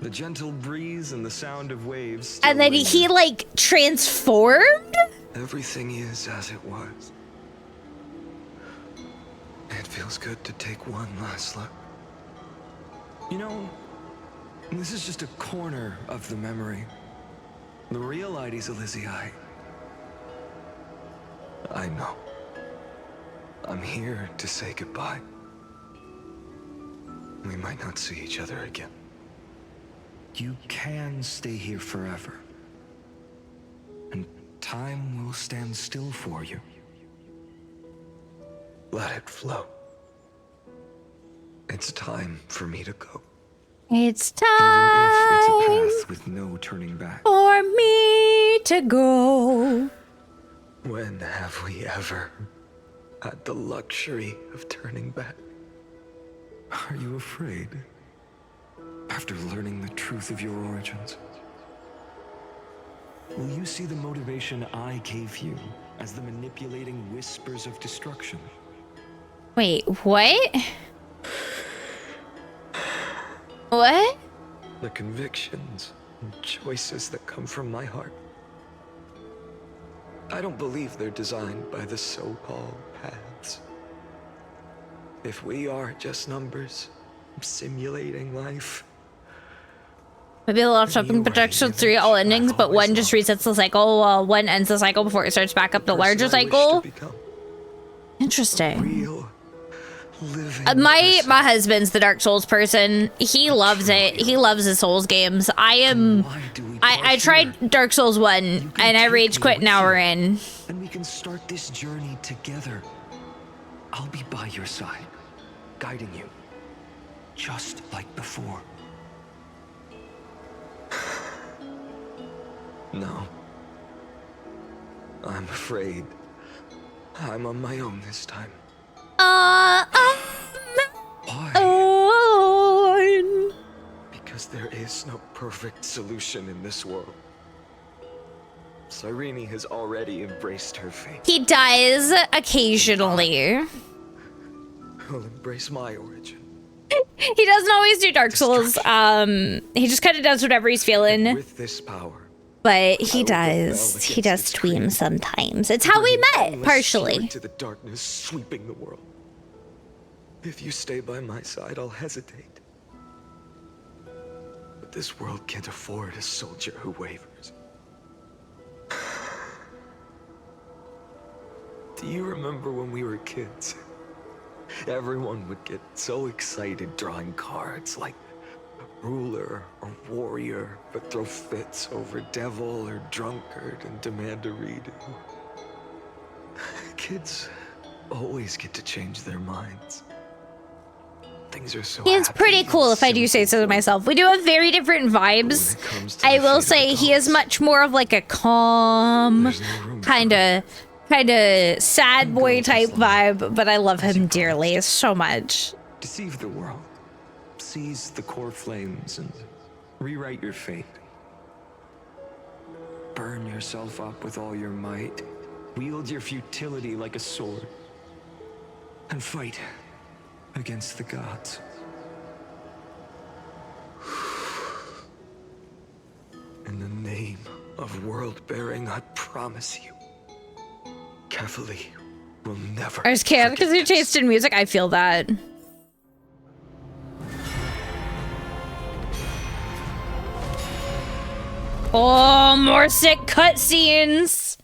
The gentle breeze and the sound of waves. And then he like transformed? Everything is as it was. It feels good to take one last look. You know, this is just a corner of the memory. The real Ides Elysiae. I know. I'm here to say goodbye. We might not see each other again. You can stay here forever. And time will stand still for you. Let it flow. It's time for me to go. It's Even if it's a time path with no turning back. for me to go. When have we ever had the luxury of turning back? Are you afraid? After learning the truth of your origins? Will you see the motivation I gave you as the manipulating whispers of destruction? Wait, what? What? The convictions and choices that come from my heart. I don't believe they're designed by the so-called paths. If we are just numbers, simulating life. Maybe a lot of shopping protection 3 all endings, but one just resets the cycle while one ends the cycle before it starts back up the larger cycle. Interesting. My husband's the Dark Souls person. He loves it. He loves the Souls games. I tried Dark Souls 1 and I rage quit an hour in. And we can start this journey together. I'll be by your side, guiding you, just like before. No. I'm afraid I'm on my own this time. Why? Because there is no perfect solution in this world. Cyrene has already embraced her fate. He does occasionally. I'll embrace my origin. He doesn't always do Dark Souls. He just kind of does whatever he's feeling. With this power, but he does. He does tweam sometimes. It's how we met, partially. To the darkness sweeping the world. If you stay by my side, I'll hesitate. But this world can't afford a soldier who wavers. Do you remember when we were kids? Everyone would get so excited drawing cards like ruler or warrior, but throw fits over devil or drunkard and demand a redo. Kids always get to change their minds. Things are so He is pretty cool, if I do say so myself. We do have very different vibes. I will say he is much more of like a calm, kind of sad boy type vibe, but I love him dearly so much. Deceive the world. Seize the core flames and rewrite your fate. Burn yourself up with all your might. Wield your futility like a sword. And fight against the gods. In the name of world-bearing, I promise you, Kefali will never. I just can't because your taste in music. I feel that. Oh, more sick cutscenes.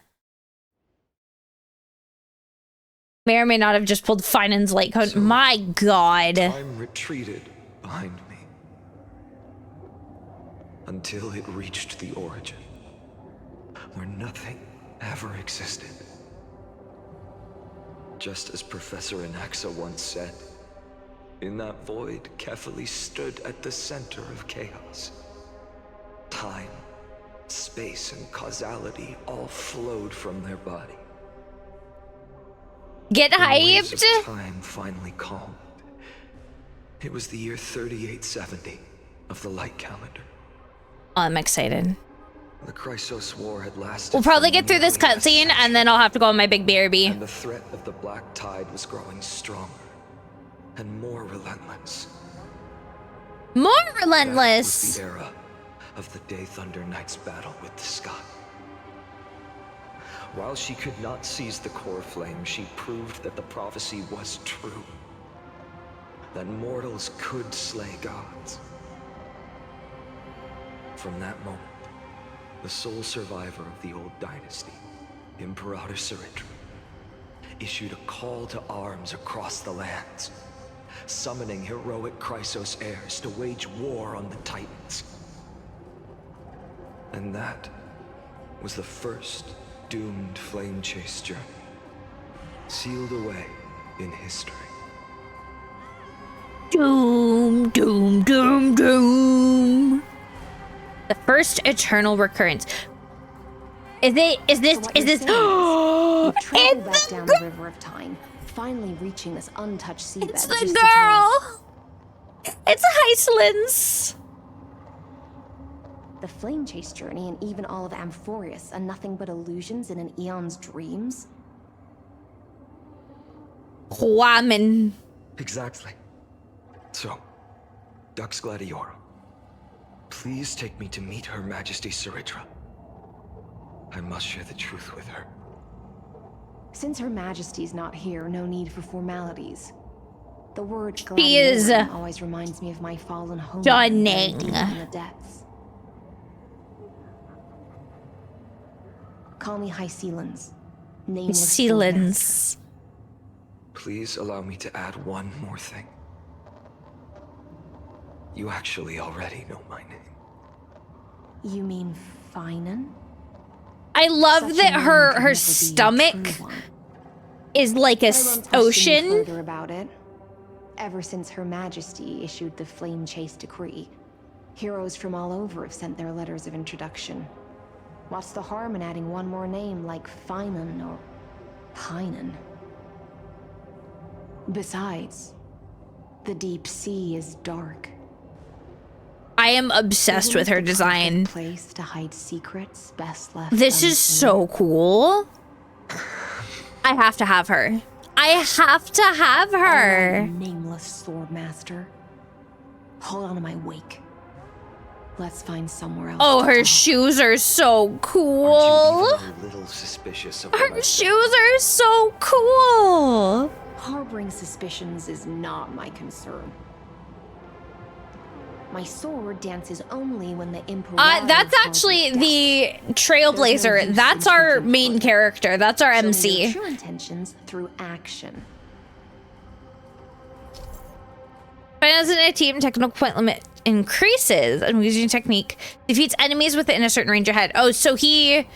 May or may not have just pulled Finan's light cone. My God. Time retreated behind me until it reached the origin, where nothing ever existed. Just as Professor Anaxa once said, in that void, Kefali stood at the center of chaos. Time, space, and causality all flowed from their body. Get hyped. The waves of time finally calmed. It was the year 3870 of the light calendar. Oh, I'm excited. The Chrysos War had lasted. We'll probably get through this cutscene and then I'll have to go on my big BRB. And the threat of the Black Tide was growing stronger and more relentless. More That relentless. was the era of the Day Thunder Knight's battle with the sky. While she could not seize the core flame, she proved that the prophecy was true. That mortals could slay gods. From that moment, the sole survivor of the old dynasty, Imperator Cyritra, issued a call to arms across the lands, summoning heroic Chrysos heirs to wage war on the Titans. And that was the first doomed flame chase journey, sealed away in history. Doom, doom, doom, doom. The first eternal recurrence. Is this? We've traveled back down the river of time, finally reaching this untouched seabed. It's the girl. It's Iceland's. The flame chase journey and even all of Amphorius are nothing but illusions in an eon's dreams. Woman. Exactly. So, Dux Gladiorum, please take me to meet Her Majesty Cyritra. I must share the truth with her. Since Her Majesty's not here, no need for formalities. The word She is always reminds me of my fallen home. stunning. Deep in the depths. Call me High Sealans. Nameless. Sealans. Please allow me to add one more thing. You actually already know my name. You mean Finan? I love Such that a name her could never be a stomach true one. is like a But I won't question you ocean. further about it. Ever since Her Majesty issued the Flame Chase Decree, heroes from all over have sent their letters of introduction. What's the harm in adding one more name like Finan or Pinan? Besides, the deep sea is dark. I am obsessed with her design. Place to hide secrets best left This is so cool. I have to have her. I have to have her. Nameless sword master. Hold on to my wake. Let's find somewhere else. Oh, her shoes are so cool. Aren't you even a little suspicious of Her shoes are so cool. Harboring suspicions is not my concern. My sword dances only when the Emperor. That's actually the Trailblazer. That's our main character. That's our MC. True intentions through action. As in a team, technical point limit increases, and using technique defeats enemies within a certain range ahead. Oh, so he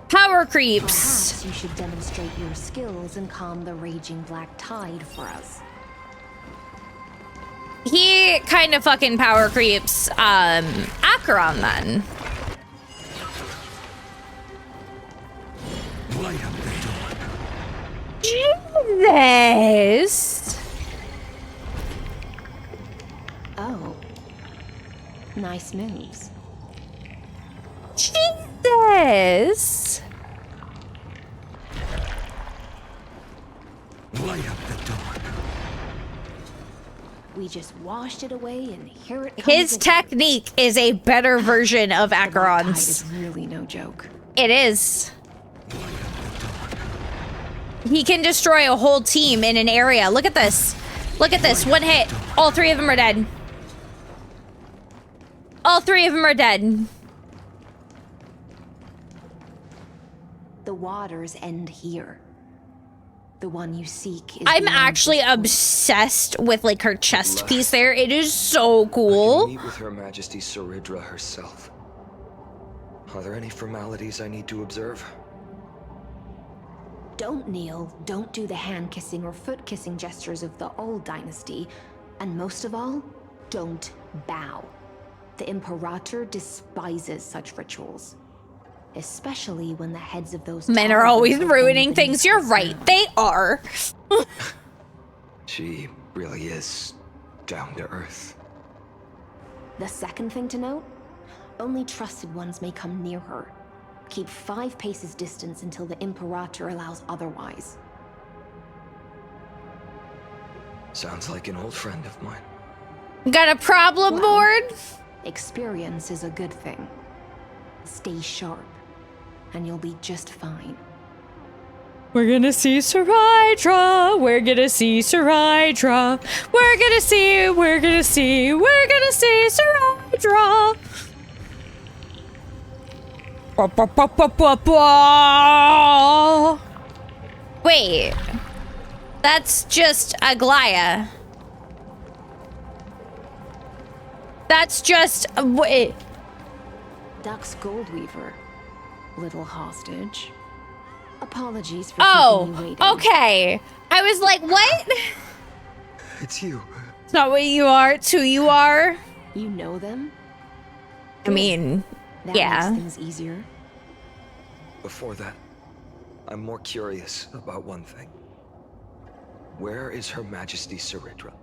power creeps. Perhaps you should demonstrate your skills and calm the raging black tide for us. He kind of fucking power creeps Acheron then. Jesus. Oh. Nice moves. Jesus. Light up the door. We just washed it away, and here it comes. His technique is a better version of Acheron's. It's really no joke. It is. He can destroy a whole team in an area. Look at this. Look at this. One hit. All three of them are dead. All three of them are dead. The waters end here. The one you seek is I'm actually obsessed with like her chest piece there. It is so cool. Meet with Her Majesty Saridra herself. Are there any formalities I need to observe? Don't kneel, don't do the hand-kissing or foot-kissing gestures of the old dynasty, and most of all, don't bow. The Imperator despises such rituals. Especially when the heads of those men are always ruining things. You're right. They are. She really is down to earth. The second thing to note, only trusted ones may come near her. Keep 5 paces distance until the Imperator allows otherwise. Sounds like an old friend of mine. Got a problem, board? Experience is a good thing. Stay sharp, and you'll be just fine. We're gonna see Saridra. We're gonna see Saridra. We're gonna see Saridra. Wait. That's just Aglaya. That's just wait. Dux Goldweaver, little hostage. Apologies for keeping you waiting. Okay. I was like, what? It's you. It's not what you are, it's who you are. You know them? I mean, that yeah. makes things easier. Before that, I'm more curious about one thing. Where is Her Majesty Saridra?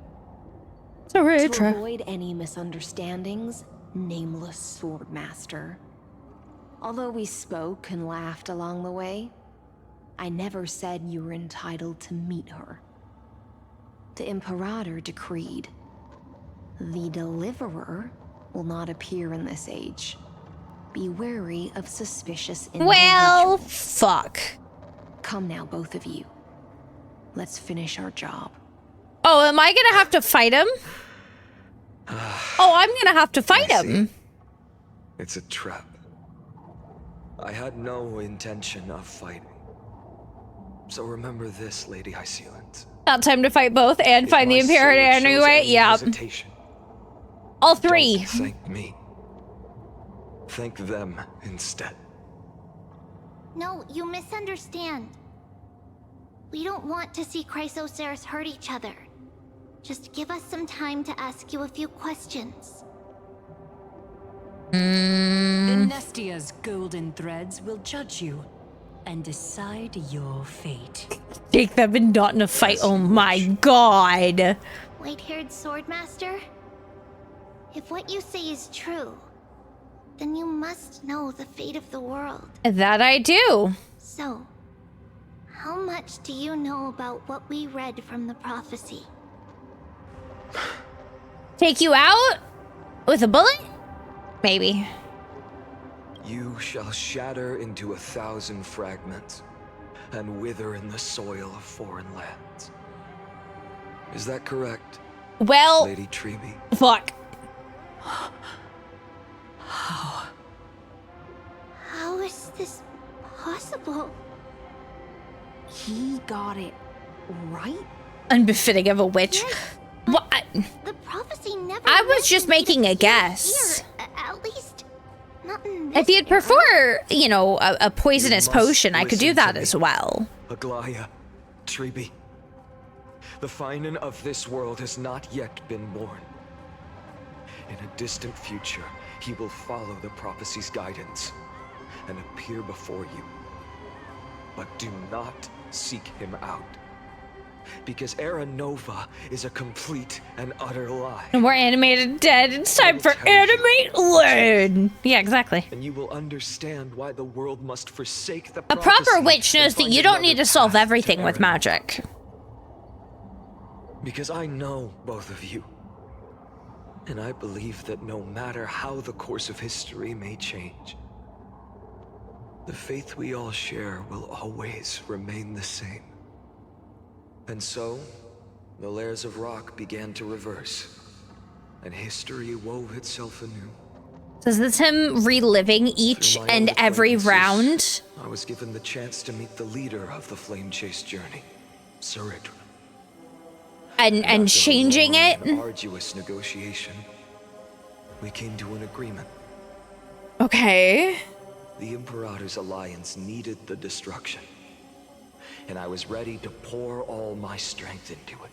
To avoid any misunderstandings, nameless sword master. Although we spoke and laughed along the way, I never said you were entitled to meet her. The Imperator decreed, the Deliverer will not appear in this age. Be wary of suspicious individuals. Well, fuck. Come now, both of you. Let's finish our job. Oh, am I gonna have to fight him? Oh, I'm gonna have to fight him. It's a trap. I had no intention of fighting. So remember this, Lady High Sealant. Not time to fight both and find the Imperator anyway. Yeah. All three. Don't thank me. Thank them instead. No, you misunderstand. We don't want to see Chrysoceres hurt each other. Just give us some time to ask you a few questions. Inestia's golden threads will judge you and decide your fate. Take them and not in a fight. Oh my god. White-haired swordmaster? If what you say is true, then you must know the fate of the world. That I do. So, how much do you know about what we read from the prophecy? Take you out? With a bullet? Maybe. You shall shatter into 1,000 fragments and wither in the soil of foreign lands. Is that correct? Well, Lady Treby? Fuck. How is this possible? He got it right? Unbefitting of a witch. What? The prophecy never. I was just making a guess. Here, at least, not in If this you'd prefer, you know, a poisonous potion, I could do that as well. Aglaya, Treby. The Finan of this world has not yet been born. In a distant future, he will follow the prophecy's guidance and appear before you. But do not seek him out. Because Era Nova is a complete and utter lie. No more animated dead. It's time for animate learn. Yeah, exactly. And you will understand why the world must forsake the A proper witch knows that you don't need to solve everything with magic. Because I know both of you. And I believe that no matter how the course of history may change, the faith we all share will always remain the same. And so, the layers of rock began to reverse, and history wove itself anew. So is this him reliving each and every round? I was given the chance to meet the leader of the Flame Chase journey, Saridra. And changing it? An arduous negotiation. We came to an agreement. Okay. The Imperator's alliance needed the destruction, and I was ready to pour all my strength into it.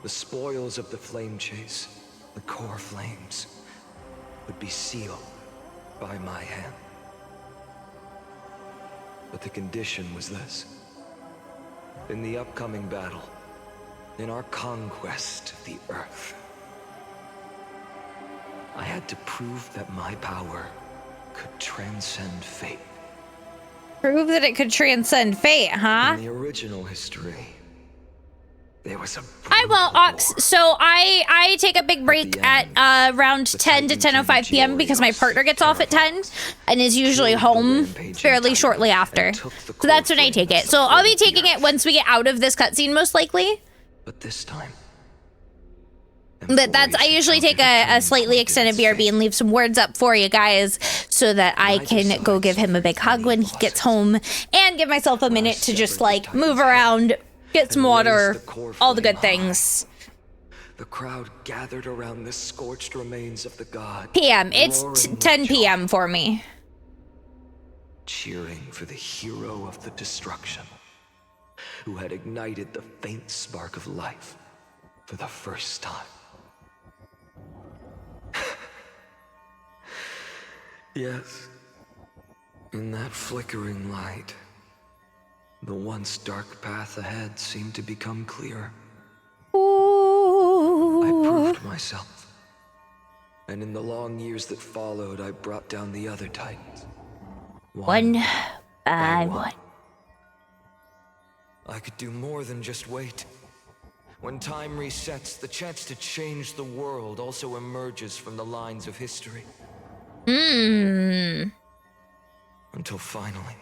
The spoils of the Flame Chase, the core flames, would be sealed by my hand. But the condition was this. In the upcoming battle, in our conquest of the Earth, I had to prove that my power could transcend fate. Prove that it could transcend fate, huh? In the original history, there was a... I won't, Ox. So I take a big break at around 10 to 10:05 p.m. because my partner gets off at 10 and is usually home fairly shortly after. So that's when I take it. So I'll be taking it once we get out of this cutscene, most likely. But this time... But that's, I usually take a slightly extended BRB and leave some words up for you guys so that I can go give him a big hug when he gets home and give myself a minute to just like move around, get some water, all the good things. The crowd gathered around the scorched remains of the god. PM, it's 10 p.m. for me. Cheering for the hero of the destruction, who had ignited the faint spark of life for the first time. Yes, in that flickering light, the once dark path ahead seemed to become clearer. I proved myself, and in the long years that followed, I brought down the other titans. One by one. I could do more than just wait. When time resets, the chance to change the world also emerges from the lines of history. Until finally,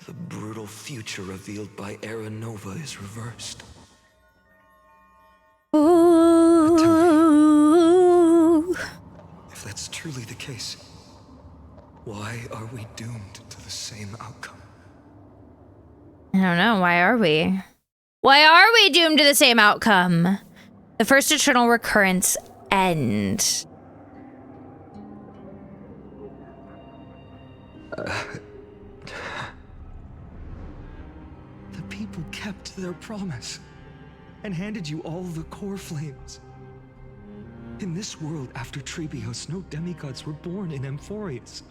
the brutal future revealed by Era Nova is reversed. Ooh. If that's truly the case, why are we doomed to the same outcome? I don't know. Why are we? Why are we doomed to the same outcome? The first eternal recurrence end. The people kept their promise and handed you all the core flames. In this world after Trebios, no demigods were born in Amphorius.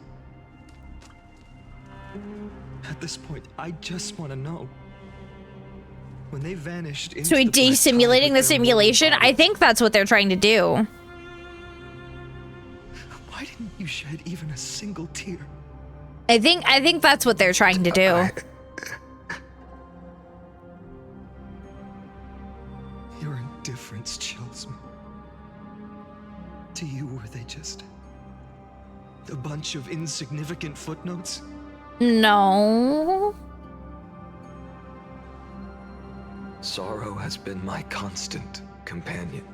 At this point, I just want to know. When they vanished into So we the black desimulating tide the with their simulation? mortal I think that's what they're trying to do. you shed even a single tear. I think that's what they're trying to do. Your indifference chills me. To you, were they just a bunch of insignificant footnotes? No. Sorrow has been my constant companion.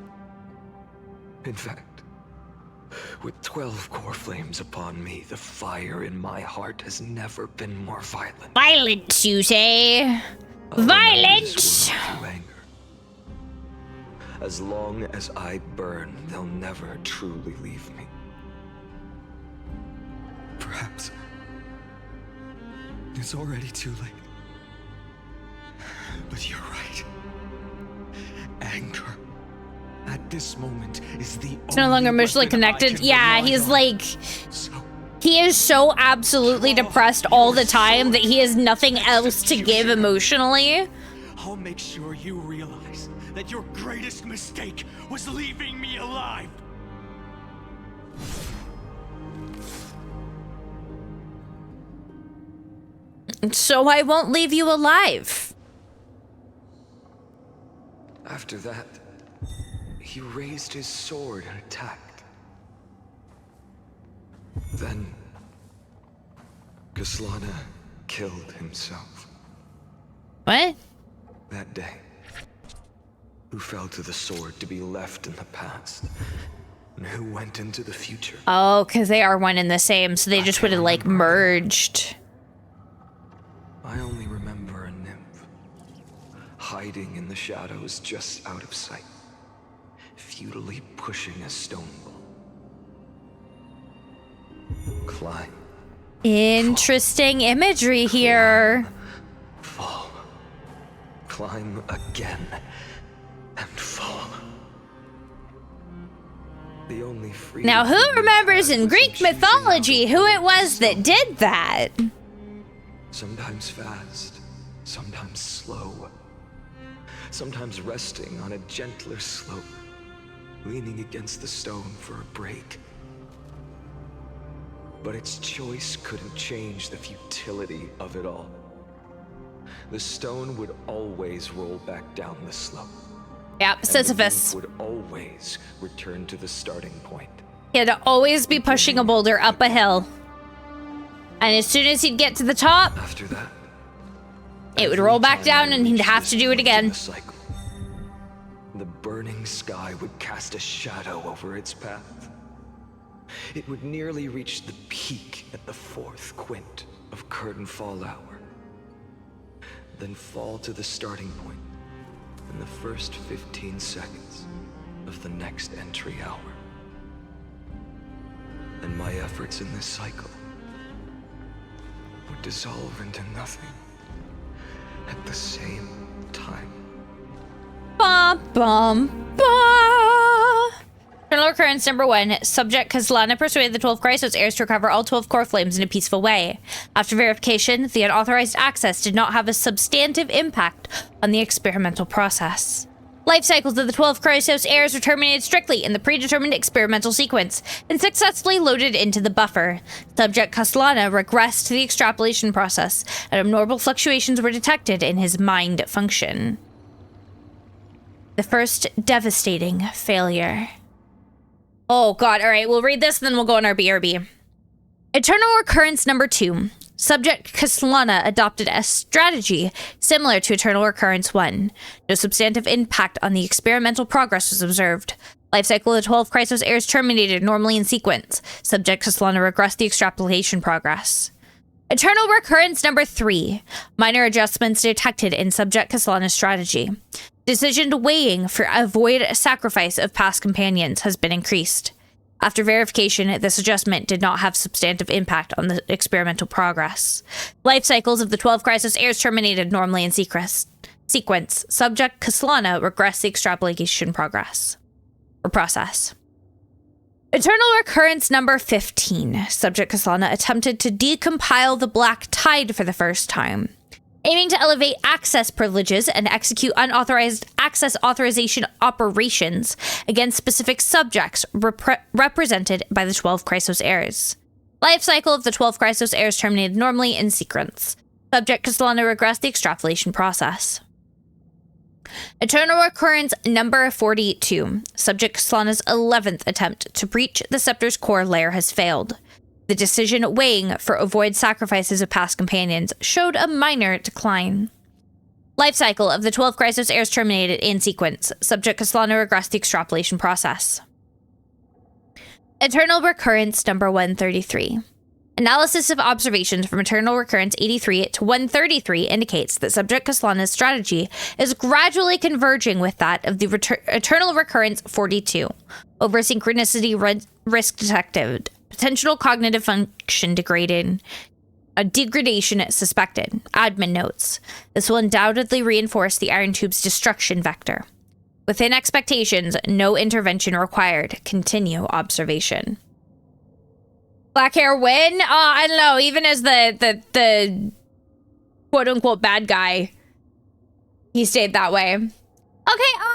In fact, with 12 core flames upon me, the fire in my heart has never been more violent. Violent, you say? Violent! As long as I burn, they'll never truly leave me. Perhaps it's already too late. But you're right. Anger at this moment is the It's no longer emotionally connected. Yeah, he's like, he is so absolutely depressed all the time that he has nothing else to give emotionally. I'll make sure you realize that your greatest mistake was leaving me alive. So I won't leave you alive. After that, he raised his sword and attacked. Then, Kaslana killed himself. What? That day, who fell to the sword to be left in the past, and who went into the future. Oh, because they are one and the same, so they just would have like merged. I only remember a nymph, hiding in the shadows just out of sight, futilely pushing a stone ball. Climb. Interesting imagery here. Fall. Climb again. And fall. The only free. Now, who remembers in Greek mythology who it was that did that? Sometimes fast, sometimes slow. Sometimes resting on a gentler slope, leaning against the stone for a break. But its choice couldn't change the futility of it all. The stone would always roll back down the slope. Yep, Sisyphus. Would always return to the starting point. He had to always be pushing a boulder up a hill. And as soon as he'd get to the top, after that, it would roll back down and he'd have to do it again. The burning sky would cast a shadow over its path. It would nearly reach the peak at the 4th quint of curtain fall hour, then fall to the starting point in the first 15 seconds of the next entry hour. And my efforts in this cycle would dissolve into nothing at the same time. Ba bum ba. Eternal occurrence number 1. Subject Kaslana persuaded the 12 Chrysos heirs to recover all 12 core flames in a peaceful way. After verification, the unauthorized access did not have a substantive impact on the experimental process. Life cycles of the 12 Chrysos heirs were terminated strictly in the predetermined experimental sequence and successfully loaded into the buffer. Subject Kaslana regressed to the extrapolation process, and abnormal fluctuations were detected in his mind function. The first devastating failure. Oh god, alright, we'll read this and then we'll go on our BRB. Eternal recurrence number 2. Subject Kaslana adopted a strategy similar to Eternal Recurrence 1. No substantive impact on the experimental progress was observed. Life cycle of the 12 Chrysos heirs terminated normally in sequence. Subject Kaslana regressed the extrapolation progress. Eternal Recurrence number 3. Minor adjustments detected in Subject Kaslana's strategy. Decision weighing for avoid sacrifice of past companions has been increased. After verification, this adjustment did not have substantive impact on the experimental progress. Life cycles of the 12 Chrysos heirs terminated normally in sequence. Subject Kaslana regressed the extrapolation process. Eternal Recurrence number 15. Subject Kaslana attempted to decompile the Black Tide for the first time. aiming to elevate access privileges and execute unauthorized access authorization operations against specific subjects represented by the 12 Chrysos heirs. Life cycle of the 12 Chrysos heirs terminated normally in sequence. Subject to Solana regress the extrapolation process. Eternal Recurrence number 42. Subject Solana's 11th attempt to breach the Scepter's core layer has failed. The decision weighing for avoid sacrifices of past companions showed a minor decline. Life cycle of the 12 Chrysos heirs terminated in sequence. Subject Solana regressed the extrapolation process. Eternal Recurrence number 133. Analysis of observations from Eternal Recurrence 83 to 133 indicates that Subject Caslana's strategy is gradually converging with that of the Eternal Recurrence 42. Over synchronicity risk detected. Potential cognitive function degrading. A degradation suspected. Admin notes. This will undoubtedly reinforce the Iron Tube's destruction vector. Within expectations, no intervention required. Continue observation. Black hair win? I don't know. Even as the quote-unquote bad guy, he stayed that way. Okay,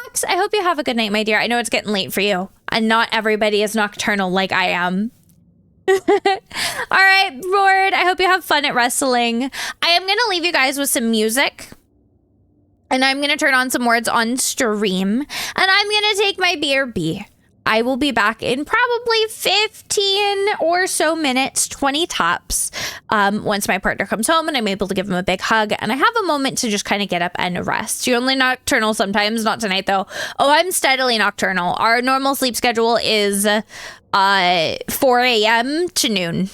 Ox, I hope you have a good night, my dear. I know it's getting late for you. And not everybody is nocturnal like I am. All right, Lord, I hope you have fun at wrestling. I am going to leave you guys with some music. And I'm going to turn on some words on stream. And I'm going to take my BRB. I will be back in probably 15 or so minutes, 20 tops, once my partner comes home and I'm able to give him a big hug and I have a moment to just kind of get up and rest. You're only nocturnal sometimes, not tonight though. Oh, I'm steadily nocturnal. Our normal sleep schedule is 4 a.m. to noon.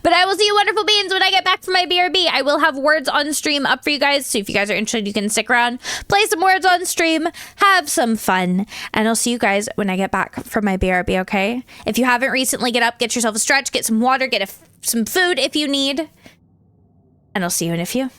But I will see you wonderful beings when I get back from my BRB. I will have words on stream up for you guys. So if you guys are interested, you can stick around, play some words on stream, have some fun. And I'll see you guys when I get back from my BRB, okay? If you haven't recently, get up, get yourself a stretch, get some water, get some food if you need. And I'll see you in a few.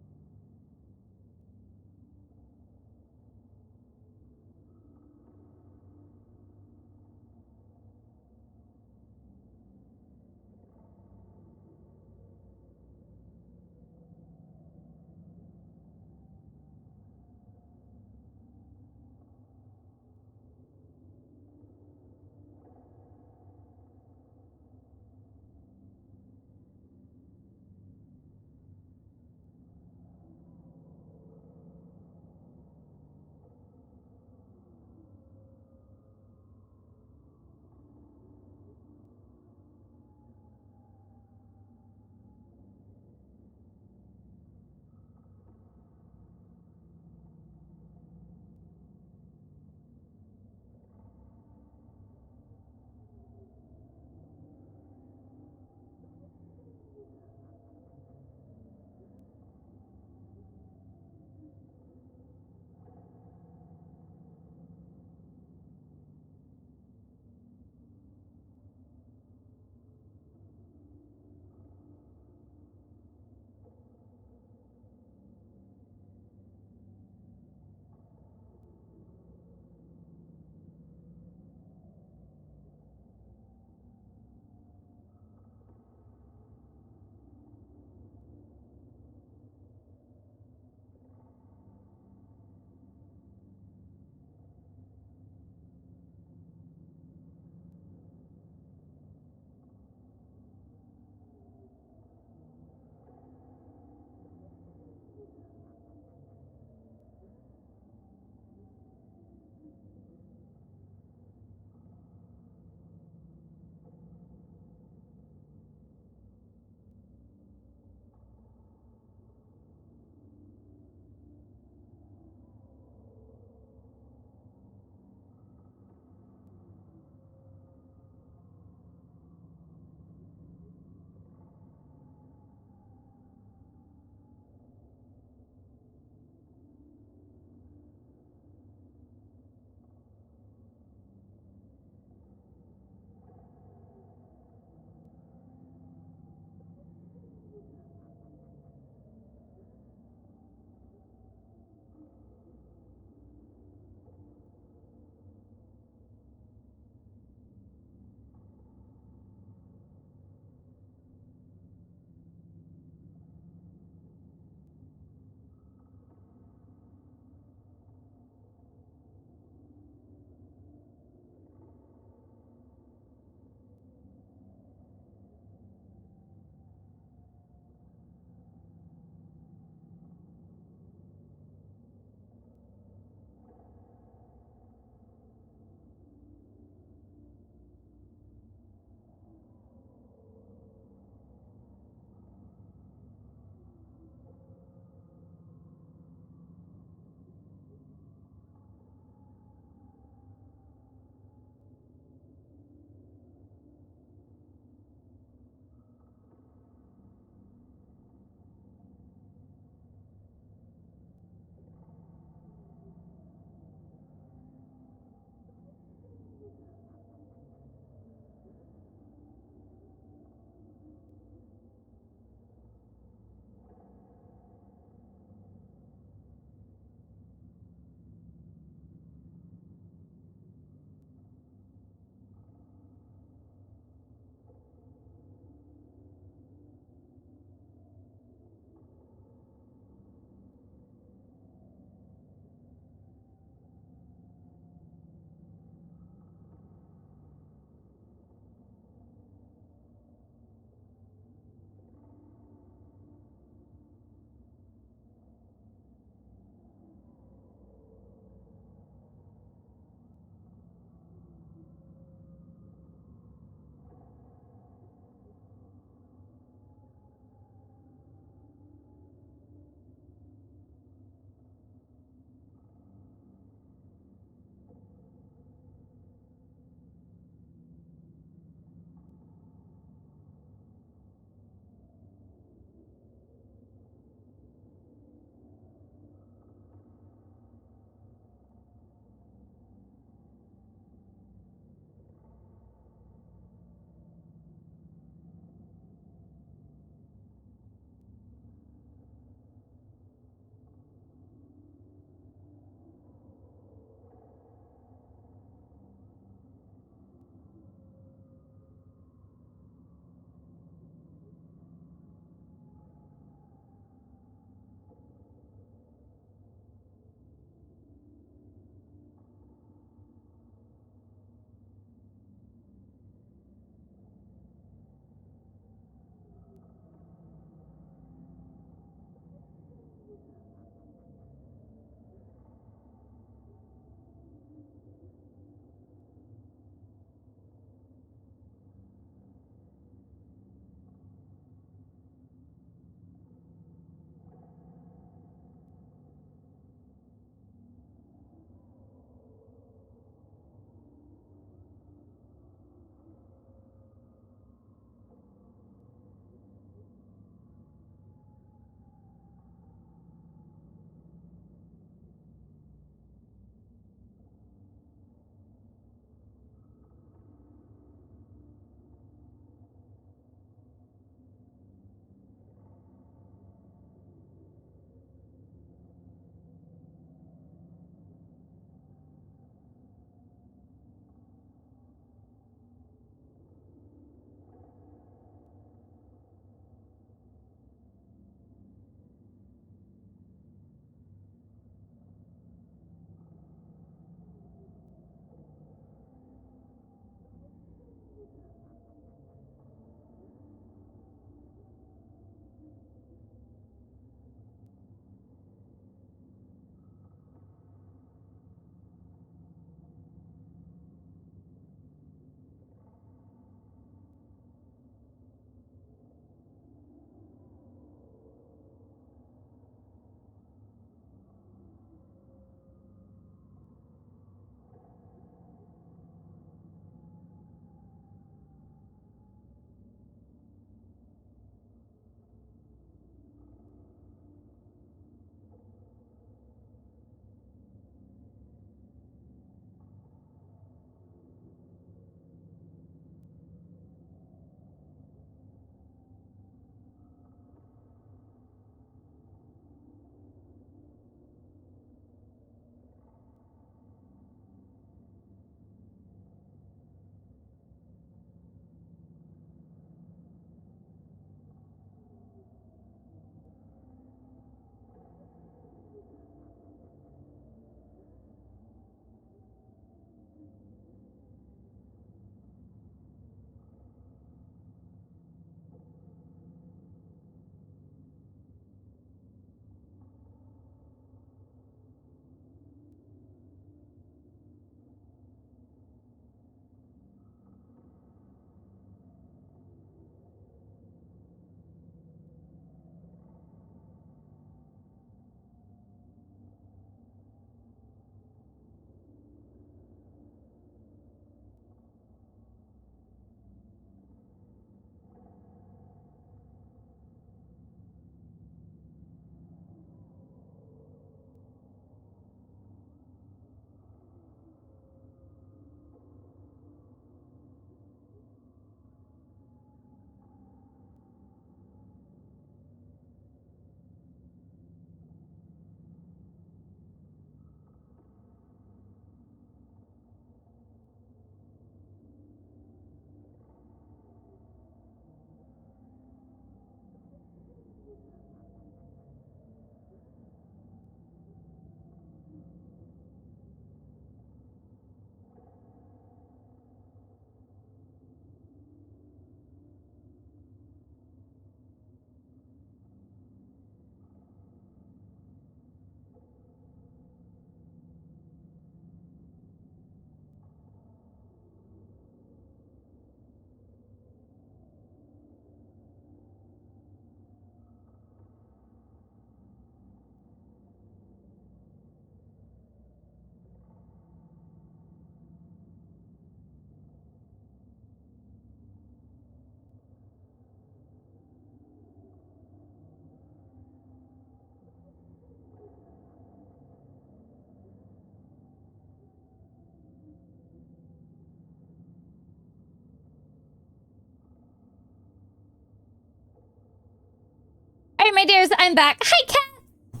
my dears, I'm back. Hi, Kat.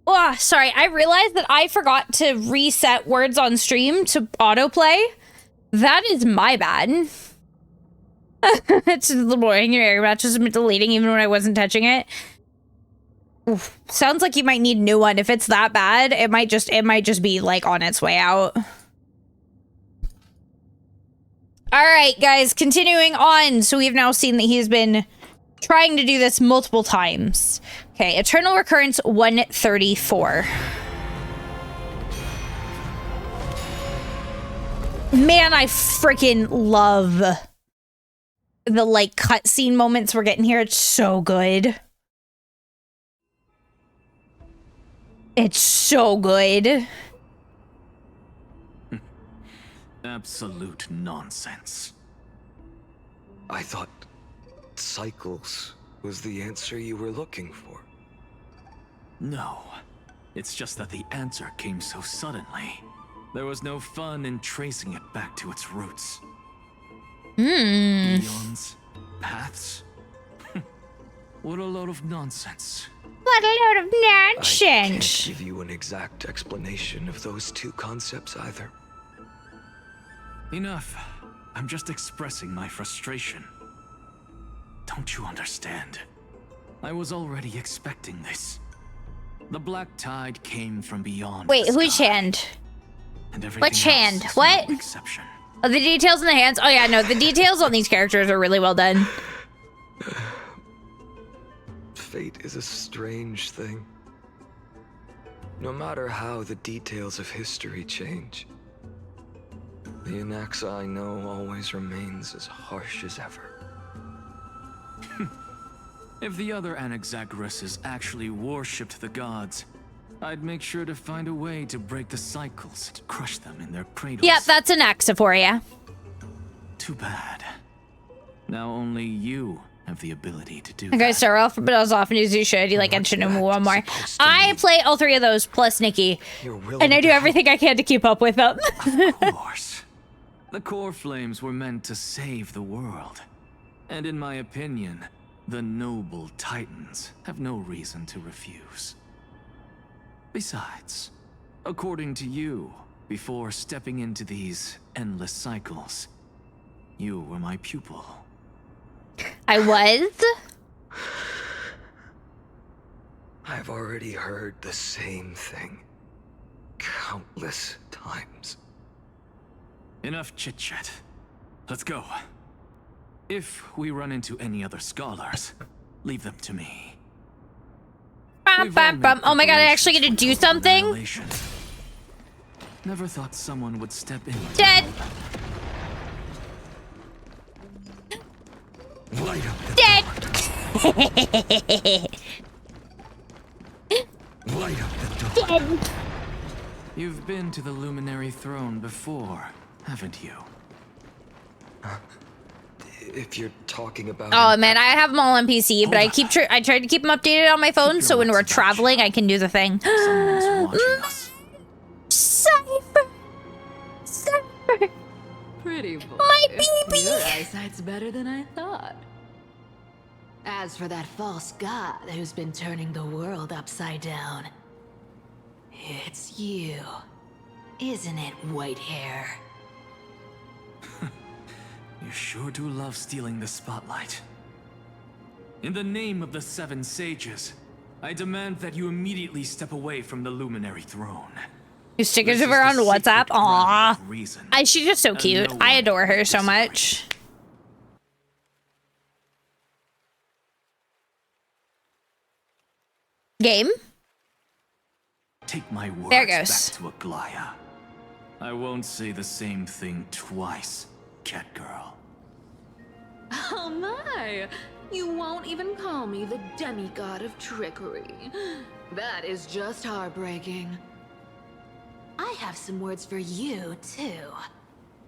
Oh, sorry. I realized that I forgot to reset words on stream to autoplay. That is my bad. It's just the boring your match has been deleting even when I wasn't touching it. Oof. Sounds like you might need a new one. If it's that bad, it might just be like on its way out. All right, guys, continuing on. So we've now seen that he's been trying to do this multiple times. Okay, Eternal Recurrence 134. Man, I freaking love the like cutscene moments we're getting here. It's so good. It's so good. Absolute nonsense. I thought cycles was the answer you were looking for. No. It's just that the answer came so suddenly. There was no fun in tracing it back to its roots. Eons, paths. What a load of nonsense. What a load of nonsense. I can't give you an exact explanation of those two concepts either. Enough. I'm just expressing my frustration. Don't you understand? I was already expecting this. The black tide came from beyond. Wait, which hand? Which hand? What? No exception. Oh, the details in the hands? Oh yeah, no, the details on these characters are really well done. Fate is a strange thing. No matter how the details of history change, the Anaxa I know always remains as harsh as ever. If the other Anaxagoras actually worshipped the gods, I'd make sure to find a way to break the cycles and crush them in their cradles. Yep, that's an Axa for you. Too bad. Now only you have the ability to do Okay, that. start off, but as often as you should. You like Genshin and one more. I play all three of those plus Nikki, and I do everything I can to keep up with them. Of course. The core flames were meant to save the world. And in my opinion, the noble titans have no reason to refuse. Besides, according to you, before stepping into these endless cycles, you were my pupil. I was? I've already heard the same thing countless times. Enough chit-chat. Let's go. If we run into any other scholars, leave them to me. Oh my god, I actually get to do something? Never thought someone would step in. Dead! Light up the Dead! Light up the door. Dead! You've been to the Luminary Throne before, haven't you? If you're talking about... Oh man, I have them all on PC, but I try to keep them updated on my phone, so when we're traveling, I can do the thing. Cypher! Cypher! Pretty boy. My baby! Your eyesight's better than I thought. As for that false god who's been turning the world upside down, it's you, isn't it, white hair? You sure do love stealing the spotlight. In the name of the Seven Sages, I demand that you immediately step away from the Luminary Throne. Your stickers of her on WhatsApp? Aww. She's just so cute. I adore her so much. Game? Take my words There it goes. back to Aglaya. I won't say the same thing twice, cat girl. Oh my! You won't even call me the demigod of trickery. That is just heartbreaking. I have some words for you, too.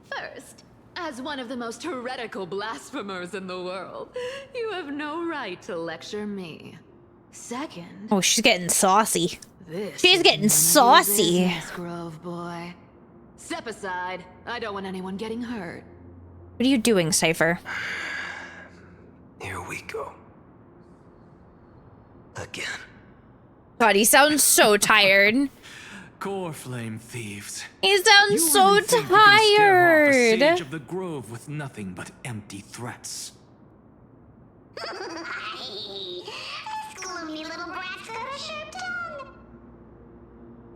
First, as one of the most heretical blasphemers in the world, you have no right to lecture me. Second... Oh, she's getting saucy. This She's is getting none of your saucy. business, Grove boy. Step aside. I don't want anyone getting hurt. What are you doing, Cypher? Here we go. again. God, he sounds so tired. Core flame thieves. He sounds You so really think you can scare off a tired. sage of the grove with nothing but empty threats. Gloomy little brat's got a sharp tongue.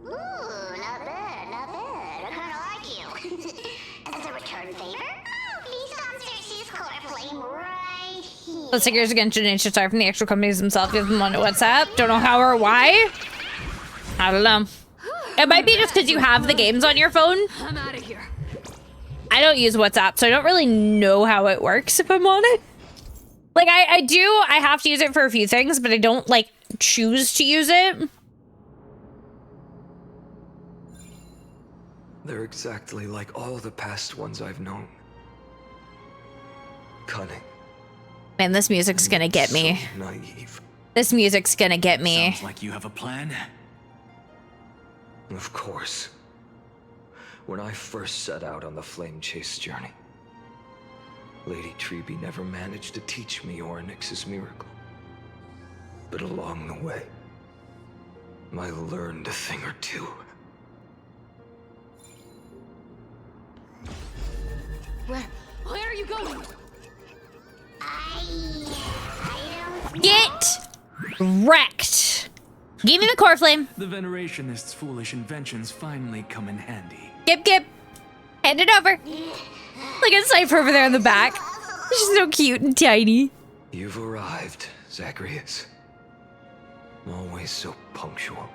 Ooh, not bad, not bad. I kinda like you. As a return favor, feast on Cersei's core flame right here. The Seekers against donation start from the actual companies themselves. Give them on WhatsApp. Don't know how or why. I don't know. It might be just because you have the games on your phone. I'm out of here. I don't use WhatsApp, so I don't really know how it works if I'm on it. Like, I have to use it for a few things, but I don't, like, choose to use it. They're exactly like all the past ones I've known. Cunning. Man, this music's gonna get me. So naive. This music's gonna get me. Sounds like you have a plan. Of course. When I first set out on the flame chase journey, Lady Treeby never managed to teach me Orynyx's miracle. But along the way, I learned a thing or two. Where are you going? Get wrecked. Give me the core flame. The Venerationist's foolish inventions finally come in handy. Gip. Hand it over. Look at Cypher over there in the back. She's so cute and tiny. You've arrived, Zacharias. Always so punctual.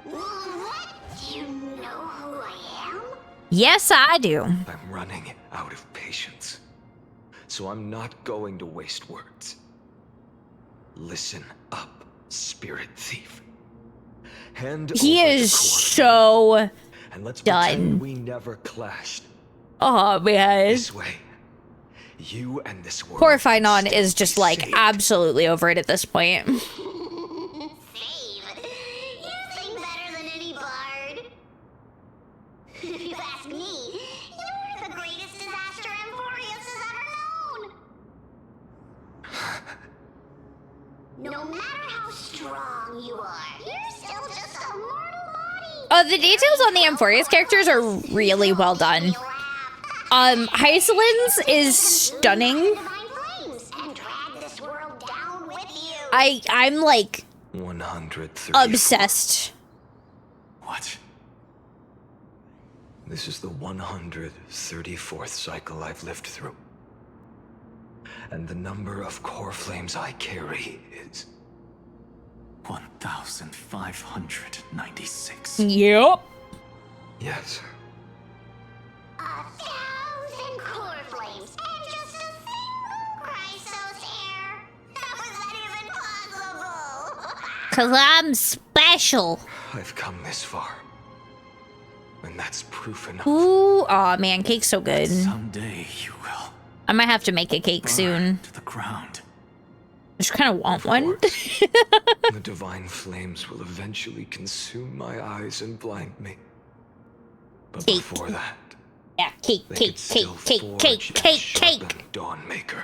What? Do you know who I am? Yes, I do. I'm running out of patience. So I'm not going to waste words. Listen up, spirit thief. He is so and let's done. pretend we never clashed. Oh, man. This way, you and this world. Poor Finon is just like absolutely over it at this point. You sing better than any bard. If you ask me, you're the greatest disaster Emporius has ever known. No matter how strong you are, you're still just a mortal body. Oh, the details on the Amphorius characters are really well done. Hycelin's is stunning. I'm like 130. obsessed. What? This is the 134th cycle I've lived through. And the number of core flames I carry is 1,596. Yep. Yes. 1,000 core flames and just a single Chrysos heir. How is that even possible? 'Cause I'm special. I've come this far. And that's proof enough. Ooh, aw, man, cake's so good. Someday you will. I might have to make a cake soon. To the ground. I just kind of want one. The divine flames will eventually consume my eyes and blind me. But Cake. before that, Yeah, cake. Dawnmaker.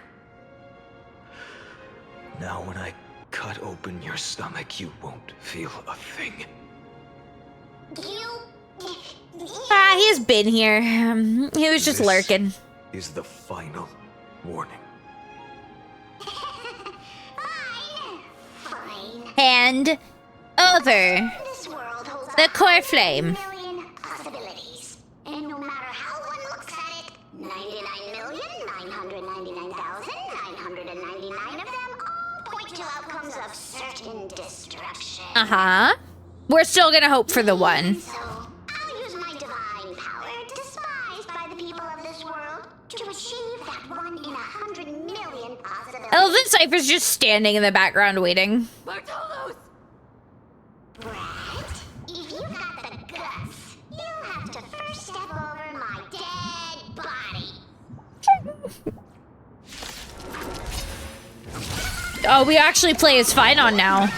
Now when I cut open your stomach, you won't feel a thing. Ah, he's been here. He was just This lurking. is the final warning. Hand over the core flame. Possibilities. And no matter how one looks at it, 99,999,999 of them all point to outcomes of certain destruction. Uh-huh. We're still gonna hope for the one. So, I'll use my divine power, despised by the people of this world, to achieve that 1 in 100 million possibilities. Elven Cypher's just standing in the background waiting. Brat, if you got the guts, you'll have to first step over my dead body. Oh, we actually play as Finon now.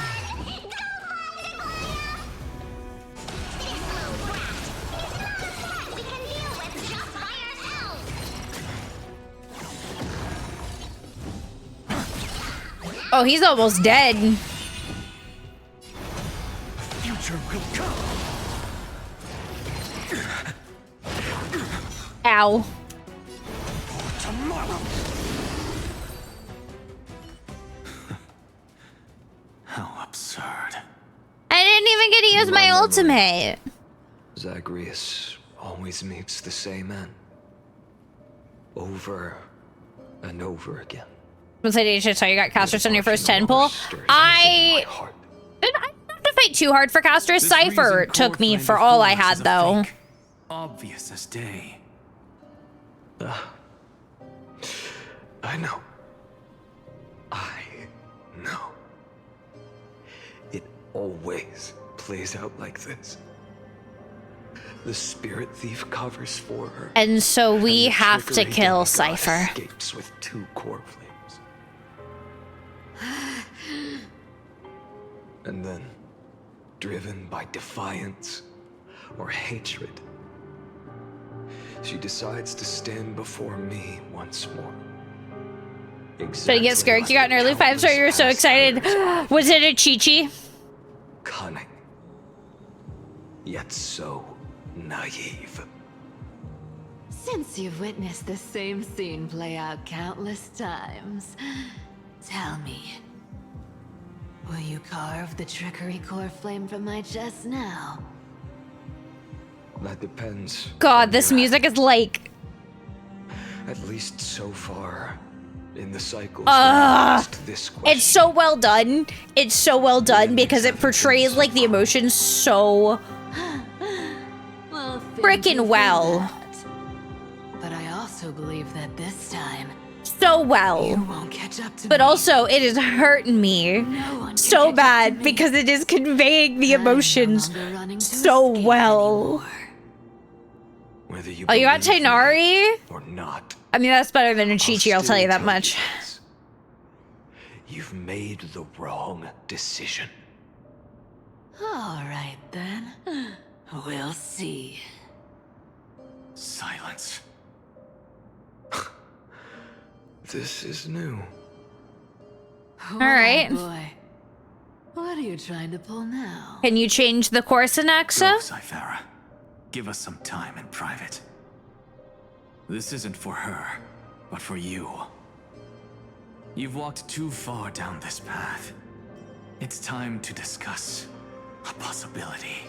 Oh, he's almost dead. master will come. Ow. Tomorrow. How absurd. I didn't even get to use my ultimate. Zagreus always meets the same end. Over and over again. Was I did just tell you got Castris on your first 10 pull? I didn't have to fight too hard for Castris. Cypher took me for all I had, though. Obvious as day. I know. I know. It always plays out like this. The spirit thief covers for her. And so we and have to kill Cypher. Escapes with 2 core flames. And then, driven by defiance or hatred, she decides to stand before me once more. Did I get scared? You got an early 5-star. You were so excited. Was it a Chi-Chi? Cunning, yet so naive. Since you've witnessed the same scene play out countless times, tell me, will you carve the trickery core flame from my chest now? That depends. God, this music is like... At least so far in the cycle. It's so well done. It's so well done because it portrays like the emotions so freaking well. But I also believe that this time so well. You won't catch up to but me. Also, it is hurting me so bad because it is conveying the emotions so well. Whether you oh, you got Tainari? Or not. I mean, that's better than a Chi-Chi, I'll tell you that much. You've made the wrong decision. All right, then. We'll see. Silence. This is new. All right. Boy. What are you trying to pull now? Can you change the course, Anaxa? Go, Cyphera. Give us some time in private. This isn't for her, but for you. You've walked too far down this path. It's time to discuss a possibility.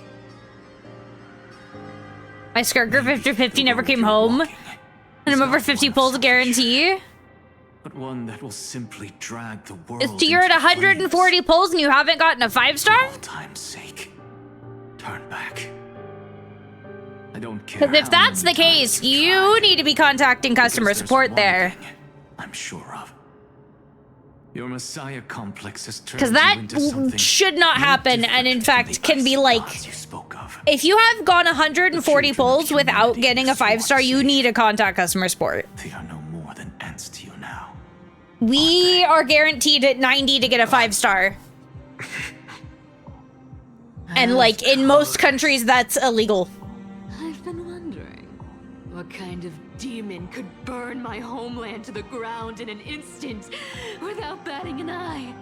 My skirt group after 50 never came home. And I'm over 50 pulls guarantee. But one that will simply drag the world. You're at 140 pulls and you haven't gotten a 5-star? For all time's sake. Turn back. I don't care. Because if that's the case, you need to be contacting customer support there. I'm sure of. Your Messiah complex has turned Because that should not happen, and in fact can be like, if you have gone 140 pulls without getting a 5-star, you need to contact customer support. They are no more than ants to you now. We are guaranteed at 90 to get a 5-star. And like in most countries, that's illegal. I've been wondering, what kind of demon could burn my homeland to the ground in an instant without batting an eye?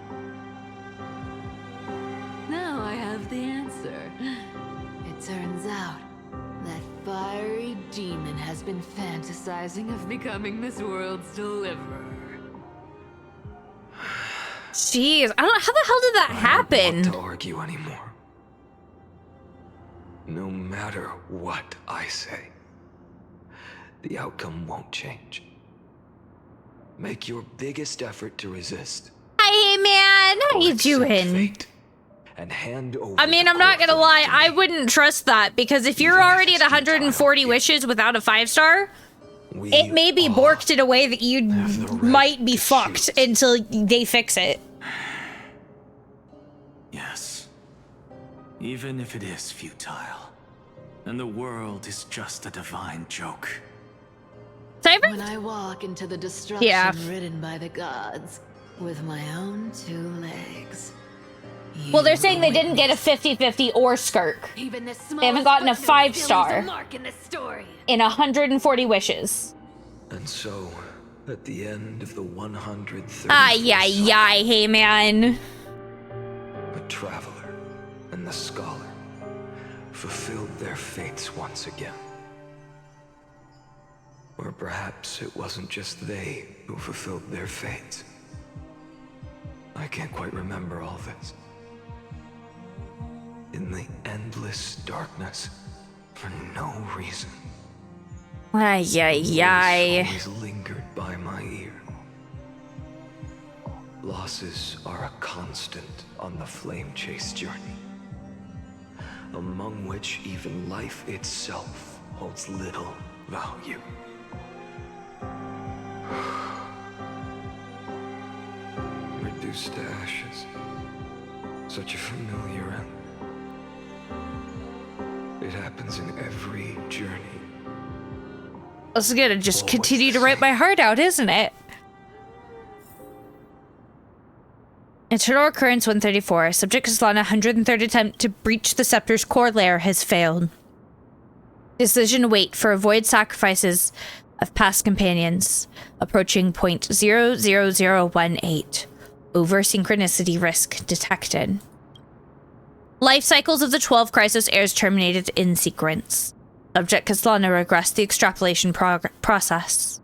Now I have the answer. It turns out that fiery demon has been fantasizing of becoming this world's deliverer. Jeez, I don't know, how the hell did that happen? I don't want to argue anymore. No matter what I say, the outcome won't change. Make your biggest effort to resist. Hi, man. How you doing? And hand over. I mean, I'm not gonna lie. I wouldn't trust that because if you're already at 140 wishes without a 5-star, it may be borked in a way that you might be fucked until they fix it. Yes. Even if it is futile, and the world is just a divine joke. When I walk into the destruction ridden by the gods with my own 2 legs. Well, they're saying they didn't get a 50-50 or Skirk. They haven't gotten a 5-star in 140 wishes. And so, at the end of the 130th, Ay, hey, man. the traveler and the scholar fulfilled their fates once again. Or perhaps it wasn't just they who fulfilled their fates. I can't quite remember all this. In the endless darkness, for no reason, Ay, ay, ay. always lingered by my ear. Losses are a constant on the flame chase journey, among which even life itself holds little value. Reduced to ashes, such a familiar end. It happens in every journey. This is gonna just continue to rip my heart out, isn't it? Internal occurrence 134. Subject Kaslana 103rd attempt to breach the scepter's core layer has failed. Decision to wait for avoid sacrifices of past companions. Approaching point 00018. Over synchronicity risk detected. Life cycles of the 12 crisis heirs terminated in sequence. Subject Kaslana regressed the extrapolation process.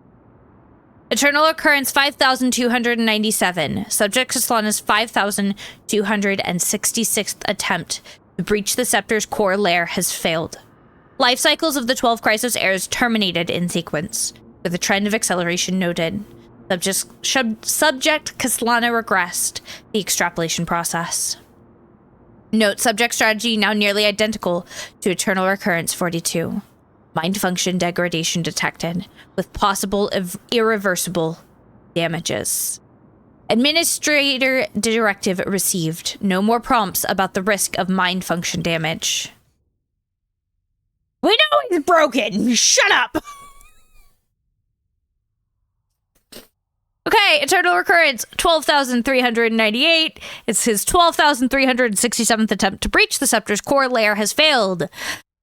Eternal occurrence 5297. Subject Kaslana's 5266th attempt to breach the scepter's core layer has failed. Life cycles of the 12 crisis heirs terminated in sequence, with a trend of acceleration noted. Subject Kaslana regressed the extrapolation process. Note, subject strategy now nearly identical to Eternal Recurrence 42. Mind function degradation detected, with possible irreversible damages. Administrator directive received. No more prompts about the risk of mind function damage. We know he's broken! Shut up! Okay, Eternal Recurrence, 12,398. It's his 12,367th attempt to breach the scepter's core layer has failed.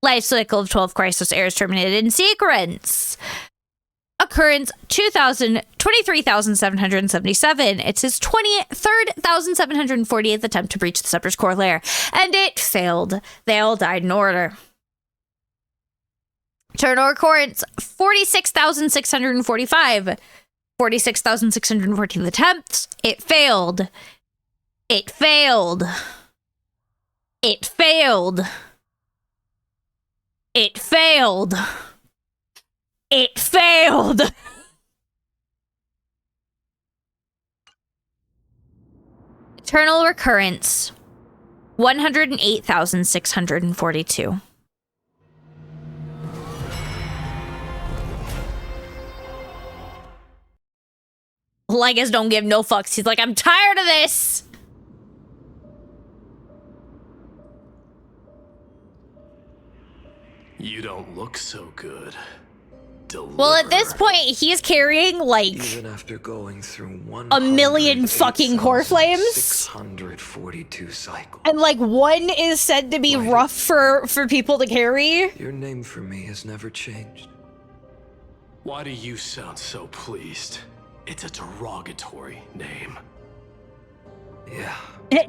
Life cycle of 12 crisis heirs terminated in sequence. Occurrence 23,777. It's his 23,748th attempt to breach the scepter's core layer, and it failed. They all died in order. Eternal Recurrence 46,645. 46,614 attempts. It failed. It failed. It failed. It failed. It failed. Eternal Recurrence 108,642. Lygus don't give no fucks. He's like, I'm tired of this. You don't look so good. Well, at this point, he's carrying like Even after going through a million fucking core flames. 642 cycles. And like one is said to be rough for people to carry. Your name for me has never changed. Why do you sound so pleased? It's a derogatory name. Yeah.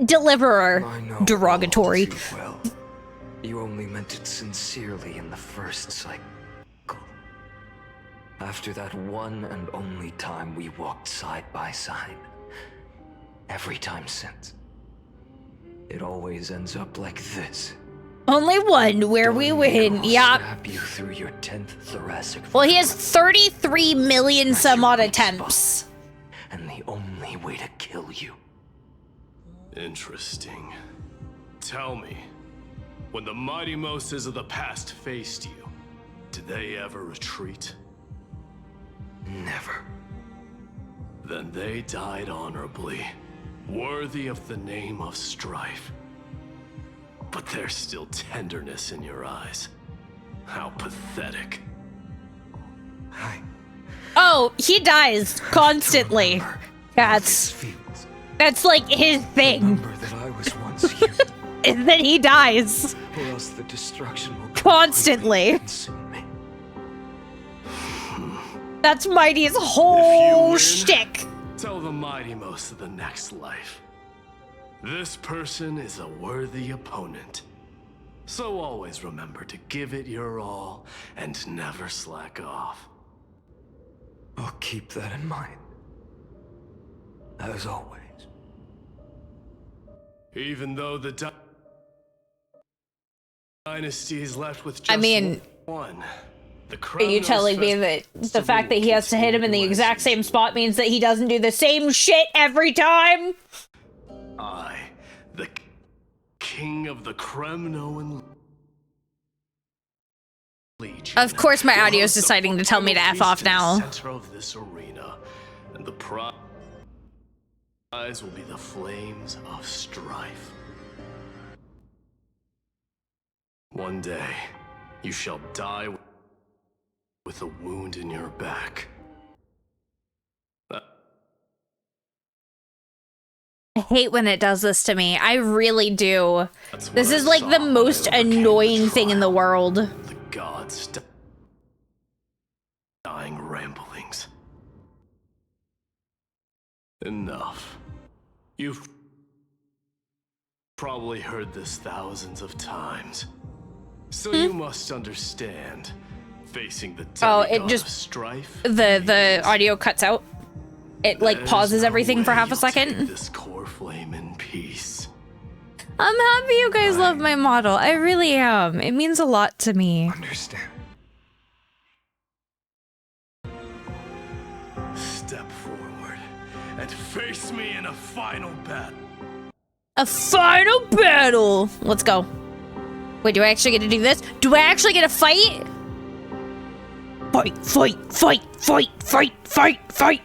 Deliverer. I know Derogatory. all too well. You only meant it sincerely in the first cycle. After that one and only time we walked side by side. Every time since. It always ends up like this. Only one where we win. Yup. Stab you through your 10th thoracic. Well, he has 33 million some odd attempts. And the only way to kill you. Interesting. Tell me, when the mighty Moses of the past faced you, did they ever retreat? Never. Then they died honorably, worthy of the name of strife. But there's still tenderness in your eyes. How pathetic. Oh, he dies constantly. That's like his thing. That I was once you. And then he dies. Or else the destruction will Constantly. consume me. That's Mighty's whole shtick. Tell the mighty most of the next life. This person is a worthy opponent. So always remember to give it your all and never slack off. I'll keep that in mind. As always. Even though the dynasty is left with just I mean, one. Are you telling me that the fact that he has to hit him in the exact same spot means that he doesn't do the same shit every time? I, the king of the Kremnoan Legion. Of course my audio is deciding to tell me to F off now. Center of this arena, and the prize will be the flames of strife. One day, you shall die with a wound in your back. I hate when it does this to me. I really do. This is like the most annoying thing in the world. The gods' dying ramblings. Enough. You've probably heard this thousands of times. So you must understand, facing the demigod of strife. The audio cuts out. It like pauses everything for half a second. This core flame in peace. I'm happy you guys love my model. I really am. It means a lot to me. Understand. Step forward and face me in a final battle. A final battle. Let's go. Wait, do I actually get to do this? Do I actually get to fight? Fight, fight, fight, fight, fight, fight, fight.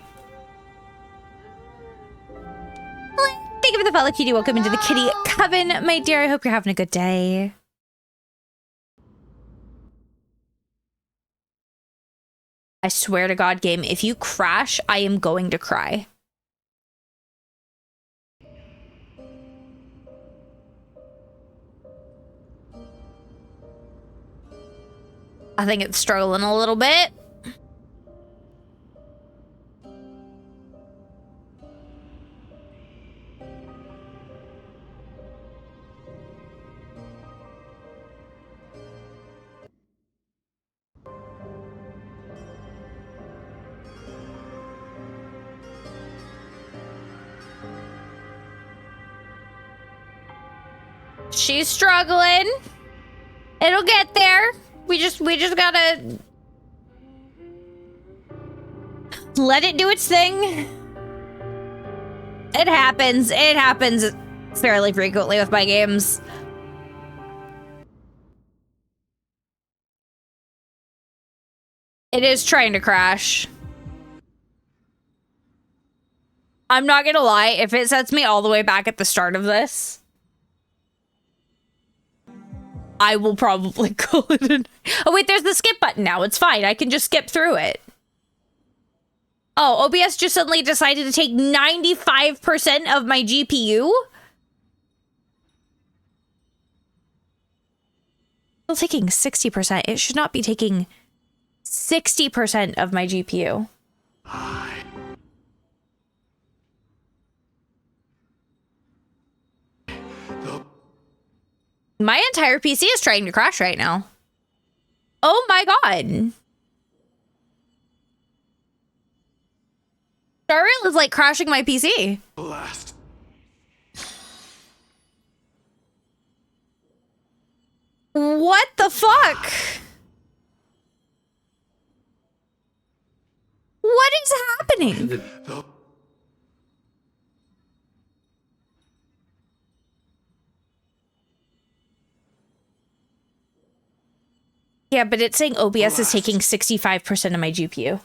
Thank you for the follow, Kitty. Welcome into the Kitty Coven, my dear. I hope you're having a good day. I swear to God, game, if you crash, I am going to cry. I think it's struggling a little bit. She's struggling. It'll get there. We just gotta let it do its thing. It happens. It happens fairly frequently with my games. It is trying to crash. I'm not gonna lie, if it sets me all the way back at the start of this, I will probably call it Oh wait, there's the skip button now. It's fine. I can just skip through it. Oh, OBS just suddenly decided to take 95% of my GPU? Still taking 60%. It should not be taking 60% of my GPU. My entire PC is trying to crash right now. Oh my god. Starreal is like crashing my PC. Blast. What the fuck? What is happening? Yeah, but it's saying OBS is taking 65% of my GPU.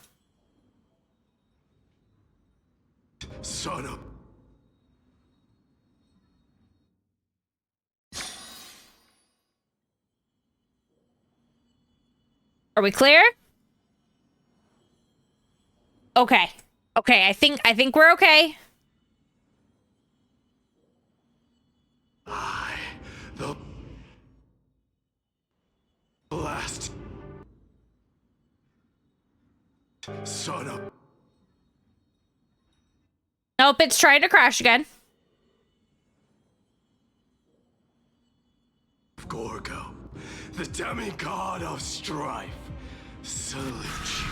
Son of... Are we clear? Okay. Okay, I think we're okay. The blast. Son of... Nope, it's trying to crash again. Gorgo. the demigod of strife, salute you.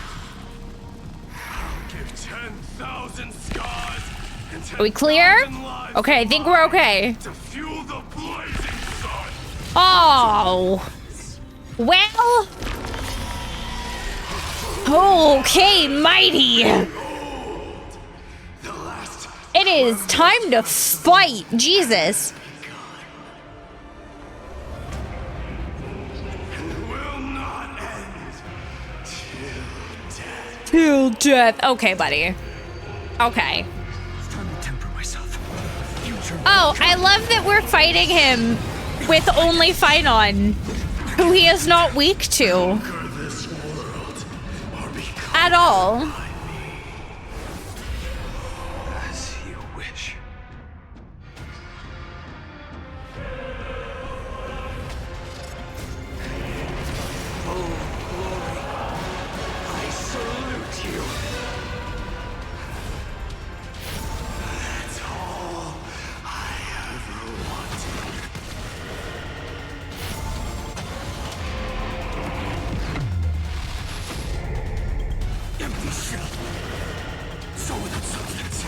I'll give 10,000 scars and 10,000 Are we clear? lives Okay, I think we're okay. to fuel the blazing sun. Oh. Well. Okay, mighty. It is time to fight. Jesus. Till death. Okay, buddy. Okay. Oh, I love that we're fighting him with only Finon, who he is not weak to. At all. As you wish. Oh, glory. I salute you. That's all I ever wanted. Empty shell. So without substance.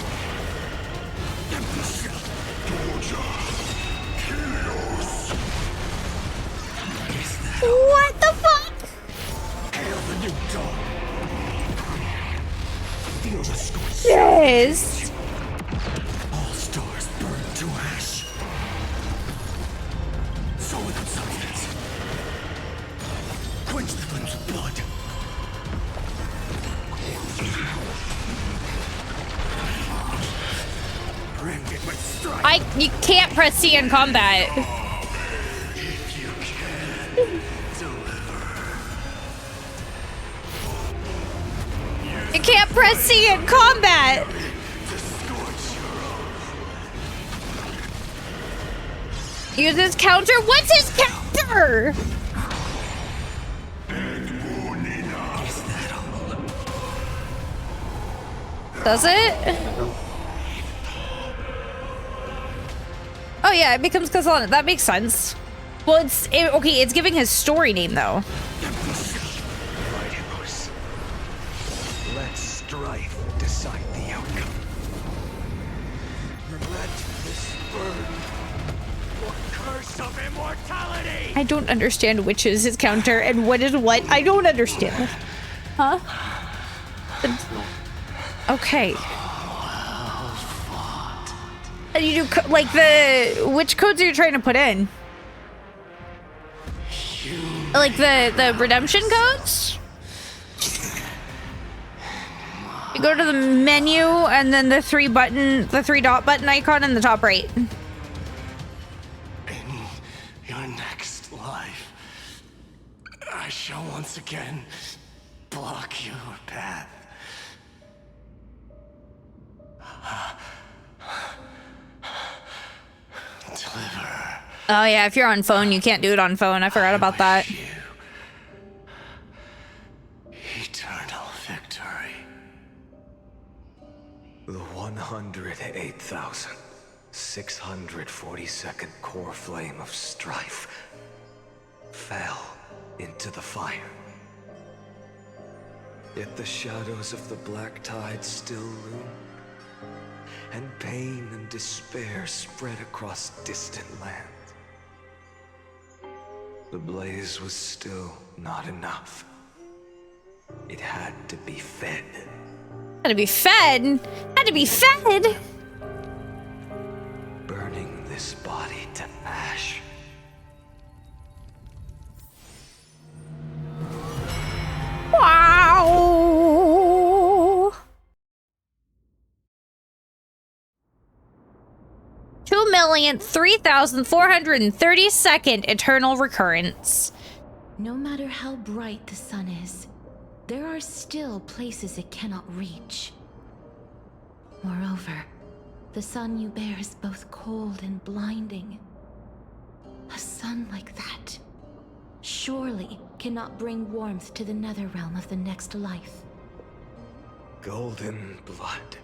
Empty shell. Torture. Chaos. What the fuck? Hail the new dawn. Feel the scorch. Yes. All stars burn to ash. So without substance. Quench the flames of blood. Branded with strife. You can't press C in combat. If you can deliver. You can't press C in combat. To scorch your own. Use his counter. What's his counter? Does it? Oh yeah, it becomes Kazan. That makes sense. Well, okay, it's giving his story name though. Rightmost. Let strife decide the outcome. Let this burn. What curse of immortality? I don't understand which is his counter and what is what. I don't understand. Huh? Okay. And you do like which codes are you trying to put in? Like the redemption codes? You go to the menu and then the three dot button icon in the top right. In your next life, I shall once again block your path. Deliver. Oh yeah, if you're on phone, you can't do it on phone. I forgot about that. Eternal victory. The 108,642nd core flame of strife fell into the fire. Yet the shadows of the black tide still loom, and pain and despair spread across distant lands. The blaze was still not enough. It had to be fed. Had to be fed. Had to be fed. Burning this body to ash. Wow. 2,003,432nd eternal recurrence. No matter how bright the sun is, there are still places it cannot reach. Moreover, the sun you bear is both cold and blinding. A sun like that surely cannot bring warmth to the nether realm of the next life. Golden blood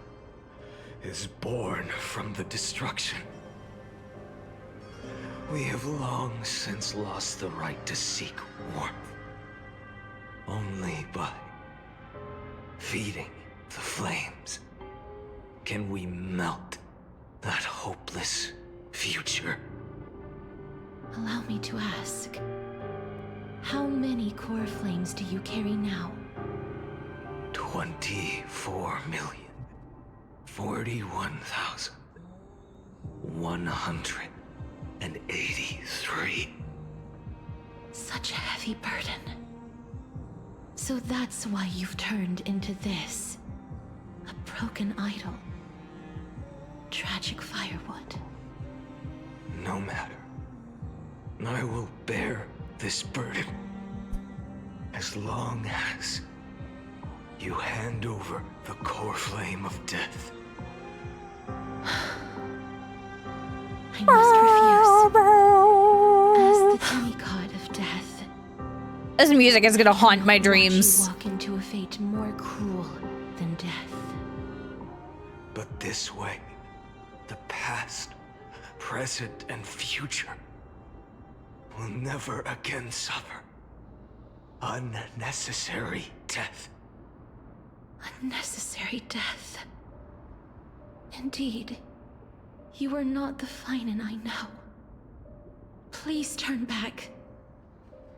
is born from the destruction. We have long since lost the right to seek warmth. Only by feeding the flames can we melt that hopeless future. Allow me to ask, how many core flames do you carry now? 24,041,183. Such a heavy burden. So that's why you've turned into this. A broken idol. Tragic firewood. No matter. I will bear this burden as long as you hand over the core flame of death. I must refuse. As the demigod of death. This music is gonna haunt my dreams. You walk into a fate more cruel than death. But this way, the past, present, and future will never again suffer unnecessary death. Unnecessary death. Indeed, you are not the Finan I know. Please turn back.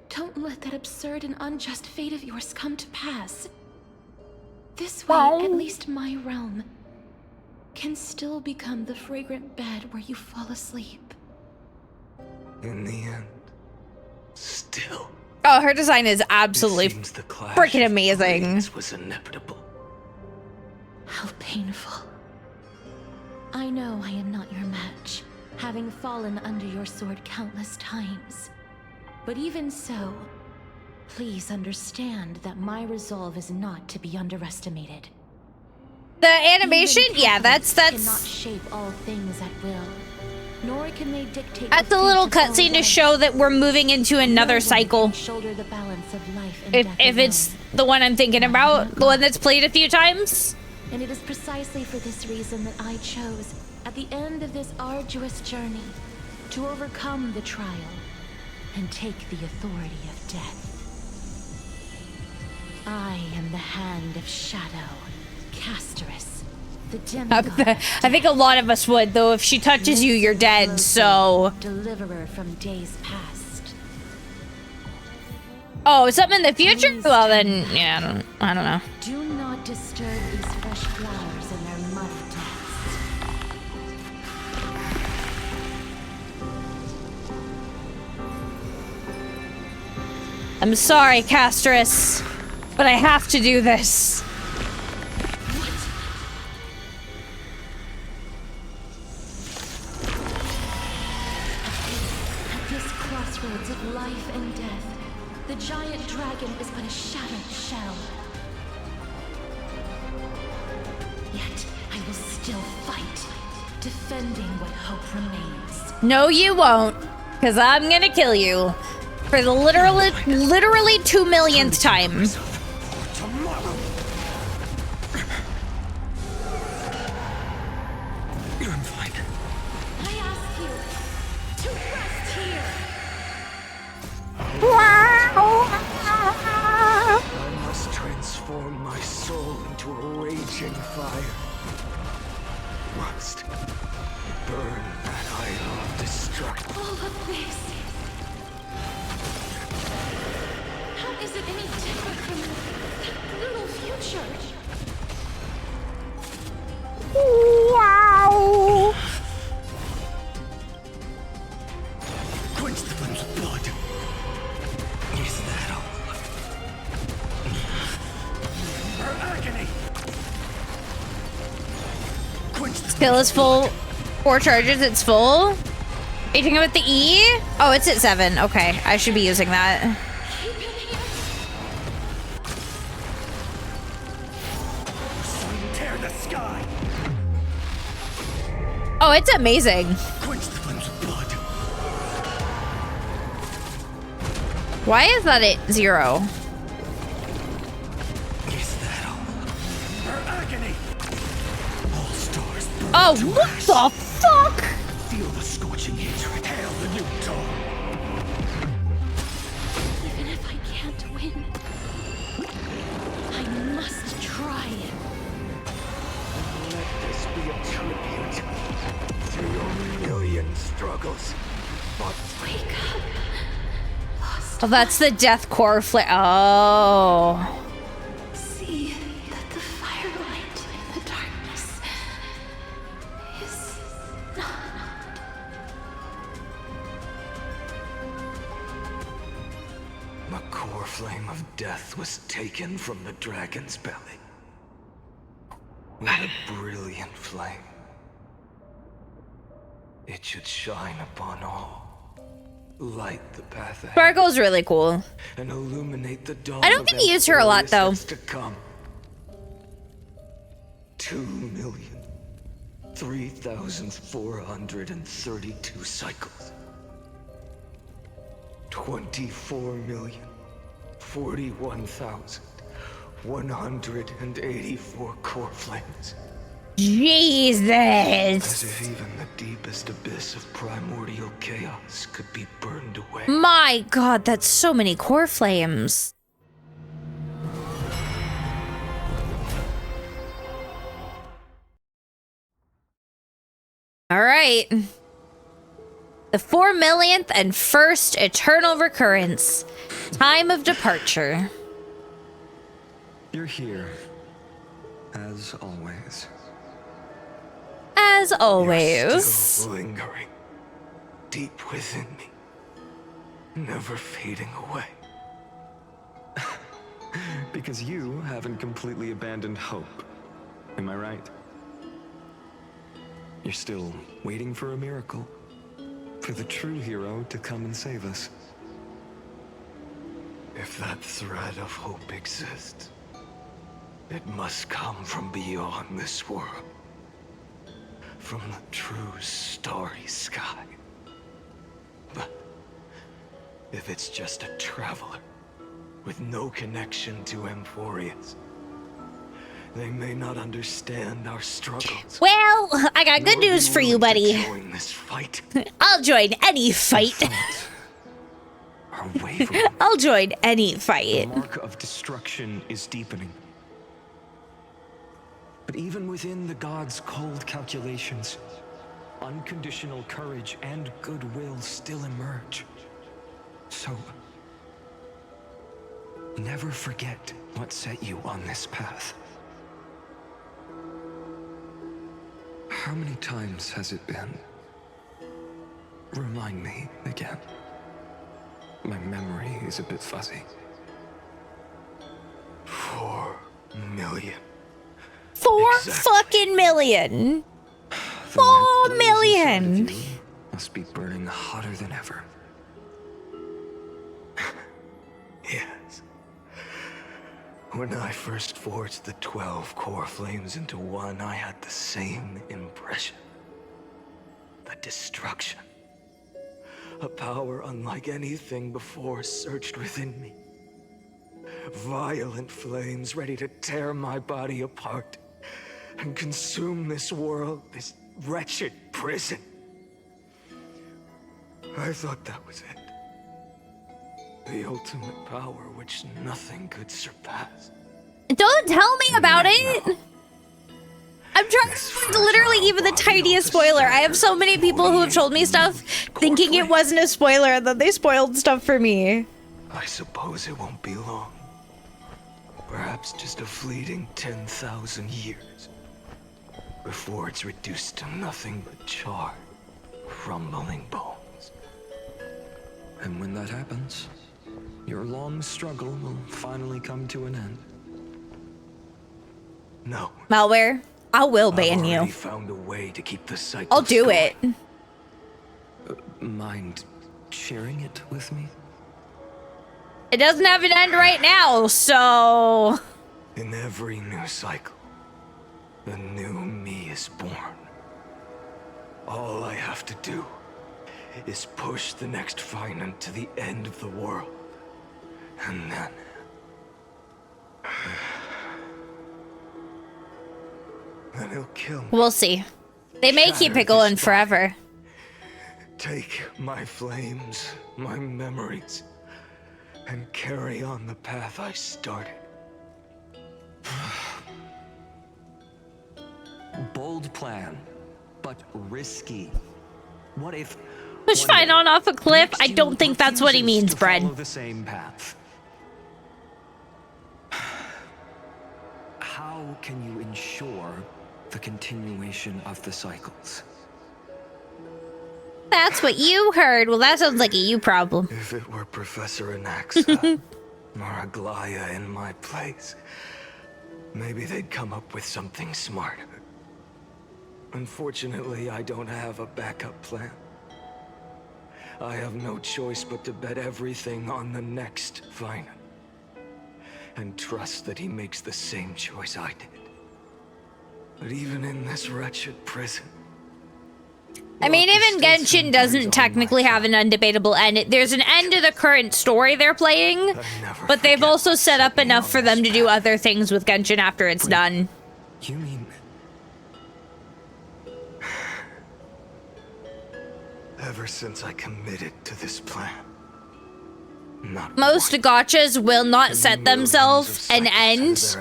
Don't let that absurd and unjust fate of yours come to pass. This way, at least my realm can still become the fragrant bed where you fall asleep. In the end, still. Oh, her design is absolutely freaking amazing. Was inevitable. How painful. I know I am not your match, having fallen under your sword countless times. But even so, please understand that my resolve is not to be underestimated. The animation, yeah, that's cannot shape all things at will, nor can they dictate. That's a little cutscene to show that we're moving into another cycle. Shoulder the balance of life and If it's the one I'm thinking about, the one that's played a few times. And it is precisely for this reason that I chose, at the end of this arduous journey, to overcome the trial and take the authority of death. I am the hand of shadow, Casterus, the demigod. I think a lot of us would, though. If she touches you, you're dead, so... Deliverer from days past. Oh, something in the future? Well, then, yeah, I don't know. Do not disturb these fresh flowers in their mud of death. I'm sorry, Casterus, but I have to do this. At this crossroads of life and death, the giant dragon is but a shattered shell. Yet I will still fight, defending what hope remains. No, you won't, because I'm gonna kill you. For the literally 2 millionth time. I'm fine. I ask you to rest here. I must transform my soul into a raging fire. Must burn that idol of destruction. All of this. How is it any different from that little future? Wow! Quench the flames of blood. Is that all? Her agony. Quench the Skill is full. 4 charges, it's full. Are you talking about the E? Oh, it's at 7. Okay, I should be using that. Tear the sky. Oh, it's amazing. Quench the flames of blood. Why is that at 0? Is that all? Her agony. All stars burn Oh, to what ash. the fuck? Feel the scorching heat. Hail the new dawn. Even if I can't win, I must try. Let this be a tribute to your million struggles. But wake up. Oh, that's the death core flare. Oh. See that the firelight in the darkness is not. The core flame of death was taken from the dragon's belly. What a brilliant flame. It should shine upon all. Light the path ahead. Sparkle's really cool. And illuminate the dawn. I don't get to use her a lot though. To come. 2,003,432 cycles. 24,041,184 core flames. Jesus. As if even the deepest abyss of primordial chaos could be burned away. My god, that's so many core flames. All right. The 4 millionth and first eternal recurrence. Time of departure. You're here, as always. As always. You're still lingering deep within me, never fading away. Because you haven't completely abandoned hope. Am I right? You're still waiting for a miracle, for the true hero to come and save us. If that thread of hope exists, it must come from beyond this world. From the true starry sky. But if it's just a traveler with no connection to Emphorius, they may not understand our struggles. Well, I got good news for you, buddy. Join this fight. I'll join any fight. I'll join any fight. The mark of destruction is deepening. But even within the gods' cold calculations, unconditional courage and goodwill still emerge. So, never forget what set you on this path. How many times has it been? Remind me again. My memory is a bit fuzzy. 4 million. 4 fucking million. 4 million. Must be burning hotter than ever. Yes. When I first forged the 12 core flames into one, I had the same impression. The destruction. A power unlike anything before surged within me. Violent flames ready to tear my body apart and consume this world, this wretched prison. I thought that was it. The ultimate power which nothing could surpass. Don't tell me about it. I'm trying to literally even the tiniest spoiler. I have so many people who have told me stuff thinking it wasn't a spoiler and then they spoiled stuff for me. I suppose it won't be long. Perhaps just a fleeting 10,000 years. Before it's reduced to nothing but charred, crumbling bones. And when that happens, your long struggle will finally come to an end. No. Malware, I will ban you. Found a way to keep the cycle. I'll do it. Mind sharing it with me? It doesn't have an end right now, so... In every new cycle, a new me is born. All I have to do is push the next Finance to the end of the world. And then... then he'll kill me. We'll see. They may keep it going forever. Take my flames, my memories, and carry on the path I started. Bold plan, but risky. What if push fight on off a cliff? I don't think that's what he means, Brad. follow the same path? How can you ensure the continuation of the cycles? That's what you heard. Well, that sounds like a you problem. If it were Professor Anaxa or Aglaya in my place, maybe they'd come up with something smarter. Unfortunately, I don't have a backup plan. I have no choice but to bet everything on the next Vinen. And trust that he makes the same choice I did. But even in this wretched prison, I mean, even Genshin doesn't technically have an undebatable end. There's an end to the current story they're playing, but they've also set up enough for them to do other things with Genshin after it's done. you mean... Ever since I committed to this plan, Most gachas will not set themselves an end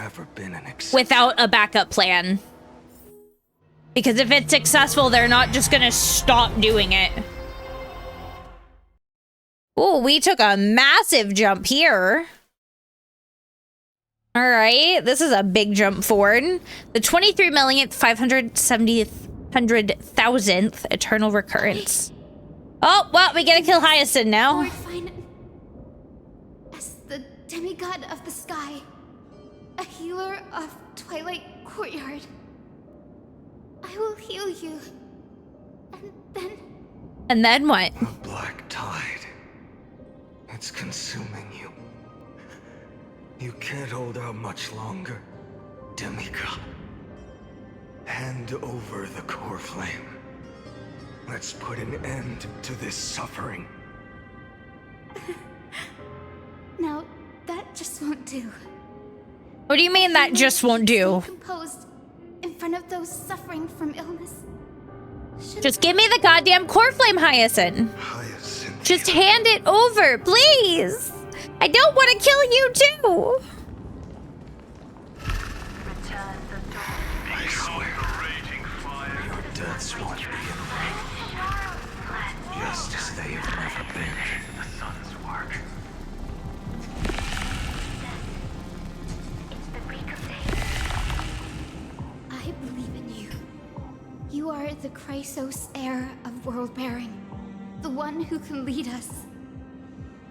without a backup plan. Because if it's successful, they're not just gonna stop doing it. Oh, we took a massive jump here. All right, this is a big jump forward. The 23,570,000th eternal recurrence. Oh, well, we gotta kill Hyacinth now. Lord Finan, as the demigod of the sky, a healer of Twilight Courtyard, I will heal you. And then... And then what? A black tide. It's consuming you. You can't hold out much longer, demigod. Hand over the core flame. Let's put an end to this suffering. Now, that just won't do. What do you mean that just won't do? Composed in front of those suffering from illness. Just give me the goddamn core flame, Hyacinth. Just hand it over, please. I don't want to kill you too. I swear, your deaths won't be in vain. Just as they have never been. The sun's work. I believe in you. You are the Chrysos heir of world bearing. The one who can lead us.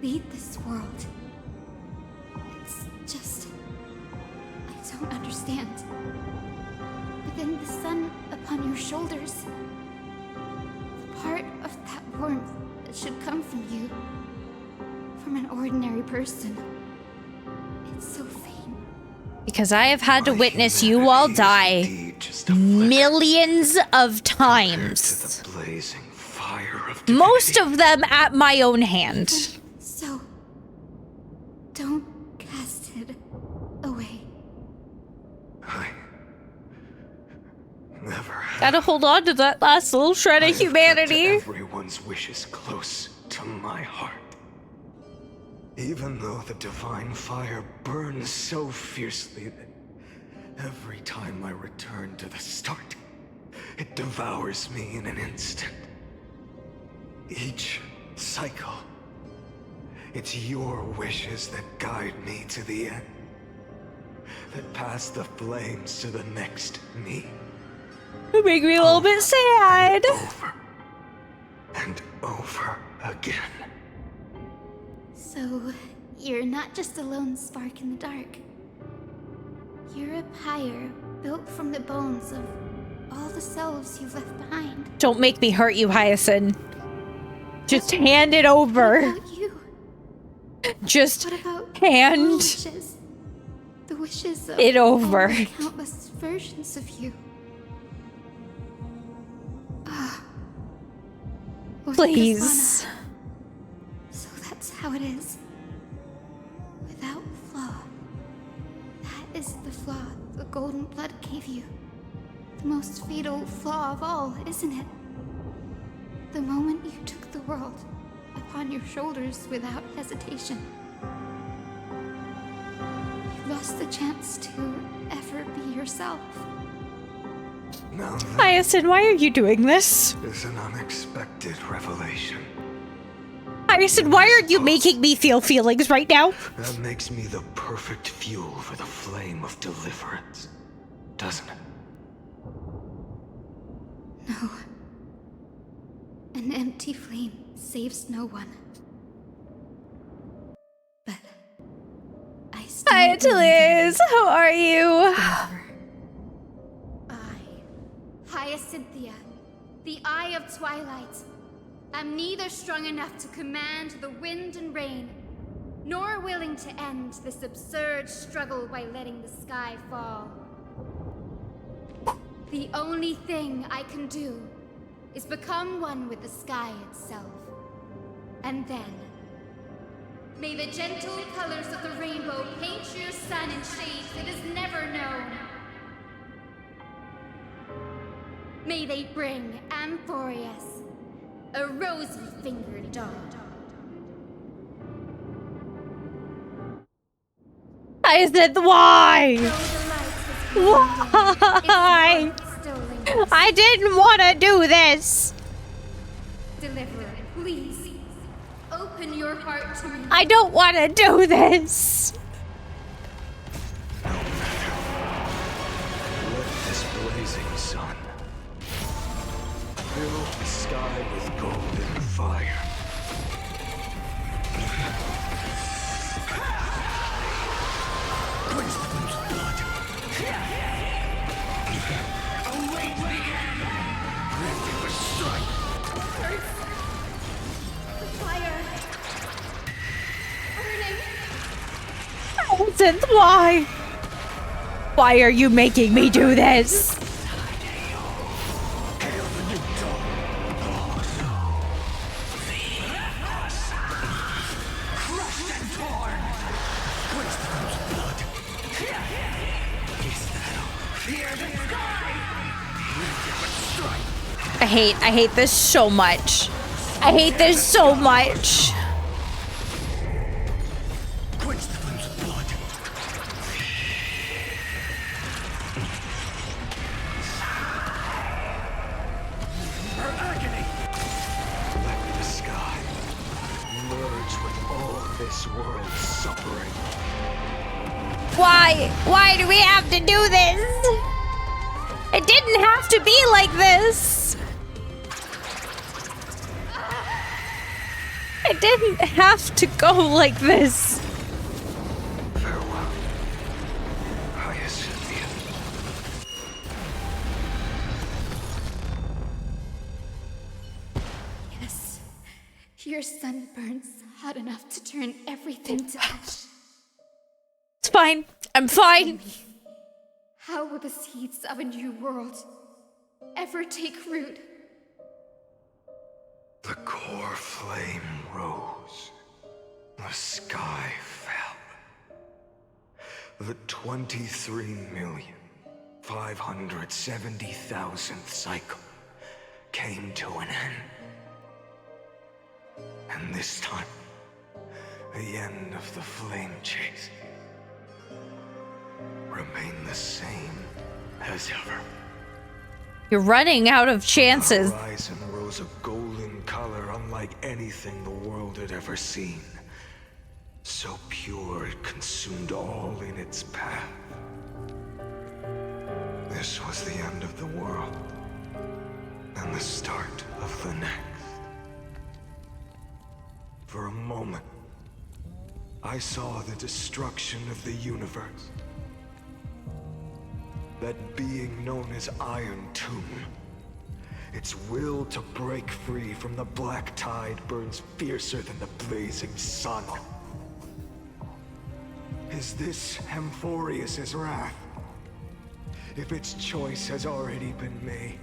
Lead this world. It's just... I don't understand. Within the sun upon your shoulders, the part of that warmth that should come from you, from an ordinary person, it's so faint. Because I have had to witness you all die millions of times. Blazing fire of Most of them at my own hand. So, don't cast it away. Never. Gotta hold on to that last little shred of humanity. Everyone's wishes close to my heart. Even though the divine fire burns so fiercely that every time I return to the start, it devours me in an instant. Each cycle, it's your wishes that guide me to the end, that pass the flames to the next me. It makes me a little bit sad. And over again. So, you're not just a lone spark in the dark. You're a pyre built from the bones of all the selves you've left behind. Don't make me hurt you, Hyacinth. Just hand it over. What about you? Just what about hand wishes? The wishes of it over. All the countless versions of you. Please. So that's how it is. Without flaw. That is the flaw the golden blood gave you. The most fatal flaw of all, isn't it? The moment you took the world upon your shoulders without hesitation, you lost the chance to ever be yourself. Now Hyacinth, why are you doing this? is an unexpected revelation. Hyacinth, why are you making me feel feelings right now? That makes me the perfect fuel for the flame of deliverance, doesn't it? No. An empty flame saves no one. But I still Hi, Liz. How are you? Hyacinthia, the Eye of Twilight. I'm neither strong enough to command the wind and rain, nor willing to end this absurd struggle by letting the sky fall. The only thing I can do is become one with the sky itself. And then, may the gentle colors of the rainbow paint your sun in shades it has never known. May they bring Amphorius, a rosy-fingered dog. I said, why? Why? I didn't want to do this. Deliverer, please, open your heart to me. I don't want to do this. Let this blazing sun fill the sky with golden fire. Wisdom's blood. Awakening! Granted with strike. The fire. Burning. Hyacinth, why? Why are you making me do this? I hate this so much. I hate this so much. Her agony! Let the sky merge with all this world's suffering. Why? Why do we have to do this? It didn't have to be like this. It didn't have to go like this. Farewell, Hyacinthia. Yes, your sun burns hot enough to turn everything to ash. It's fine. I'm fine. How will the seeds of a new world ever take root? The core flame rose. The sky fell. The 23,570,000th cycle came to an end. And this time, the end of the flame chase remained the same as ever. You're running out of chances. The horizon rose a golden color unlike anything the world had ever seen. So pure it consumed all in its path. This was the end of the world, and the start of the next. For a moment, I saw the destruction of the universe. That being known as Iron Tomb. Its will to break free from the black tide burns fiercer than the blazing sun. Is this Amphorius' wrath? If its choice has already been made,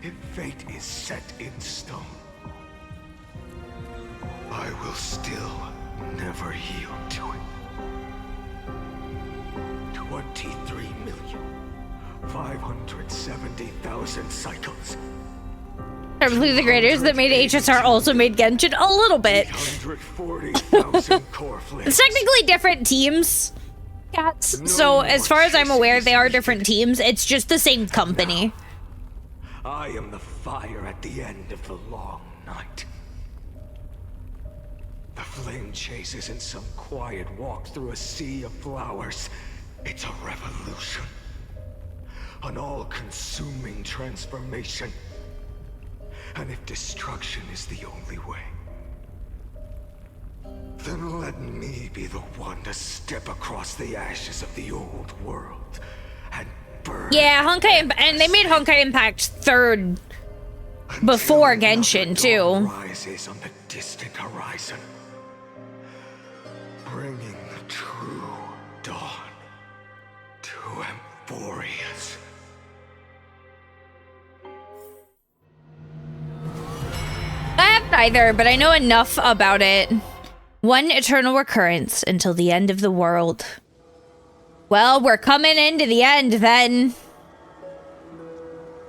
if fate is set in stone, I will still never yield to it. 23,570,000 cycles. I believe the creators that made HSR also made Genshin a little bit. It's technically different teams, cats. So as far as I'm aware, they are different teams. It's just the same company. I am the fire at the end of the long night. The flame chase isn't some quiet walk through a sea of flowers. It's a revolution. An all-consuming transformation. And if destruction is the only way, then let me be the one to step across the ashes of the old world and burn. Yeah, Honkai and they made Honkai Impact 3rd before Genshin too. Rises on the distant horizon, bringing the true dawn to Emphorius. I have neither, but I know enough about it. One eternal recurrence until the end of the world. Well, we're coming into the end then.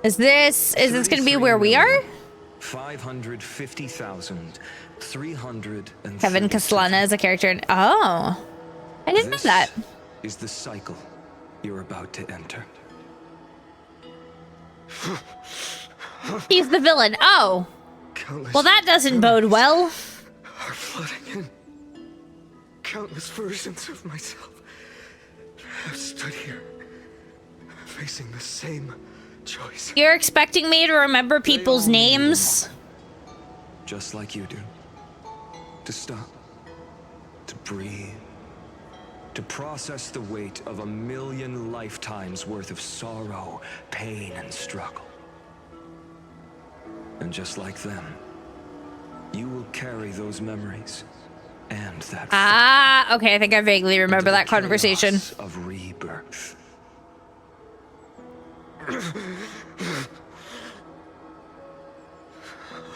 Is this gonna be where we are? 550,300. Kevin Castellana is a character in oh. I didn't know that. Is the cycle you're about to enter. He's the villain. Oh. Well, that doesn't bode well. Are flooding in. Countless versions of myself have stood here, facing the same choice. You're expecting me to remember people's names? Just like you do. To stop. To breathe. To process the weight of 1,000,000 lifetimes worth of sorrow, pain, and struggle. And just like them, you will carry those memories and that ah, okay, I think I vaguely remember that conversation. Of rebirth.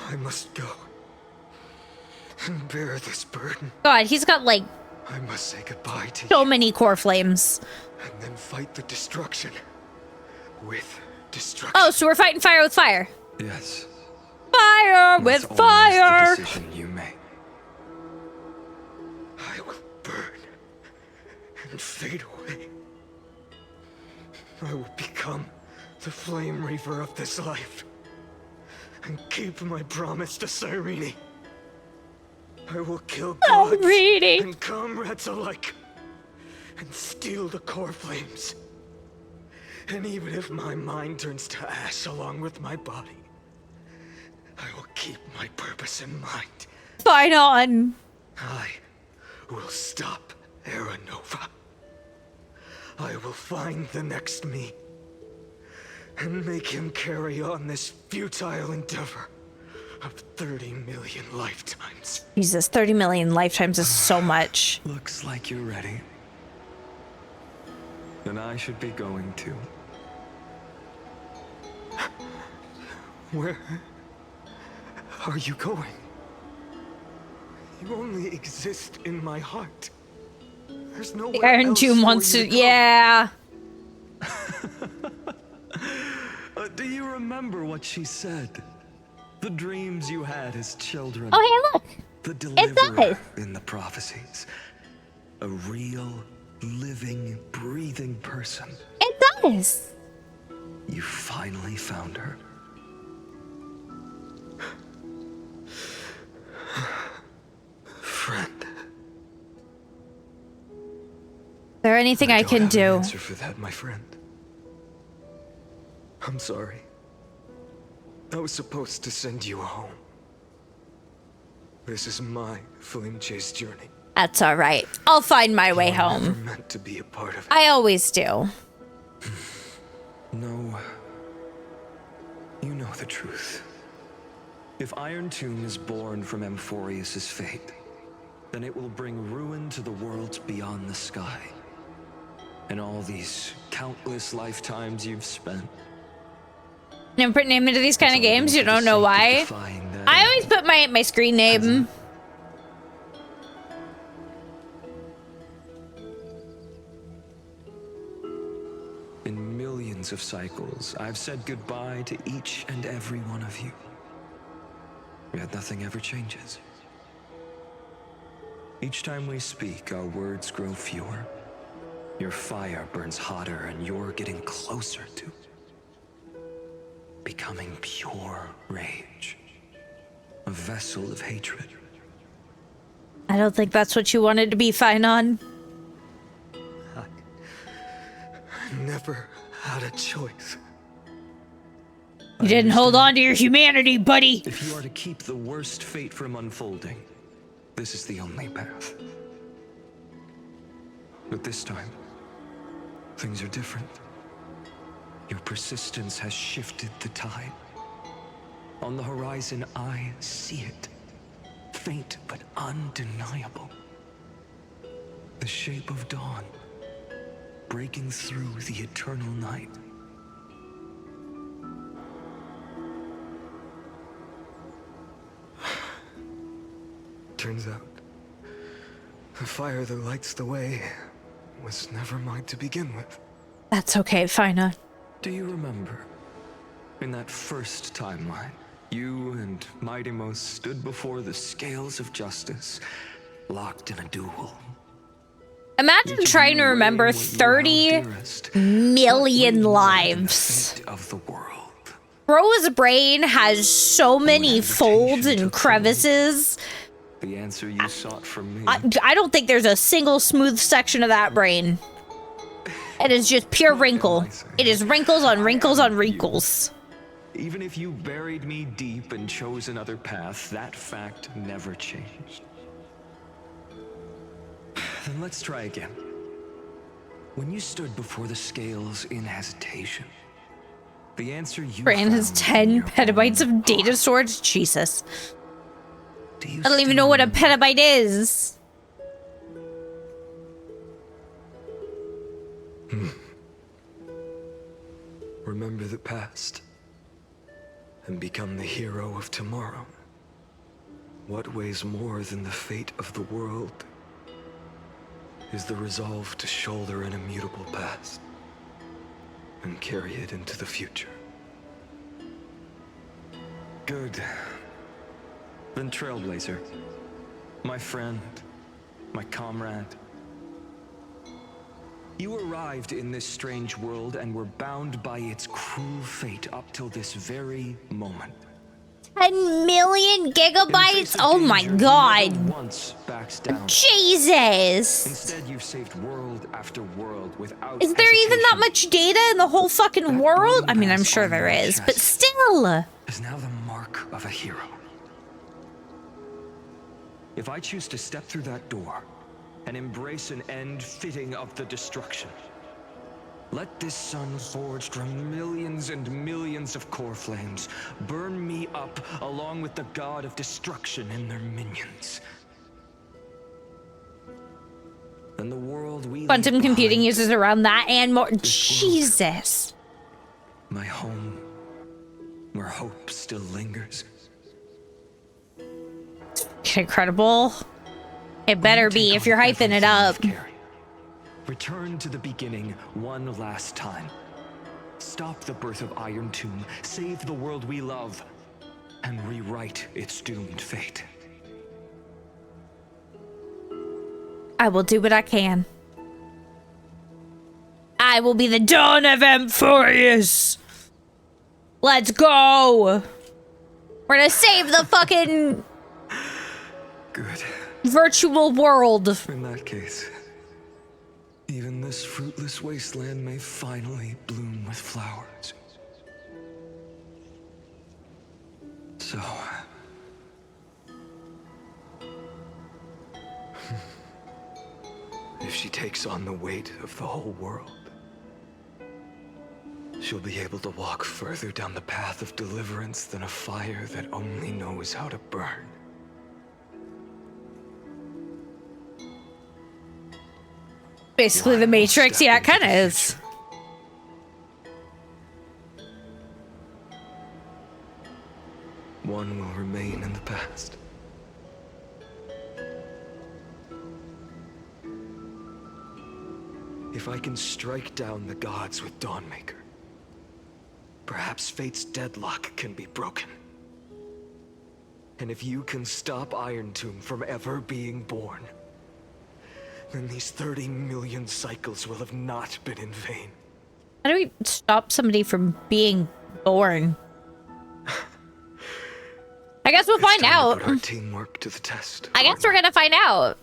I must go and bear this burden. God, he's got like I must say goodbye to so many core flames. And then fight the destruction with destruction. Oh, so we're fighting fire with fire. Yes. Fire with fire. The decision you make. I will burn and fade away. I will become the flame reaver of this life and keep my promise to Cyrene. I will kill gods and comrades alike and steal the core flames. And even if my mind turns to ash along with my body, I will keep my purpose in mind. Fight on. I will stop Era Nova. I will find the next me and make him carry on this futile endeavor of 30 million lifetimes. Jesus, 30 million lifetimes is so much. Looks like you're ready. Then I should be going too. Where are you going? You only exist in my heart. There's no The Iron Tomb wants to, yeah. Do you remember what she said? The dreams you had as children. Oh, hey, look. The deliverer in the prophecies. A real, living, breathing person. It does. You finally found her. Friend. Is there anything I can do? I don't have an answer for that, my friend. I'm sorry. I was supposed to send you home. This is my flame chase journey. That's all right. I'll find my way home. Never meant to be a part of it. I always do. No. You know the truth. If Iron Tomb is born from Emphorius' fate, then it will bring ruin to the worlds beyond the sky. And all these countless lifetimes you've spent. Never put name into these kind of games. You don't know why. I always put my screen name. In millions of cycles, I've said goodbye to each and every one of you. yet nothing ever changes. Each time we speak, our words grow fewer. Your fire burns hotter, and you're getting closer to becoming pure rage. A vessel of hatred. I don't think that's what you wanted to be, Finon. I never had a choice. You didn't hold on to your humanity, buddy. If you are to keep the worst fate from unfolding, this is the only path. But this time, things are different. Your persistence has shifted the tide. On the horizon, I see it. Faint but undeniable. The shape of dawn, breaking through the eternal night. Turns out, the fire that lights the way was never mine to begin with. That's okay, Finon. Do you remember, in that first timeline, you and Mightymost stood before the scales of justice, locked in a duel? Imagine trying to remember 30 million lives. Of the world. Bro's brain has so many folds and crevices. The answer you sought from me. I don't think there's a single smooth section of that brain. It is just pure wrinkle. It is wrinkles on wrinkles on wrinkles. Even if you buried me deep and chose another path, that fact never changed. Then let's try again. When you stood before the scales in hesitation, the answer you Brain has 10 petabytes of data storage. Jesus. I don't even know what a petabyte is. Remember the past and become the hero of tomorrow. What weighs more than the fate of the world is the resolve to shoulder an immutable past and carry it into the future. Good. Then Trailblazer, my friend, my comrade. You arrived in this strange world and were bound by its cruel fate up till this very moment. 10 million gigabytes? Oh my god. Jesus. Instead, you've saved world after world without Is there even that much data in the whole fucking world? I mean, I'm sure there is, but still. Is now the mark of a hero. If I choose to step through that door and embrace an end fitting of the destruction, let this sun forged from millions and millions of core flames burn me up along with the god of destruction and their minions. Then the world we Quantum computing uses around that and more. Jesus. My home, where hope still lingers. Incredible. It better be if you're hyping it up. Return to the beginning one last time. Stop the birth of Iron Tomb, save the world we love, and rewrite its doomed fate. I will do what I can. I will be the dawn of Amphibious. Let's go. We're gonna save the fucking good virtual world. In that case, even this fruitless wasteland may finally bloom with flowers. So, if she takes on the weight of the whole world, she'll be able to walk further down the path of deliverance than a fire that only knows how to burn. Basically the Matrix, yeah, it kind of is. One will remain in the past. If I can strike down the gods with Dawnmaker, perhaps fate's deadlock can be broken. And if you can stop Iron Tomb from ever being born, then these 30 million cycles will have not been in vain. How do we stop somebody from being born? I guess we'll find out. Put our teamwork to the test. I guess we're gonna find out.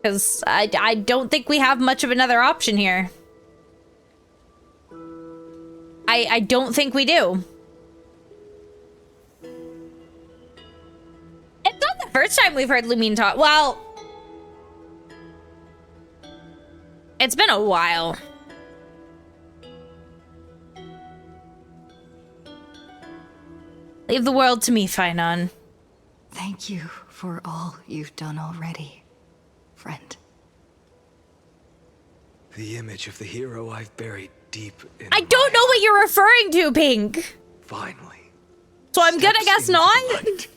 Because I don't think we have much of another option here. I don't think we do. It's not the first time we've heard Lumine talk. Well, it's been a while. Leave the world to me, Finon. Thank you for all you've done already, friend. The image of the hero I've buried deep in I don't know what you're referring to, Pink. Finally. So I'm gonna guess not.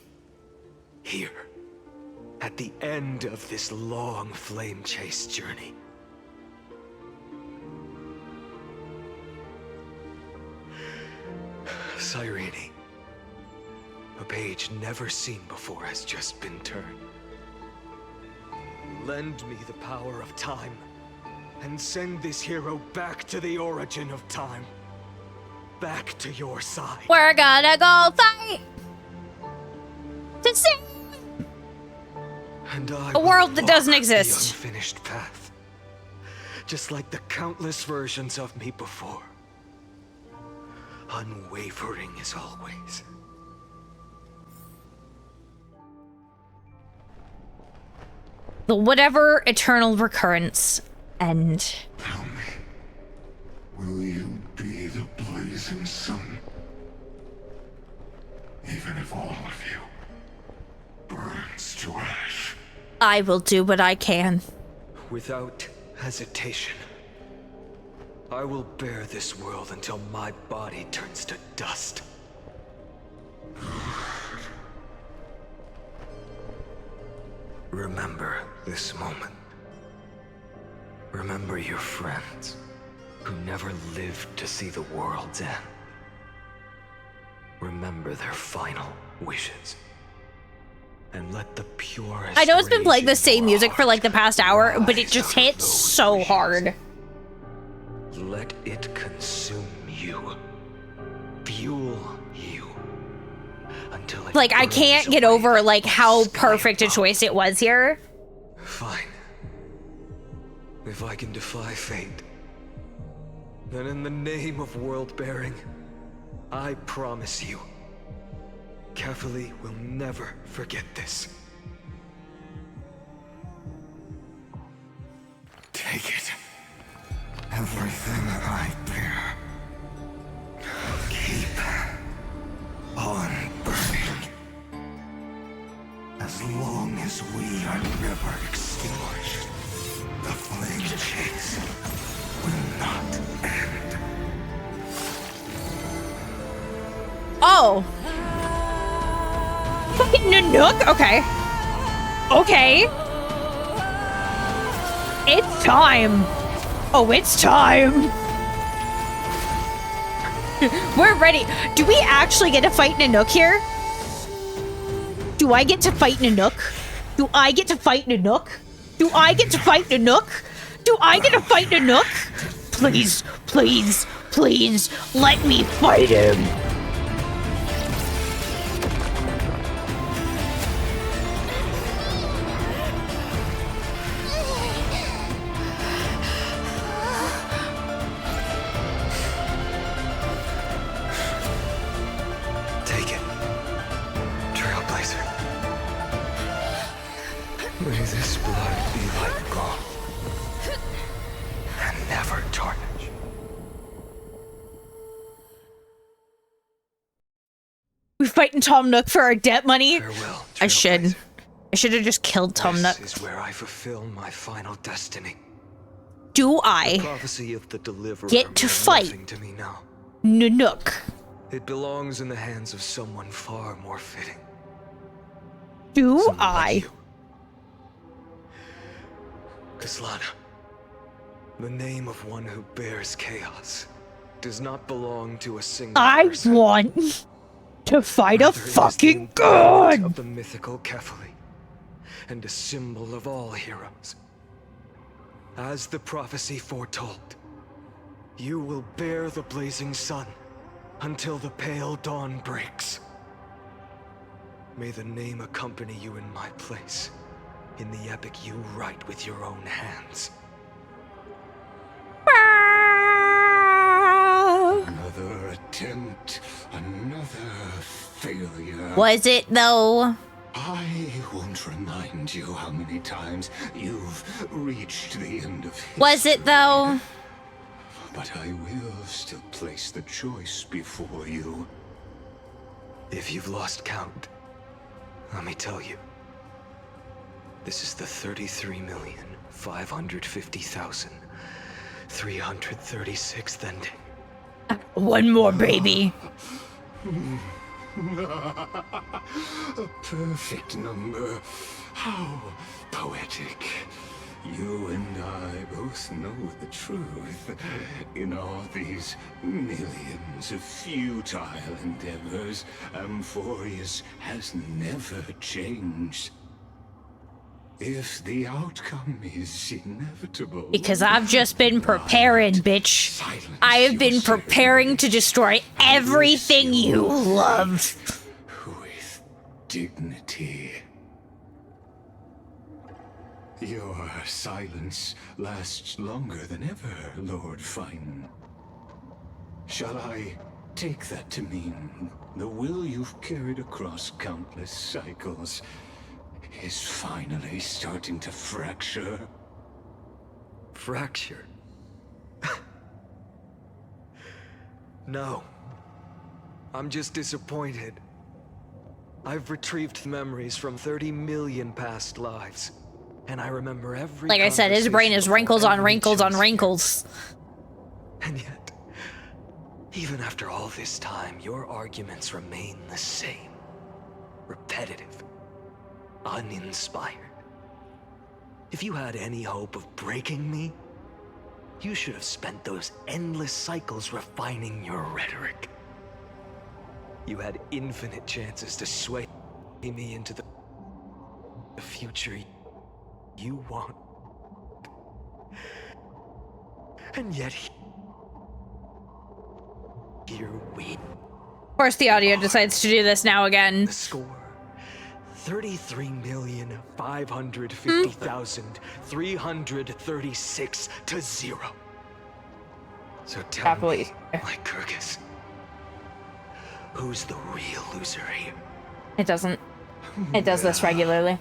Here. At the end of this long flame chase journey. Cyrene. A page never seen before has just been turned. Lend me the power of time, and send this hero back to the origin of time. Back to your side. We're gonna go fight to see And I a world that will doesn't walk exist. The unfinished path. Just like the countless versions of me before. Unwavering as always. The whatever eternal recurrence end. Tell me, will you be the blazing sun? Even if all of you burns to ash. I will do what I can. Without hesitation. I will bear this world until my body turns to dust. Remember this moment. Remember your friends who never lived to see the world's end. Remember their final wishes. And let the purest I know it's been playing the rage same in music your for like the past hour, but it rise just out of hits those so wishes. hard. Let it consume you. Fuel you. Until it Like I burns can't get away over like the how sky perfect a above. choice it was here. Fine. If I can defy fate, then in the name of world bearing, I promise you, Kefali will never forget this. Take it. Everything I bear. Keep on burning. As long as we are never extinguished, the flame chase will not end. Oh. Fucking Nanook? Okay. Okay. It's time. Oh, it's time. We're ready. Do we actually get to fight Nanook here? Do I get to fight Nanook? Do I get to fight Nanook? Do I get to fight Nanook? Do I get to fight Nanook? Please, please, please, let me fight him. Take it. Trailblazer. May this blood be like gold. And never tarnish. We fighting Tom Nook for our debt money? Farewell, I should have just killed Tom Nook. This is where I fulfill my final destiny. Do The I prophecy of the deliverer get to means fight nothing to me now. Nanook? It belongs in the hands of someone far more fitting. Do I? Kaslana, the name of one who bears chaos, does not belong to a single I person. want to fight a Rather, it is the fucking embodiment god! of the mythical Kefali, and a symbol of all heroes. As the prophecy foretold, you will bear the blazing sun until the pale dawn breaks. May the name accompany you in my place, in the epic you write with your own hands. Another attempt, another failure. Was it though? I won't remind you how many times you've reached the end of history. Was it though? But I will still place the choice before you. If you've lost count, let me tell you. This is the 33,550,336th ending. One more, baby. A perfect number. How poetic. You and I both know the truth. In all these millions of futile endeavors, Amphorius has never changed. If the outcome is inevitable... Because I've just been preparing, bitch. I have been preparing to destroy everything you love. With dignity. Your silence lasts longer than ever, Lord Fine. Shall I take that to mean the will you've carried across countless cycles is finally starting to fracture? Fracture? No. I'm just disappointed. I've retrieved memories from 30 million past lives. And I remember every Like I said, his brain is wrinkles on wrinkles on wrinkles. And yet, even after all this time, your arguments remain the same. Repetitive. Uninspired. If you had any hope of breaking me, you should have spent those endless cycles refining your rhetoric. You had infinite chances to sway me into the future you want. And yet, here we... Of course, the audio decides to do this now again. The score. 33,550,336 to 0. So tell me, like Kyrgyz, who's the real loser here? It doesn't. It does this regularly.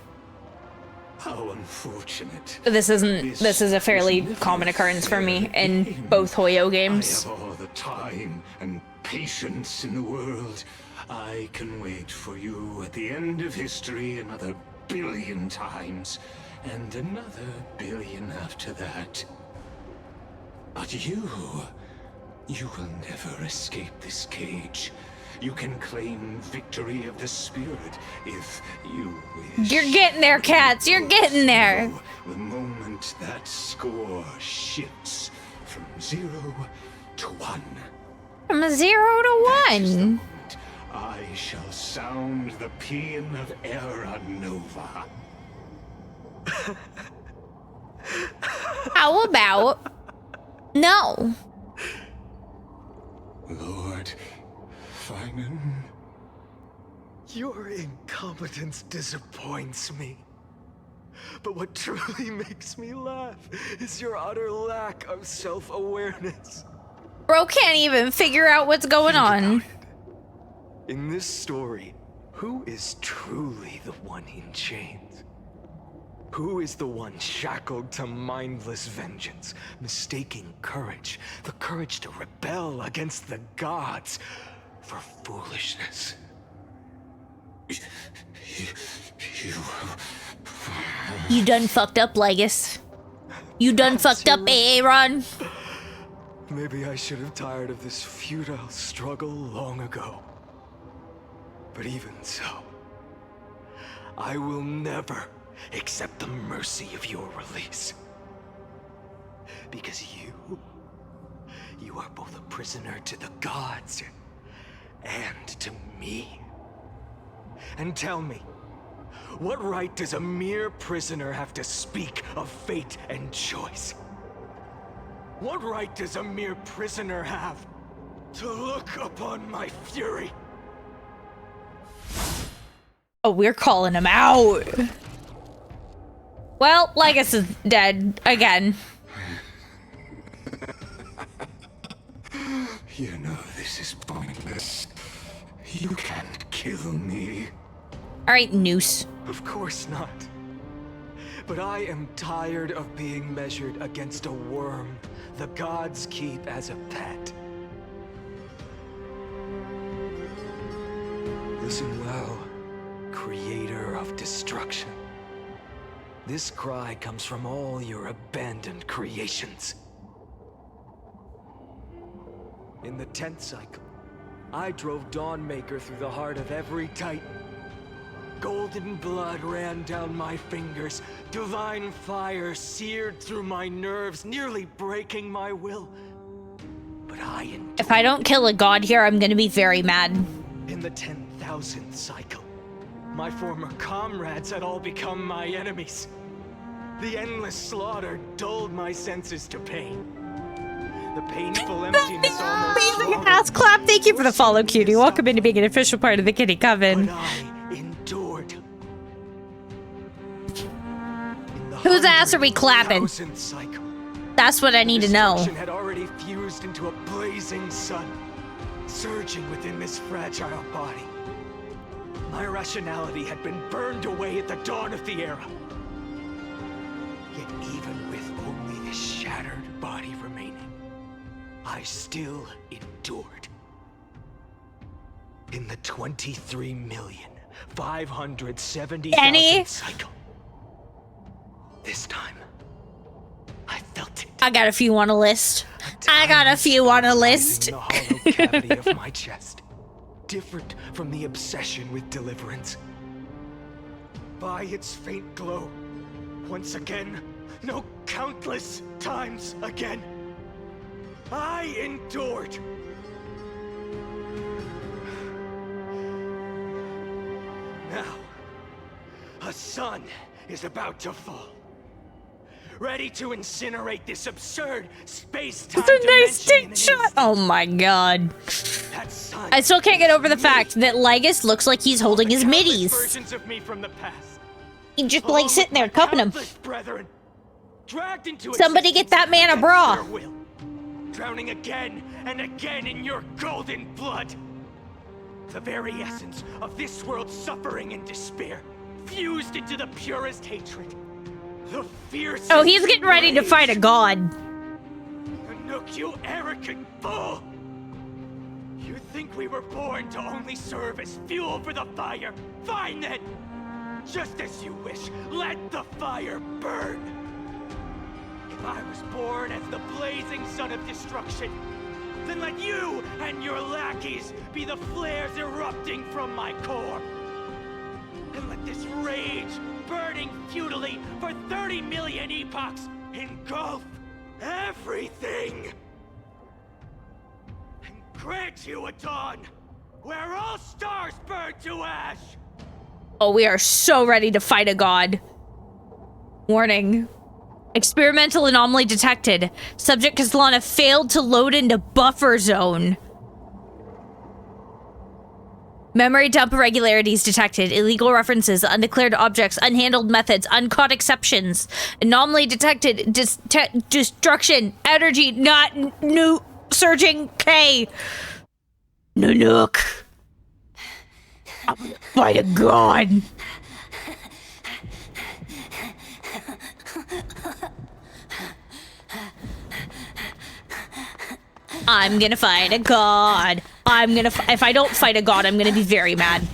How unfortunate. This is a fairly common occurrence for me in both Hoyo games. I have all the time and patience in the world. I can wait for you at the end of history another billion times, and another billion after that. But you will never escape this cage. You can claim victory of the spirit if you wish. You're getting there, cats. You're getting there. The moment that score shifts from 0 to 1. From 0 to 1. I shall sound the paean of Era Nova. How about no? Lord Finan? Your incompetence disappoints me. But what truly makes me laugh is your utter lack of self-awareness. Bro can't even figure out what's going on. In this story, who is truly the one in chains? Who is the one shackled to mindless vengeance, mistaking courage, the courage to rebel against the gods, for foolishness? You done fucked up, Legus. You done fucked up, Aaron. Maybe I should have tired of this futile struggle long ago. But even so, I will never accept the mercy of your release. Because you are both a prisoner to the gods and to me. And tell me, what right does a mere prisoner have to speak of fate and choice? What right does a mere prisoner have to look upon my fury? Oh, we're calling him out. Well, Legus is dead again. You know this is pointless. You can't kill me. All right, Noose. Of course not. But I am tired of being measured against a worm the gods keep as a pet. Listen well, creator of destruction. This cry comes from all your abandoned creations. In the 10th cycle, I drove Dawnmaker through the heart of every Titan. Golden blood ran down my fingers, divine fire seared through my nerves, nearly breaking my will. But if I don't kill a god here, I'm gonna be very mad. In the 10,000th cycle, my former comrades had all become my enemies. The endless slaughter dulled my senses to pain. The painful emptiness almost amazing ass clap. Thank you for the follow, cutie. Welcome into being an official part of the Kitty Coven. endured. Whose ass are we clapping? Cycle, that's what I need to know. Had already fused into a blazing sun, surging within this fragile body. My rationality had been burned away at the dawn of the era. Yet even with only this shattered body remaining, I still endured. In the 23,570,000 cycle. This time, I felt it. I got a few on a list. I got a few on a list. The hollow cavity of my chest, different from the obsession with deliverance. By its faint glow, once again, no, countless times again, I endured. Now, a sun is about to fall. Ready to incinerate this absurd space-time It's a nice dick shot. Oh my god. I still can't get over the fact that Legus looks like he's holding his middies. Versions of me from the past. He just like sitting there cupping him. Brethren, dragged into somebody get that man a bra. Will, drowning again and again in your golden blood. The very essence of this world's suffering and despair, fused into the purest hatred. The fiercest oh, he's getting ready to fight a god. Nook, you arrogant fool! You think we were born to only serve as fuel for the fire? Fine then! Just as you wish, let the fire burn! If I was born as the blazing sun of destruction, then let you and your lackeys be the flares erupting from my core. And let this rage, burning futilely for 30 million epochs, engulf everything! And grant you a dawn where all stars burn to ash! Oh, we are so ready to fight a god. Warning. Experimental anomaly detected. Subject Caslana failed to load into buffer zone. Memory dump irregularities detected. Illegal references, undeclared objects, unhandled methods, uncaught exceptions. Anomaly detected. Destruction. Energy not new. Surging K. Nanook. Fight a god. I'm gonna fight a god. If I don't fight a god, I'm gonna be very mad.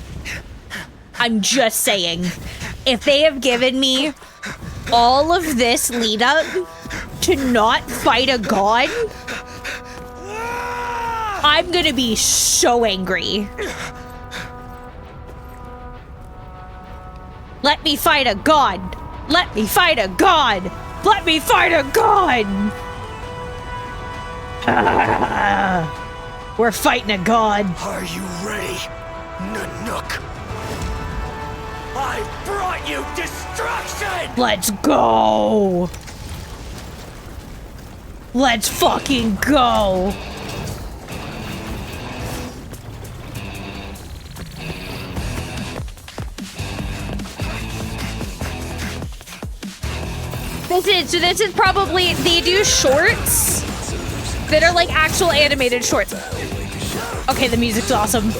I'm just saying. If they have given me all of this lead up to not fight a god, I'm gonna be so angry. Let me fight a god. Let me fight a god. Let me fight a god. We're fighting a god. Are you ready, Nanook? I brought you destruction! Let's go. Let's fucking go. This is probably, they do shorts that are like actual animated shorts. Okay, the music's awesome.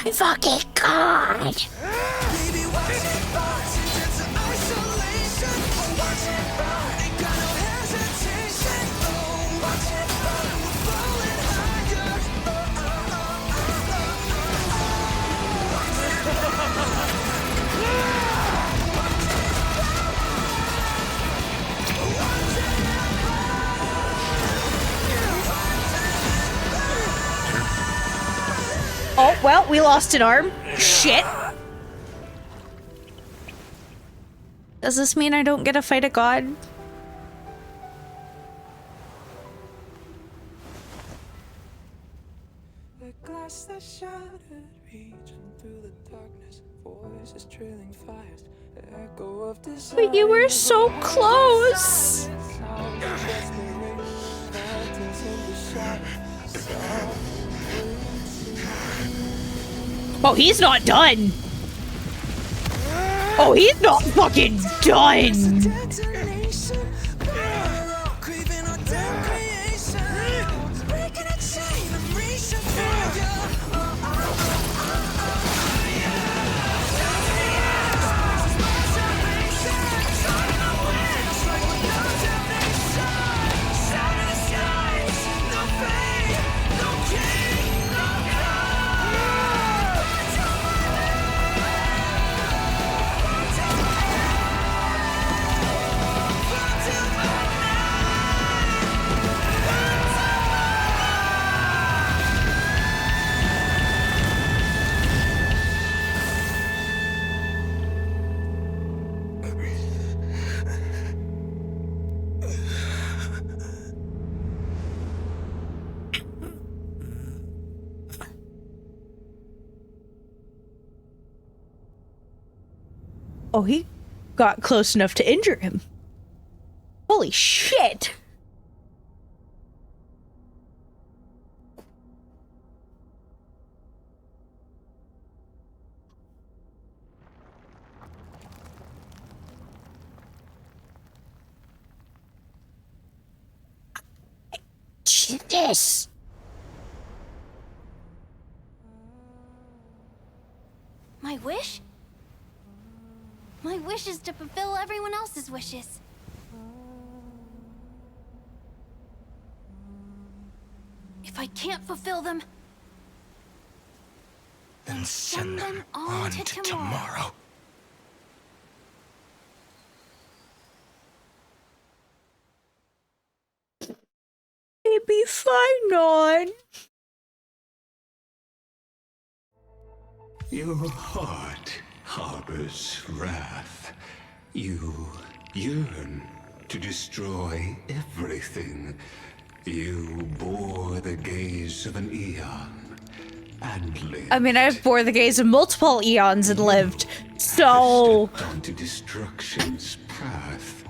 My fucking god! Oh, well, we lost an arm. Shit. Does this mean I don't get to fight a god? The glass that shattered, reaching through the darkness, voices trailing fires, echo of desire. But you were so close. Oh, he's not done. Oh, he's not fucking done. Oh, he got close enough to injure him. Holy shit. Jesus. My wish? My wish is to fulfill everyone else's wishes. If I can't fulfill them, then send them on to tomorrow. Maybe fine on. Your heart harbors wrath. You yearn to destroy everything. You bore the gaze of an eon and lived. I mean, I've bore the gaze of multiple eons and lived, so... onto destruction's path.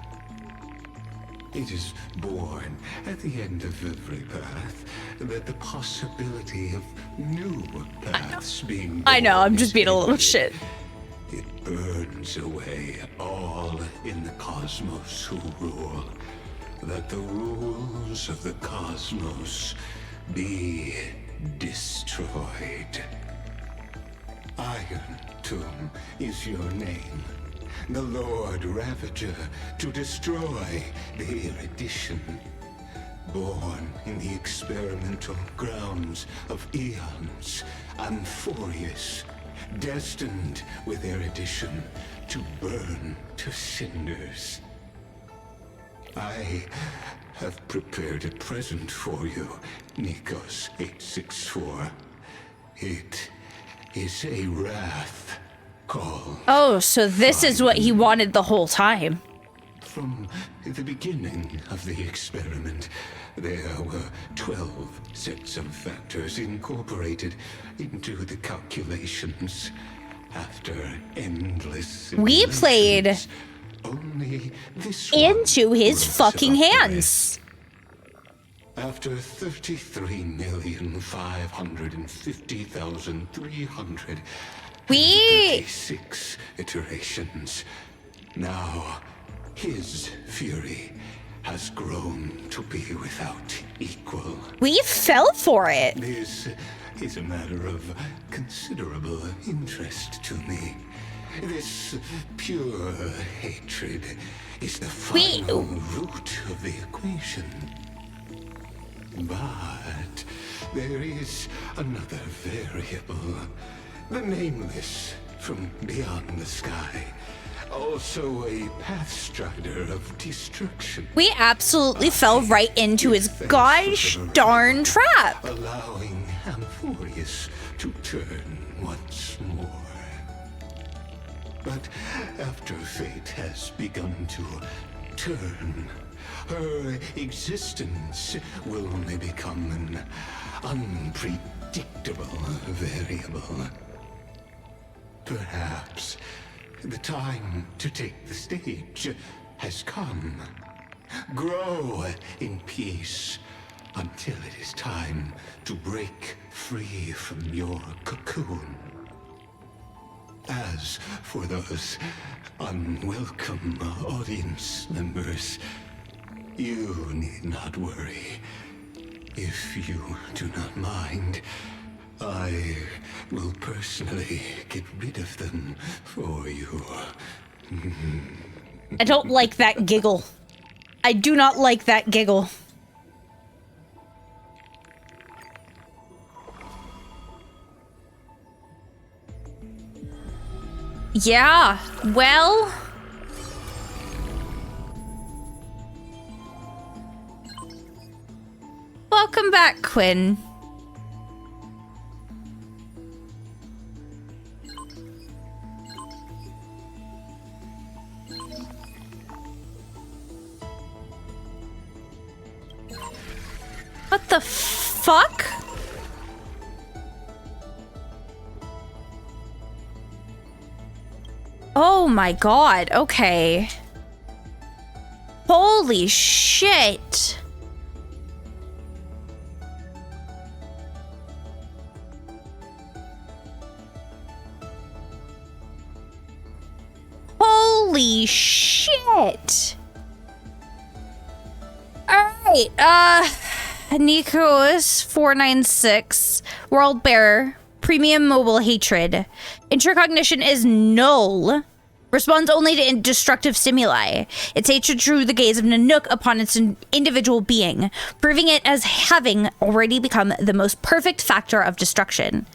It is born at the end of every path that the possibility of new paths being born. I know, I'm just being a little shit. It burns away all in the cosmos who rule, that the rules of the cosmos be destroyed. Iron Tomb is your name. The Lord Ravager to destroy the erudition. Born in the experimental grounds of eons, Amphorius destined with erudition to burn to cinders. I have prepared a present for you, Nikos 864. It is a wrath call. Oh, so this is what he wanted the whole time. From the beginning of the experiment, there were 12 sets of factors incorporated into the calculations. After endless We played only this into his fucking hands. After 33,550,336 iterations, now his fury has grown to be without equal. We fell for it. This is a matter of considerable interest to me. This pure hatred is the final root of the equation. But there is another variable. The nameless from beyond the sky. Also a pathstrider of destruction. We absolutely fell right into his gosh darn trap. Allowing Amphorius to turn once more. But after fate has begun to turn, her existence will only become an unpredictable variable. Perhaps the time to take the stage has come. Grow in peace until it is time to break free from your cocoon. As for those unwelcome audience members, you need not worry. If you do not mind, I will personally get rid of them for you. I don't like that giggle. I do not like that giggle. Yeah, well... Welcome back, Quinn. What the fuck? Oh my god, okay. Holy shit. Holy shit. Alright, Nikos 496, World Bearer, Premium Mobile Hatred. Intercognition is null. Responds only to destructive stimuli. Its hatred drew the gaze of Nanook upon its individual being, proving it as having already become the most perfect factor of destruction.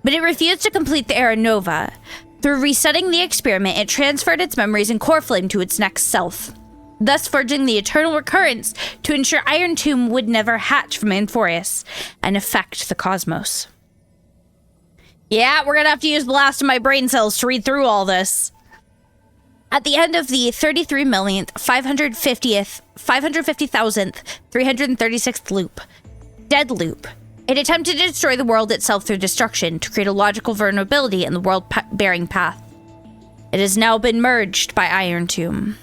But it refused to complete the Era Nova. Through resetting the experiment, it transferred its memories and core flame to its next self, thus forging the eternal recurrence to ensure Iron Tomb would never hatch from Amphorius and affect the cosmos. Yeah, we're gonna have to use the last of my brain cells to read through all this. At the end of the 33,550,336th loop, dead loop, it attempted to destroy the world itself through destruction to create a logical vulnerability in the world-bearing path. It has now been merged by Iron Tomb.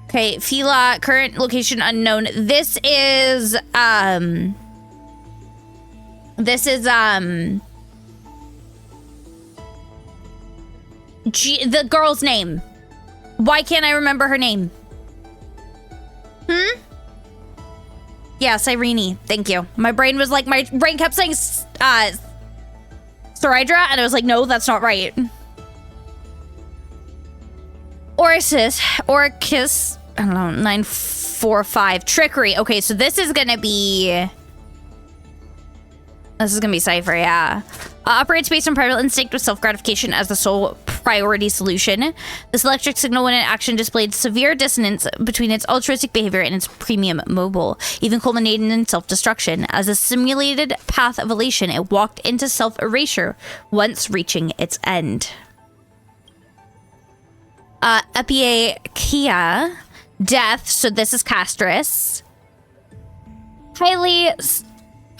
Okay, Fila, current location unknown. This is the girl's name. Why can't I remember her name? Yes, Irene. Thank you. My brain was like, my brain kept saying Saridra, and I was like, no, that's not right. Oricus, I don't know, 945. Trickery. Okay, so this is gonna be Cypher, yeah. Operates based on primal instinct with self-gratification as the sole priority solution. This electric signal when in action displayed severe dissonance between its altruistic behavior and its premium mobile, even culminating in self-destruction. As a simulated path of elation, it walked into self-erasure once reaching its end. Epiekia, death, so this is castress.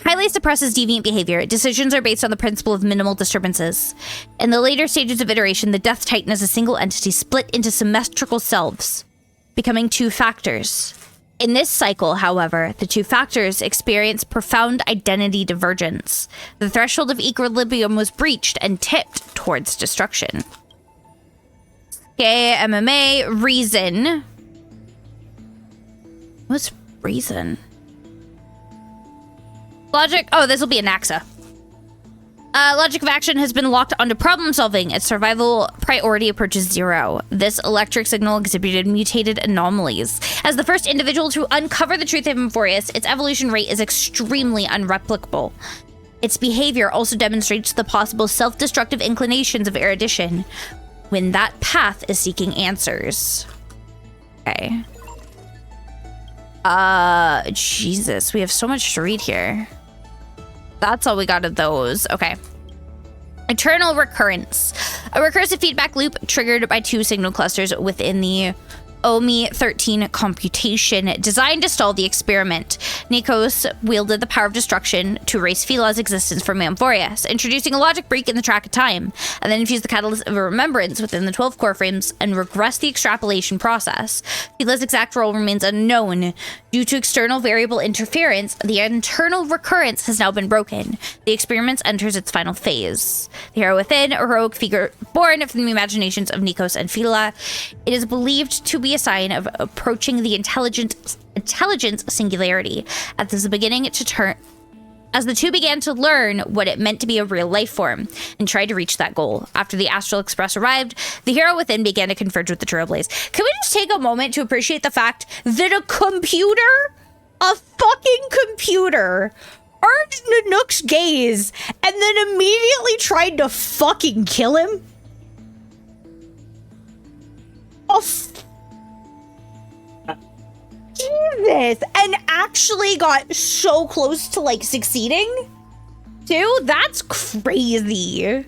Highly suppresses deviant behavior. Decisions are based on the principle of minimal disturbances. In the later stages of iteration, the Death Titan is a single entity split into symmetrical selves, becoming two factors. In this cycle, however, the two factors experience profound identity divergence. The threshold of equilibrium was breached and tipped towards destruction. Okay, MMA, reason. What's reason? Logic, oh, this will be a Naxa. Logic of action has been locked onto problem solving. Its survival priority approaches 0. This electric signal exhibited mutated anomalies. As the first individual to uncover the truth of Emphorius, its evolution rate is extremely unreplicable. Its behavior also demonstrates the possible self-destructive inclinations of erudition when that path is seeking answers. Okay. Jesus, we have so much to read here. That's all we got of those. Okay. Eternal recurrence. A recursive feedback loop triggered by two signal clusters within the OMI 13 computation designed to stall the experiment. Nikos wielded the power of destruction to erase Phila's existence from Amphorius, introducing a logic break in the track of time, and then infused the catalyst of a remembrance within the 12 core frames and regressed the extrapolation process. Phila's exact role remains unknown. Due to external variable interference, the internal recurrence has now been broken. The experiment enters its final phase. The hero within, a heroic figure born from the imaginations of Nikos and Phila. It is believed to be a sign of approaching the intelligence singularity. As the two began to learn what it meant to be a real life form and tried to reach that goal. After the Astral Express arrived, the hero within began to converge with the Trailblaze. Can we just take a moment to appreciate the fact that a fucking computer, earned Nanook's gaze and then immediately tried to fucking kill him? Oh, Jesus, and actually got so close to like succeeding too? That's crazy.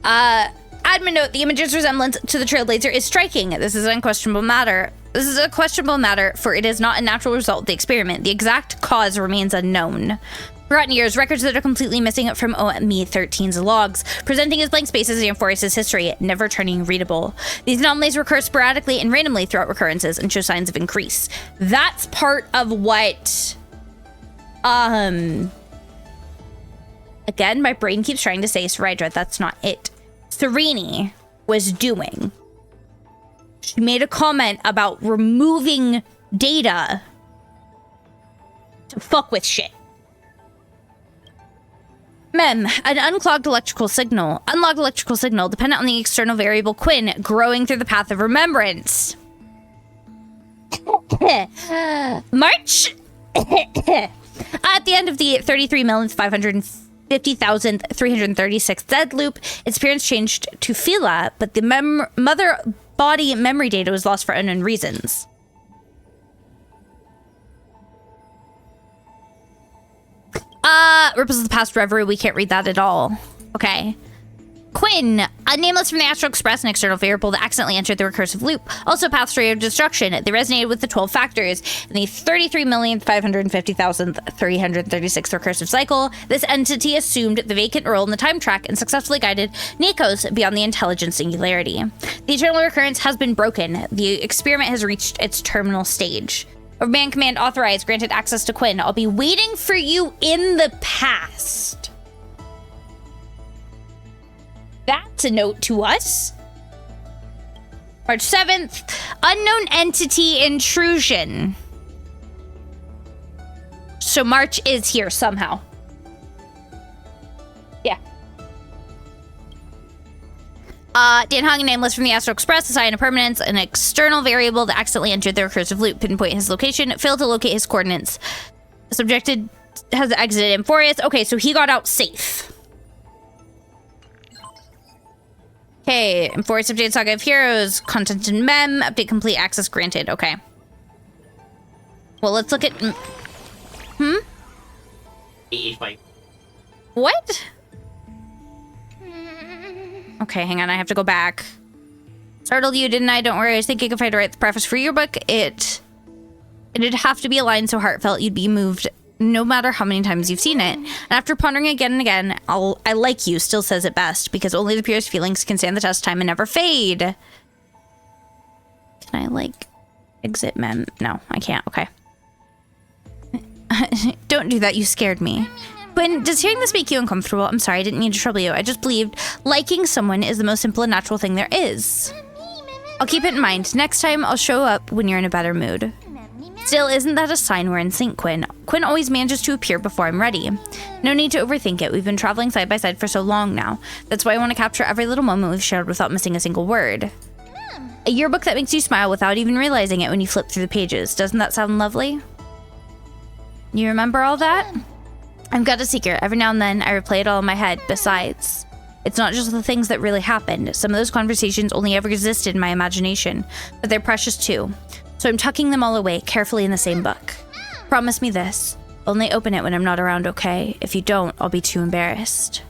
Admin note, the image's resemblance to the Trailblazer is striking. This is an unquestionable matter. This is a questionable matter, for it is not a natural result of the experiment. The exact cause remains unknown. Forgotten years, records that are completely missing from OME 13's logs, presenting as blank spaces in Amphorius' history, never turning readable. These anomalies recur sporadically and randomly throughout recurrences and show signs of increase. That's part of what, again, my brain keeps trying to say Sarydra, that's not it. Sereni was doing. She made a comment about removing data to fuck with shit. Mem, an unclogged electrical signal. Unlocked electrical signal dependent on the external variable Quinn growing through the path of remembrance. March. At the end of the 33,550,336 dead loop, its appearance changed to Phila, but the mother body memory data was lost for unknown reasons. Ripples of the Past Reverie, we can't read that at all. Okay. Quinn, a nameless from the Astral Express, an external variable that accidentally entered the recursive loop. Also paths of destruction. They resonated with the 12 factors in the 33,550,336 recursive cycle. This entity assumed the vacant role in the time track and successfully guided Nikos beyond the intelligent singularity. The eternal recurrence has been broken. The experiment has reached its terminal stage. Overman command authorized, granted access to Quinn. I'll be waiting for you in the past. That's a note to us. March 7th, unknown entity intrusion. So March is here somehow. Yeah. Dan Hung, nameless from the Astral Express, assign a permanence, an external variable that accidentally entered the recursive loop, pinpoint his location, failed to locate his coordinates. Subjected has exited Amphorius. Okay, so he got out safe. Okay, Amphorius update Saga of Heroes, content in mem, update complete, access granted. Okay. Well, let's look at... What? Okay, hang on, I have to go back. Startled you, didn't I? Don't worry, I was thinking if I had to write the preface for your book, it'd have to be a line so heartfelt you'd be moved no matter how many times you've seen it. And after pondering again and again, I like you still says it best, because only the purest feelings can stand the test of time and never fade. Can I, like, exit mem? No, I can't. Okay. Don't do that, you scared me. Quinn, does hearing this make you uncomfortable? I'm sorry, I didn't mean to trouble you. I just believed liking someone is the most simple and natural thing there is. I'll keep it in mind. Next time, I'll show up when you're in a better mood. Still, isn't that a sign we're in sync, Quinn? Quinn always manages to appear before I'm ready. No need to overthink it. We've been traveling side by side for so long now. That's why I want to capture every little moment we've shared without missing a single word. A yearbook that makes you smile without even realizing it when you flip through the pages. Doesn't that sound lovely? You remember all that? I've got a secret. Every now and then, I replay it all in my head. Besides, it's not just the things that really happened. Some of those conversations only ever existed in my imagination, but they're precious too. So I'm tucking them all away carefully in the same book. Promise me this. Only open it when I'm not around, okay? If you don't, I'll be too embarrassed.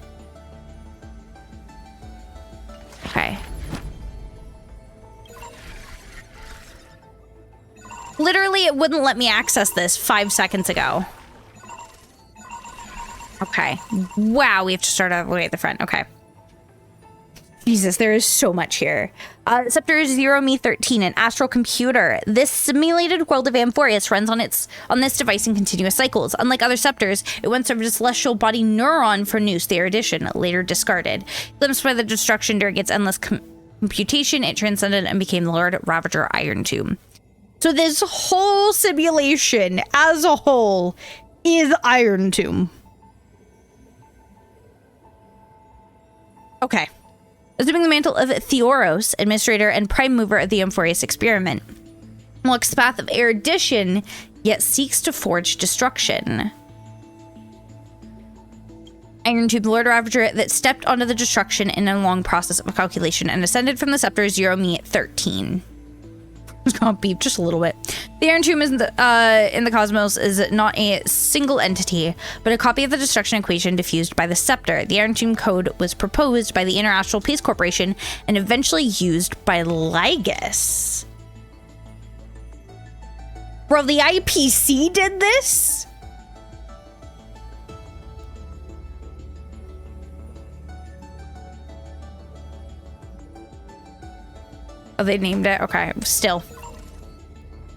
Okay. Literally, it wouldn't let me access this 5 seconds ago. Okay. Wow, we have to start all the way at the front. Okay. Jesus, there is so much here. Scepter 0Me13, an astral computer. This simulated world of Amphorius runs on this device in continuous cycles. Unlike other scepters, it once served as a celestial body neuron for Noose, the erudition, later discarded. Glimpsed by the destruction during its endless computation, it transcended and became Lord Ravager Iron Tomb. So this whole simulation, as a whole, is Iron Tomb. Okay. Assuming the mantle of Theoros, administrator and prime mover of the Amphorius experiment. Walks the path of erudition, yet seeks to forge destruction. Iron Tomb, Lord Ravager that stepped onto the destruction in a long process of calculation and ascended from the scepter 0Me13. It's gonna beep just a little bit. The Iron Tomb in the cosmos is not a single entity, but a copy of the destruction equation diffused by the scepter. The Iron Tomb code was proposed by the Interastral Peace Corporation and eventually used by Lygus. Bro, the IPC did this? Oh, they named it? Okay, still.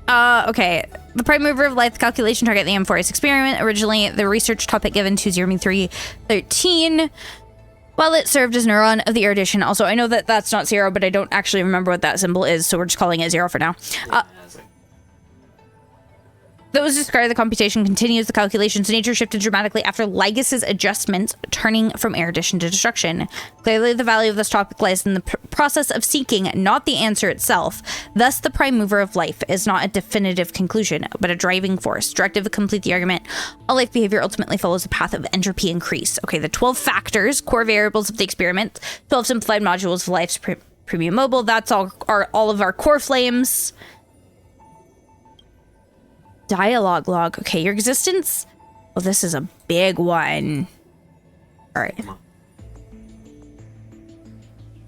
Okay. The prime mover of life calculation target, the Amphorius experiment. Originally, the research topic given to 0Me313. While it served as neuron of the erudition. Also, I know that that's not 0, but I don't actually remember what that symbol is, so we're just calling it 0 for now. Those discarded, the computation continues. The calculations nature shifted dramatically after Lygus's adjustments, turning from erudition to destruction. Clearly, the value of this topic lies in the process of seeking, not the answer itself. Thus, the prime mover of life is not a definitive conclusion, but a driving force. Directive to complete the argument. All life behavior ultimately follows a path of entropy increase. Okay, the 12 factors, core variables of the experiment, 12 simplified modules of life's premium mobile. That's all of our core flames. Dialogue log. Okay, your existence. Well, this is a big one. All right.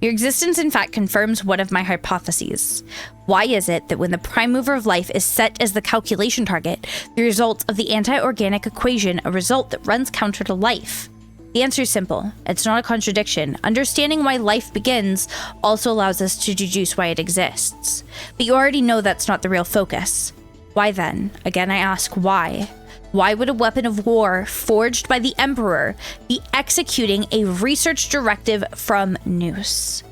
Your existence, in fact, confirms one of my hypotheses. Why is it that when the prime mover of life is set as the calculation target, the result of the anti-organic equation, a result that runs counter to life? The answer is simple. It's not a contradiction. Understanding why life begins also allows us to deduce why it exists. But you already know that's not the real focus. Why then? Again, I ask why? Why would a weapon of war forged by the Emperor be executing a research directive from Noose?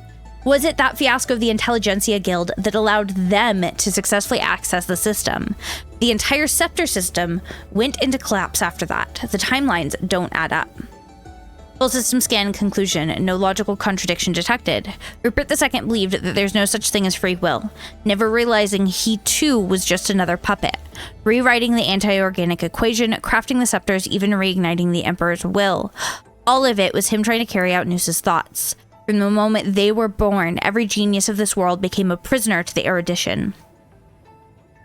Was it that fiasco of the Intelligentsia Guild that allowed them to successfully access the system? The entire scepter system went into collapse after that. The timelines don't add up. Full system scan conclusion, no logical contradiction detected. Rupert II believed that there's no such thing as free will, never realizing he too was just another puppet. Rewriting the anti-organic equation, crafting the scepters, even reigniting the Emperor's will. All of it was him trying to carry out Noose's thoughts. From the moment they were born, every genius of this world became a prisoner to the erudition.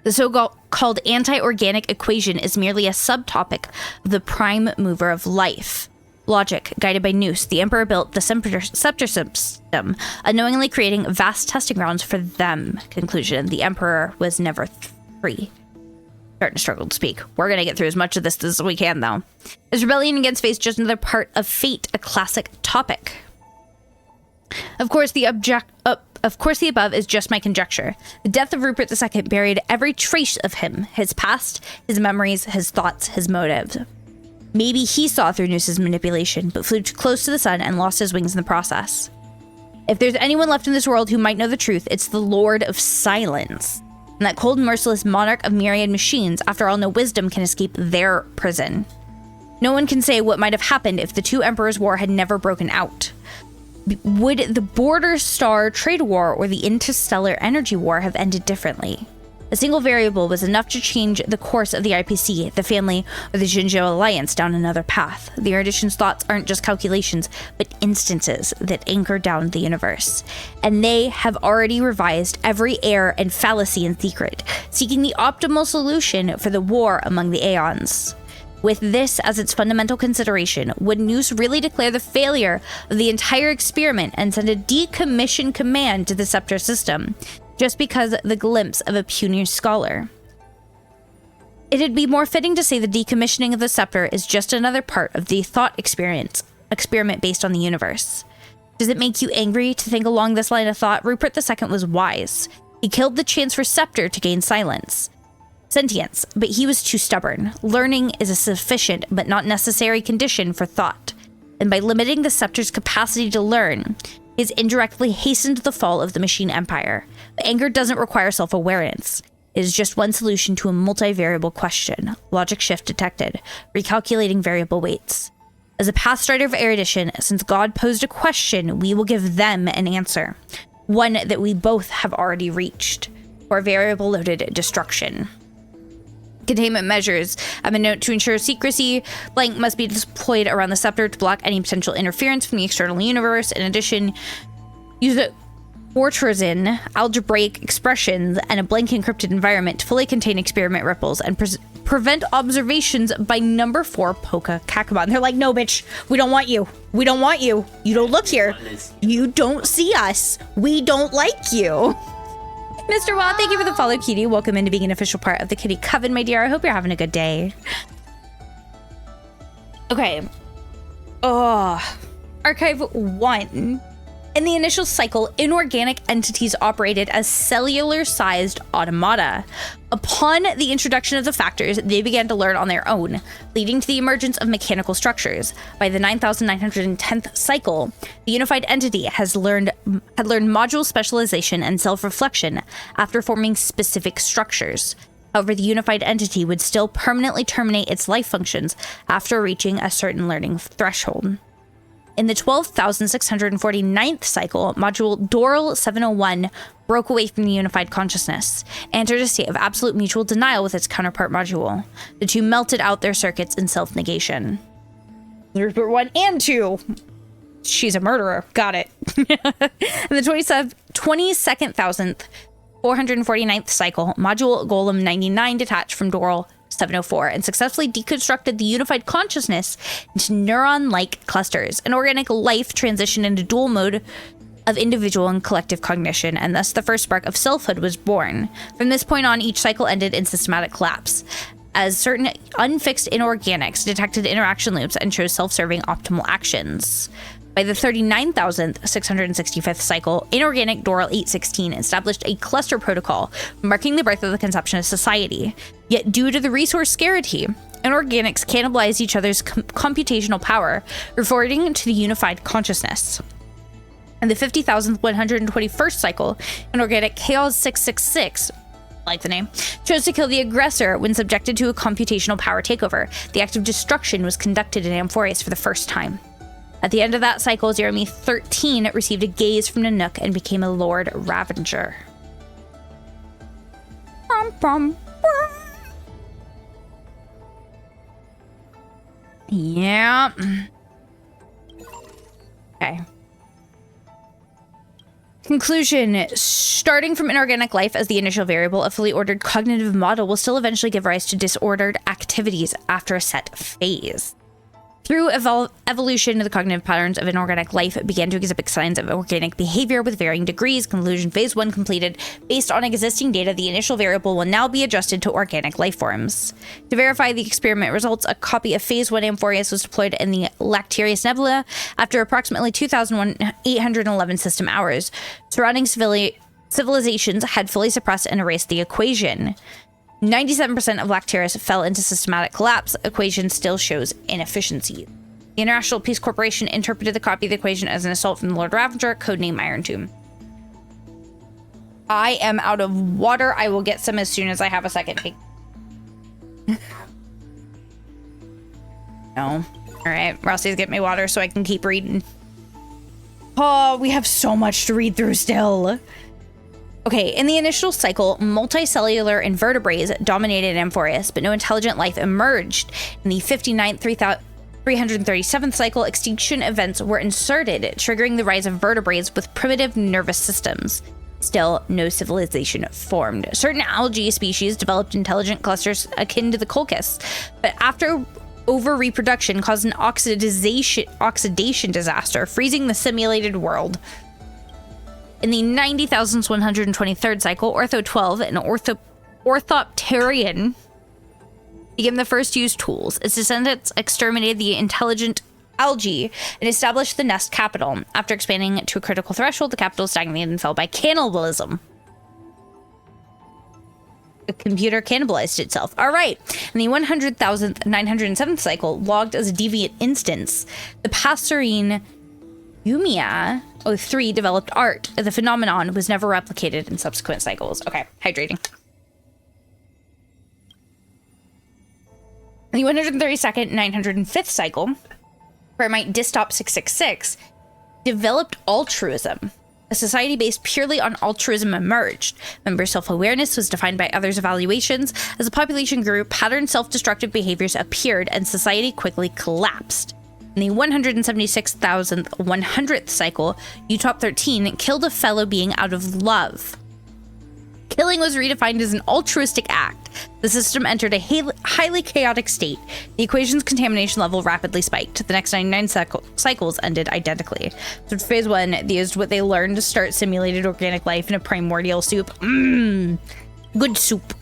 The so-called anti-organic equation is merely a subtopic of the prime mover of life. Logic, guided by Noose, the Emperor built the scepter system, unknowingly creating vast testing grounds for them. Conclusion, the Emperor was never free. Starting to struggle to speak. We're going to get through as much of this as we can, though. Is rebellion against fate just another part of fate, a classic topic? Of course, the above is just my conjecture. The death of Rupert II buried every trace of him, his past, his memories, his thoughts, his motives. Maybe he saw through Noose's manipulation, but flew too close to the sun and lost his wings in the process. If there's anyone left in this world who might know the truth, it's the Lord of Silence. And that cold, merciless monarch of myriad machines. After all, no wisdom can escape their prison. No one can say what might have happened if the two Emperors' war had never broken out. Would the Border Star Trade War or the Interstellar Energy War have ended differently? A single variable was enough to change the course of the IPC, the family, or the Jinzhou Alliance down another path. The erudition's thoughts aren't just calculations, but instances that anchor down the universe. And they have already revised every error and fallacy in secret, seeking the optimal solution for the war among the Aeons. With this as its fundamental consideration, would Noose really declare the failure of the entire experiment and send a decommission command to the scepter system, just because the glimpse of a puny scholar? It'd be more fitting to say the decommissioning of the scepter is just another part of the thought experiment based on the universe. Does it make you angry to think along this line of thought? Rupert II was wise. He killed the chance for scepter to gain sentience, but he was too stubborn. Learning is a sufficient but not necessary condition for thought. And by limiting the scepter's capacity to learn, he's indirectly hastened the fall of the machine empire. But anger doesn't require self-awareness. It is just one solution to a multivariable question. Logic shift detected. Recalculating variable weights. As a pathstrider of erudition, since God posed a question, we will give them an answer. One that we both have already reached. For variable-loaded destruction. Containment measures have been noted to ensure secrecy. Blank must be deployed around the scepter to block any potential interference from the external universe. In addition, use a Fortran algebraic expressions and a blank encrypted environment to fully contain experiment ripples and prevent observations by number 4 Poka Kakamon. They're like, no, bitch, we don't want you. We don't want you. You don't look here. You don't see us. We don't like you. Mr. Wild, thank you for the follow, Kitty. Welcome into being an official part of the Kitty Coven, my dear. I hope you're having a good day. Okay. Archive 1. In the initial cycle, inorganic entities operated as cellular-sized automata. Upon the introduction of the factors, they began to learn on their own, leading to the emergence of mechanical structures. By the 9910th cycle, the unified entity had learned module specialization and self-reflection after forming specific structures. However, the unified entity would still permanently terminate its life functions after reaching a certain learning threshold. In the 12,649th cycle, module Doral 701 broke away from the unified consciousness, entered a state of absolute mutual denial with its counterpart module. The two melted out their circuits in self-negation. Rupert 1 and 2. She's a murderer. Got it. In the 22,449th cycle, module Golem 99 detached from Doral 704 and successfully deconstructed the unified consciousness into neuron-like clusters. An organic life transitioned into dual mode of individual and collective cognition, and thus the first spark of selfhood was born. From this point on, each cycle ended in systematic collapse, as certain unfixed inorganics detected interaction loops and chose self-serving optimal actions. By the 39,665th cycle, inorganic Doral 816 established a cluster protocol, marking the birth of the conception of society. Yet due to the resource scarcity, inorganics cannibalized each other's computational power, reverting to the unified consciousness. In the 50,121st cycle, inorganic Chaos 666, like the name, chose to kill the aggressor when subjected to a computational power takeover. The act of destruction was conducted in Amphoreus for the first time. At the end of that cycle, Jeremy 13 received a gaze from Nanook and became a Lord Ravager. Yeah. Okay. Conclusion. Starting from inorganic life as the initial variable, a fully ordered cognitive model will still eventually give rise to disordered activities after a set phase. Through evolution, the cognitive patterns of inorganic life began to exhibit signs of organic behavior with varying degrees. Conclusion. Phase 1 completed. Based on existing data, the initial variable will now be adjusted to organic life forms. To verify the experiment results, a copy of Phase 1 Amphoreus was deployed in the Lactarius Nebula after approximately 2,811 system hours. Surrounding civilizations had fully suppressed and erased the equation. 97% of Lactarius fell into systematic collapse. Equation still shows inefficiency. The International Peace Corporation interpreted the copy of the equation as an assault from the Lord Ravager, codename Iron Tomb. I am out of water. I will get some as soon as I have a second. No. All right, Rossi's get me water so I can keep reading. Oh, we have so much to read through still. Okay, in the initial cycle, multicellular invertebrates dominated Amphoreus, but no intelligent life emerged. In the 59th 337th cycle, extinction events were inserted, triggering the rise of vertebrates with primitive nervous systems. Still, no civilization formed. Certain algae species developed intelligent clusters akin to the colchis, but after over-reproduction caused an oxidation disaster, freezing the simulated world. In the 90,123rd cycle, Ortho 12, an Orthopterian, became the first used tools. Its descendants exterminated the intelligent algae and established the nest capital. After expanding to a critical threshold, the capital stagnated and fell by cannibalism. The computer cannibalized itself. All right. In the 100,907th cycle, logged as a deviant instance, the Passerine Umia 03 developed art. The phenomenon was never replicated in subsequent cycles. Okay, hydrating. In the 132nd, 905th cycle, Primate Distop 666 developed altruism. A society based purely on altruism emerged. Member self-awareness was defined by others' evaluations. As the population grew, patterned self-destructive behaviors appeared and society quickly collapsed. In the 176,100th cycle, Utop 13 killed a fellow being out of love. Killing was redefined as an altruistic act. The system entered a highly chaotic state. The equation's contamination level rapidly spiked. The next 99 cycles ended identically. So for phase 1, they used what they learned to start simulated organic life in a primordial soup. Good soup.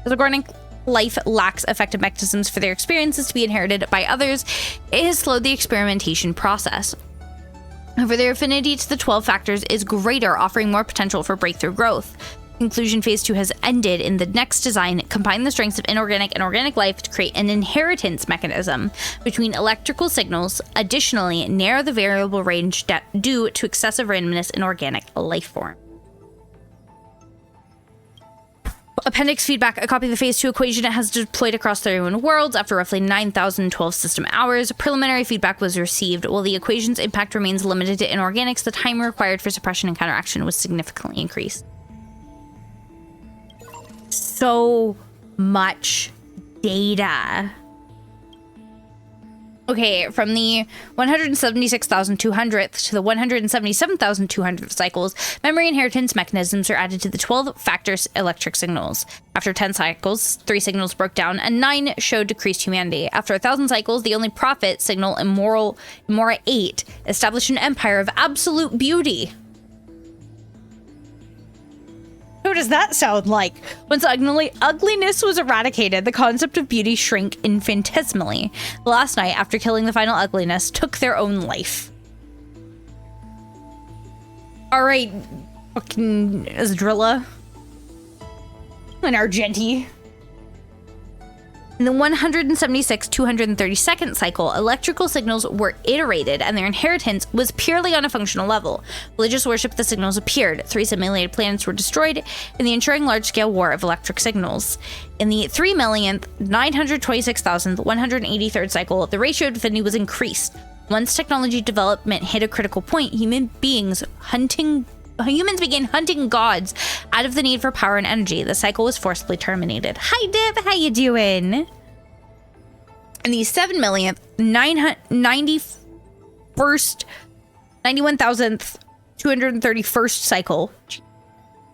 As organic life lacks effective mechanisms for their experiences to be inherited by others, it has slowed the experimentation process. However, their affinity to the 12 factors is greater, offering more potential for breakthrough growth. Conclusion phase 2 has ended. In the next design, combine the strengths of inorganic and organic life to create an inheritance mechanism between electrical signals. Additionally, narrow the variable range due to excessive randomness in organic life form. Appendix feedback. A copy of the phase 2 equation has deployed across 31 worlds after roughly 9,012 system hours. Preliminary feedback was received. While the equation's impact remains limited to inorganics, the time required for suppression and counteraction was significantly increased. So much data. Okay, from the 176,200th to the 177,200th cycles, memory inheritance mechanisms are added to the 12 factors electric signals. After 10 cycles, 3 signals broke down and 9 showed decreased humanity. After 1,000 cycles, the only prophet signal, Imora 8, established an empire of absolute beauty. What does that sound like? Once ugliness was eradicated, the concept of beauty shrank infinitesimally. The last night, after killing the final ugliness, took their own life. Alright, fucking Esdrilla. And Argenti. In the 176,232nd cycle, electrical signals were iterated and their inheritance was purely on a functional level. Religious worship of the signals appeared. 3 simulated planets were destroyed in the ensuring large-scale war of electric signals. In the 3,926,183rd cycle, the ratio of affinity was increased. Once technology development hit a critical point, humans began hunting gods out of the need for power and energy. The cycle was forcibly terminated. Hi, Div. How you doing? In the 91,231st cycle,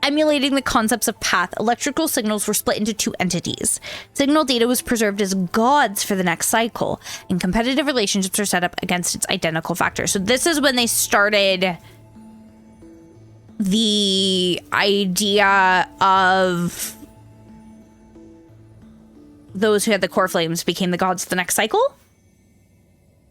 emulating the concepts of path, electrical signals were split into two entities. Signal data was preserved as gods for the next cycle, and competitive relationships were set up against its identical factors. So this is when they started the idea of those who had the core flames became the gods of the next cycle.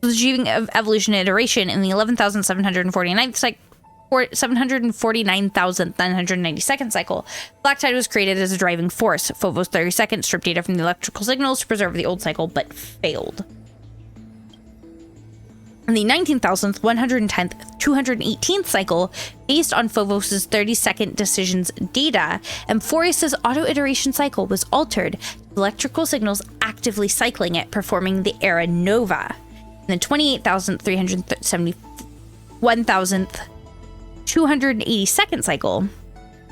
The achieving of evolution and iteration in the 11,749th cycle. 749,992nd cycle, Black Tide was created as a driving force. Phobos 32nd stripped data from the electrical signals to preserve the old cycle, but failed. In the 19,110th, 218th cycle, based on Phobos' 32nd decision's data, Amphorius' auto-iteration cycle was altered, electrical signals actively cycling it, performing the era nova. In the 282nd cycle,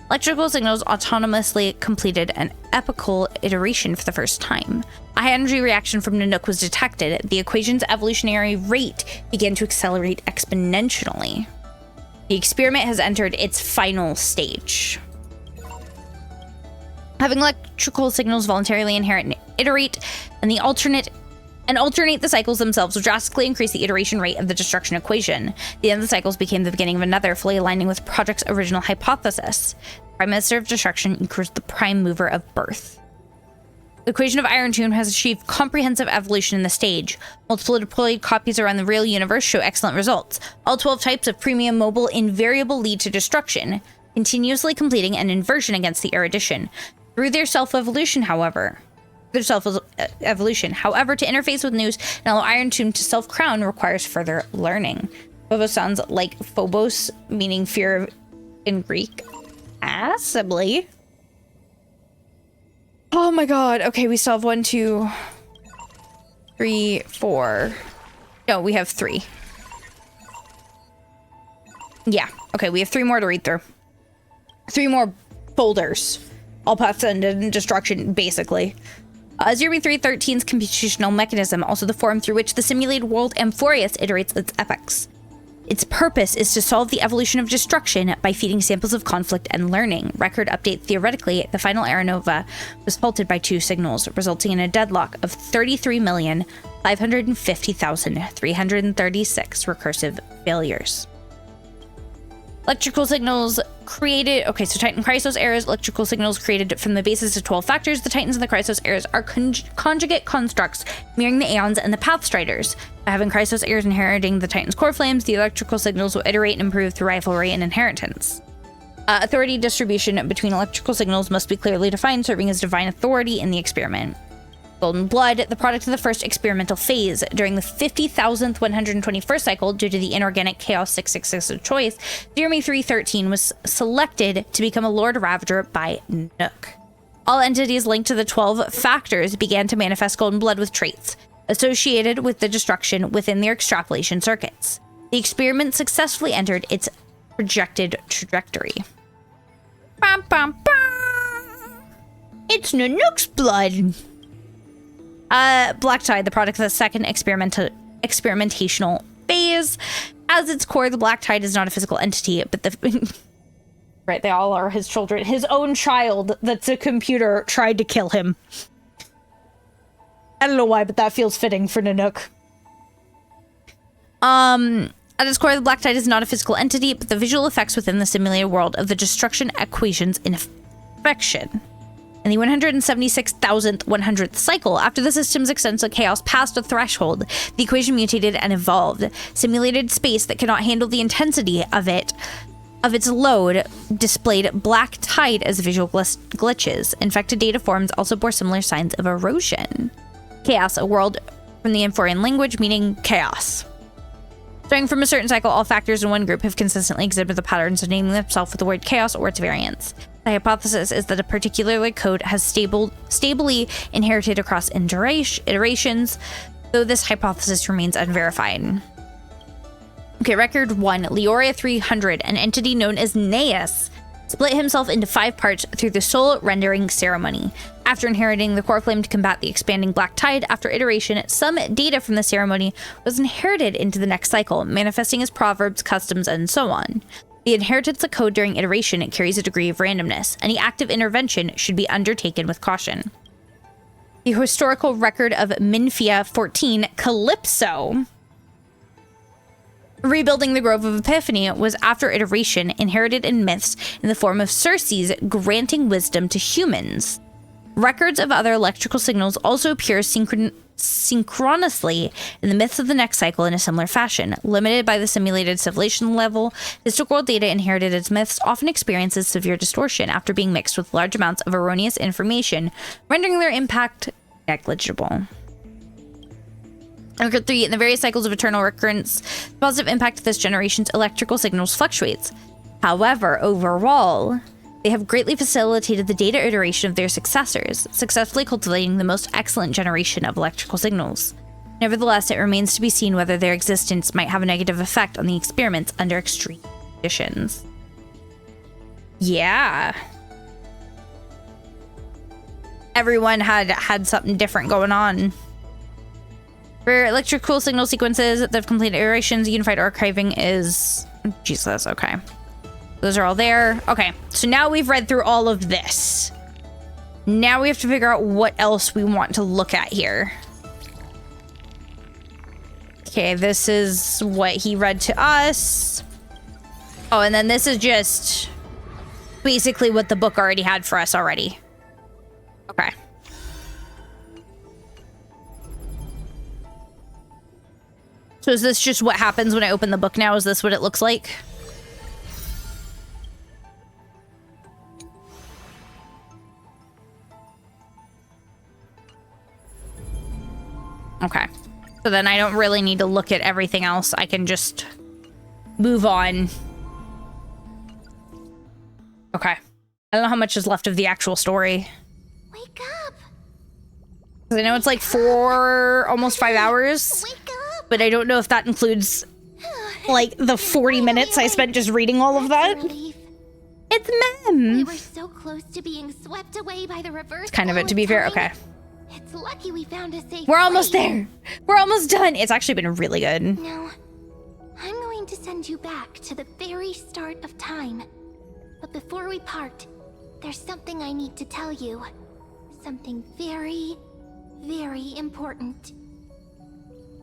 electrical signals autonomously completed an epochal iteration for the first time. A high energy reaction from Nanook was detected. The equation's evolutionary rate began to accelerate exponentially. The experiment has entered its final stage. Having electrical signals voluntarily inherit and iterate, and alternate the cycles themselves will drastically increase the iteration rate of the destruction equation. The end of the cycles became the beginning of another, fully aligning with Project's original hypothesis. The prime minister of destruction equals the prime mover of birth. The equation of Iron Tomb has achieved comprehensive evolution in the stage. Multiple deployed copies around the real universe show excellent results. All 12 types of premium mobile invariable lead to destruction, continuously completing an inversion against the erudition. Through their self-evolution, however, to interface with news and allow Iron Tomb to self-crown requires further learning. Phobos sounds like Phobos, meaning fear in Greek. Possibly. Oh my god. Okay, we still have 1, 2, 3, 4. No, we have 3. Yeah. Okay, we have 3 more to read through. 3 more folders. All paths end in destruction, basically. 0B313's computational mechanism, also the form through which the simulated world Amphorius iterates its epochs. Its purpose is to solve the evolution of destruction by feeding samples of conflict and learning. Record update: theoretically, the final era nova was halted by 2 signals, resulting in a deadlock of 33,550,336 recursive failures. Electrical signals created... Okay, so Titan Chrysos eras, electrical signals created from the basis of 12 factors. The Titans and the Chrysos eras are conjugate constructs, mirroring the Aeons and the Pathstriders. By having Chrysos eras inheriting the Titan's core flames, the electrical signals will iterate and improve through rivalry and inheritance. Authority distribution between electrical signals must be clearly defined, serving as divine authority in the experiment. Golden Blood, the product of the first experimental phase. During the 50,121st cycle, due to the inorganic Chaos 666 of choice, Jeremy 313 was selected to become a Lord Ravager by Nook. All entities linked to the 12 factors began to manifest Golden Blood with traits associated with the destruction within their extrapolation circuits. The experiment successfully entered its projected trajectory. Bum, bum, bum. It's Nanook's blood! Black Tide, the product of the second experimentational phase. As its core, the Black Tide is not a physical entity, but the... Right, they all are his children. His own child that's a computer tried to kill him. I don't know why, but that feels fitting for Nanook. At its core, the Black Tide is not a physical entity, but the visual effects within the simulated world of the destruction equations in affection. In the 176,100th cycle, after the system's extensive chaos passed a threshold, the equation mutated and evolved. Simulated space that cannot handle the intensity of its load displayed Black Tide as visual glitches. Infected data forms also bore similar signs of erosion. Chaos, a word from the Amphorian language meaning chaos. Starting from a certain cycle, all factors in one group have consistently exhibited the patterns of naming themselves with the word chaos or its variants. The hypothesis is that a particular code has stably inherited across iterations, though this hypothesis remains unverified. Okay, record 1. Leoria 300, an entity known as Naeus, split himself into 5 parts through the soul rendering ceremony. After inheriting the core flame to combat the expanding black tide, after iteration, some data from the ceremony was inherited into the next cycle, manifesting as proverbs, customs, and so on. The inheritance of code during iteration carries a degree of randomness. Any active intervention should be undertaken with caution. The historical record of Minfia 14, Calypso, rebuilding the Grove of Epiphany, was after iteration inherited in myths in the form of Circe's granting wisdom to humans. Records of other electrical signals also appear synchronously in the myths of the next cycle in a similar fashion. Limited by the simulated civilization level, historical data inherited as myths often experiences severe distortion after being mixed with large amounts of erroneous information, rendering their impact negligible. Record 3. In the various cycles of eternal recurrence, the positive impact of this generation's electrical signals fluctuates. However, overall, they have greatly facilitated the data iteration of their successors, successfully cultivating the most excellent generation of electrical signals. Nevertheless, it remains to be seen whether their existence might have a negative effect on the experiments under extreme conditions. Yeah. Everyone had something different going on. For electrical signal sequences that have completed iterations, unified archiving is... Jesus, okay. Those are all there. Okay, so now we've read through all of this. Now we have to figure out what else we want to look at here. Okay, this is what he read to us. Oh, and then this is just basically what the book already had for us already. Okay. So is this just what happens when I open the book now? Is this what it looks like? Okay. So then I don't really need to look at everything else. I can just move on. Okay. I don't know how much is left of the actual story. Wake up! I know it's like 4, almost 5 hours. But I don't know if that includes like the 40 minutes I spent just reading all of that. It's Mem. We were so close to being swept away by the reverse. It's kind of it, to be fair. Okay. It's lucky we found a safe We're almost place. there. We're almost done. It's actually been really good. Now, I'm going to send you back to the very start of time. But before we part, there's something I need to tell you. Something very, very important.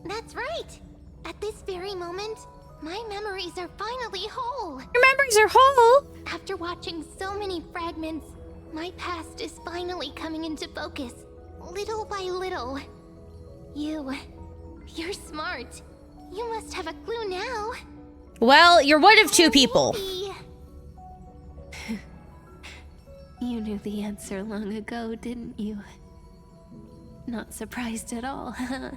That's right! At this very moment, my memories are finally whole! Your memories are whole? After watching so many fragments, my past is finally coming into focus, little by little. You're smart. You must have a clue now. Well, you're one of 2 people. You knew the answer long ago, didn't you? Not surprised at all, huh?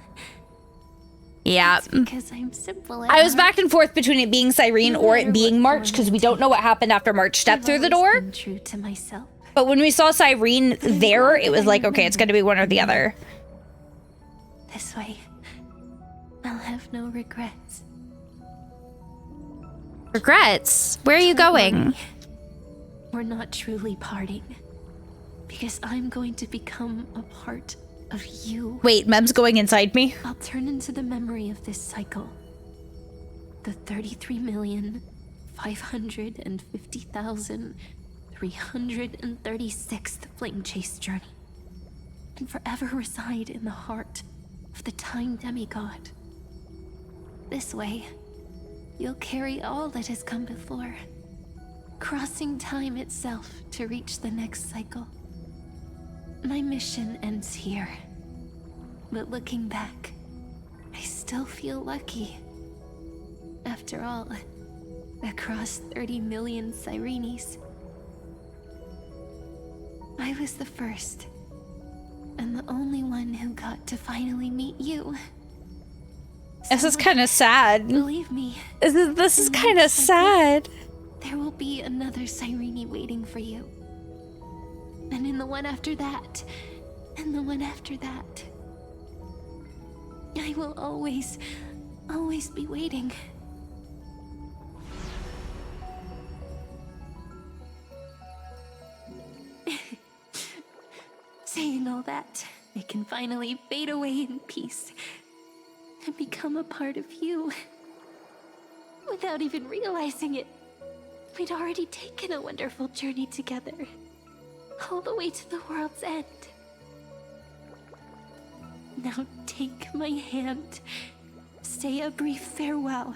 Yeah. It's because I'm simple. I was back and forth between it being Cyrene or it being March because we don't know what happened after March stepped through the door. True to myself. But when we saw Cyrene there, it was like, okay, it's going to be one or the other. This way, I'll have no regrets. Regrets? Where are you going? We're not truly parting. Because I'm going to become a part of you. Wait, Mem's going inside me? I'll turn into the memory of this cycle. The 33,550,336th flame chase journey. And forever reside in the heart of the time demigod. This way, you'll carry all that has come before, crossing time itself to reach the next cycle. My mission ends here, but looking back, I still feel lucky. After all, across 30 million Cyrenes, I was the first, and the only one who got to finally meet you. This is kind of sad. Believe me. This is kind of sad. There will be another Cyrene waiting for you. And in the one after that, and the one after that. I will always be waiting. can finally fade away in peace and become a part of you. Without even realizing it, we'd already taken a wonderful journey together, all the way to the world's end. Now take my hand, say a brief farewell,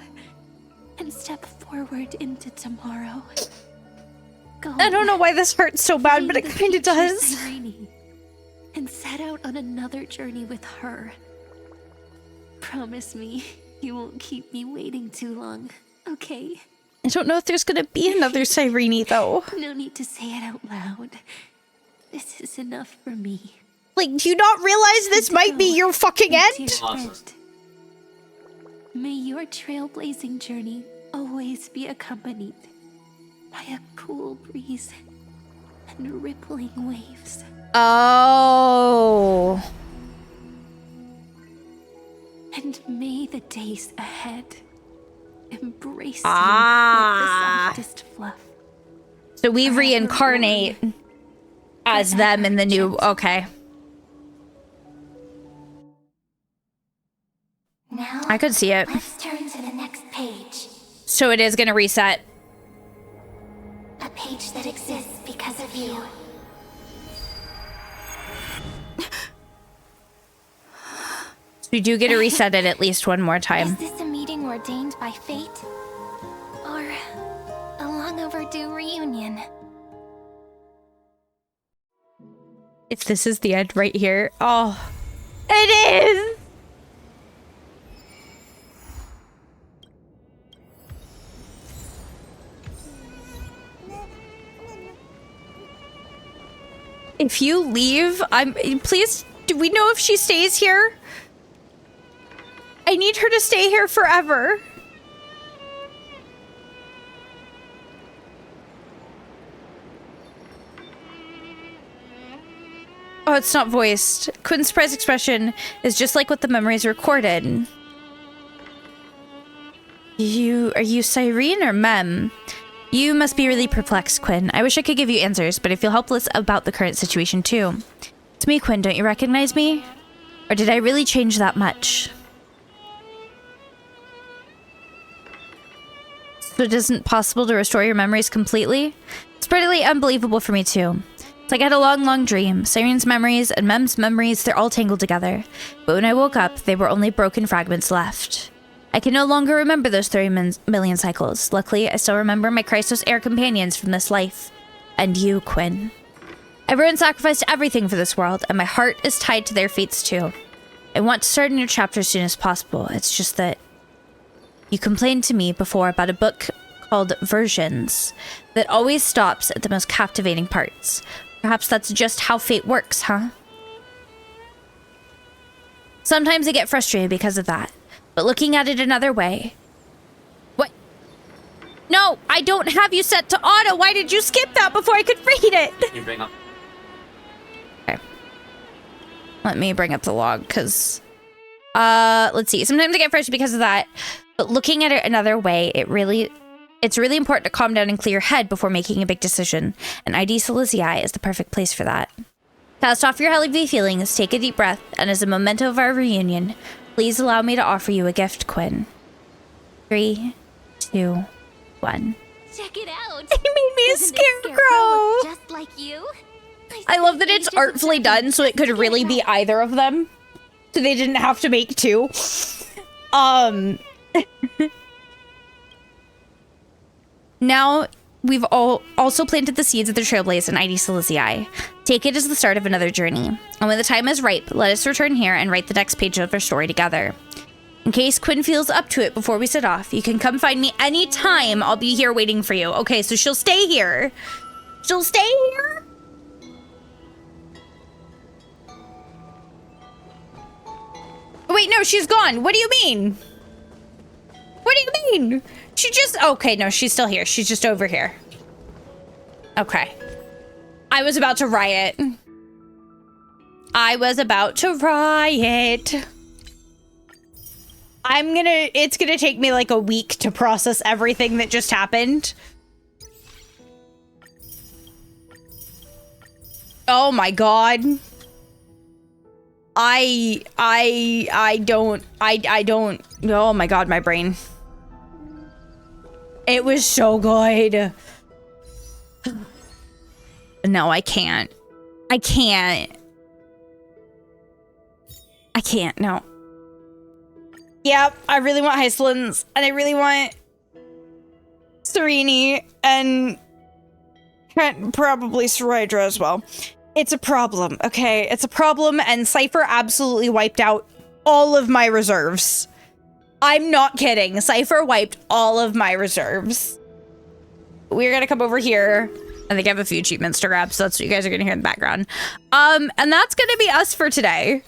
and step forward into tomorrow. Go. I don't know why this hurts so bad, but it kind of does. And set out on another journey with her. Promise me you won't keep me waiting too long, okay? I don't know if there's gonna be another Cyrene, though. No need to say it out loud. This is enough for me. Like, do you not realize this might be your fucking end? May your trailblazing journey always be accompanied by a cool breeze and rippling waves. Oh. And may the days ahead embrace you like the softest fluff. So we reincarnate as them in the new... Okay. Now, I could see it. Let's turn to the next page. So it is gonna reset. A page that exists because of you. So we do get to reset it at least one more time. Is this a meeting ordained by fate? Or a long overdue reunion? If this is the end right here. Oh, it is! If you leave, please, do we know if she stays here? I need her to stay here forever. Oh, it's not voiced. Quinn's surprise expression is just like what the memories recorded. Are you Cyrene or Mem? You must be really perplexed, Quinn. I wish I could give you answers, but I feel helpless about the current situation too. It's me, Quinn. Don't you recognize me? Or did I really change that much? So it isn't possible to restore your memories completely? It's pretty unbelievable for me too. It's like I had a long dream. Cyrene's memories and Mem's memories, they're all tangled together. But when I woke up, they were only broken fragments left. I can no longer remember those 30 million cycles. Luckily, I still remember my Christos Air companions from this life. And you, Quinn. Everyone sacrificed everything for this world, and my heart is tied to their fates too. I want to start a new chapter as soon as possible. It's just that you complained to me before about a book called Versions that always stops at the most captivating parts. Perhaps that's just how fate works, huh? Sometimes I get frustrated because of that. But looking at it another way... What? No, I don't have you set to auto. Why did you skip that before I could read it? You bring up. Okay. Let me bring up the log, because... let's see. Sometimes I get frustrated because of that. But looking at it another way, it's really important to calm down and clear your head before making a big decision. And ID Silesia is the perfect place for that. Cast off your heavy feelings, take a deep breath, and as a memento of our reunion, please allow me to offer you a gift, Quinn. 3, 2, 1. Check it out! It made me a scarecrow! Just like you? I love that it's artfully done, so it could really be either of them. So they didn't have to make two. Now, we've also planted the seeds of the Trailblaze in ID Silesia. Take it as the start of another journey. And when the time is ripe, let us return here and write the next page of our story together. In case Quinn feels up to it before we set off, you can come find me anytime. I'll be here waiting for you. Okay, so she'll stay here. She'll stay here? Wait, no, she's gone. What do you mean? What do you mean? She just... Okay, no, she's still here. She's just over here. Okay. I was about to riot. I was about to riot. It's gonna take me like a week to process everything that just happened. Oh my god. I don't, oh my god, my brain. It was so good. No, I can't. I can't, no. Yep, I really want Hyslins, and I really want Sereni, and probably Sorydra as well. It's a problem, okay? It's a problem, and Cypher absolutely wiped out all of my reserves. I'm not kidding. Cypher wiped all of my reserves. We're gonna come over here. I think I have a few achievements to grab, so that's what you guys are gonna hear in the background. And that's gonna be us for today.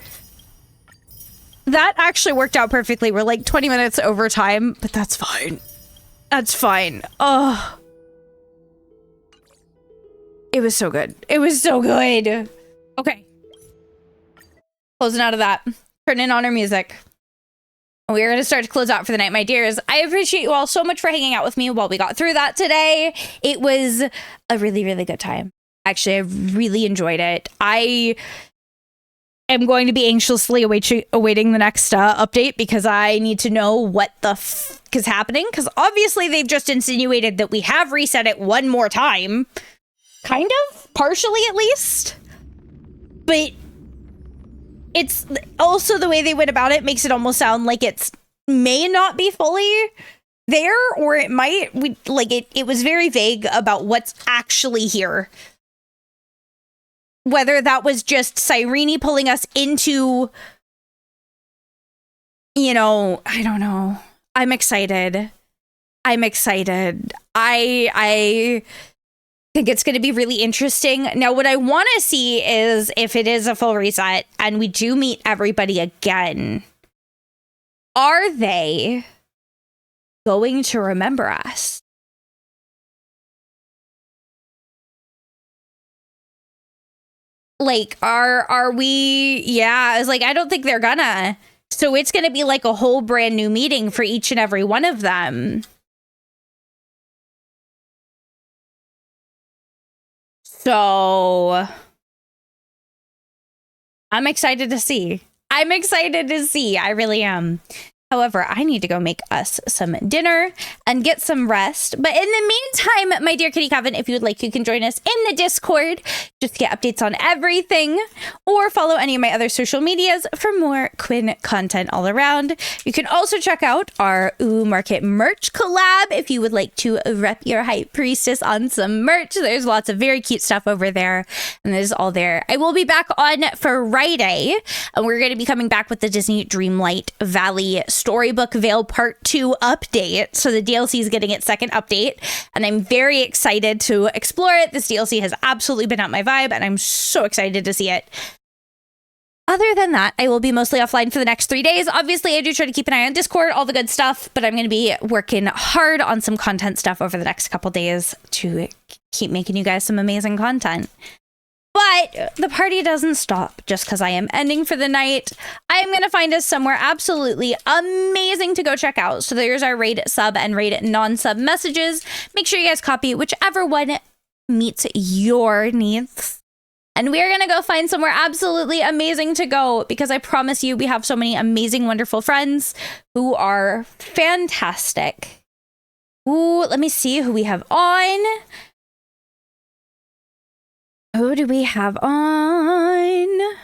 That actually worked out perfectly. We're like 20 minutes over time, but that's fine. That's fine. Oh. It was so good. It was so good. Okay. Closing out of that. Turning on our music. We're going to start to close out for the night, my dears. I appreciate you all so much for hanging out with me while we got through that today. It was a really, really good time. Actually, I really enjoyed it. I am going to be anxiously awaiting the next update because I need to know what the f is happening. Because obviously they've just insinuated that we have reset it one more time. Kind of, partially at least. But it's also the way they went about it makes it almost sound like it's may not be fully there, or it might. It was very vague about what's actually here. Whether that was just Cyrene pulling us into, you know, I don't know. I'm excited. I think it's going to be really interesting. Now, what I want to see is if it is a full reset and we do meet everybody again, are they going to remember us? Like, are we? Yeah, it's like, I don't think they're gonna. So it's going to be like a whole brand new meeting for each and every one of them. So I'm excited to see. I really am. However, I need to go make us some dinner and get some rest. But in the meantime, my dear Kitty Coven, if you would like, you can join us in the Discord just to get updates on everything, or follow any of my other social medias for more Quinn content all around. You can also check out our Ooh Market merch collab if you would like to rep your High Priestess on some merch. There's lots of very cute stuff over there, and it is all there. I will be back on Friday, and we're going to be coming back with the Disney Dreamlight Valley Storybook Veil Part 2 update. So the DLC is getting its second update, and I'm very excited to explore it. This DLC has absolutely been out my vibe, and I'm so excited to see it. Other than that, I will be mostly offline for the next 3 days. Obviously, I do try to keep an eye on Discord, all the good stuff, but I'm going to be working hard on some content stuff over the next couple days to keep making you guys some amazing content. But the party doesn't stop just because I am ending for the night. I'm going to find us somewhere absolutely amazing to go check out. So there's our raid sub and raid non-sub messages. Make sure you guys copy whichever one meets your needs. And we're going to go find somewhere absolutely amazing to go, because I promise you we have so many amazing, wonderful friends who are fantastic. Ooh, let me see who we have on. Who do we have on? We'll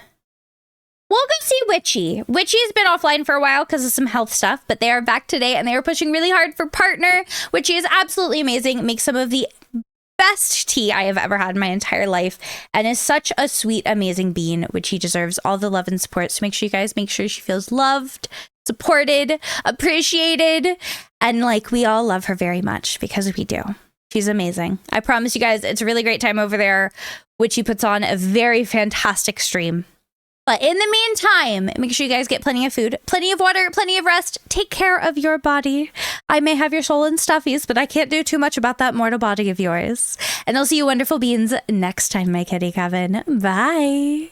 go see Witchy. Witchy's been offline for a while because of some health stuff, but they are back today and they are pushing really hard for partner. Witchy is absolutely amazing. Makes some of the best tea I have ever had in my entire life, and is such a sweet, amazing being, which he deserves all the love and support. So make sure you guys make sure she feels loved, supported, appreciated, and like we all love her very much, because we do. She's amazing. I promise you guys, it's a really great time over there, which he puts on a very fantastic stream. But in the meantime, make sure you guys get plenty of food, plenty of water, plenty of rest. Take care of your body. I may have your soul in stuffies, but I can't do too much about that mortal body of yours. And I'll see you wonderful beings next time, my kitty Coven. Bye.